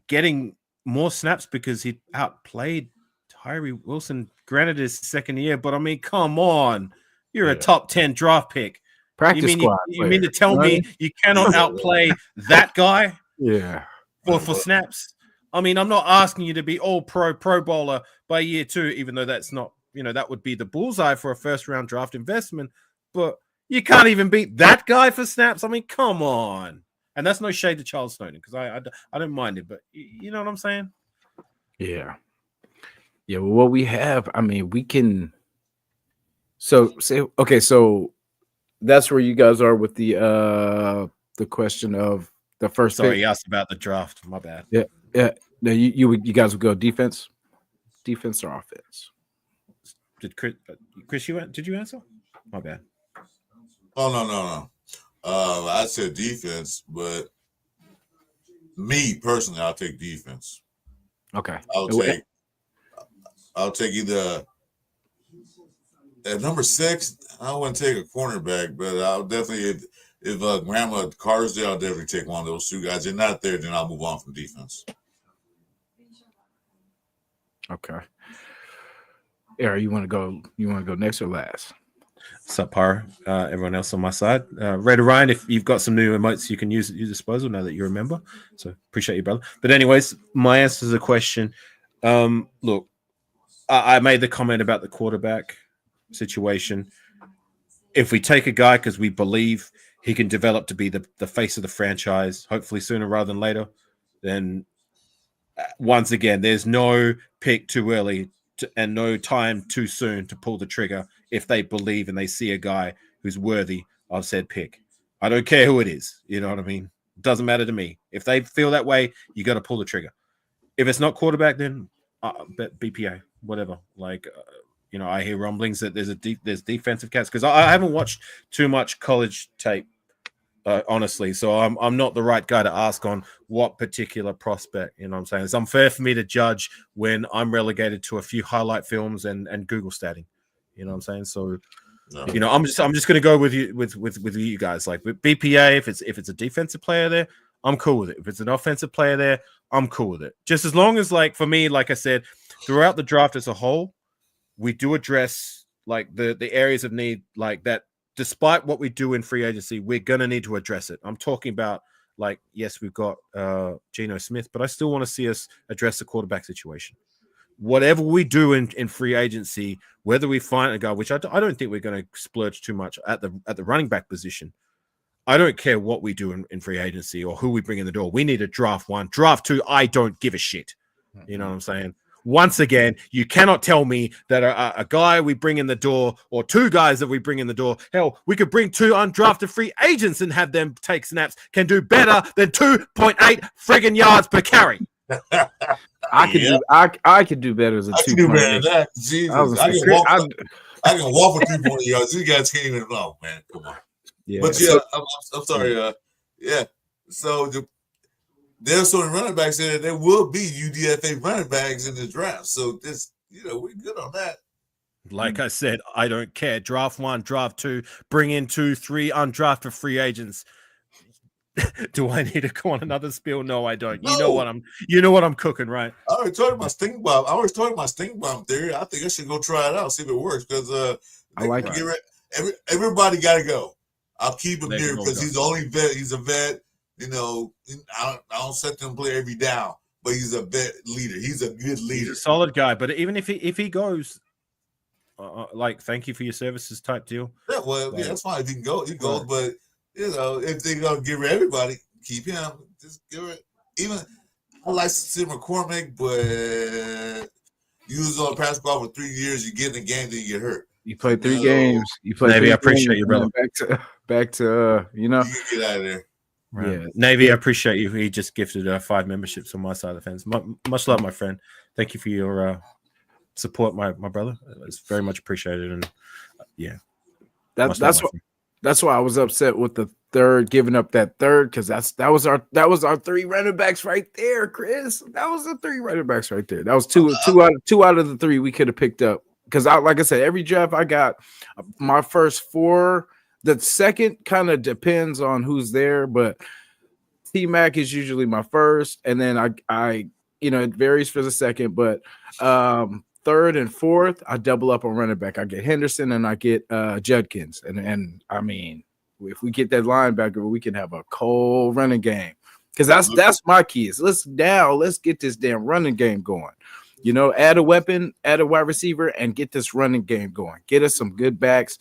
getting more snaps because he outplayed Tyree Wilson. Granted, his second year, but I mean, come on, you're a top 10 draft pick. Practice squad. You mean to tell me you cannot outplay that guy? Yeah, for snaps. I mean, I'm not asking you to be all pro bowler by year 2, even though that's not, that would be the bullseye for a first round draft investment, but you can't even beat that guy for snaps. I mean, come on. And that's no shade to Charles Snowden because I don't mind it, but you know what I'm saying? Yeah. Yeah, well, what we have, I mean, we can. So say okay, so that's where you guys are with the question of the first Sorry, pick. he asked about the draft. My bad. Yeah, yeah. No, you guys would go defense or offense. Did Chris did you answer? My bad. Oh no. I said defense, but me personally, I'll take defense. Okay. I'll take I'll take either at number 6. I wouldn't take a cornerback, but I'll definitely if Grandma Carter's there, I'll definitely take one of those two guys. If they're not there, then I'll move on from defense. Okay. Eric, you want to go? You want to go next or last? Subpar. Everyone else on my side. Raider Ryan, if you've got some new emotes, you can use at your disposal now that you remember. So appreciate you, brother. But anyways, my answer to the question. Look, I made the comment about the quarterback situation. If we take a guy because we believe he can develop to be the face of the franchise, hopefully sooner rather than later, then once again, there's no pick too early and no time too soon to pull the trigger if they believe and they see a guy who's worthy of said pick. I don't care who it is. You know what I mean? It doesn't matter to me. If they feel that way, you got to pull the trigger. If it's not quarterback, then BPA, whatever. Like, I hear rumblings that there's defensive cats because I haven't watched too much college tape, honestly. So I'm not the right guy to ask on what particular prospect. You know what I'm saying? It's unfair for me to judge when I'm relegated to a few highlight films and Google statting. You know what I'm saying? So, I'm just going to go with you with you guys. Like with BPA, if it's a defensive player there, I'm cool with it. If it's an offensive player there, I'm cool with it. Just as long as, like, for me, like I said, throughout the draft as a whole, we do address like the areas of need, like that. Despite what we do in free agency, we're going to need to address it. I'm talking about, like, yes, we've got Geno Smith, but I still want to see us address the quarterback situation. Whatever we do in free agency, whether we find a guy, which I don't think we're going to splurge too much at the running back position. I don't care what we do in free agency or who we bring in the door. We need to draft 1. Draft 2, I don't give a shit. You know what I'm saying? Once again, you cannot tell me that a guy we bring in the door or 2 guys that we bring in the door, hell, we could bring 2 undrafted free agents and have them take snaps, can do better than 2.8 friggin' yards per carry. I could do better than 2.8. I can do better than that. Jesus, I can walk for 3.8 yards. These guys can't even know, man. Come on. Yeah. But yeah, I'm sorry. Yeah. So there's so many running backs there. There will be UDFA running backs in the draft. So this, we're good on that. Like I said, I don't care. Draft 1, draft 2, bring in 2, 3 undrafted free agents. Do I need to go on another spiel? No, I don't. No. You know what I'm cooking, right? I already told you my sting bomb. Theory. I think I should go try it out, see if it works. Because I like it. Everybody got to go. I'll keep him here because he's the only vet. He's a vet. I don't set them play every down, but he's a vet leader. He's a good leader. He's a solid guy. But even if he goes, like, thank you for your services type deal. Yeah, well, that's fine. If he can go, he goes. But if they're gonna get rid of everybody, keep him. Just give it. Even I like to see McCormick, but you was on practice squad for 3 years. You get in the game, then you get hurt. You played 3 games. You played. Maybe I appreciate you, brother. Back to You can get out of there. Right. Yeah, Navy, I appreciate you. He just gifted 5 memberships on my side of the fence. Much love, my friend. Thank you for your support, my brother. It's very much appreciated. And that's why I was upset with the third, giving up that third, because that was our 3 running backs right there, Chris. That was the 3 running backs right there. That was two out of the 3 we could have picked up. Because like I said, every draft I got my first 4. The second kind of depends on who's there, but T-Mac is usually my first, and then I it varies for the second, but third and fourth I double up on running back. I get Henderson and I get Judkins, and I mean, if we get that linebacker, we can have a cold running game, because that's my key. Is let's get this damn running game going. Add a weapon, add a wide receiver, and get this running game going. Get us some good backs.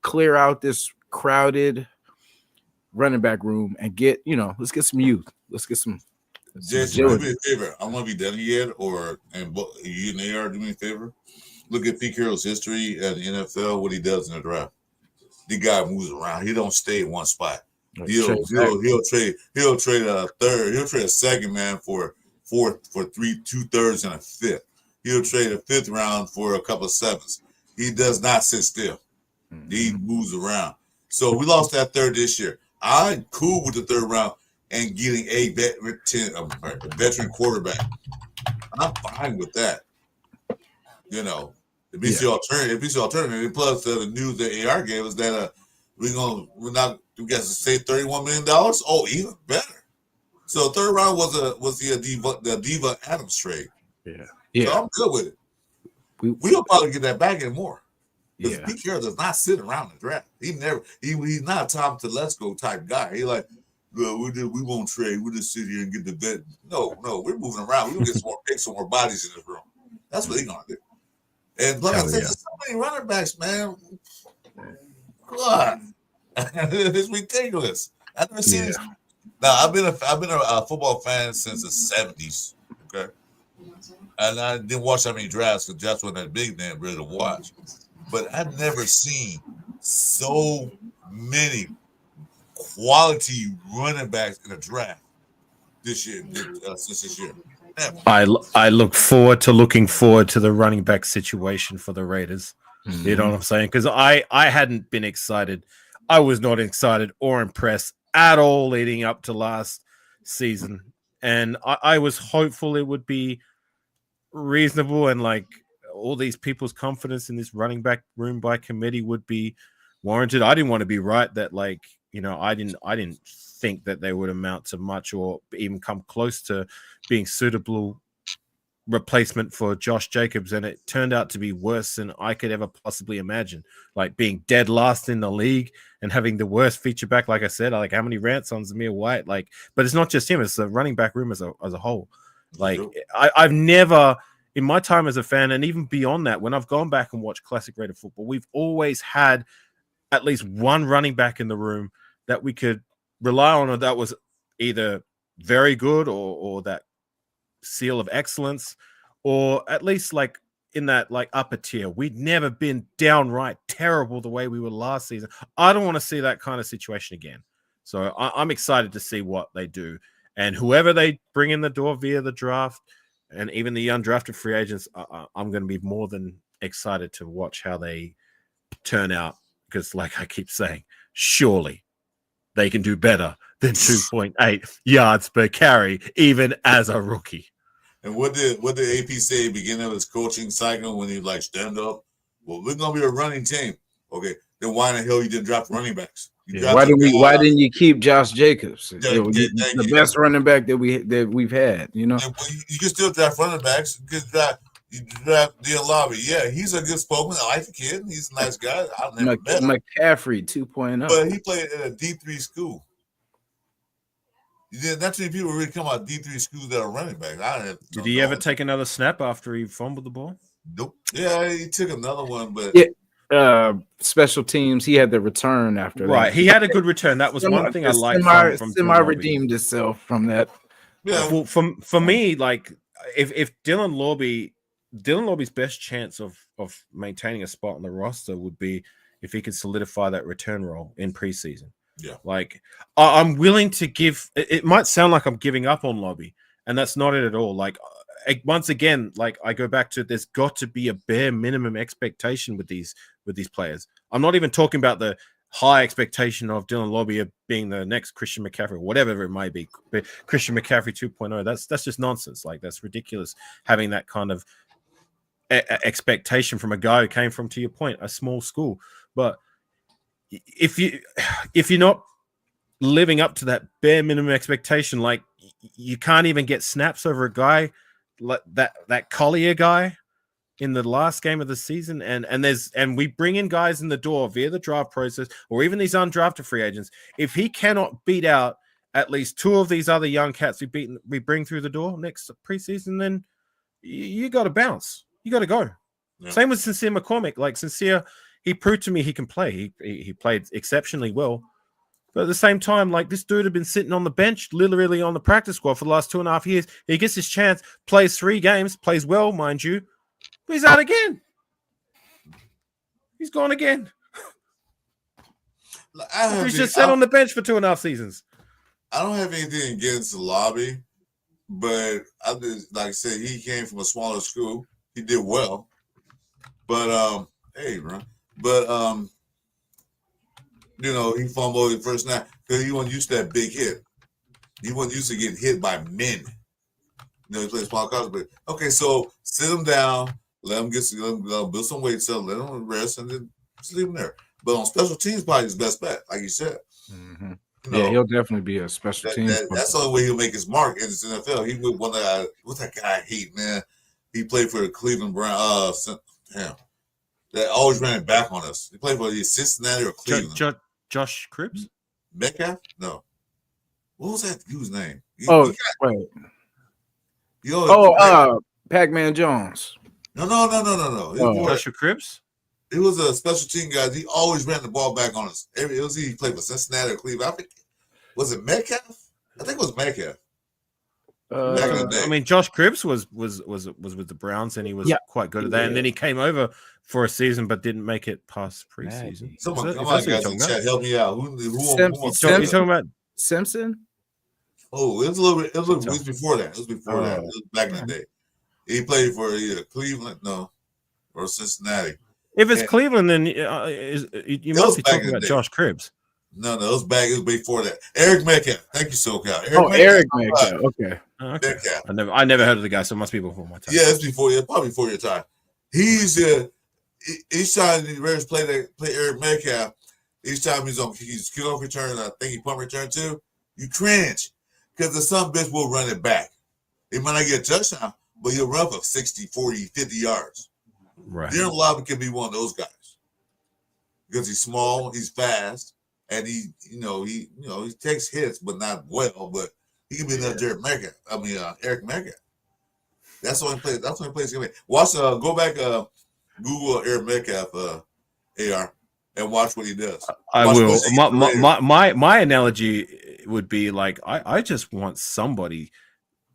Clear out this crowded running back room and let's get some youth. Let's get some Jason, do me a favor. I want to be done yet, and you and AR do me a favor. Look at Pete Carroll's history at the NFL. What he does in the draft. The guy moves around. He don't stay in one spot. He'll trade a third. He'll trade a second man for 2/3 and a fifth. He'll trade a fifth round for a couple of sevens. He does not sit still. He moves around. So we lost that third this year. I'm cool with the third round and getting a veteran quarterback. I'm fine with that. You know, if it's the alternative. Plus the news that AR gave us that we got to save $31 million. Oh, even better. So third round was the Diva Adams trade. Yeah. So I'm good with it. We'll probably get that back and more. Because Pete Carroll does not sit around the draft. He's not a Tom Telesco type guy. He like, well, we won't trade. We'll just sit here and get the vet. No, we're moving around. We'll get some more picks, some more bodies in this room. That's what he's gonna do. And like I said, there's so many running backs, man. God, it's ridiculous. I've never seen this. Now I've been a football fan since the '70s. Okay, and I didn't watch that many drafts because drafts wasn't that big then, really to watch. But I've never seen so many quality running backs in a draft this year since this year. Never. I look forward to the running back situation for the Raiders. Mm-hmm. You know what I'm saying? Because I hadn't been excited. I was not excited or impressed at all leading up to last season. And I was hopeful it would be reasonable and like all these people's confidence in this running back room by committee would be warranted. I didn't want to be right that I didn't think that they would amount to much or even come close to being suitable replacement for Josh Jacobs, and it turned out to be worse than I could ever possibly imagine. Like being dead last in the league and having the worst feature back, like I said, like how many rants on Zamir White, but it's not just him; it's the running back room as a whole. Like I've never. In my time as a fan, and even beyond that, when I've gone back and watched classic Raider football, we've always had at least one running back in the room that we could rely on, or that was either very good or that seal of excellence, or at least like in that like upper tier. We'd never been downright terrible the way we were last season. I don't want to see that kind of situation again. So I'm excited to see what they do. And whoever they bring in the door via the draft, and even the undrafted free agents, I'm going to be more than excited to watch how they turn out. Because like I keep saying, surely they can do better than 2.8 yards per carry, even as a rookie. And what did AP say at the beginning of his coaching cycle when he like stand up? Well, we're going to be a running team. Okay, then why in the hell you didn't draft running backs? Why didn't you keep Josh Jacobs? The best running back that we've had, you know. You can still draft running backs. You draft Dialabi. Yeah, he's a good spokesman. I like the kid. He's a nice guy. I've never met him. McCaffrey 2.0. But he played at a D3 school. Not too many people really come out of D3 schools that are running backs. Did he ever take another snap after he fumbled the ball? Nope. Yeah, he took another one, but special teams, he had the return after that. Right, he had a good return. That was one thing I liked. Semi redeemed itself from that. Yeah. Well, for me, like if Dylan Lobby's best chance of maintaining a spot on the roster would be if he could solidify that return role in preseason. Yeah, like I'm willing to give. It might sound like I'm giving up on Lobby, and that's not it at all. Like once again, like I go back to there's got to be a bare minimum expectation with these players. I'm not even talking about the high expectation of Dylan Lobby being the next Christian McCaffrey, whatever it might be. But Christian McCaffrey 2.0, that's just nonsense. Like that's ridiculous having that kind of expectation from a guy who came from, to your point, a small school. But if you're not living up to that bare minimum expectation, like you can't even get snaps over a guy like that Collier guy in the last game of the season, and we bring in guys in the door via the draft process or even these undrafted free agents. If he cannot beat out at least two of these other young cats we bring through the door next preseason, then you got to bounce. You got to go. Yeah. Same with Sincere McCormick. Like Sincere, he proved to me he can play. He played exceptionally well. But at the same time, like this dude had been sitting on the bench, literally on the practice squad for the last 2.5 years. He gets his chance, plays 3 games, plays well, mind you. But he's out again. He's gone again. He's just sat on the bench for 2.5 seasons. I don't have anything against the lobby, but I just, like I said, he came from a smaller school. He did well. But hey, bro. But he fumbled the first snap because he wasn't used to that big hit. He wasn't used to getting hit by men. He plays small college, but okay, so sit him down, let him build some weight, so let him rest, and then just leave him there. But on special teams, probably his best bet, like you said. Mm-hmm. He'll definitely be a special teams. That's the only way he'll make his mark in the NFL. He would one that what's that guy I hate, man? He played for the Cleveland Browns. Damn. That always ran it back on us. He played for the Cincinnati or Cleveland. Josh Cribbs? Metcalf? No. What was that dude's name? Wait. Pac-Man Jones. No. Joshua Cribbs? He was a special team guy. He always ran the ball back on us. He played for Cincinnati or Cleveland. I think, was it Metcalf? I think it was Metcalf. Back in the day. I mean, Josh Cribbs was with the Browns, and he was quite good at that. And then he came over for a season, but didn't make it past preseason. Someone, come on, guys in chat, help me out. Who you talking about? Simpson? Oh, it was a little bit. It was before that. It was back in the day. He played for either Cleveland, or Cincinnati. If it's Cleveland, then you must be talking about Josh Cribbs. No, it was back. It was before that. Eric Metcalf. Thank you, SoCal. Eric Metcalf. Okay. Metcalf. I never heard of the guy, so it must be before my time. Yeah, it's probably before your time. He's each time the Raiders play Eric Metcalf, each time he's kickoff return, I think he punt return too, you cringe because the son bitch will run it back. He might not get a touchdown, but he'll run for 60, 40, 50 yards. Right. Darren Lobby can be one of those guys because he's small, he's fast, and he takes hits, but not well. But he can be another Eric Metcalf. That's the only place. That's the only place he can be. Watch. Go back. Google Eric Metcalf. AR and watch what he does. I will. My analogy would be like I just want somebody.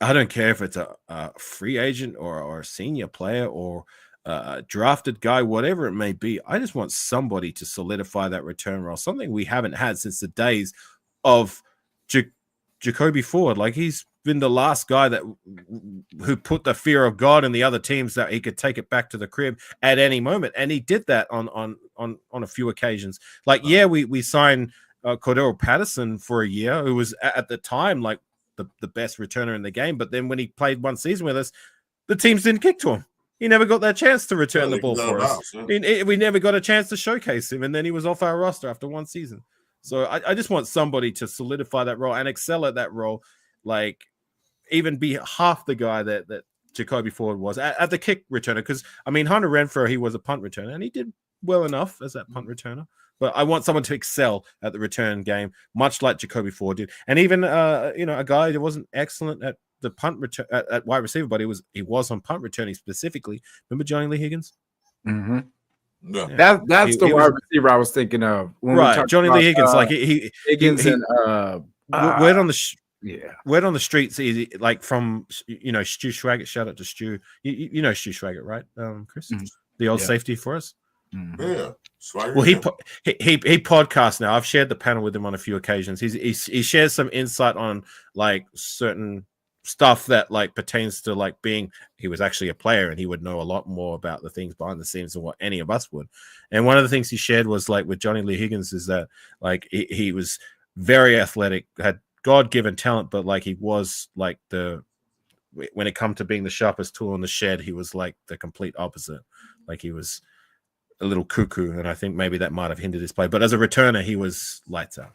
I don't care if it's a free agent or a senior player or a drafted guy, whatever it may be. I just want somebody to solidify that return role, something we haven't had since the days of Jacoby Ford. Like he's been the last guy who put the fear of God in the other teams that he could take it back to the crib at any moment, and he did that on a few occasions. Like we signed Cordero Patterson for a year, who was at the time like the best returner in the game, but then when he played one season with us, the teams didn't kick to him. He never got that chance to return the ball for us. We never got a chance to showcase him, and then he was off our roster after one season. So I just want somebody to solidify that role and excel at that role, like even be half the guy that Jacoby Ford was at the kick returner. Because, I mean, Hunter Renfrow, he was a punt returner, and he did well enough as that punt returner. But I want someone to excel at the return game, much like Jacoby Ford did. And even, a guy that wasn't excellent at the punt return at wide receiver, but he was on punt returning specifically. Remember Johnny Lee Higgins? Mm-hmm. Yeah. That's the wide receiver I was thinking of. Right, Johnny Lee Higgins. Like Higgins and word on the streets, easy, like from Stu Schwaggart. Shout out to Stu. You know Stu Schwaggart, right, Chris? Mm-hmm. The old safety for us. Mm-hmm. Yeah. Swagger, well, he podcasts now. I've shared the panel with him on a few occasions. He shares some insight on like certain stuff that like pertains to like being. He was actually a player, and he would know a lot more about the things behind the scenes than what any of us would. And one of the things he shared was like with Johnny Lee Higgins is that like he was very athletic, had God-given talent, but like he was like when it come to being the sharpest tool in the shed, he was like the complete opposite. Like he was a little cuckoo, and I think maybe that might have hindered his play. But as a returner, he was lights out.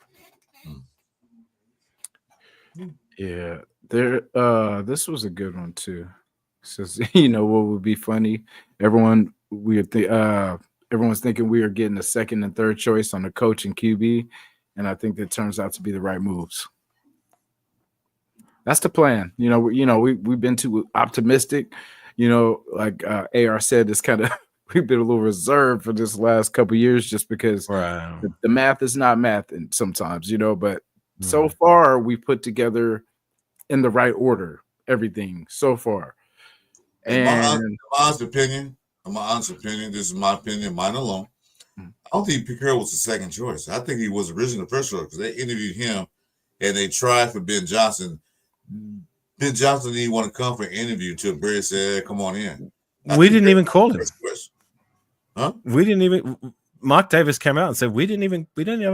Yeah, this was a good one too. Says what would be funny? Everyone's thinking we are getting a second and third choice on the coach and QB, and I think that turns out to be the right moves. That's the plan. We've been too optimistic. Like AR said, it's kind of we've been a little reserved for this last couple years just because Right. the math is not math and sometimes, but so far we put together in the right order everything so far. In my And honest opinion, this is my opinion, mine alone. I don't think Pete Carroll was the second choice. I think he was originally the first choice because they interviewed him and they tried for Ben Johnson. Ben Johnson didn't want to come for an interview until Barry said, "Come on in." We didn't even call him. Huh? We didn't even. Mark Davis came out and said we didn't even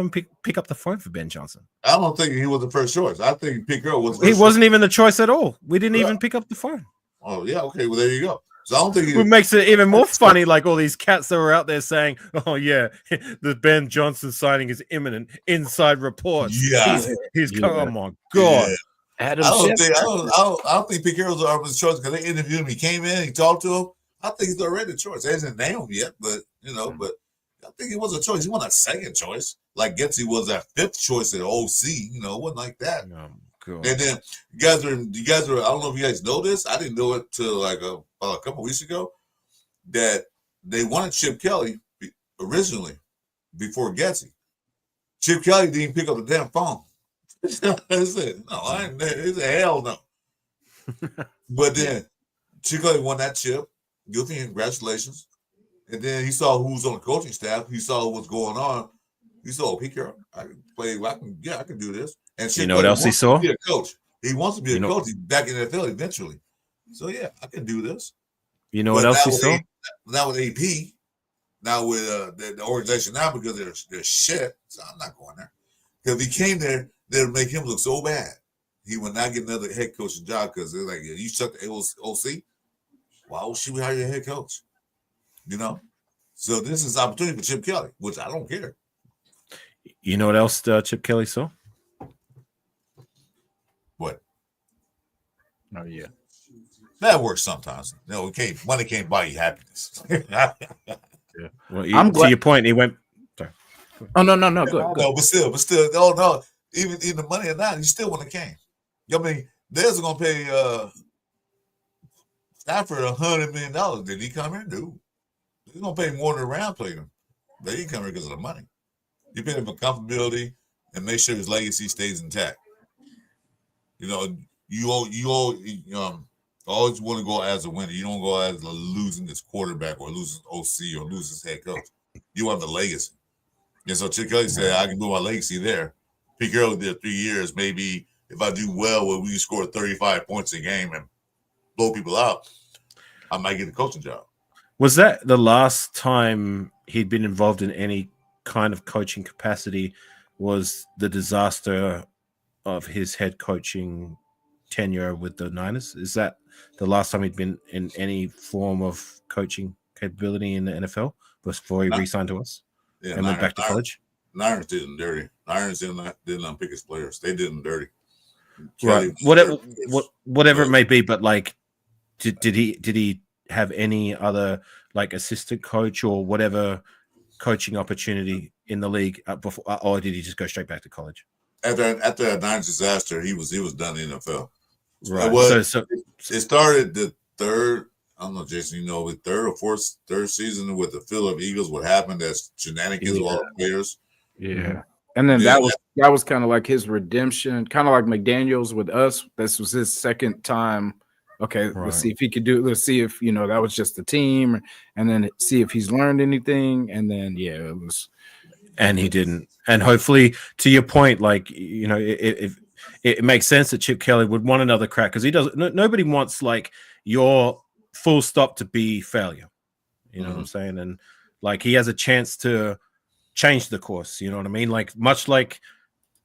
pick up the phone for Ben Johnson. I don't think he was the first choice. I think Pete Carroll was. He wasn't even the choice at all. We didn't even pick up the phone. Oh yeah, okay. Well, there you go. So I don't think it makes it even more funny. Like all these cats that were out there saying, "Oh yeah, the Ben Johnson signing is imminent." Inside reports. Yeah, he's oh my god. Yeah. I don't think Pete Carroll's the choice because they interviewed him. He came in, he talked to him. I think he's already the choice. They hasn't named him yet, but but I think he was a choice. He wasn't a second choice. Like Getsy was that fifth choice at OC. It wasn't like that. Oh, God. And then you guys were. I don't know if you guys know this. I didn't know it till like a couple weeks ago that they wanted Chip Kelly originally before Getsy. Chip Kelly didn't pick up the damn phone. I said, no, I ain't there. He said, hell no. But then Chip Kelly won that chip. Guilty, congratulations. And then he saw who was on the coaching staff. He saw what's going on. He saw, Pete Carroll, I can play. I can do this. And you know what else he saw? Be a coach. He wants to be a coach. He's back in the NFL eventually. So yeah, I can do this. You know what else he saw? Now with AP, now with the organization now because they're shit. So I'm not going there. Because if he came there, they would make him look so bad. He would not get another head coaching job because they're like, you shut the OC. Why should we hire your head coach? So this is opportunity for Chip Kelly, which I don't care. You know what else Chip Kelly saw? What? Oh yeah, that works sometimes. Money can't buy you happiness. Yeah. Well, to your point, he went. Sorry. Oh no, good. No, but still, oh no, even the money or not, he still wouldn't have came. I mean, they're gonna pay Stafford $100 million. Did he come here? No. He's gonna pay more than around played him. They didn't come here because of the money. You pay him for comfortability and make sure his legacy stays intact. You always want to go as a winner. You don't go as losing this quarterback or losing OC or losing his head coach. You want the legacy. And so Chip Kelly said, I can do my legacy there. Pete Carroll did 3 years. Maybe if I do well, where we score 35 points a game and blow people out, I might get a coaching job. Was that the last time he'd been involved in any kind of coaching capacity? Was the disaster of his head coaching tenure with the Niners? Is that the last time he'd been in any form of coaching capability in the NFL before he re-signed to us and went back to college? Niners did him dirty. Niners didn't pick his players. They did him dirty. Right. Whatever it may be, but like, did he have any other like assistant coach or whatever coaching opportunity in the league before, or did he just go straight back to college? After that Niners disaster, he was done in the NFL. Right. It started the third. I don't know, Jason. The third season with the Philadelphia Eagles. What happened? That's shenanigans of all the players. Yeah. And then that was kind of like his redemption, kind of like McDaniels with us. This was his second time. Okay, right. Let's see if he could do it. Let's see if, that was just the team, and then see if he's learned anything. And then, it was. And he didn't. And hopefully, to your point, like, it makes sense that Chip Kelly would want another crack because he doesn't. Nobody wants like your full stop to be failure. You know what I'm saying? And like he has a chance to change the course. You know what I mean? Like much like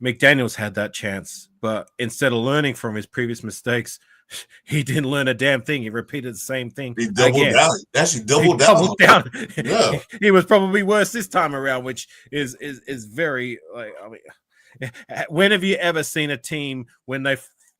McDaniels had that chance, but instead of learning from his previous mistakes, he didn't learn a damn thing. He repeated the same thing. He doubled down. Actually, doubled down. Yeah. He was probably worse this time around, which is very like. I mean, when have you ever seen a team when they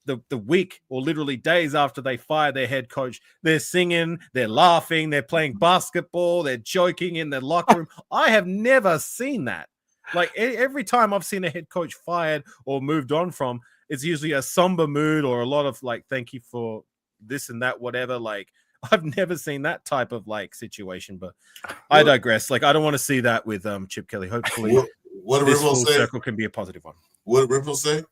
the week or literally days after they fire their head coach, they're singing, they're laughing, they're playing basketball, they're joking in the locker room? I have never seen that. Like every time I've seen a head coach fired or moved on from, it's usually a somber mood or a lot of like, thank you for this and that, whatever. Like, I've never seen that type of like situation. But I digress. Like I don't want to see that with Chip Kelly. Hopefully, what this Ripple full say? circle can be a positive one. What did Ripple say?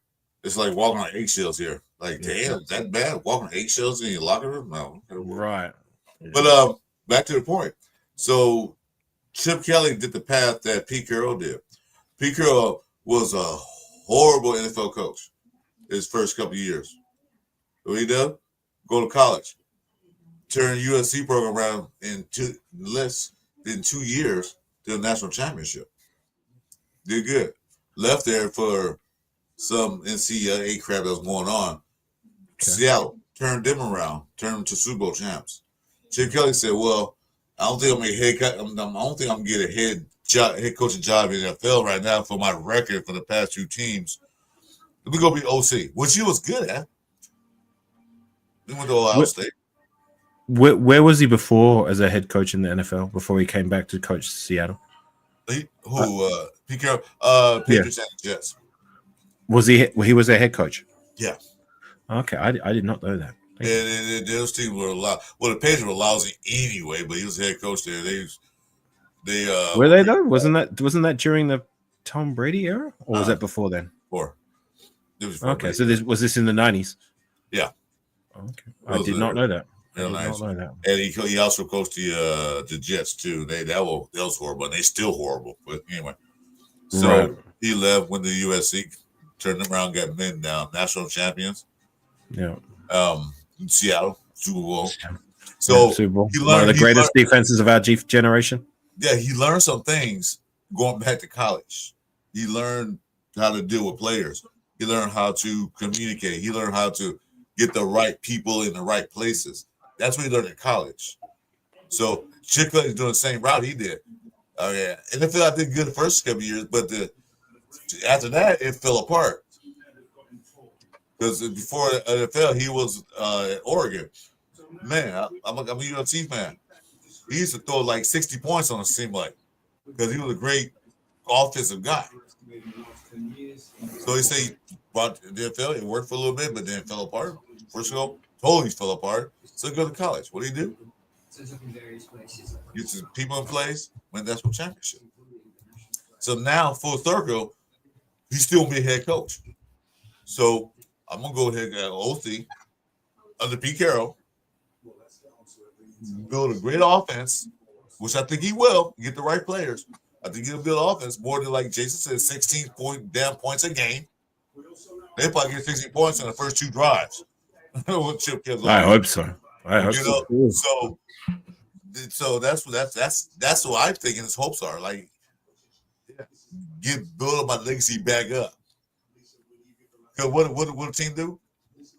It's like walking on eggshells here. Like, damn, is that bad? Walking on eggshells in your locker room? No. Right. But back to the point. So Chip Kelly did the path that Pete Carroll did. Pete Carroll was a horrible NFL coach his first couple of years. What he did? Go to college. Turn USC program around in 2 years to the national championship. Did good. Left there for some NCAA crap that was going on. Okay. Seattle turned them around, turned them to Super Bowl champs. Chip Kelly said, "Well, I don't think I'm gonna get a head coaching job in the NFL right now for my record for the past 2 teams. Let me go be OC, which he was good at. He went to Ohio State. Where was he before as a head coach in the NFL before he came back to coach Seattle? Pete Carroll, Patriots and Jets. Was he was a head coach? Yeah. Okay, I did not know that. And those teams were the Patriots were lousy anyway, but he was the head coach there. They were they though? Wasn't that during the Tom Brady era, or was that before then? Before. Okay, Brady. So was this in the 90s? Yeah. Okay, I did not know that. And he also coached the Jets too. That was horrible, and they still horrible. But anyway, so he left, went to USC, turned them around, got men down, national champions. Yeah. Seattle Super Bowl. So Super Bowl. One of the greatest defenses of our generation. Yeah, he learned some things going back to college. He learned how to deal with players. He learned how to communicate. He learned how to get the right people in the right places. That's what he learned in college. So Chick-fil-A is doing the same route he did. NFL, I did good the first couple of years, but after that, it fell apart. Because before NFL, he was at Oregon. Man, I'm a UFC fan. He used to throw like 60 points on a seem like, because he was a great offensive guy. So he said he brought the NFL. It worked for a little bit, but then it fell apart. First of all, totally fell apart. So he go to college. What do he do? Gets his people in place, win the national championship. So now, full circle, he's still be a head coach. So I'm gonna go ahead and OC under Pete Carroll, build a great offense, which I think he will. Get the right players. I think he'll build offense more than, like Jason said, 16 points a game. They probably get 16 points in the first 2 drives. I hope so. So that's what I'm thinking his hopes are. Like, build my legacy back up. Because what a team do?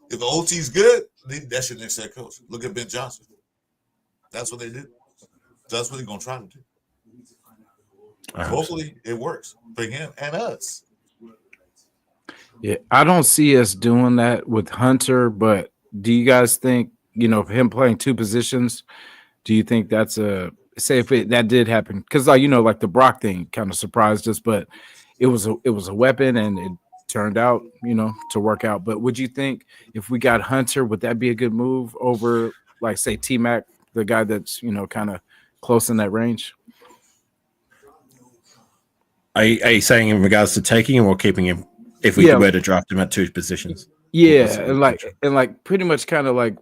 If the OT's good, that's your next head coach. Look at Ben Johnson. That's what they do. That's what they're gonna try to do. Hopefully it works for him and us. Yeah, I don't see us doing that with Hunter, but do you guys think, him playing 2 positions, do you think that's that did happen? Because like the Brock thing kind of surprised us, but it was a weapon and it turned out, to work out. But would you think if we got Hunter, would that be a good move over, like, say, T-Mac, the guy that's, kind of close in that range? Are you saying in regards to taking him or keeping him if we were to draft him at 2 positions? Yeah, and like pretty much kind of like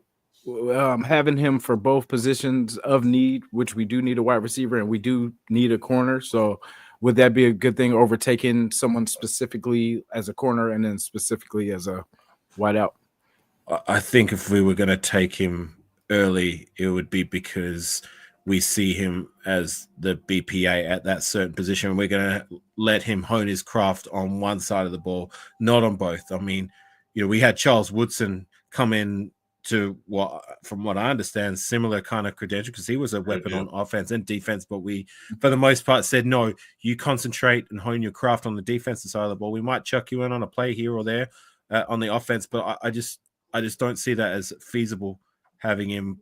having him for both positions of need, which we do need a wide receiver and we do need a corner. So would that be a good thing, overtaking someone specifically as a corner and then specifically as a wideout? I think if we were going to take him early, it would be because we see him as the BPA at that certain position. We're going to let him hone his craft on one side of the ball, not on both. I mean, we had Charles Woodson come in to from what I understand, similar kind of credential, because he was a weapon on offense and defense. But we, for the most part, said, no, you concentrate and hone your craft on the defensive side of the ball. We might chuck you in on a play here or there on the offense, but I just don't see that as feasible, having him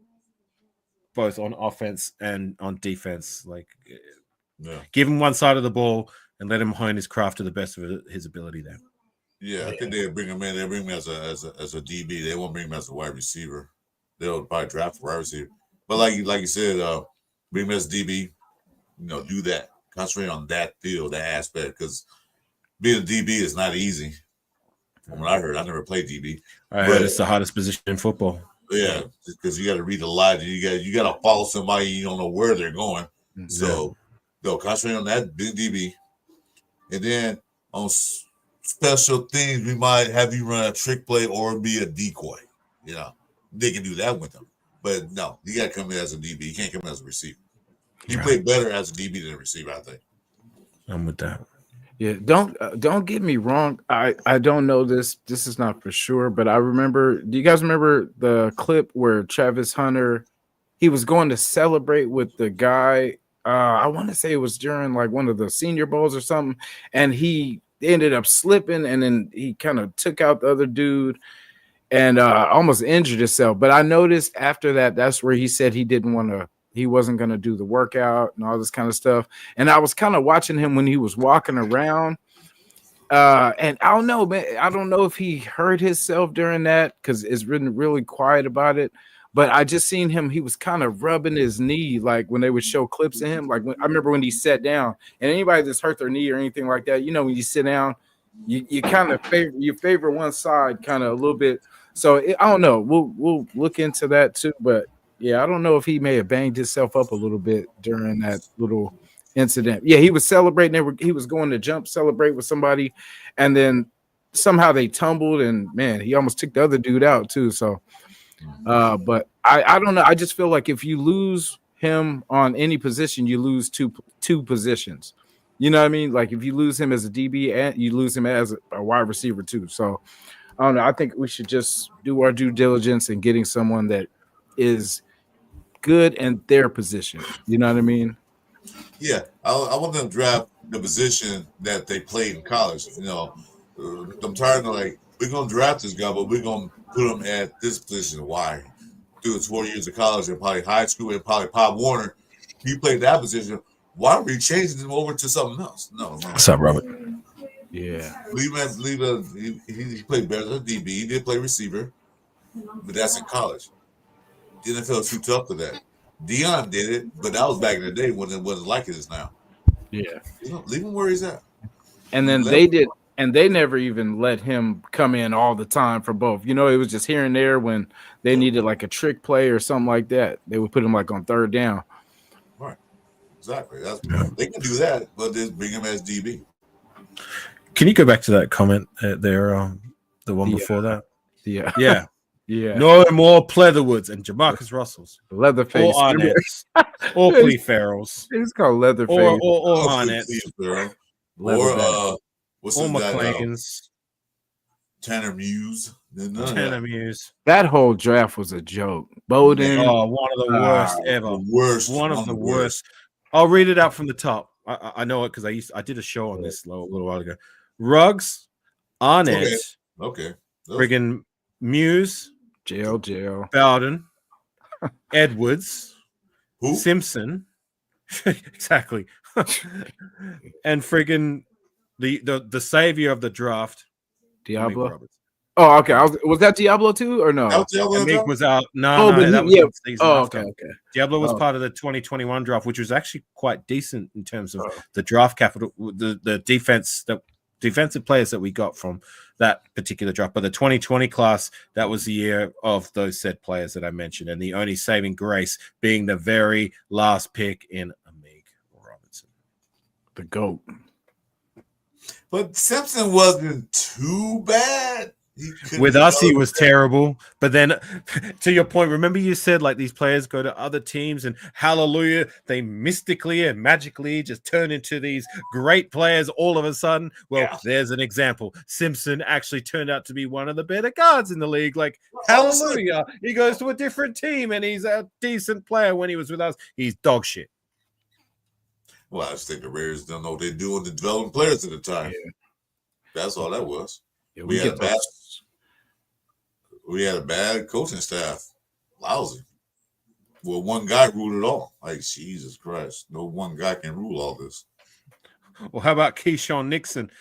both on offense and on defense. Like, give him one side of the ball and let him hone his craft to the best of his ability there. Yeah, I think they'll bring him in. They'll bring him as a DB. They won't bring him as a wide receiver. They'll probably draft a wide receiver. But like you said, bring him as DB. Do that. Concentrate on that field, that aspect, because being a DB is not easy. From what I heard, I never played DB. I heard it's the hardest position in football. Yeah, because you got to read a lot. You got to follow somebody. You don't know where they're going. So they'll concentrate on that big DB, and then on special things, we might have you run a trick play or be a decoy. They can do that with them. But no, you got to come in as a DB. You can't come in as a receiver. You play better as a DB than a receiver, I think. I'm with that. Yeah, don't get me wrong. I don't know this. This is not for sure, but I remember. Do you guys remember the clip where Travis Hunter, he was going to celebrate with the guy? I want to say it was during like one of the Senior Bowls or something, and he ended up slipping, and then he kind of took out the other dude and almost injured himself. But I noticed after that, that's where he said he wasn't going to do the workout and all this kind of stuff. And I was kind of watching him when he was walking around. And I don't know, man. I don't know if he hurt himself during that because it's been really quiet about it. But I just seen him. He was kind of rubbing his knee, like when they would show clips of him. Like I remember when he sat down. And anybody that's hurt their knee or anything like that, when you sit down, you kind of favor one side kind of a little bit. So I don't know. We'll look into that too. But yeah, I don't know if he may have banged himself up a little bit during that little incident. Yeah, he was celebrating. He was going to celebrate with somebody, and then somehow they tumbled, and man, he almost took the other dude out too. So, but I don't know. I just feel like if you lose him on any position, you lose two positions. You know what I mean? Like if you lose him as a DB, and you lose him as a wide receiver too. So I don't know. I think we should just do our due diligence in getting someone that is good in their position. You know what I mean? Yeah, I want them to draft the position that they played in college. I'm tired of we're gonna draft this guy, but we're gonna put him at this position. Why? Through his 4 years of college and probably high school and probably Pop Warner, he played that position. Why are we changing him over to something else? No. What's up, Robert? Yeah. He played better than DB. He did play receiver, but that's in college. The NFL is too tough for that. Deion did it, but that was back in the day when it wasn't like it is now. Yeah. Leave him where he's at. And then they never even let him come in all the time for both. It was just here and there when they needed like a trick play or something like that. They would put him like on third down. Right. Exactly. They can do that, but just bring him as DB. Can you go back to that comment there, the one before that? Yeah. Yeah. No more Pleatherwoods and Jamarcus Russells. Leatherface. Or Arnett's. Or Clee Farrells. It's called Leatherface. Or Arnett's. Or what's or his McClain's. Tanner Muse. Tanner Muse. That whole draft was a joke. Bowden. Oh, one of the worst ever. One of the worst. I'll read it out from the top. I know it because I did a show on this a little while ago. Ruggs, Arnett. Okay. Friggin' Muse. Jail. Bowden. Edwards. Who? Simpson. Exactly. And friggin' the savior of the draft. Diablo. Oh, okay. Was that Diablo too or no? Meek was out. No, that was the season after. Okay. Diablo was part of the 2021 draft, which was actually quite decent in terms of the draft capital, the defensive players that we got from that particular draft. But the 2020 class, that was the year of those said players that I mentioned, and the only saving grace being the very last pick in Amig Robinson, the GOAT. But Simpson wasn't too bad. With us, he was terrible. But then, to your point, remember you said like these players go to other teams and hallelujah, they mystically and magically just turn into these great players all of a sudden. Well, there's an example. Simpson actually turned out to be one of the better guards in the league. Like, hallelujah. He goes to a different team and he's a decent player. When he was with us, he's dog shit. Well, I just think the Raiders don't know what they're doing to developing players at the time. Yeah. That's all that was. Yeah, we had a bad coaching staff. Lousy. Well, one guy ruled it all. Like, Jesus Christ. No one guy can rule all this. Well, how about Keyshawn Nixon?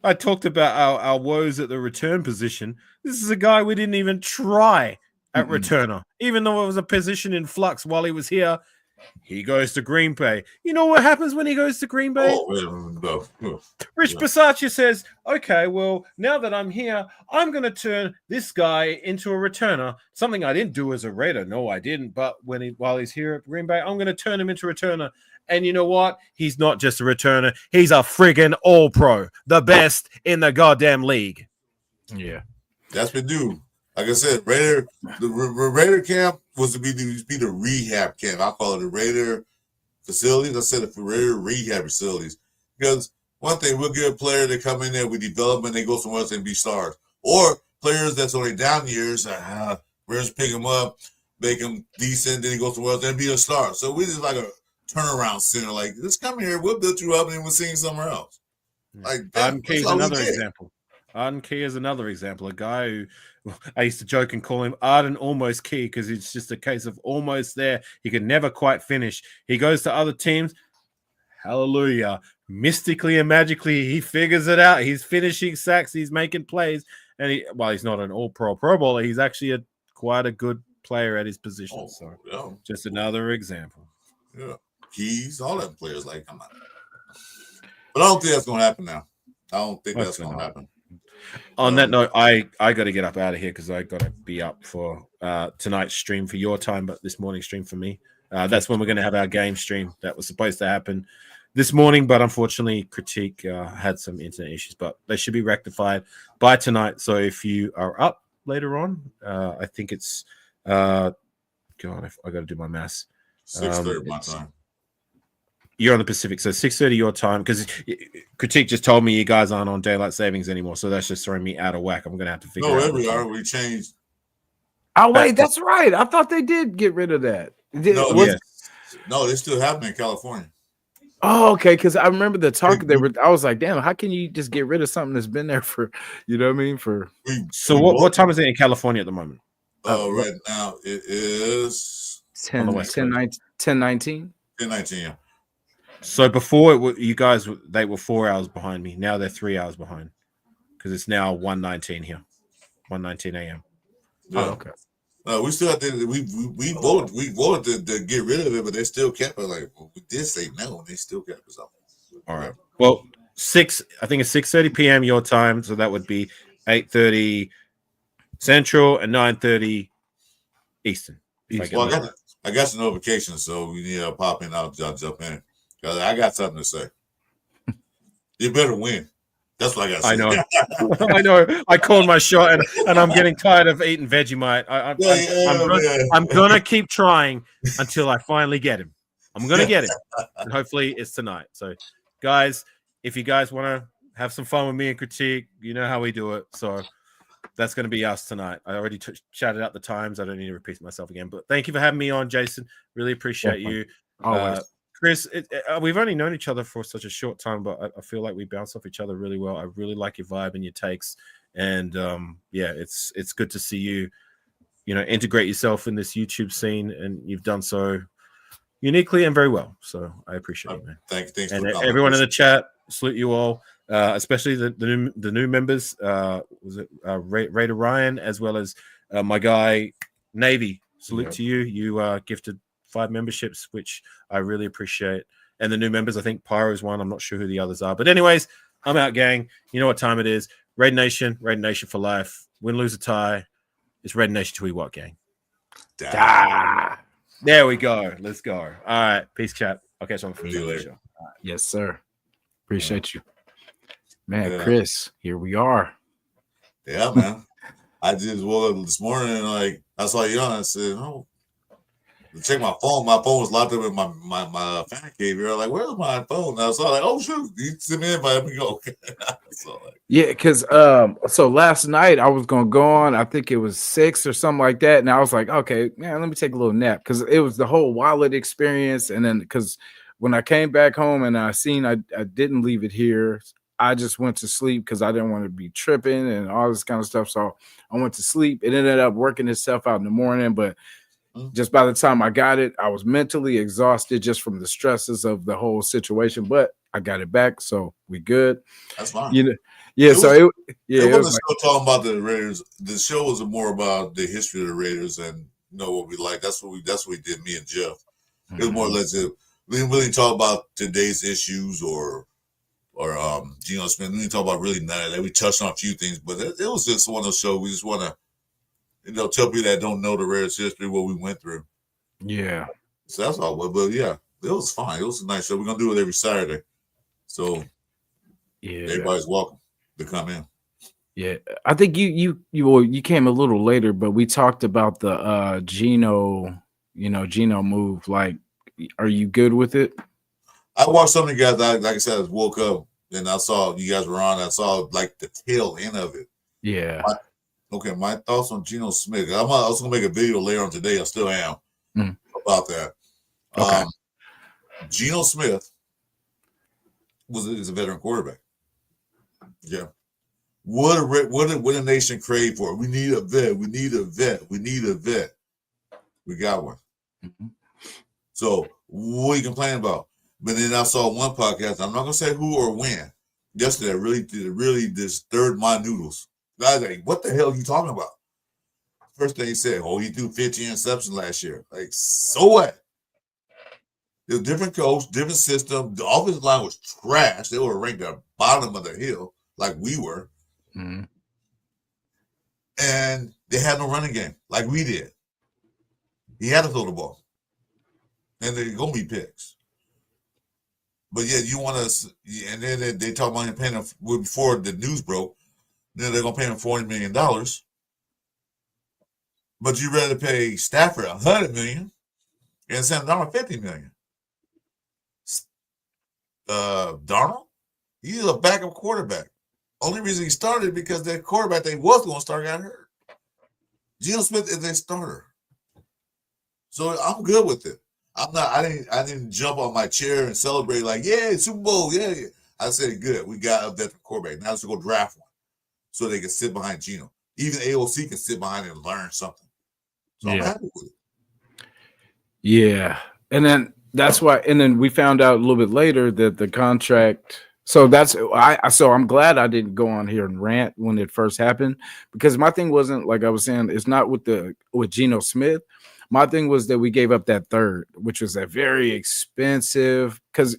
I talked about our woes at the return position. This is a guy we didn't even try at returner, even though it was a position in flux while he was here. He goes to Green Bay. You know what happens when he goes to Green Bay? Rich Bisaccia says, okay, well, now that I'm here, I'm going to turn this guy into a returner. Something I didn't do as a Raider. No, I didn't. But while he's here at Green Bay, I'm going to turn him into a returner. And you know what? He's not just a returner. He's a friggin' all-pro. The best in the goddamn league. Yeah. That's what do. Like I said, the Raider camp was to be the rehab camp. I call it the Raider facilities. I said it for Raider rehab facilities. Because one thing, we'll get a player that come in there with development, they go somewhere else and be stars. Or players that's only down years, Raiders pick them up, make them decent, then he goes somewhere else and be a star. So we just like a turnaround center. Like, just come here, we'll build you up and we'll see you somewhere else. Like, Arden Key is another example. Arden Key is another example. A guy who I used to joke and call him Arden Almost Key because it's just a case of almost there. He can never quite finish. He goes to other teams. Hallelujah. Mystically and magically, he figures it out. He's finishing sacks. He's making plays. And he's not an all-pro Pro Bowler. He's actually quite a good player at his position. Just another example. Yeah. Keys, all that players like, come on. But I don't think that's going to happen now. I don't think that's going to happen. On that note, I got to get up out of here because I got to be up for tonight's stream for your time, but this morning's stream for me. That's when we're going to have our game stream. That was supposed to happen this morning, but unfortunately, Critique had some internet issues, but they should be rectified by tonight. So if you are up later on, I think it's God, I got to do my maths. 6:30 my time. You're on the Pacific, so 6:30 your time. Because Critique just told me you guys aren't on daylight savings anymore, so that's just throwing me out of whack. I'm gonna have to figure out. No, we are. We changed. Oh wait, that's right. I thought they did get rid of that. No, they still happen in California. Oh, okay. Because I remember the talk. I was like, damn, how can you just get rid of something that's been there for, you know what I mean? What time is it in California at the moment? Right now it is 10:19. 10:19. Yeah. So before you guys, they were 4 hours behind me. Now they're 3 hours behind because it's now 1:19 here, 1:19 a.m. Yeah. Oh, okay. We still have to. We voted to get rid of it, but they still kept it. Like, we did say no, and they still kept us up. All right. Well, I think it's 6:30 p.m. your time, so that would be 8:30 Central and 9:30 Eastern. Well, I got some notifications, so we need to pop in. I'll jump in. I got something to say. You better win. That's what I got to say. I know. I know. I called my shot, and I'm getting tired of eating Vegemite. I'm going to keep trying until I finally get him. I'm going to get him. And hopefully it's tonight. So, guys, if you guys want to have some fun with me and Critique, you know how we do it. So that's going to be us tonight. I already shouted out the times. I don't need to repeat myself again. But thank you for having me on, Jason. Really appreciate you. Chris, we've only known each other for such a short time, but I feel like we bounce off each other really well. I really like your vibe and your takes, and it's good to see you, integrate yourself in this YouTube scene, and you've done so uniquely and very well. So I appreciate it, man. Thanks, and everyone in the chat, salute you all, especially the new members. Was it Raider Ryan, as well as my guy Navy? Salute to you. You gifted 5 memberships, which I really appreciate. And the new members, I think Pyro's one. I'm not sure who the others are. But anyways, I'm out, gang. You know what time it is. Raider Nation for life. Win, lose, or tie. It's Raider Nation till we what, gang? There we go. Let's go. All right. Peace, chat. I'll catch you on the later. Show. All right. Yes, sir. Appreciate you. Man, Chris, here we are. Yeah, man. I just woke up this morning and I saw you on. I said, check my phone. My phone was locked up in my fan cave here. I'm like, where's my phone? And I saw oh shoot, you sent me an invite. Let me go. Yeah, because so last night I was gonna go on. I think it was 6 or something like that, and I was like, okay, man, let me take a little nap because it was the whole wallet experience. And then because when I came back home and I seen I didn't leave it here, I just went to sleep because I didn't want to be tripping and all this kind of stuff. So I went to sleep. It ended up working itself out in the morning, but Just by the time I got it, I was mentally exhausted just from the stresses of the whole situation. But I got it back, so we good. That's fine. You know, yeah. It So it it was wasn't like, still talking about the Raiders. The show was more about the history of the Raiders and what we like. That's what we did. Me and Jeff. It was more or less. We didn't really talk about today's issues or Geno Smith. We didn't talk about really none of that. We touched on a few things, but it was just one of those shows. We just want to tell people that don't know the Raiders history what we went through. yeah. So that's all. But yeah, it was fine. It was a nice show. We're gonna do it every Saturday. So Yeah. everybody's welcome to come in. Yeah, I think you came a little later, but we talked about the Geno, Geno move. Like, are you good with it? I watched some of you guys. Like I said, I woke up and I saw you guys were on. I saw like the tail end of it. Yeah. My thoughts on Geno Smith. I'm also gonna make a video later on today. I still am about that. Okay. Geno Smith is a veteran quarterback. Yeah. What a nation crave for? We need a vet. We need a vet. We need a vet. We got one. Mm-hmm. So what are you complaining about? But then I saw one podcast. I'm not gonna say who or when. Yesterday, really disturbed my noodles. I was like, "What the hell are you talking about?" First thing he said, "Oh, he threw 15 interceptions last year." Like, so what? It was a different coach, different system. The offensive line was trash. They were ranked at the bottom of the hill, like we were. Mm-hmm. And they had no running game like we did. He had to throw the ball. And they're going to be picks. But yeah, you want to, and then they talk about him paying him before the news broke. Then they're going to pay him $40 million. But you'd rather pay Stafford $100 million and Sam Darnold $50 million. Darnold, he's a backup quarterback. Only reason he started because the quarterback they was going to start got hurt. Geno Smith is a starter, so I'm good with it. I'm not. I didn't jump on my chair and celebrate like, yeah, Super Bowl, yeah. I said, good. We got a veteran quarterback. Now let's go draft one, so they can sit behind Geno. Even AOC can sit behind it and learn something. So I'm happy with it. Yeah, and then that's why. And then we found out a little bit later that the contract. So I'm glad I didn't go on here and rant when it first happened, because my thing wasn't, like I was saying, it's not with Geno Smith. My thing was that we gave up that third, which was a very expensive, because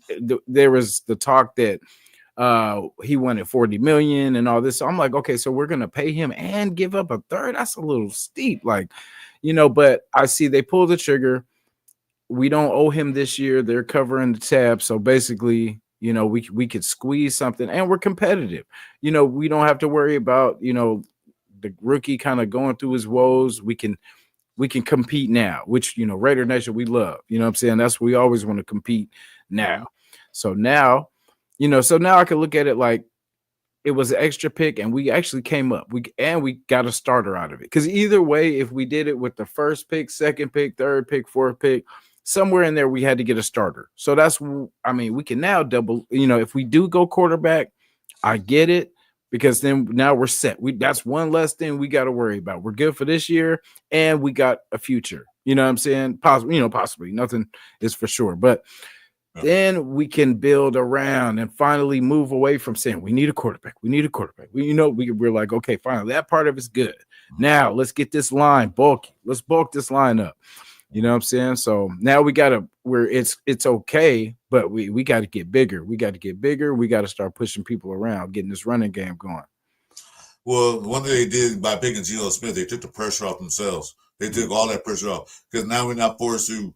there was the talk that he wanted 40 million and all this. So I'm like, okay, so we're gonna pay him and give up a third. That's a little steep, like, but I see they pulled the trigger. We don't owe him this year. They're covering the tab. So basically, we could squeeze something, and we're competitive. We don't have to worry about, the rookie kind of going through his woes. We can compete now, which, Raider Nation, we love. You know what I'm saying? That's what we always want to compete now. So now, now I can look at it like it was an extra pick, and we actually came up. We got a starter out of it. Because either way, if we did it with the first pick, second pick, third pick, fourth pick, somewhere in there we had to get a starter. So we can now double. If we do go quarterback, I get it, because then now we're set. That's one less thing we got to worry about. We're good for this year, and we got a future. You know what I'm saying? Possibly. Nothing is for sure, but then we can build around and finally move away from saying we need a quarterback. We need a quarterback. We're like, okay, finally, that part of it's good. Now let's get this line bulky. Let's bulk this line up. You know what I'm saying? So now it's okay, but we got to get bigger. We got to get bigger. We got to start pushing people around, getting this running game going. Well, one thing they did by picking Geno Smith, they took the pressure off themselves. They took all that pressure off, because now we're not forced to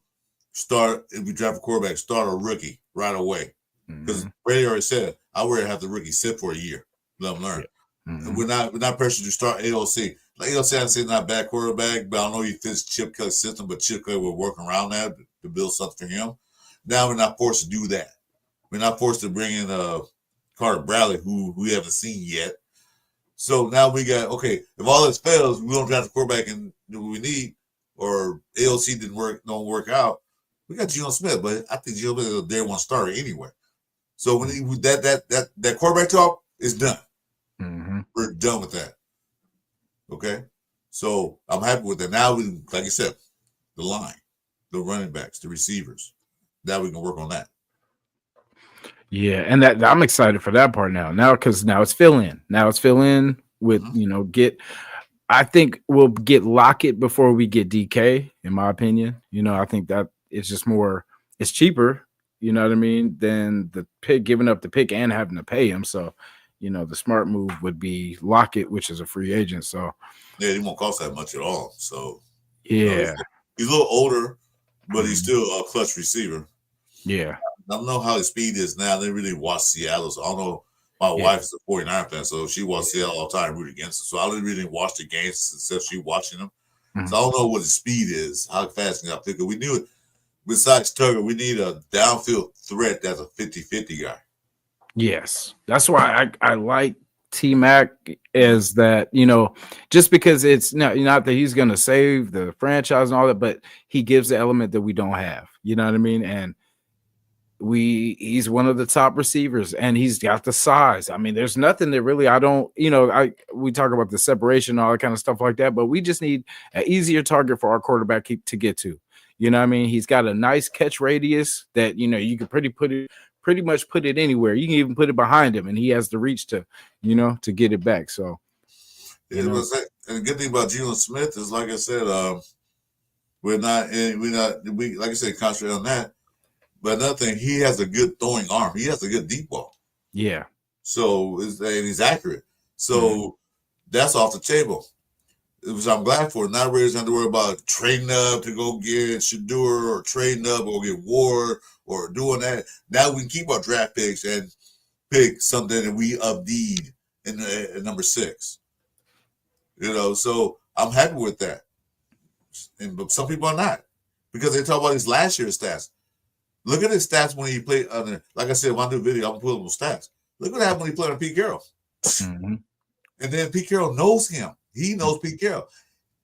start, if we draft a quarterback, start a rookie right away. Because Brady already said, I would rather have the rookie sit for a year, let them learn. Yeah. We're not pressured to start AOC. Like AOC, I'd say not a bad quarterback, but I don't know he fits Chip Kelly's system, but Chip Kelly will work around that to build something for him. Now we're not forced to do that. We're not forced to bring in Carter Bradley, who we haven't seen yet. So now we got, okay, if all this fails, we don't draft the quarterback and we need, or AOC don't work out, we got Geno Smith, but I think Geno Smith is a day one starter anyway. So when that quarterback talk is done. We're done with that. Okay, so I'm happy with that. Now like you said, the line, the running backs, the receivers. Now we can work on that. Yeah, and that I'm excited for that part now. Now because now it's fill in. Now it's fill in with get. I think we'll get Lockett before we get DK. In my opinion, I think that it's just more. It's cheaper. You know what I mean? Than the pick, giving up the pick and having to pay him. So, the smart move would be Lockett, which is a free agent. So, yeah, he won't cost that much at all. So, yeah, he's a little older, but he's still a clutch receiver. Yeah. I don't know how his speed is now. They really watch Seattle. So I don't know. My wife is a 49 fan, so she watched Seattle all the time, root against it. So I didn't really watch the games except she watching them. So I don't know what his speed is, how fast he got pick up. We knew it. Besides Tugger, we need a downfield threat that's a 50-50 guy. Yes. That's why I like T-Mac is that, just because it's not that he's going to save the franchise and all that, but he gives the element that we don't have. You know what I mean? And he's one of the top receivers and he's got the size. I mean, there's nothing that really we talk about the separation, all that kind of stuff like that, but we just need an easier target for our quarterback to get to. You know what I mean? He's got a nice catch radius that, you can pretty much put it anywhere. You can even put it behind him and he has the reach to get it back. So, and the good thing about Geno Smith is, like I said, we like I said, concentrate on that. But another thing, he has a good throwing arm. He has a good deep ball. Yeah. So, and he's accurate. So that's off the table. Which I'm glad for. Now Raiders have to worry about trading up to go get Shador or trading up or get Ward or doing that. Now we can keep our draft picks and pick something that we updeed in number 6. So I'm happy with that. But some people are not because they talk about his last year's stats. Look at his stats when he played. Like I said, when I do video, I'm pulling those stats. Look what happened when he played on Pete Carroll. And then Pete Carroll knows him. He knows Pete Carroll.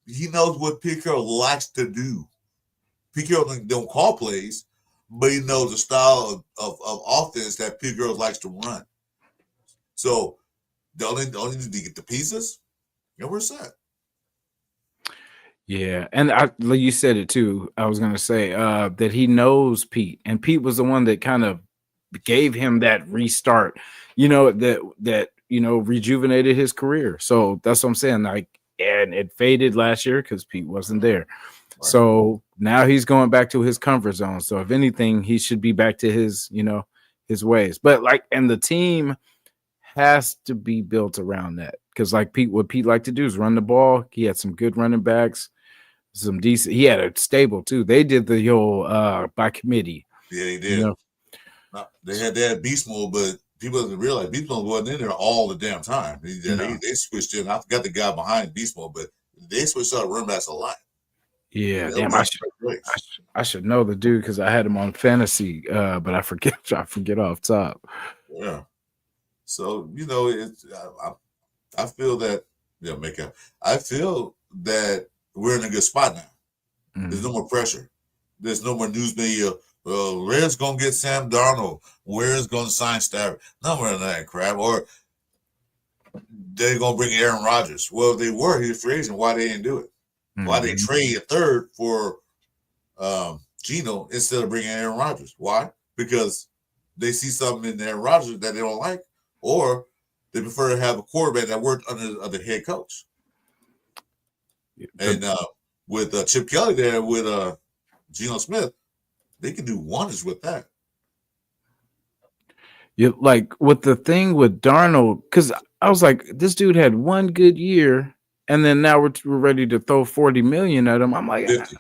He knows what Pete Carroll likes to do. Pete Carroll don't call plays, but he knows the style of offense that Pete Carroll likes to run. So the only need to get the pieces, we're set. Yeah, and you said it too. I was going to say that he knows Pete, and Pete was the one that kind of gave him that restart. That rejuvenated his career. So that's what I'm saying. And it faded last year because Pete wasn't there. Right. So now he's going back to his comfort zone. So if anything, he should be back to his his ways. But and the team has to be built around that because what Pete liked to do is run the ball. He had some good running backs. Some decent. He had a stable too. They did the whole by committee. Yeah, they did. They had beast mode, but people didn't realize beast mode wasn't in there all the damn time. They switched in. I forgot the guy behind beast mode, but they switched out run backs a lot. Yeah, damn. I should know the dude because I had him on fantasy, but I forget off top. Yeah. So I feel that I feel that we're in a good spot now. There's no more pressure. There's no more news media. Where's going to get Sam Darnold? Where's going to sign Stafford? No more of that crap. Or they're going to bring Aaron Rodgers. Well, they were. He was free agent. Why they didn't do it? Why they trade a third for Geno instead of bringing Aaron Rodgers? Why? Because they see something in Aaron Rodgers that they don't like, or they prefer to have a quarterback that worked under the head coach. And with Chip Kelly there with Geno Smith, they can do wonders with that. Yeah, with the thing with Darnold, because I was like, this dude had one good year, and then now we're ready to throw $40 million at him. I'm like, 50.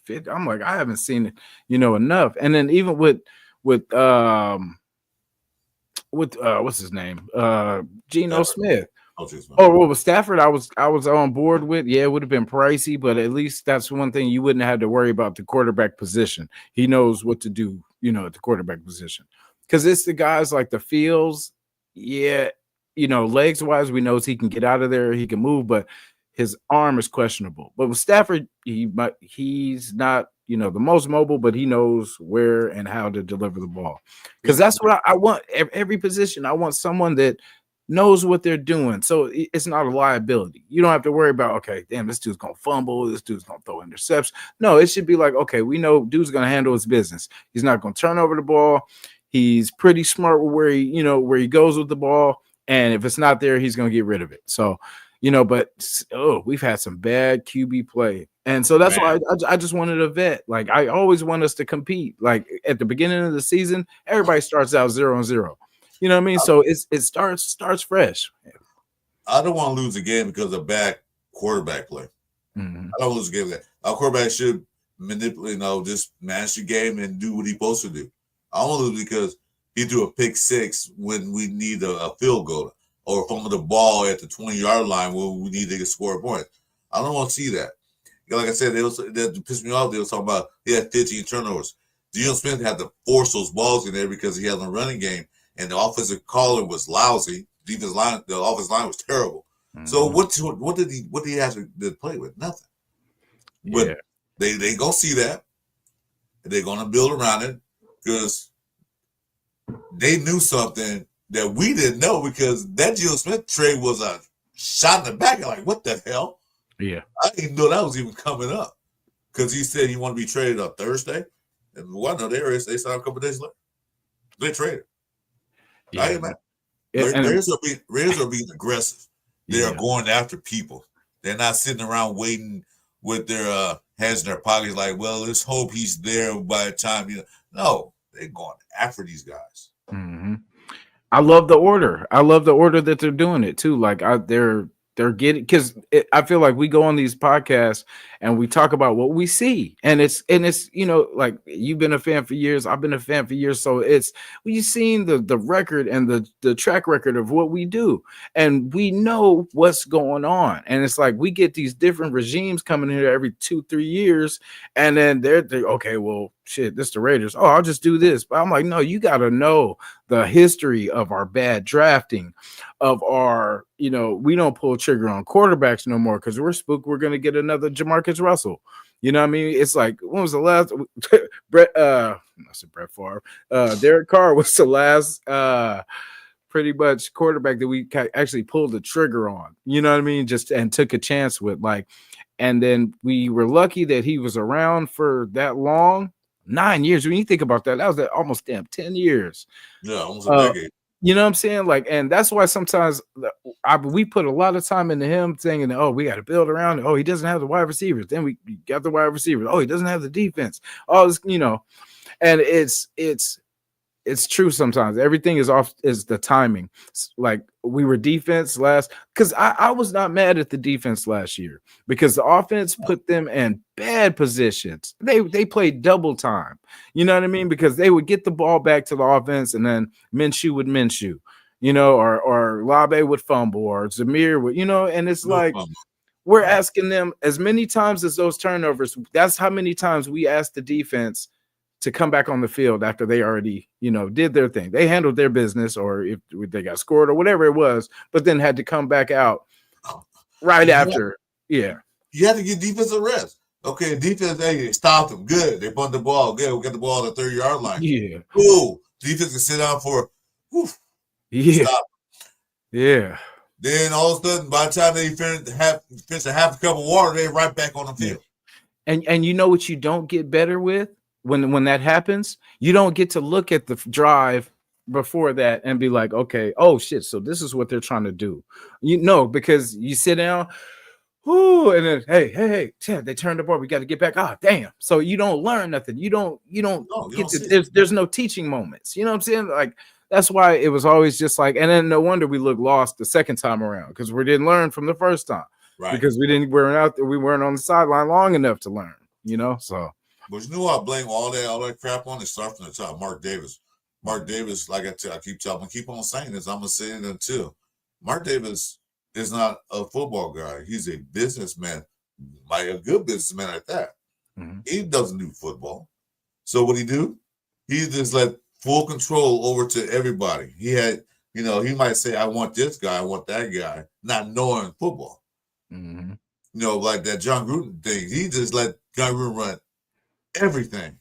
50. I'm like, I haven't seen it, enough. And then even with what's his name, Geno Smith. With Stafford, I was on board with. Yeah, it would have been pricey, but at least that's one thing you wouldn't have to worry about the quarterback position. He knows what to do, at the quarterback position. Because it's the guys like the Fields. Yeah, legs wise, we know he can get out of there, he can move, but his arm is questionable. But with Stafford, he's not, the most mobile, but he knows where and how to deliver the ball. Because that's what I want. Every position, I want someone that knows what they're doing. So it's not a liability. You don't have to worry about, okay, damn, this dude's going to fumble. This dude's going to throw interception. No, it should be like, okay, we know dude's going to handle his business. He's not going to turn over the ball. He's pretty smart with where he goes with the ball. And if it's not there, he's going to get rid of it. So, but we've had some bad QB play. And so that's why I just wanted a vet. Like, I always want us to compete. Like, at the beginning of the season, everybody starts out 0-0. You know what I mean? So it starts fresh. I don't want to lose a game because of bad quarterback play. Mm-hmm. I don't lose a game like that. Our quarterback should manipulate, just manage the game and do what he's supposed to do. I don't lose because he threw a pick six when we need a field goal, or fumbled the ball at the 20-yard line where we need to score a point. I don't want to see that. Like I said, that pissed me off. They were talking about he had 15 turnovers. Geno Smith had to force those balls in there because he had a running game, and the offensive caller was lousy. The offensive line was terrible. Mm-hmm. So what did he have to play with? Nothing. But they gonna see that, and they're gonna build around it because they knew something that we didn't know, because that Geno Smith trade was a shot in the back. Like, what the hell? Yeah. I didn't know that was even coming up, because he said he wanted to be traded on Thursday. And one of they signed a couple days later. They traded. Yeah. I ain't mad. Raiders are being aggressive. They are going after people. They're not sitting around waiting with their hands in their pockets like, well, let's hope he's there by the time. No, they're going after these guys. Mm-hmm. I love the order. I love the order that they're doing it too. Like they're getting, because I feel like we go on these podcasts and we talk about what we see, and it's like, you've been a fan for years, I've been a fan for years, so we've seen the record and the track record of what we do, and we know what's going on. And it's like we get these different regimes coming here every 2-3 years, and then they're okay, well, shit, this the Raiders. Oh, I'll just do this. But I'm like, no, you got to know the history of our bad drafting, of our, we don't pull trigger on quarterbacks no more because we're spooked we're going to get another Jamarcus Russell. You know what I mean? It's like, when was the last Brett Favre? Derek Carr was the last pretty much quarterback that we actually pulled the trigger on. You know what I mean? And took a chance with, like, and then we were lucky that he was around for that long. 9 years. When you think about that, that was almost 10 years. Yeah, almost a decade. You know what I'm saying? Like, and that's why sometimes we put a lot of time into him thinking, oh, we got to build around it. Oh, he doesn't have the wide receivers. Then we got the wide receivers. Oh, he doesn't have the defense. Oh, this, and it's true sometimes. Everything is the timing. Like, we were defense last, because I was not mad at the defense last year, because the offense put them in bad positions. They played double time. You know what I mean? Because they would get the ball back to the offense, and then Minshew would Minshew, or Labe would fumble, or Zamir would, and it's we're asking them as many times as those turnovers. That's how many times we asked the defense to come back on the field after they already, did their thing. They handled their business, or if they got scored or whatever it was, but then had to come back out right after. Yeah. You had to get defensive rest. Okay, defense, they stopped them. Good. They punt the ball. Good. We got the ball at the 30-yard line. Yeah. Cool. Defense can sit down for Yeah. Stop. Yeah. Then all of a sudden, by the time they finish a half a cup of water, they're right back on the field. Yeah. And you know what you don't get better with? When that happens, you don't get to look at the drive before that and be like, okay, oh shit, so this is what they're trying to do. Because you sit down, and then hey, they turned the ball. We got to get back. Ah, damn. So you don't learn nothing. You don't get to. There's no teaching moments. You know what I'm saying? Like, that's why it was always just like, and then no wonder we looked lost the second time around, because we didn't learn from the first time. Right. Because we weren't out there. We weren't on the sideline long enough to learn. So. But you know what I blame all that crap on? It starts from the top. Mark Davis, like I keep on saying this. I'm gonna say it until Mark Davis is not a football guy. He's a businessman, a good businessman at that. Mm-hmm. He doesn't do football. So what he do? He just let full control over to everybody. He had, he might say, I want this guy, I want that guy, not knowing football. Mm-hmm. Like that John Gruden thing. He just let John Gruden run everything,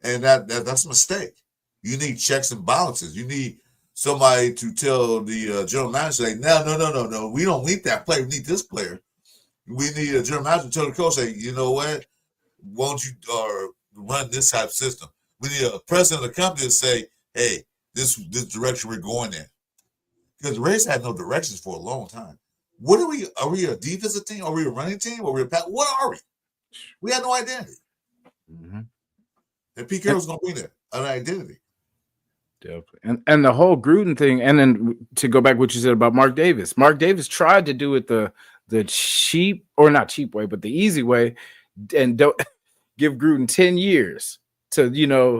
and that's a mistake. You need checks and balances. You need somebody to tell the general manager, like, no, we don't need that player. We need this player. We need a general manager to tell the coach, say, you know what? Won't you run this type of system? We need a president of the company to say, hey, this direction we're going in. Because the Rays had no directions for a long time. What are we? Are we a defensive team? Are we a running team? Are we a pass? What are we? We had no identity. Mm-hmm. And Pete Carroll's going to bring that an identity. Definitely. And the whole Gruden thing, and then to go back what you said about Mark Davis. Mark Davis tried to do it the cheap, or not cheap way, but the easy way, and don't give Gruden 10 years to,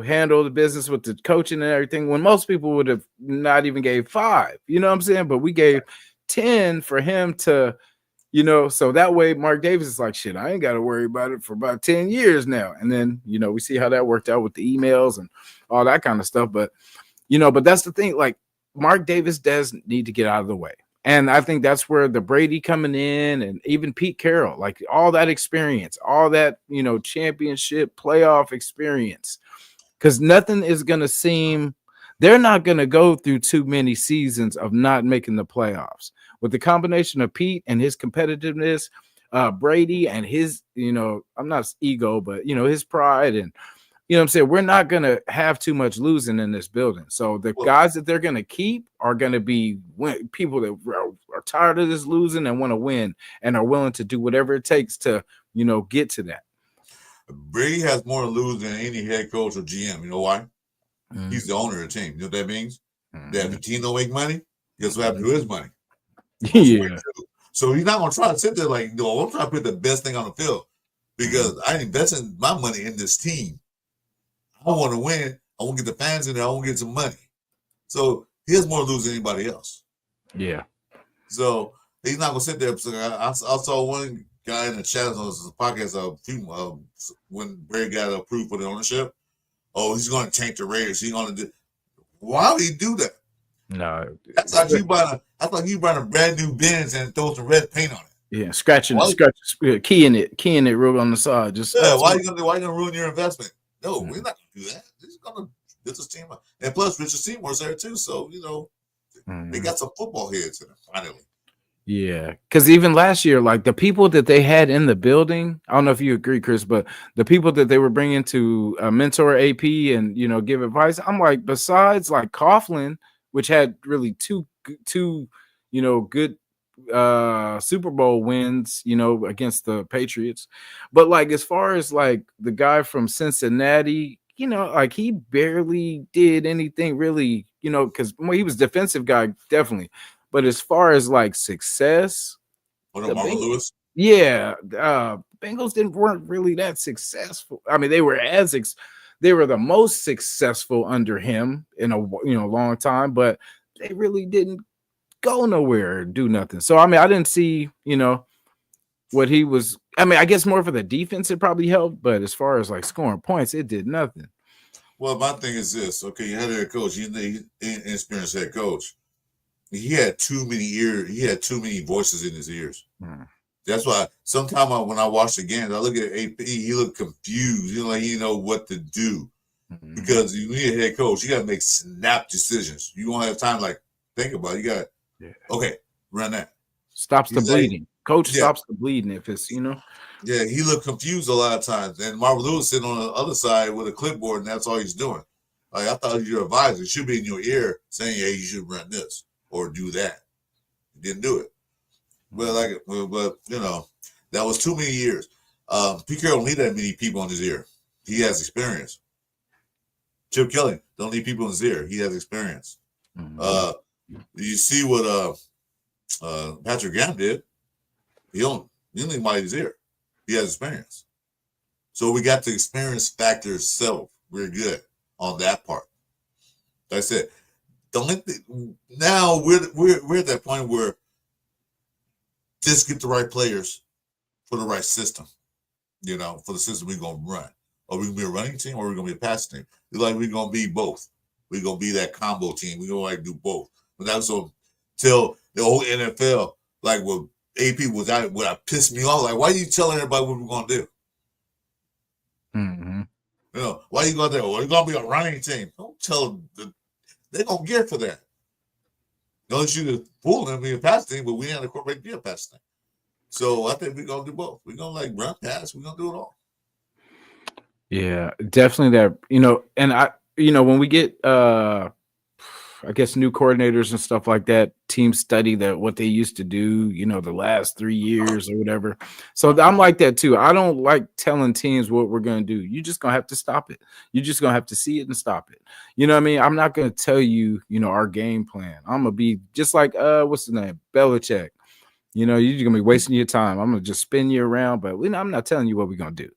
handle the business with the coaching and everything, when most people would have not even gave 5. You know what I'm saying? But we gave 10 for him to, so that way Mark Davis is like, shit, I ain't got to worry about it for about 10 years now. And then, we see how that worked out with the emails and all that kind of stuff. But but that's the thing, like Mark Davis does need to get out of the way. And I think that's where the Brady coming in, and even Pete Carroll, like all that experience, all that, championship playoff experience, because nothing is going to seem, they're not going to go through too many seasons of not making the playoffs. With the combination of Pete and his competitiveness, Brady and his, I'm not ego, but, his pride, and what I'm saying? We're not going to have too much losing in this building. So the guys that they're going to keep are going to be people that are tired of this losing and want to win and are willing to do whatever it takes to, get to that. Brady has more to lose than any head coach or GM. You know why? Mm-hmm. He's the owner of the team. You know what that means? Mm-hmm. That if the team don't make money, guess what happens to his money? Yeah. So he's not going to try to sit there like, I'm trying to put the best thing on the field because I invested my money in this team. I want to win. I want to get the fans in there. I want to get some money. So he has more to lose than anybody else. Yeah. So he's not going to sit there. So I saw one guy in the chat on this podcast when Brady got approved for the ownership. Oh, he's going to tank the Raiders. He's going to do. Why would he do that? No. That's like you buying a brand new Benz and throw some red paint on it. Yeah, keying it real on the side. Just why are you gonna ruin your investment? No, we're not gonna do that. He's gonna get this team up. And plus Richard Seymour's there too, so they got some football heads in it finally. Yeah, because even last year, like the people that they had in the building, I don't know if you agree, Chris, but the people that they were bringing to mentor AP and give advice, I'm like, besides like Coughlin, which had really two good Super Bowl wins, against the Patriots, but like as far as like the guy from Cincinnati, like he barely did anything really, because he was defensive guy definitely. But as far as like success, Marvin Lewis? Yeah, Bengals weren't really that successful. I mean, they were the most successful under him in a long time, but they really didn't go nowhere or do nothing. So I mean, I didn't see what he was. I mean, I guess more for the defense it probably helped, but as far as like scoring points, it did nothing. Well, my thing is this: okay, you had a head coach, he's an inexperienced head coach. He had too many ears. He had too many voices in his ears. That's why sometimes when I watch the games, I look at AP. He looked confused. Like he know what to do because you need a head coach. You got to make snap decisions. You won't have time to like think about it. You got okay, run that. Stops the bleeding. Coach stops the bleeding if it's Yeah, he looked confused a lot of times. And Marvin Lewis sitting on the other side with a clipboard, and that's all he's doing. Like I thought your advisor should be in your ear saying, "Hey, you should run this." Or do that. He didn't do it. But that was too many years. Pete Carroll don't need that many people in his ear. He has experience. Chip Kelly don't need people in his ear. He has experience. You see what Patrick Graham did? He don't need anybody in his ear. He has experience. So we got the experience factor itself. We're good on that part. Like I said, now we're at that point where just get the right players for the right system, for the system we're gonna run. Are we gonna be a running team or are we gonna be a passing team? It's like we're gonna be both. We're gonna be that combo team. We're gonna do both. But that's what till the whole NFL, like what AP was out, what pissed me off. Like, why are you telling everybody what we're gonna do? Why are you going there? We're gonna be a running team. Don't tell them. They're gonna get for that. Don't shoot a full and be a pass thing, but we ain't incorporate be a pass thing. So I think we're gonna do both. We're gonna like run pass. We're gonna do it all. Yeah, definitely that, and when we get I guess new coordinators and stuff like that, teams study that what they used to do, the last 3 years or whatever. So I'm like that too. I don't like telling teams what we're gonna do. You're just gonna have to stop it. You're just gonna have to see it and stop it. You know what I mean? I'm not gonna tell you, our game plan. I'm gonna be just like what's the name? Belichick. You're gonna be wasting your time. I'm gonna just spin you around, but I'm not telling you what we're gonna do.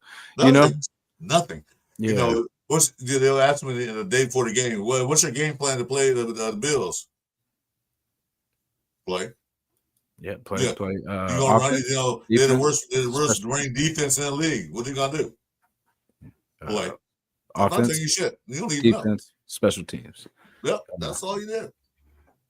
Nothing. Yeah. They'll ask me in the day before the game. What's your game plan to play the Bills? Play. You gonna run? They're the worst running defense in the league. What are you gonna do? Play. I'm not telling you shit. You don't even defense, special teams. Yep, that's all you did.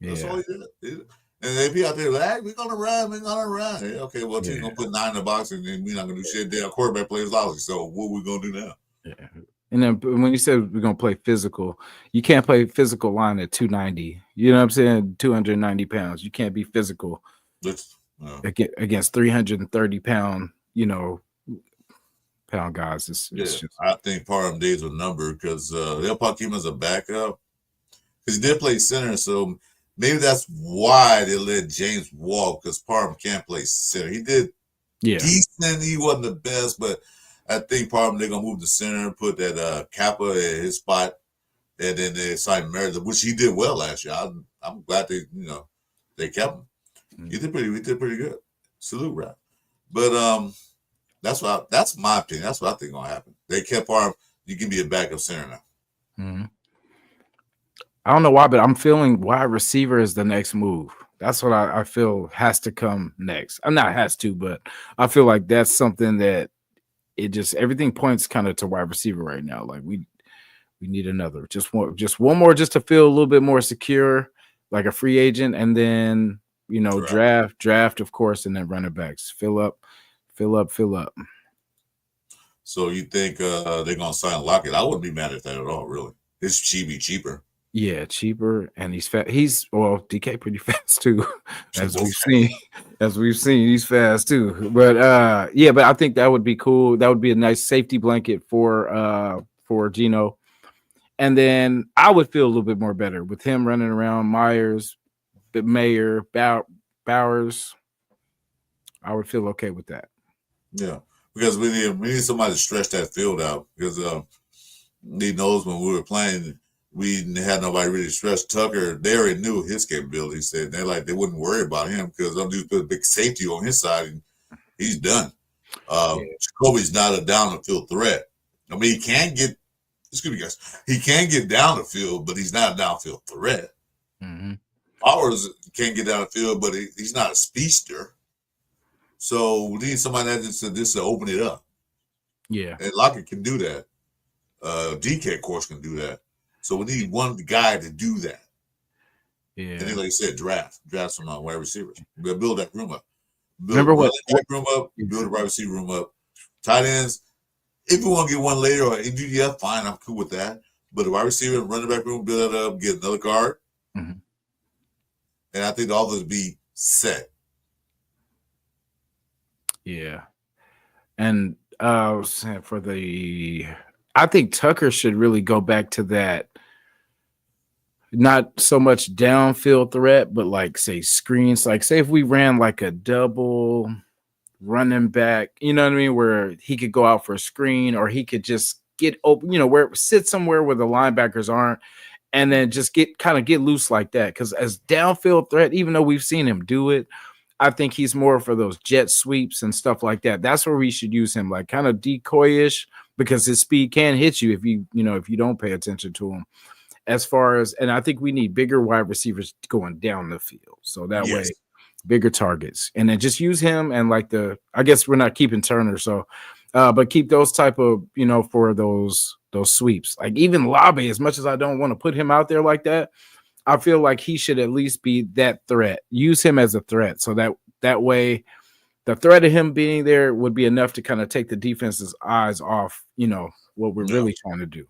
That's all you did. And they be out there like, we're gonna run. Yeah, okay, well, team's gonna put 9 in the box, and then we're not gonna do shit. Damn, quarterback plays lousy. So what we gonna do now? Yeah. And then when you said we're gonna play physical, you can't play physical line at 290. You know what I'm saying? 290 pounds. You can't be physical against 330 pound, pound guys. It's just, I think part of them days are numbered because they'll probably keep him as a backup because he did play center, so maybe that's why they let James walk because Parham can't play center. He did decent. He wasn't the best, but I think Parham they're gonna move to center, put that Kappa at his spot, and then they signed Meredith, which he did well last year. I'm glad they kept him. Mm-hmm. He did pretty good. Salute, rap. But that's my opinion. That's what I think gonna happen. They kept Parham. You can be a backup center now. Mm-hmm. I don't know why, but I'm feeling wide receiver is the next move. That's what I feel has to come next. I'm not has to, but I feel like that's something that everything points kind of to wide receiver right now. Like we need another, just one more, just to feel a little bit more secure, like a free agent, and then draft, of course, and then running backs. Fill up. So you think they're gonna sign Lockett? I wouldn't be mad at that at all, really. It's cheaper. Yeah, cheaper, and he's fast. DK pretty fast too, as we've seen. He's fast too. But but I think that would be cool. That would be a nice safety blanket for Geno, and then I would feel a little bit more better with him running around. Myers, Mayer, Bowers. I would feel okay with that. Yeah, because we need somebody to stretch that field out because he knows when we were playing. We had nobody really stretch Tucker. They already knew his capabilities. They wouldn't worry about him because some dude put a big safety on his side and he's done. Jacoby's not a down the field threat. I mean, he can get down the field, but he's not a downfield threat. Mm-hmm. Powers can't get down the field, but he's not a speedster. So we need somebody that just to open it up. Yeah, and Lockett can do that. DK, of course, can do that. So we need one guy to do that. Yeah. And then, like I said, draft some wide receivers. We'll build that room up. Remember what? Room up, build the wide receiver room up. Tight ends, if we want to get one later or NGDF, fine, I'm cool with that. But the wide receiver and running back room, build that up, get another guard. Mm-hmm. And I think all those be set. Yeah. And I think Tucker should really go back to that. Not so much downfield threat, but like say screens. Like say if we ran like a double running back, you know what I mean, where he could go out for a screen or he could just get open, where sit somewhere where the linebackers aren't, and then just get loose like that. Because as downfield threat, even though we've seen him do it, I think he's more for those jet sweeps and stuff like that. That's where we should use him, like kind of decoy-ish, because his speed can hit you if you don't pay attention to him. As far as, and I think we need bigger wide receivers going down the field. So that way, bigger targets. And then just use him and I guess we're not keeping Turner. So, but keep those type of, for those sweeps. Like even Lobby, as much as I don't want to put him out there like that, I feel like he should at least be that threat. Use him as a threat. So that way, the threat of him being there would be enough to kind of take the defense's eyes off, what we're really trying to do.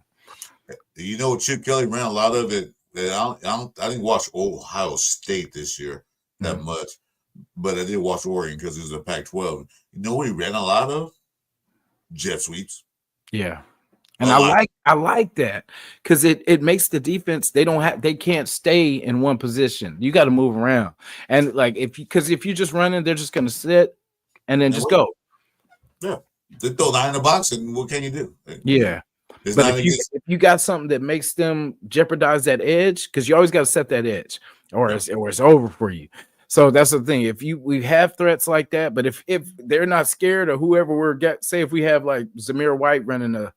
Chip Kelly ran a lot of it I didn't watch Ohio State this year that much, but I did watch Oregon because it was a Pac-12. You know what he ran a lot of? Jet sweeps. Yeah. And I like that because it makes the defense, they can't stay in one position. You got to move around. And like if you're just running, they're just gonna sit and then just go. Yeah. They throw 9 in the box, and what can you do? Yeah. But if you got something that makes them jeopardize that edge, because you always got to set that edge, or it's over for you. So that's the thing. If we have threats like that, but if they're not scared, or whoever say if we have like Zamir White running a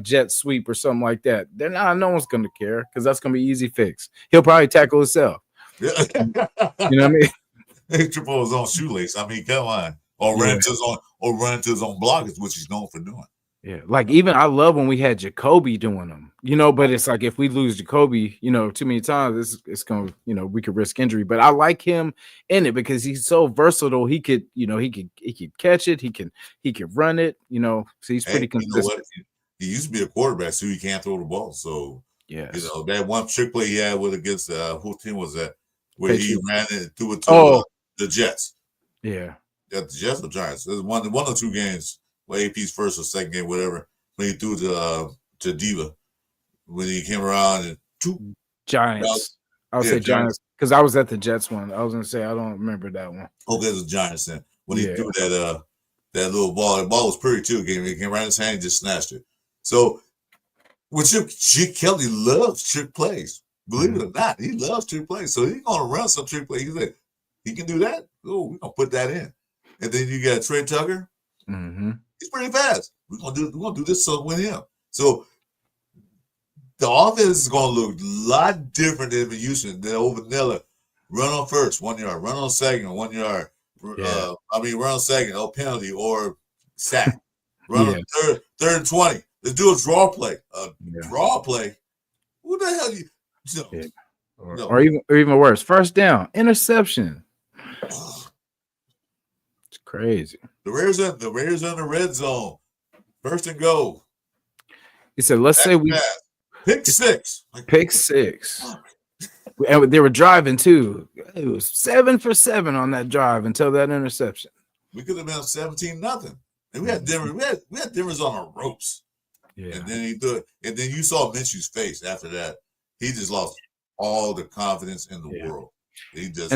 jet sweep or something like that, no one's going to care because that's going to be easy fix. He'll probably tackle himself. Yeah. You know what I mean? He triple his own shoelace. I mean, come on. Or run into his own block is what he's known for doing. Yeah, like even I love when we had Jacoby doing them, but it's like if we lose Jacoby, too many times, it's gonna, we could risk injury. But I like him in it because he's so versatile. He could, he could catch it, he can run it, so he's pretty consistent. You know what? He used to be a quarterback, so he can't throw the ball. So yes, that one trick play he had against whose team was that? Where Patriots. He ran it through it to the Jets. Yeah, the Jets or Giants. There's one or two games. AP's first or second game, whatever, when he threw to Diva, when he came around and two Giants. I'll say Giants because I was at the Jets one. I was gonna say I don't remember that one. Okay, it was Giants then. When he threw that little ball, the ball was pretty too. He came right in his hand and just snatched it. So, Chip Kelly loves trick plays. Believe it or not, he loves trick plays. So he's gonna run some trick plays. He's like, he can do that. Oh, we're gonna put that in. And then you got Trey Tucker. Mm-hmm. He's pretty fast. We're gonna do this with him. So the offense is gonna look a lot different than it used to. Than old vanilla. Run on first, 1 yard. Run on second, 1 yard. Run on second, penalty or sack. Run on third and 20. Let's do a draw play. Draw play. Who the hell you? Or even worse, first down, interception. It's crazy. The Raiders in the red zone. First and goal. He said, let's say we pick six. Pick six. And they were driving too. It was 7 for 7 on that drive until that interception. We could have been 17-0. And we had Denver. We had Denver's on our ropes. Yeah. And then and then you saw Minshew's face after that. He just lost all the confidence in the world. He just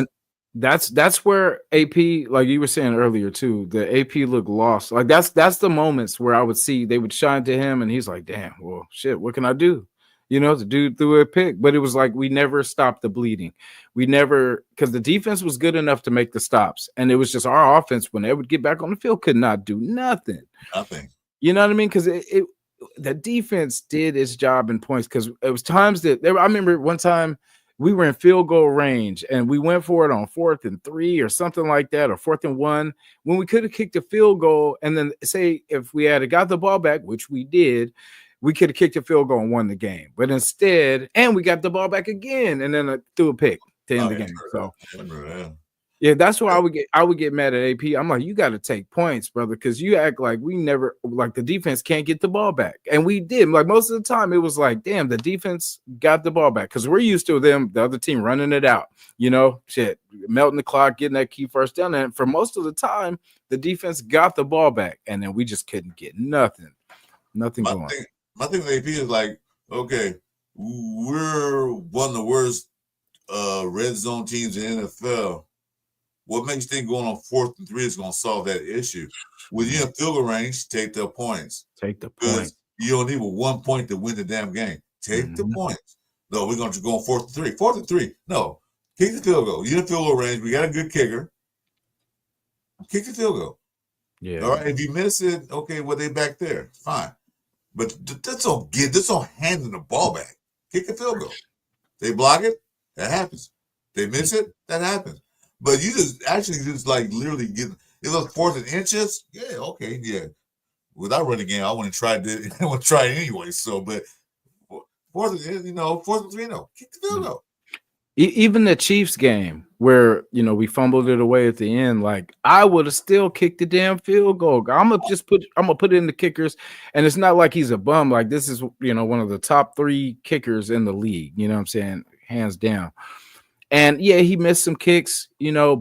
That's where AP, like you were saying earlier too, the AP looked lost. Like that's the moments where I would see they would shine to him, and he's like, "Damn, well, shit, what can I do?" The dude threw a pick, but it was like we never stopped the bleeding. We never, because the defense was good enough to make the stops, and it was just our offense when they would get back on the field could not do nothing. Nothing. You know what I mean? Because the defense did its job in points. Because it was times I remember one time. We were in field goal range and we went for it on 4th and 3 or something like that, or 4th and 1, when we could have kicked a field goal. And then say if we had got the ball back, which we did, we could have kicked a field goal and won the game. But instead, and we got the ball back again and then threw a pick to end the game. So yeah, that's why I would get mad at AP. I'm like, you got to take points, brother, because you act like we never, like the defense can't get the ball back. And we did. Like most of the time, it was like, damn, the defense got the ball back because we're used to the other team running it out, melting the clock, getting that key first down. And for most of the time, the defense got the ball back, and then we just couldn't get nothing going. My thing with AP is like, okay, we're one of the worst red zone teams in the NFL. What makes you think going on 4th and 3 is going to solve that issue? Within a field goal range, take the points. Take the points. You don't need 1 point to win the damn game. Take the points. No, we're going to go on 4th and 3. 4th and 3. No, kick the field goal. You're in field goal range. We got a good kicker. Kick the field goal. Yeah. All right. If you miss it, okay, well, they back there. Fine. But that's on handing the ball back. Kick the field goal. They block it. That happens. They miss it. That happens. But you just like literally get it was 4th and inches. Yeah, okay, yeah. Without running game, I wouldn't try it. I would try it anyway. So, but 4th and 3, no, kick the field goal. Even the Chiefs game, where we fumbled it away at the end. Like I would have still kicked the damn field goal. I'm gonna put it in the kickers, and it's not like he's a bum. Like this is one of the top 3 kickers in the league. You know what I'm saying? Hands down. And yeah, he missed some kicks,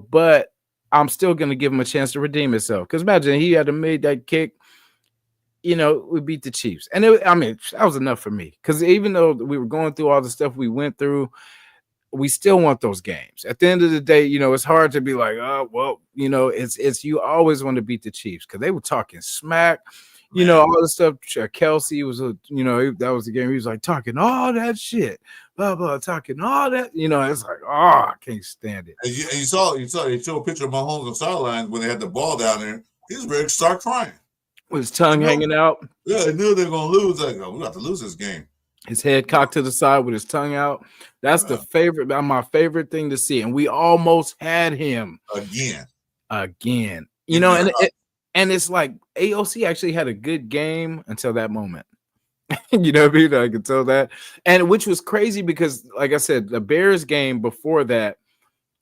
but I'm still gonna give him a chance to redeem himself. Because imagine he had to made that kick. We beat the Chiefs, and that was enough for me. Because even though we were going through all the stuff we went through, we still want those games. At the end of the day, it's hard to be like, oh, well, it's you always want to beat the Chiefs because they were talking smack, all the stuff. Kelsey was, that was the game. He was like talking all that shit, blah, blah, talking all that, it's like, oh, I can't stand it. And you saw they showed a picture of Mahomes on the sideline when they had the ball down there. He was ready to start crying. With his tongue hanging out. Yeah, they knew they were going to lose. Like, oh, we got to lose this game. His head cocked to the side with his tongue out. That's the favorite, my favorite thing to see. And we almost had him again. And it's like AOC actually had a good game until that moment. You know what I mean? I can tell that. And which was crazy because, like I said, the Bears game before that,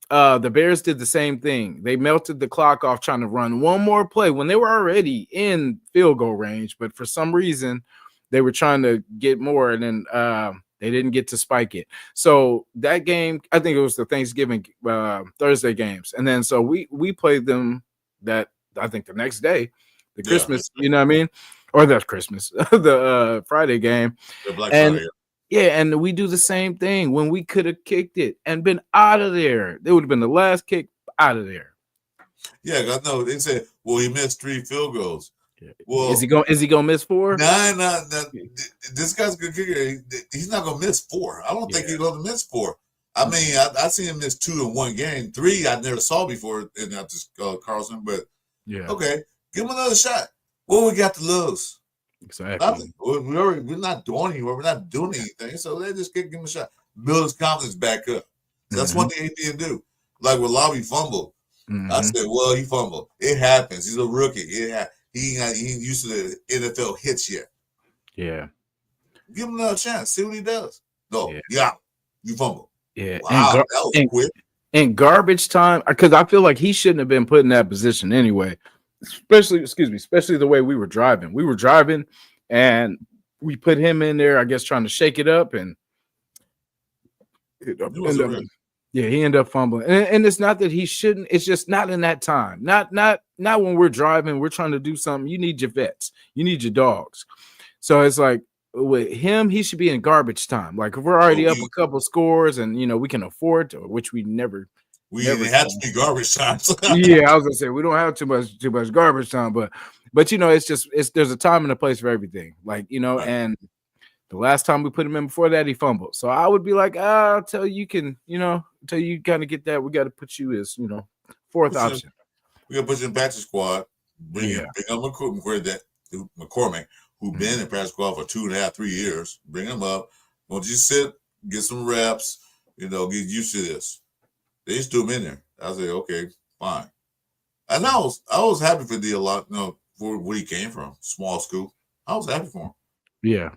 the Bears did the same thing. They melted the clock off trying to run one more play when they were already in field goal range. But for some reason, they were trying to get more, and then they didn't get to spike it. So that game, I think it was the Thanksgiving Thursday games. And then so we played them that, I think, the next day, the Christmas, you know what I mean? Or that's Christmas, the Friday game. The Black Friday. Yeah, and we do the same thing when we could have kicked it and been out of there. It would have been the last kick out of there. Yeah, I know. They said, well, he missed 3 field goals. Well, is he gonna miss 4? Nah. This guy's a good kicker. He's not gonna miss 4. I don't think he's gonna miss 4. I mean, I seen him miss 2 in one game. 3 I never saw before, and not just Carlson. But yeah, okay, give him another shot. What we got to lose? Exactly. Nothing. We're not doing anywhere. We're not doing anything. So they just give him a shot. Build his confidence back up. That's one thing he didn't do. Like with Lobby fumbled. I said, well, he fumbled. It happens. He's a rookie. He ain't used to the NFL hits yet. Yeah. Give him another chance. See what he does. No, you fumble. Yeah. Wow, that was quick. In garbage time, because I feel like he shouldn't have been put in that position anyway. Especially the way we were driving. We were driving, and we put him in there, I guess, trying to shake it up, and he ended up fumbling. And it's not that he shouldn't. It's just not in that time. Not when we're driving. We're trying to do something. You need your vets. You need your dogs. So it's like with him, he should be in garbage time. Like if we're already up a couple scores, and we can afford to, which we never. We didn't have to be garbage time. Yeah, I was gonna say we don't have too much garbage time, but there's a time and a place for everything. Like right. And the last time we put him in before that, he fumbled. So I would be like, until you can, until you kind of get that, we got to put you as, fourth option. We got to put you in practice squad. Bring up McCormick, who been in practice squad for 2.5, 3 years. Bring him up. Once you sit, get some reps, get used to this. They just threw him in there. I said, okay, fine. And I was happy for D a lot, for where he came from, small school. I was happy for him. Yeah.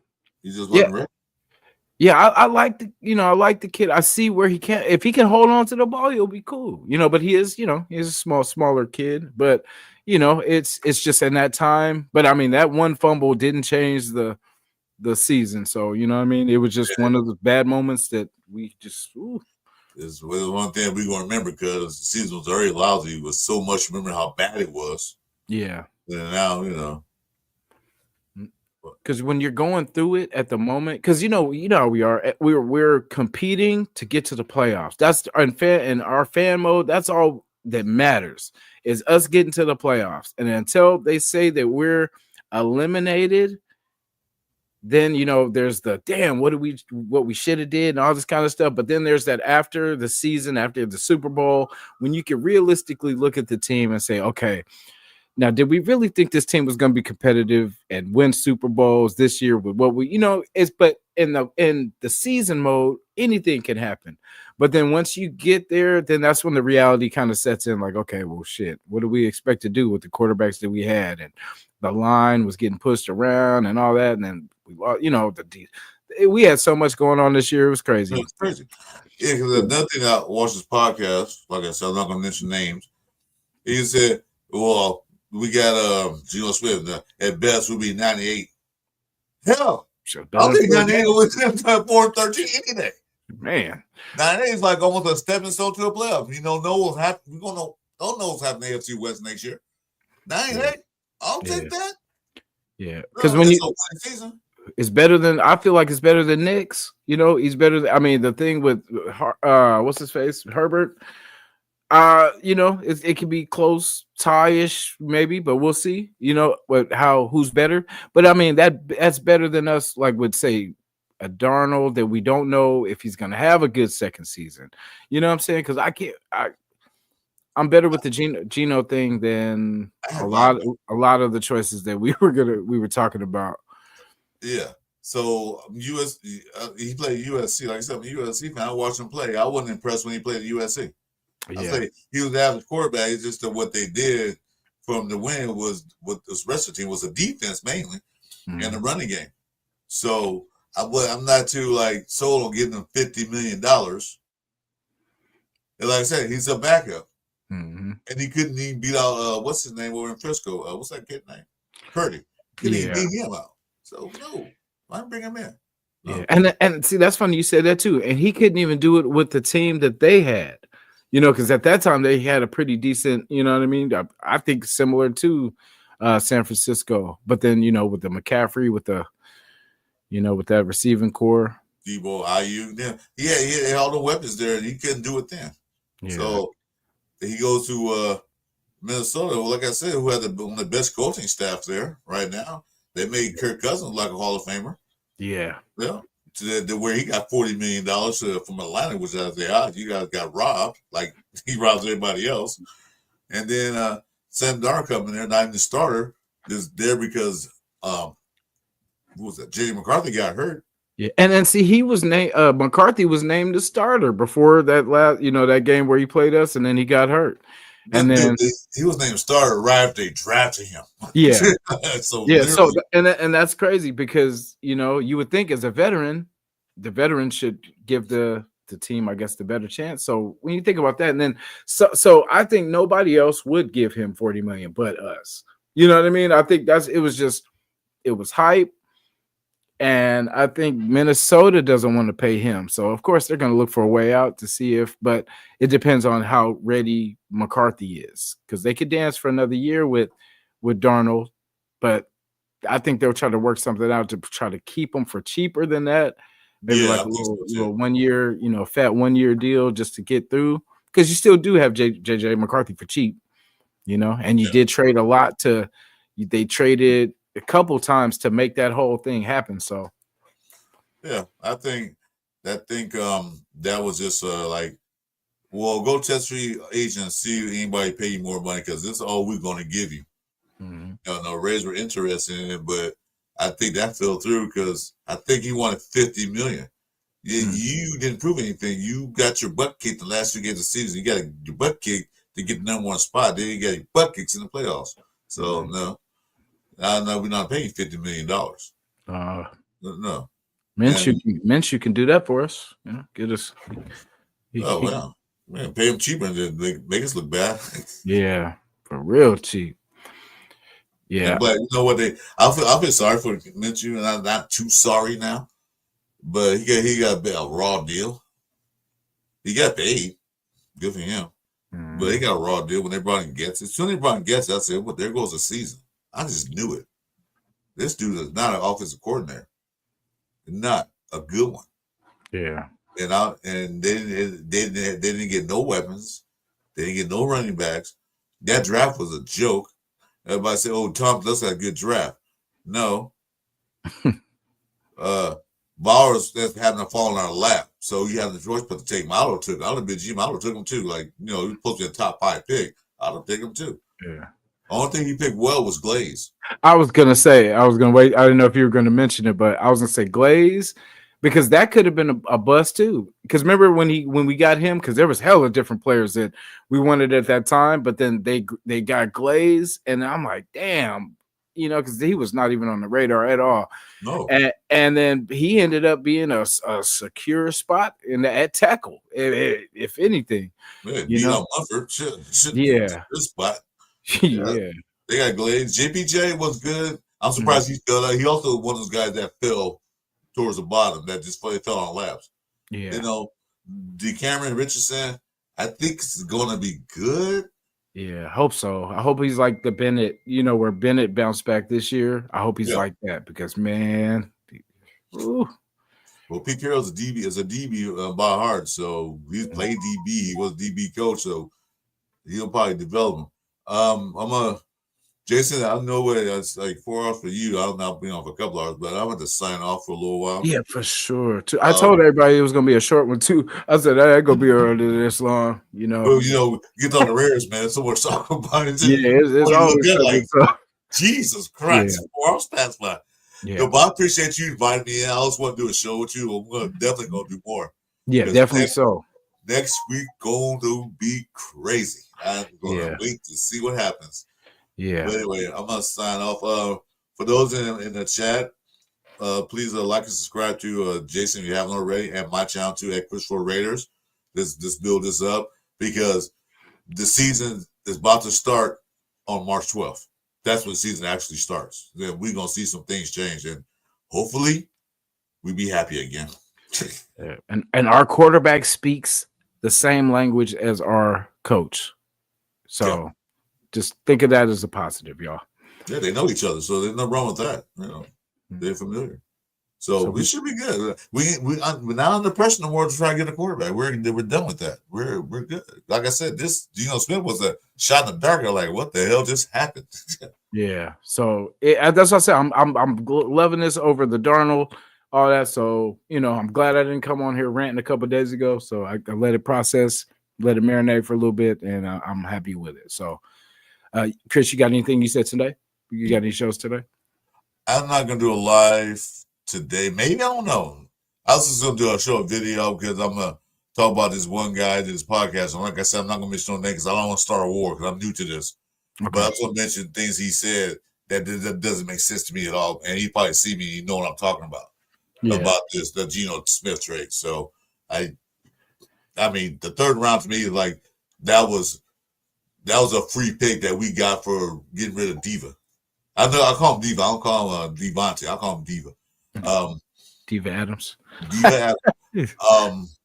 He just wasn't ready. Yeah, I like the kid. I see where he can. If he can hold on to the ball, he'll be cool. But he is, he's a smaller kid. But it's just in that time. But I mean, that one fumble didn't change the season. So what I mean, it was just one of the bad moments that we just. It's one thing we're gonna remember because the season was very lousy. It was so much. Remember how bad it was. Yeah. And now because when you're going through it at the moment, because how we are, we're competing to get to the playoffs. That's in our fan mode. That's all that matters is us getting to the playoffs. And until they say that we're eliminated, then there's the damn what we should have did and all this kind of stuff. But then there's that after the season, after the Super Bowl, when you can realistically look at the team and say, okay, now did we really think this team was going to be competitive and win Super Bowls this year with what we but in the season mode, anything can happen. But then once you get there, then that's when the reality kind of sets in, like, okay, well, shit, what do we expect to do with the quarterbacks that we had? And the line was getting pushed around and all that. And then we had so much going on this year. It was crazy. It was crazy. Yeah, because another thing I watched this podcast, like I said, I'm not gonna mention names. He said, "Well, we got Geno Smith. At best, we'll be 98. Hell, Should I'll better take for a 98 game. over 4-13 any day. Man. 98 is like almost a stepping stone to a playoff. You know what's happening. We don't know what's happening in the AFC West next year. 98, I'll take that. Yeah, because No, when it's you a winning season. it's better than I feel like it's better than Knicks. You know, he's better. I mean, the thing with what's his face, Herbert. You know, it could be close, tie-ish, maybe, but we'll see. You know, what who's better. But I mean, that's better than us. Like would say a Darnold that we don't know if he's gonna have a good second season. You know what I'm saying? Because I'm better with the Geno thing than a lot of the choices that we were talking about. Yeah. So he played USC. Like I said, I'm a USC fan. I watched him play. I wasn't impressed when he played at USC. I say he was the average quarterback. It's just that what they did from the win was what this rest of the team was a defense mainly and the running game. So I'm not too like sold on giving him $50 million. And like I said, he's a backup. And he couldn't even beat out what's his name over in Frisco? What's that kid's name? Purdy. Couldn't even beat him out. So no, why bring him in? No. Yeah, and see that's funny you said that too. And he couldn't even do it with the team that they had, you know, because at that time they had a pretty decent, you know what I mean. I think similar to San Francisco, but then you know with the McCaffrey, with the, you know, with that receiving core, Debo, IU, he had all the weapons there, and he couldn't do it then. Yeah. So he goes to Minnesota, like I said, who had one of the best coaching staffs there right now. They made Kirk Cousins like a Hall of Famer. Yeah. Yeah. To where he got $40 million from Atlanta, which I say, you guys got robbed, like he robs everybody else. And then Sam Darnold coming there, not even the starter, is there because who was that? J.J. McCarthy got hurt. Yeah, and then see, he was named McCarthy was named the starter before that last, you know, that game where he played us, and then he got hurt. And then he was named starter right after they drafted him. Yeah. So and that's crazy because you know you would think as a veteran, the veteran should give the team, I guess, the better chance. So when you think about that, and then so I think nobody else would give him 40 million but us. You know what I mean? I think it was hype. And I think Minnesota doesn't want to pay him. So, of course, they're going to look for a way out to see but it depends on how ready McCarthy is because they could dance for another year with Darnold. But I think they'll try to work something out to try to keep him for cheaper than that. Maybe like a little 1 year, you know, fat 1 year deal just to get through because you still do have JJ McCarthy for cheap, you know, and you did trade a lot they traded a couple times to make that whole thing happen. So yeah, I think that was just like, well, go test free agent and see if anybody pay you more money because this is all we're going to give you. Rays were interested in it, but I think that fell through because I think he wanted $50 million. You didn't prove anything. You got your butt kicked the last 2 games of the season. You got your butt kicked to get the number 1 spot. Then you got your butt kicks in the playoffs. So no, we're not paying $50 million. No. Minshew can do that for us. You know, get us. Man, pay him cheaper and make us look bad. Yeah, for real cheap. Yeah, but you know what? I feel sorry for Minshew, and I'm not too sorry now. But he got a raw deal. He got paid. Good for him. But he got a raw deal when they brought in Getz. As soon as they brought in Getz, I said, well, there goes the season. I just knew it. This dude is not an offensive coordinator. Not a good one. Yeah. And they didn't get no weapons. They didn't get no running backs. That draft was a joke. Everybody said, oh, Tom, that's a good draft. No. Bowers that's having to fall in our lap. So you have the choice but to take him. I would have been Jim. I would have took him too. Like, you know, he was supposed to be a top 5 pick. I would have taken him too. Yeah. The only thing he picked well was Glaze. I was gonna wait. I didn't know if you were gonna mention it, but I was gonna say Glaze because that could have been a bust too. Because remember when we got him, because there was hella different players that we wanted at that time, but then they got Glaze, and I'm like, damn, because he was not even on the radar at all. No. And then he ended up being a secure spot at tackle, if anything. Man, beat out Munford. Shit, Yeah. This spot. Yeah. They got Glades. JPJ was good. I'm Mm-hmm. surprised he fell out. He also one of those guys that fell towards the bottom that just fell on laps. Yeah. Decameron Richardson, I think it's going to be good. Yeah, I hope so. I hope he's like the Bennett, where Bennett bounced back this year. I hope he's like that because, man. Ooh. Well, Pete Carroll's a DB by heart, so he's played DB. He was a DB coach, so he'll probably develop him. Jason, I know it's like 4 hours for you. I'm not being off a couple hours, but I'm going to sign off for a little while. Yeah, for sure. I told everybody it was going to be a short one too. I said that ain't going to be early this long. Well, get on the Raiders, man. So much talk about it. Yeah, it's always Jesus Christ, 4 hours passed by. Yeah, but I appreciate you inviting me in. I always want to do a show with you. I'm definitely going to do more. Yeah, definitely so. Next week going to be crazy. I'm going to wait to see what happens. Yeah. But anyway, I'm gonna sign off. For those in the chat, please like and subscribe to Jason if you haven't already, and my channel too at Christopher Raiders. Let's build this up because the season is about to start on March 12th. That's when the season actually starts. Then we're gonna see some things change, and hopefully we be happy again. and our quarterback speaks the same language as our coach, so. Just think of that as a positive, y'all. Yeah, they know each other, so there's no wrong with that. They're familiar, so we should be good. We're not under pressure no more to try to get a quarterback. We're done with that. We're good. Like I said, this Geno Smith was a shot in the dark. I'm like, what the hell just happened? Yeah, so that's what I said. I'm loving this over the Darnold, all that. So I'm glad I didn't come on here ranting a couple of days ago. So I let it process, let it marinate for a little bit, and I'm happy with it. So. Chris, you got anything you said today? You got any shows today? I'm not gonna do a live today. Maybe, I don't know. I was just gonna do a show video because I'm gonna talk about this one guy that this podcast. And like I said, I'm not gonna mention no name because I don't want to start a war because I'm new to this. Okay. But I'm gonna mention things he said that doesn't make sense to me at all. And he probably see me, know what I'm talking about the Geno Smith trade. So I mean, the third round to me is like that was a free pick that we got for getting rid of Diva. I call him Diva. I don't call him Devontae. I call him Diva. Diva Adams. Diva Adams.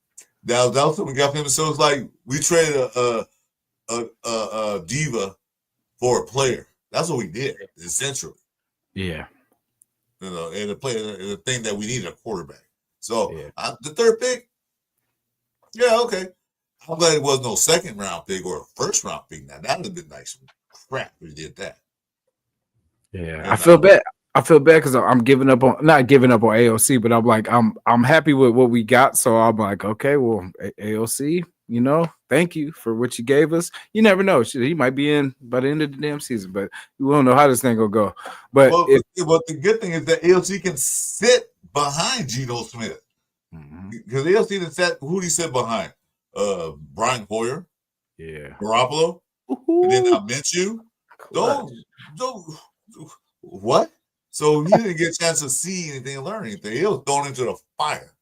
That was what we got from him. So it's like we traded a Diva for a player. That's what we did, essentially. Yeah. And the thing that we needed a quarterback. So the third pick, okay. I'm glad it wasn't no second round pick or a first round pick. Now that would have been nice. Crap, we did that. Yeah, I feel bad. I feel bad because I'm not giving up on AOC, but I'm like I'm happy with what we got. So I'm like, okay, well, AOC, thank you for what you gave us. You never know. He might be in by the end of the damn season, but we don't know how this thing will go. But the good thing is that AOC can sit behind Geno Smith because AOC didn't set. Who did he sit behind? Brian Hoyer, Garoppolo, and then I Minshew. Don't what? So he didn't get a chance to see anything and learn anything. He was thrown into the fire.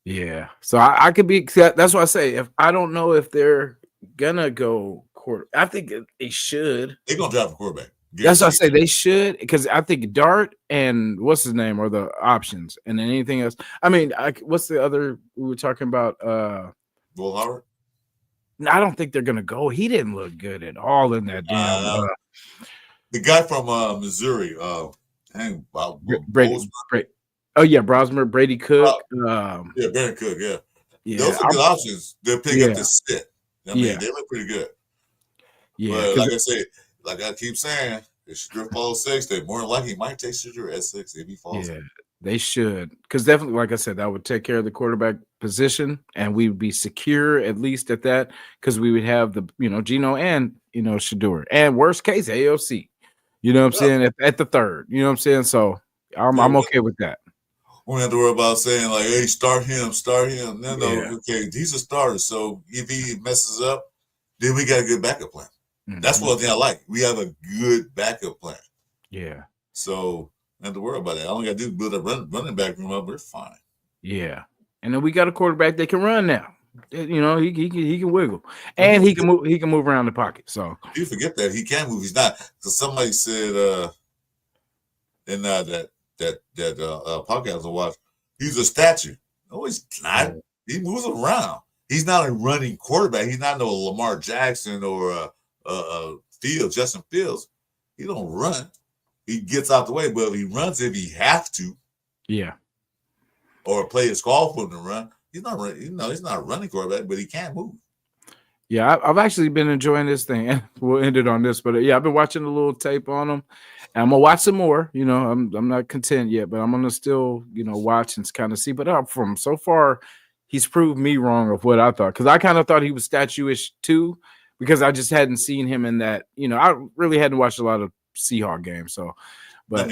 Yeah. So I could be. That's what I say. If I don't know if they're gonna go quarter, I think they should. They're gonna draft a quarterback. That's what I say. They should, because I think Dart and what's his name are the options, and then anything else. I mean, what's the other we were talking about? Will Howard. I don't think they're gonna go. He didn't look good at all in that damn. The guy from Missouri, Brady. Oh yeah, Brosmer, Brady Cook. Brady Cook. Yeah. Those are good options. They're picking up to sit. I mean, they look pretty good. Yeah, but like I say. Like I keep saying, if Shedeur falls 6, they more than likely might take Shedeur at 6 if he falls. Yeah, they should. Because definitely, like I said, that would take care of the quarterback position, and we would be secure at least at that, because we would have the Geno and Shedeur, and worst case AOC. You know what I'm saying? At the third. You know what I'm saying? So I'm okay with that. We don't have to worry about saying like, hey, start him. No, okay, he's a starter. So if he messes up, then we got a good backup plan. That's one thing I like. We have a good backup plan. Yeah. So don't have to worry about it. All we got to do is build a running back room up. We're fine. Yeah. And then we got a quarterback that can run now. You know, he can wiggle, and he can move. He can move around the pocket. So you forget that he can move. He's not. Because somebody said in that podcast I watched, he's a statue. No, he's not. He moves around. He's not a running quarterback. He's not no Lamar Jackson or Justin Fields. He don't run. He gets out the way, but he runs if he has to. Yeah. Or a play is called for him to run. He's not running. You know, he's not a running quarterback, but he can't move. Yeah, I've actually been enjoying this thing, and we'll end it on this. But yeah, I've been watching a little tape on him, and I'm gonna watch some more. You know, I'm not content yet, but I'm gonna still, you know, watch and kind of see. But from so far, he's proved me wrong of what I thought, because I kind of thought he was statuish too, because I just hadn't seen him in that. You know, I really hadn't watched a lot of Seahawks games. So, but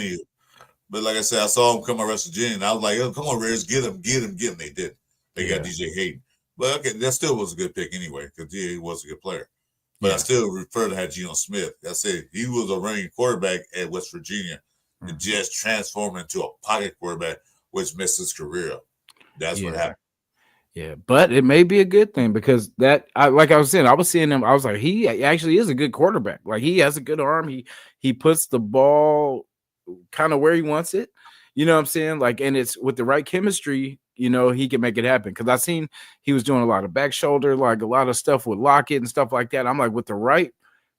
like I said, I saw him come on West Virginia, and I was like, "Oh, come on, Raiders, get him!" They did. They got DJ Hayden. But okay, that still was a good pick anyway, because he was a good player. But I still prefer to have Geno Smith. I said he was a running quarterback at West Virginia and just transformed into a pocket quarterback, which messed his career up. That's what happened. Yeah, but it may be a good thing, because like I was saying, I was seeing him. I was like, he actually is a good quarterback. Like, he has a good arm. He puts the ball kind of where he wants it. You know what I'm saying? Like, and it's with the right chemistry, you know, he can make it happen. Because I seen he was doing a lot of back shoulder, like a lot of stuff with Lockett and stuff like that. I'm like, with the right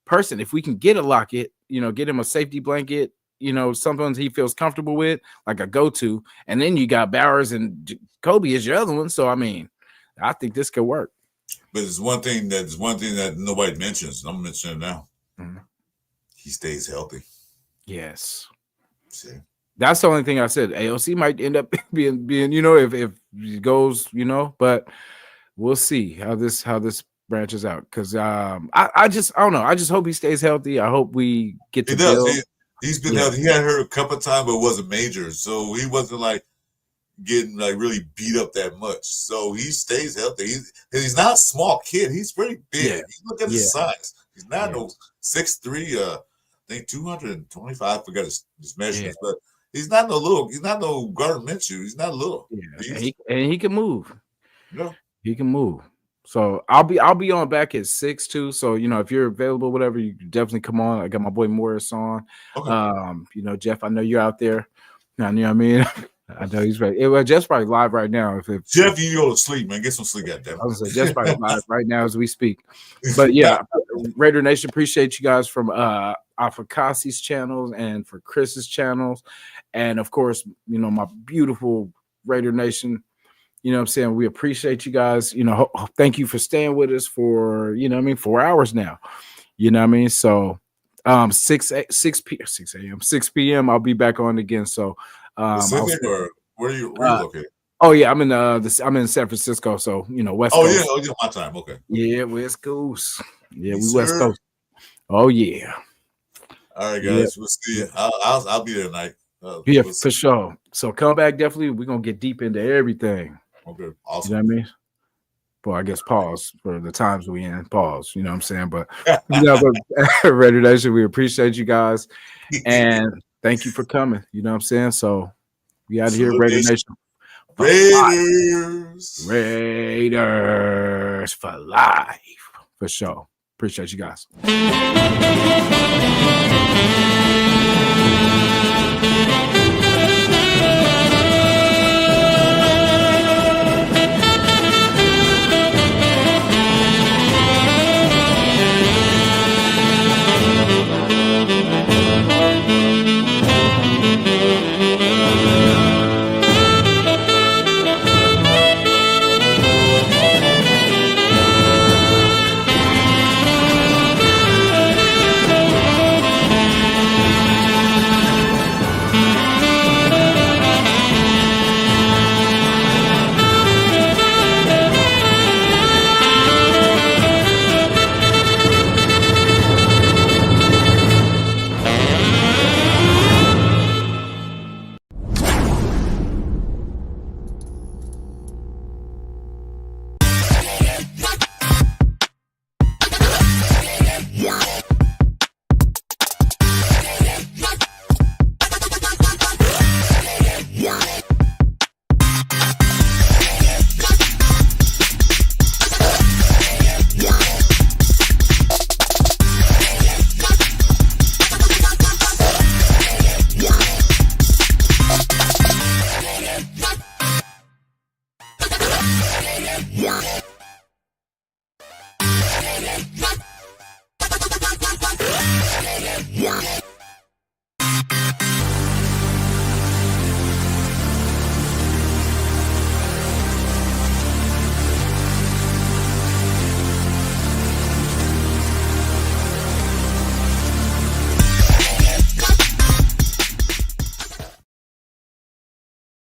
person, if we can get a Lockett, you know, get him a safety blanket, you know, something he feels comfortable with, like a go-to. And then you got Bowers and Kobe as your other one. So, I mean, I think this could work. But there's one thing that nobody mentions. I'm mentioning it now. He stays healthy. Yes. See? That's the only thing I said. AOC might end up being, you know, if it goes, you know, but we'll see how this branches out. Because I don't know. I just hope he stays healthy. I hope we get to build. He's been healthy. He had hurt a couple of times, but it wasn't major. So he wasn't like getting like really beat up that much. So he stays healthy. He's not a small kid. He's pretty big. Yeah. You look at his size. He's not no 6'3", I think 225. I forgot his measurements, but he's not no Gardner Minshew. He's not little. Yeah. And he can move. Yeah. He can move. So I'll be on back at 6 too. So, you know, if you're available, whatever, you can definitely come on. I got my boy Morris on. Okay. You know, Jeff, I know you're out there. You know what I mean? I know he's ready. Well, Jeff's probably live right now. If Jeff, you go to sleep, man. Get some sleep, goddamn. I was like, Jeff's probably live right now as we speak. But yeah, Raider Nation, appreciate you guys from Afakasi's channels and for Chris's channels, and of course, you know, my beautiful Raider Nation. You know what I'm saying? We appreciate you guys. You know, thank you for staying with us for, you know what I mean, 4 hours now. You know what I mean? So 6 p.m. I'll be back on again. So Pacific, or where are you located? Oh yeah, I'm in San Francisco, so you know, West Coast. Yeah, my time. Okay. Yeah, West Coast. Yeah, we West Coast. Oh yeah. All right, guys. We'll see you. I'll be there tonight. Yeah, for sure. So come back, definitely. We're gonna get deep into everything. Okay, awesome. You know what I mean? Well, I guess pause for the times we in. Pause. You know what I'm saying? But you know, but Raider Nation, we appreciate you guys, and thank you for coming. You know what I'm saying? So we out here, Raider Nation. Raiders for life. For sure. Appreciate you guys.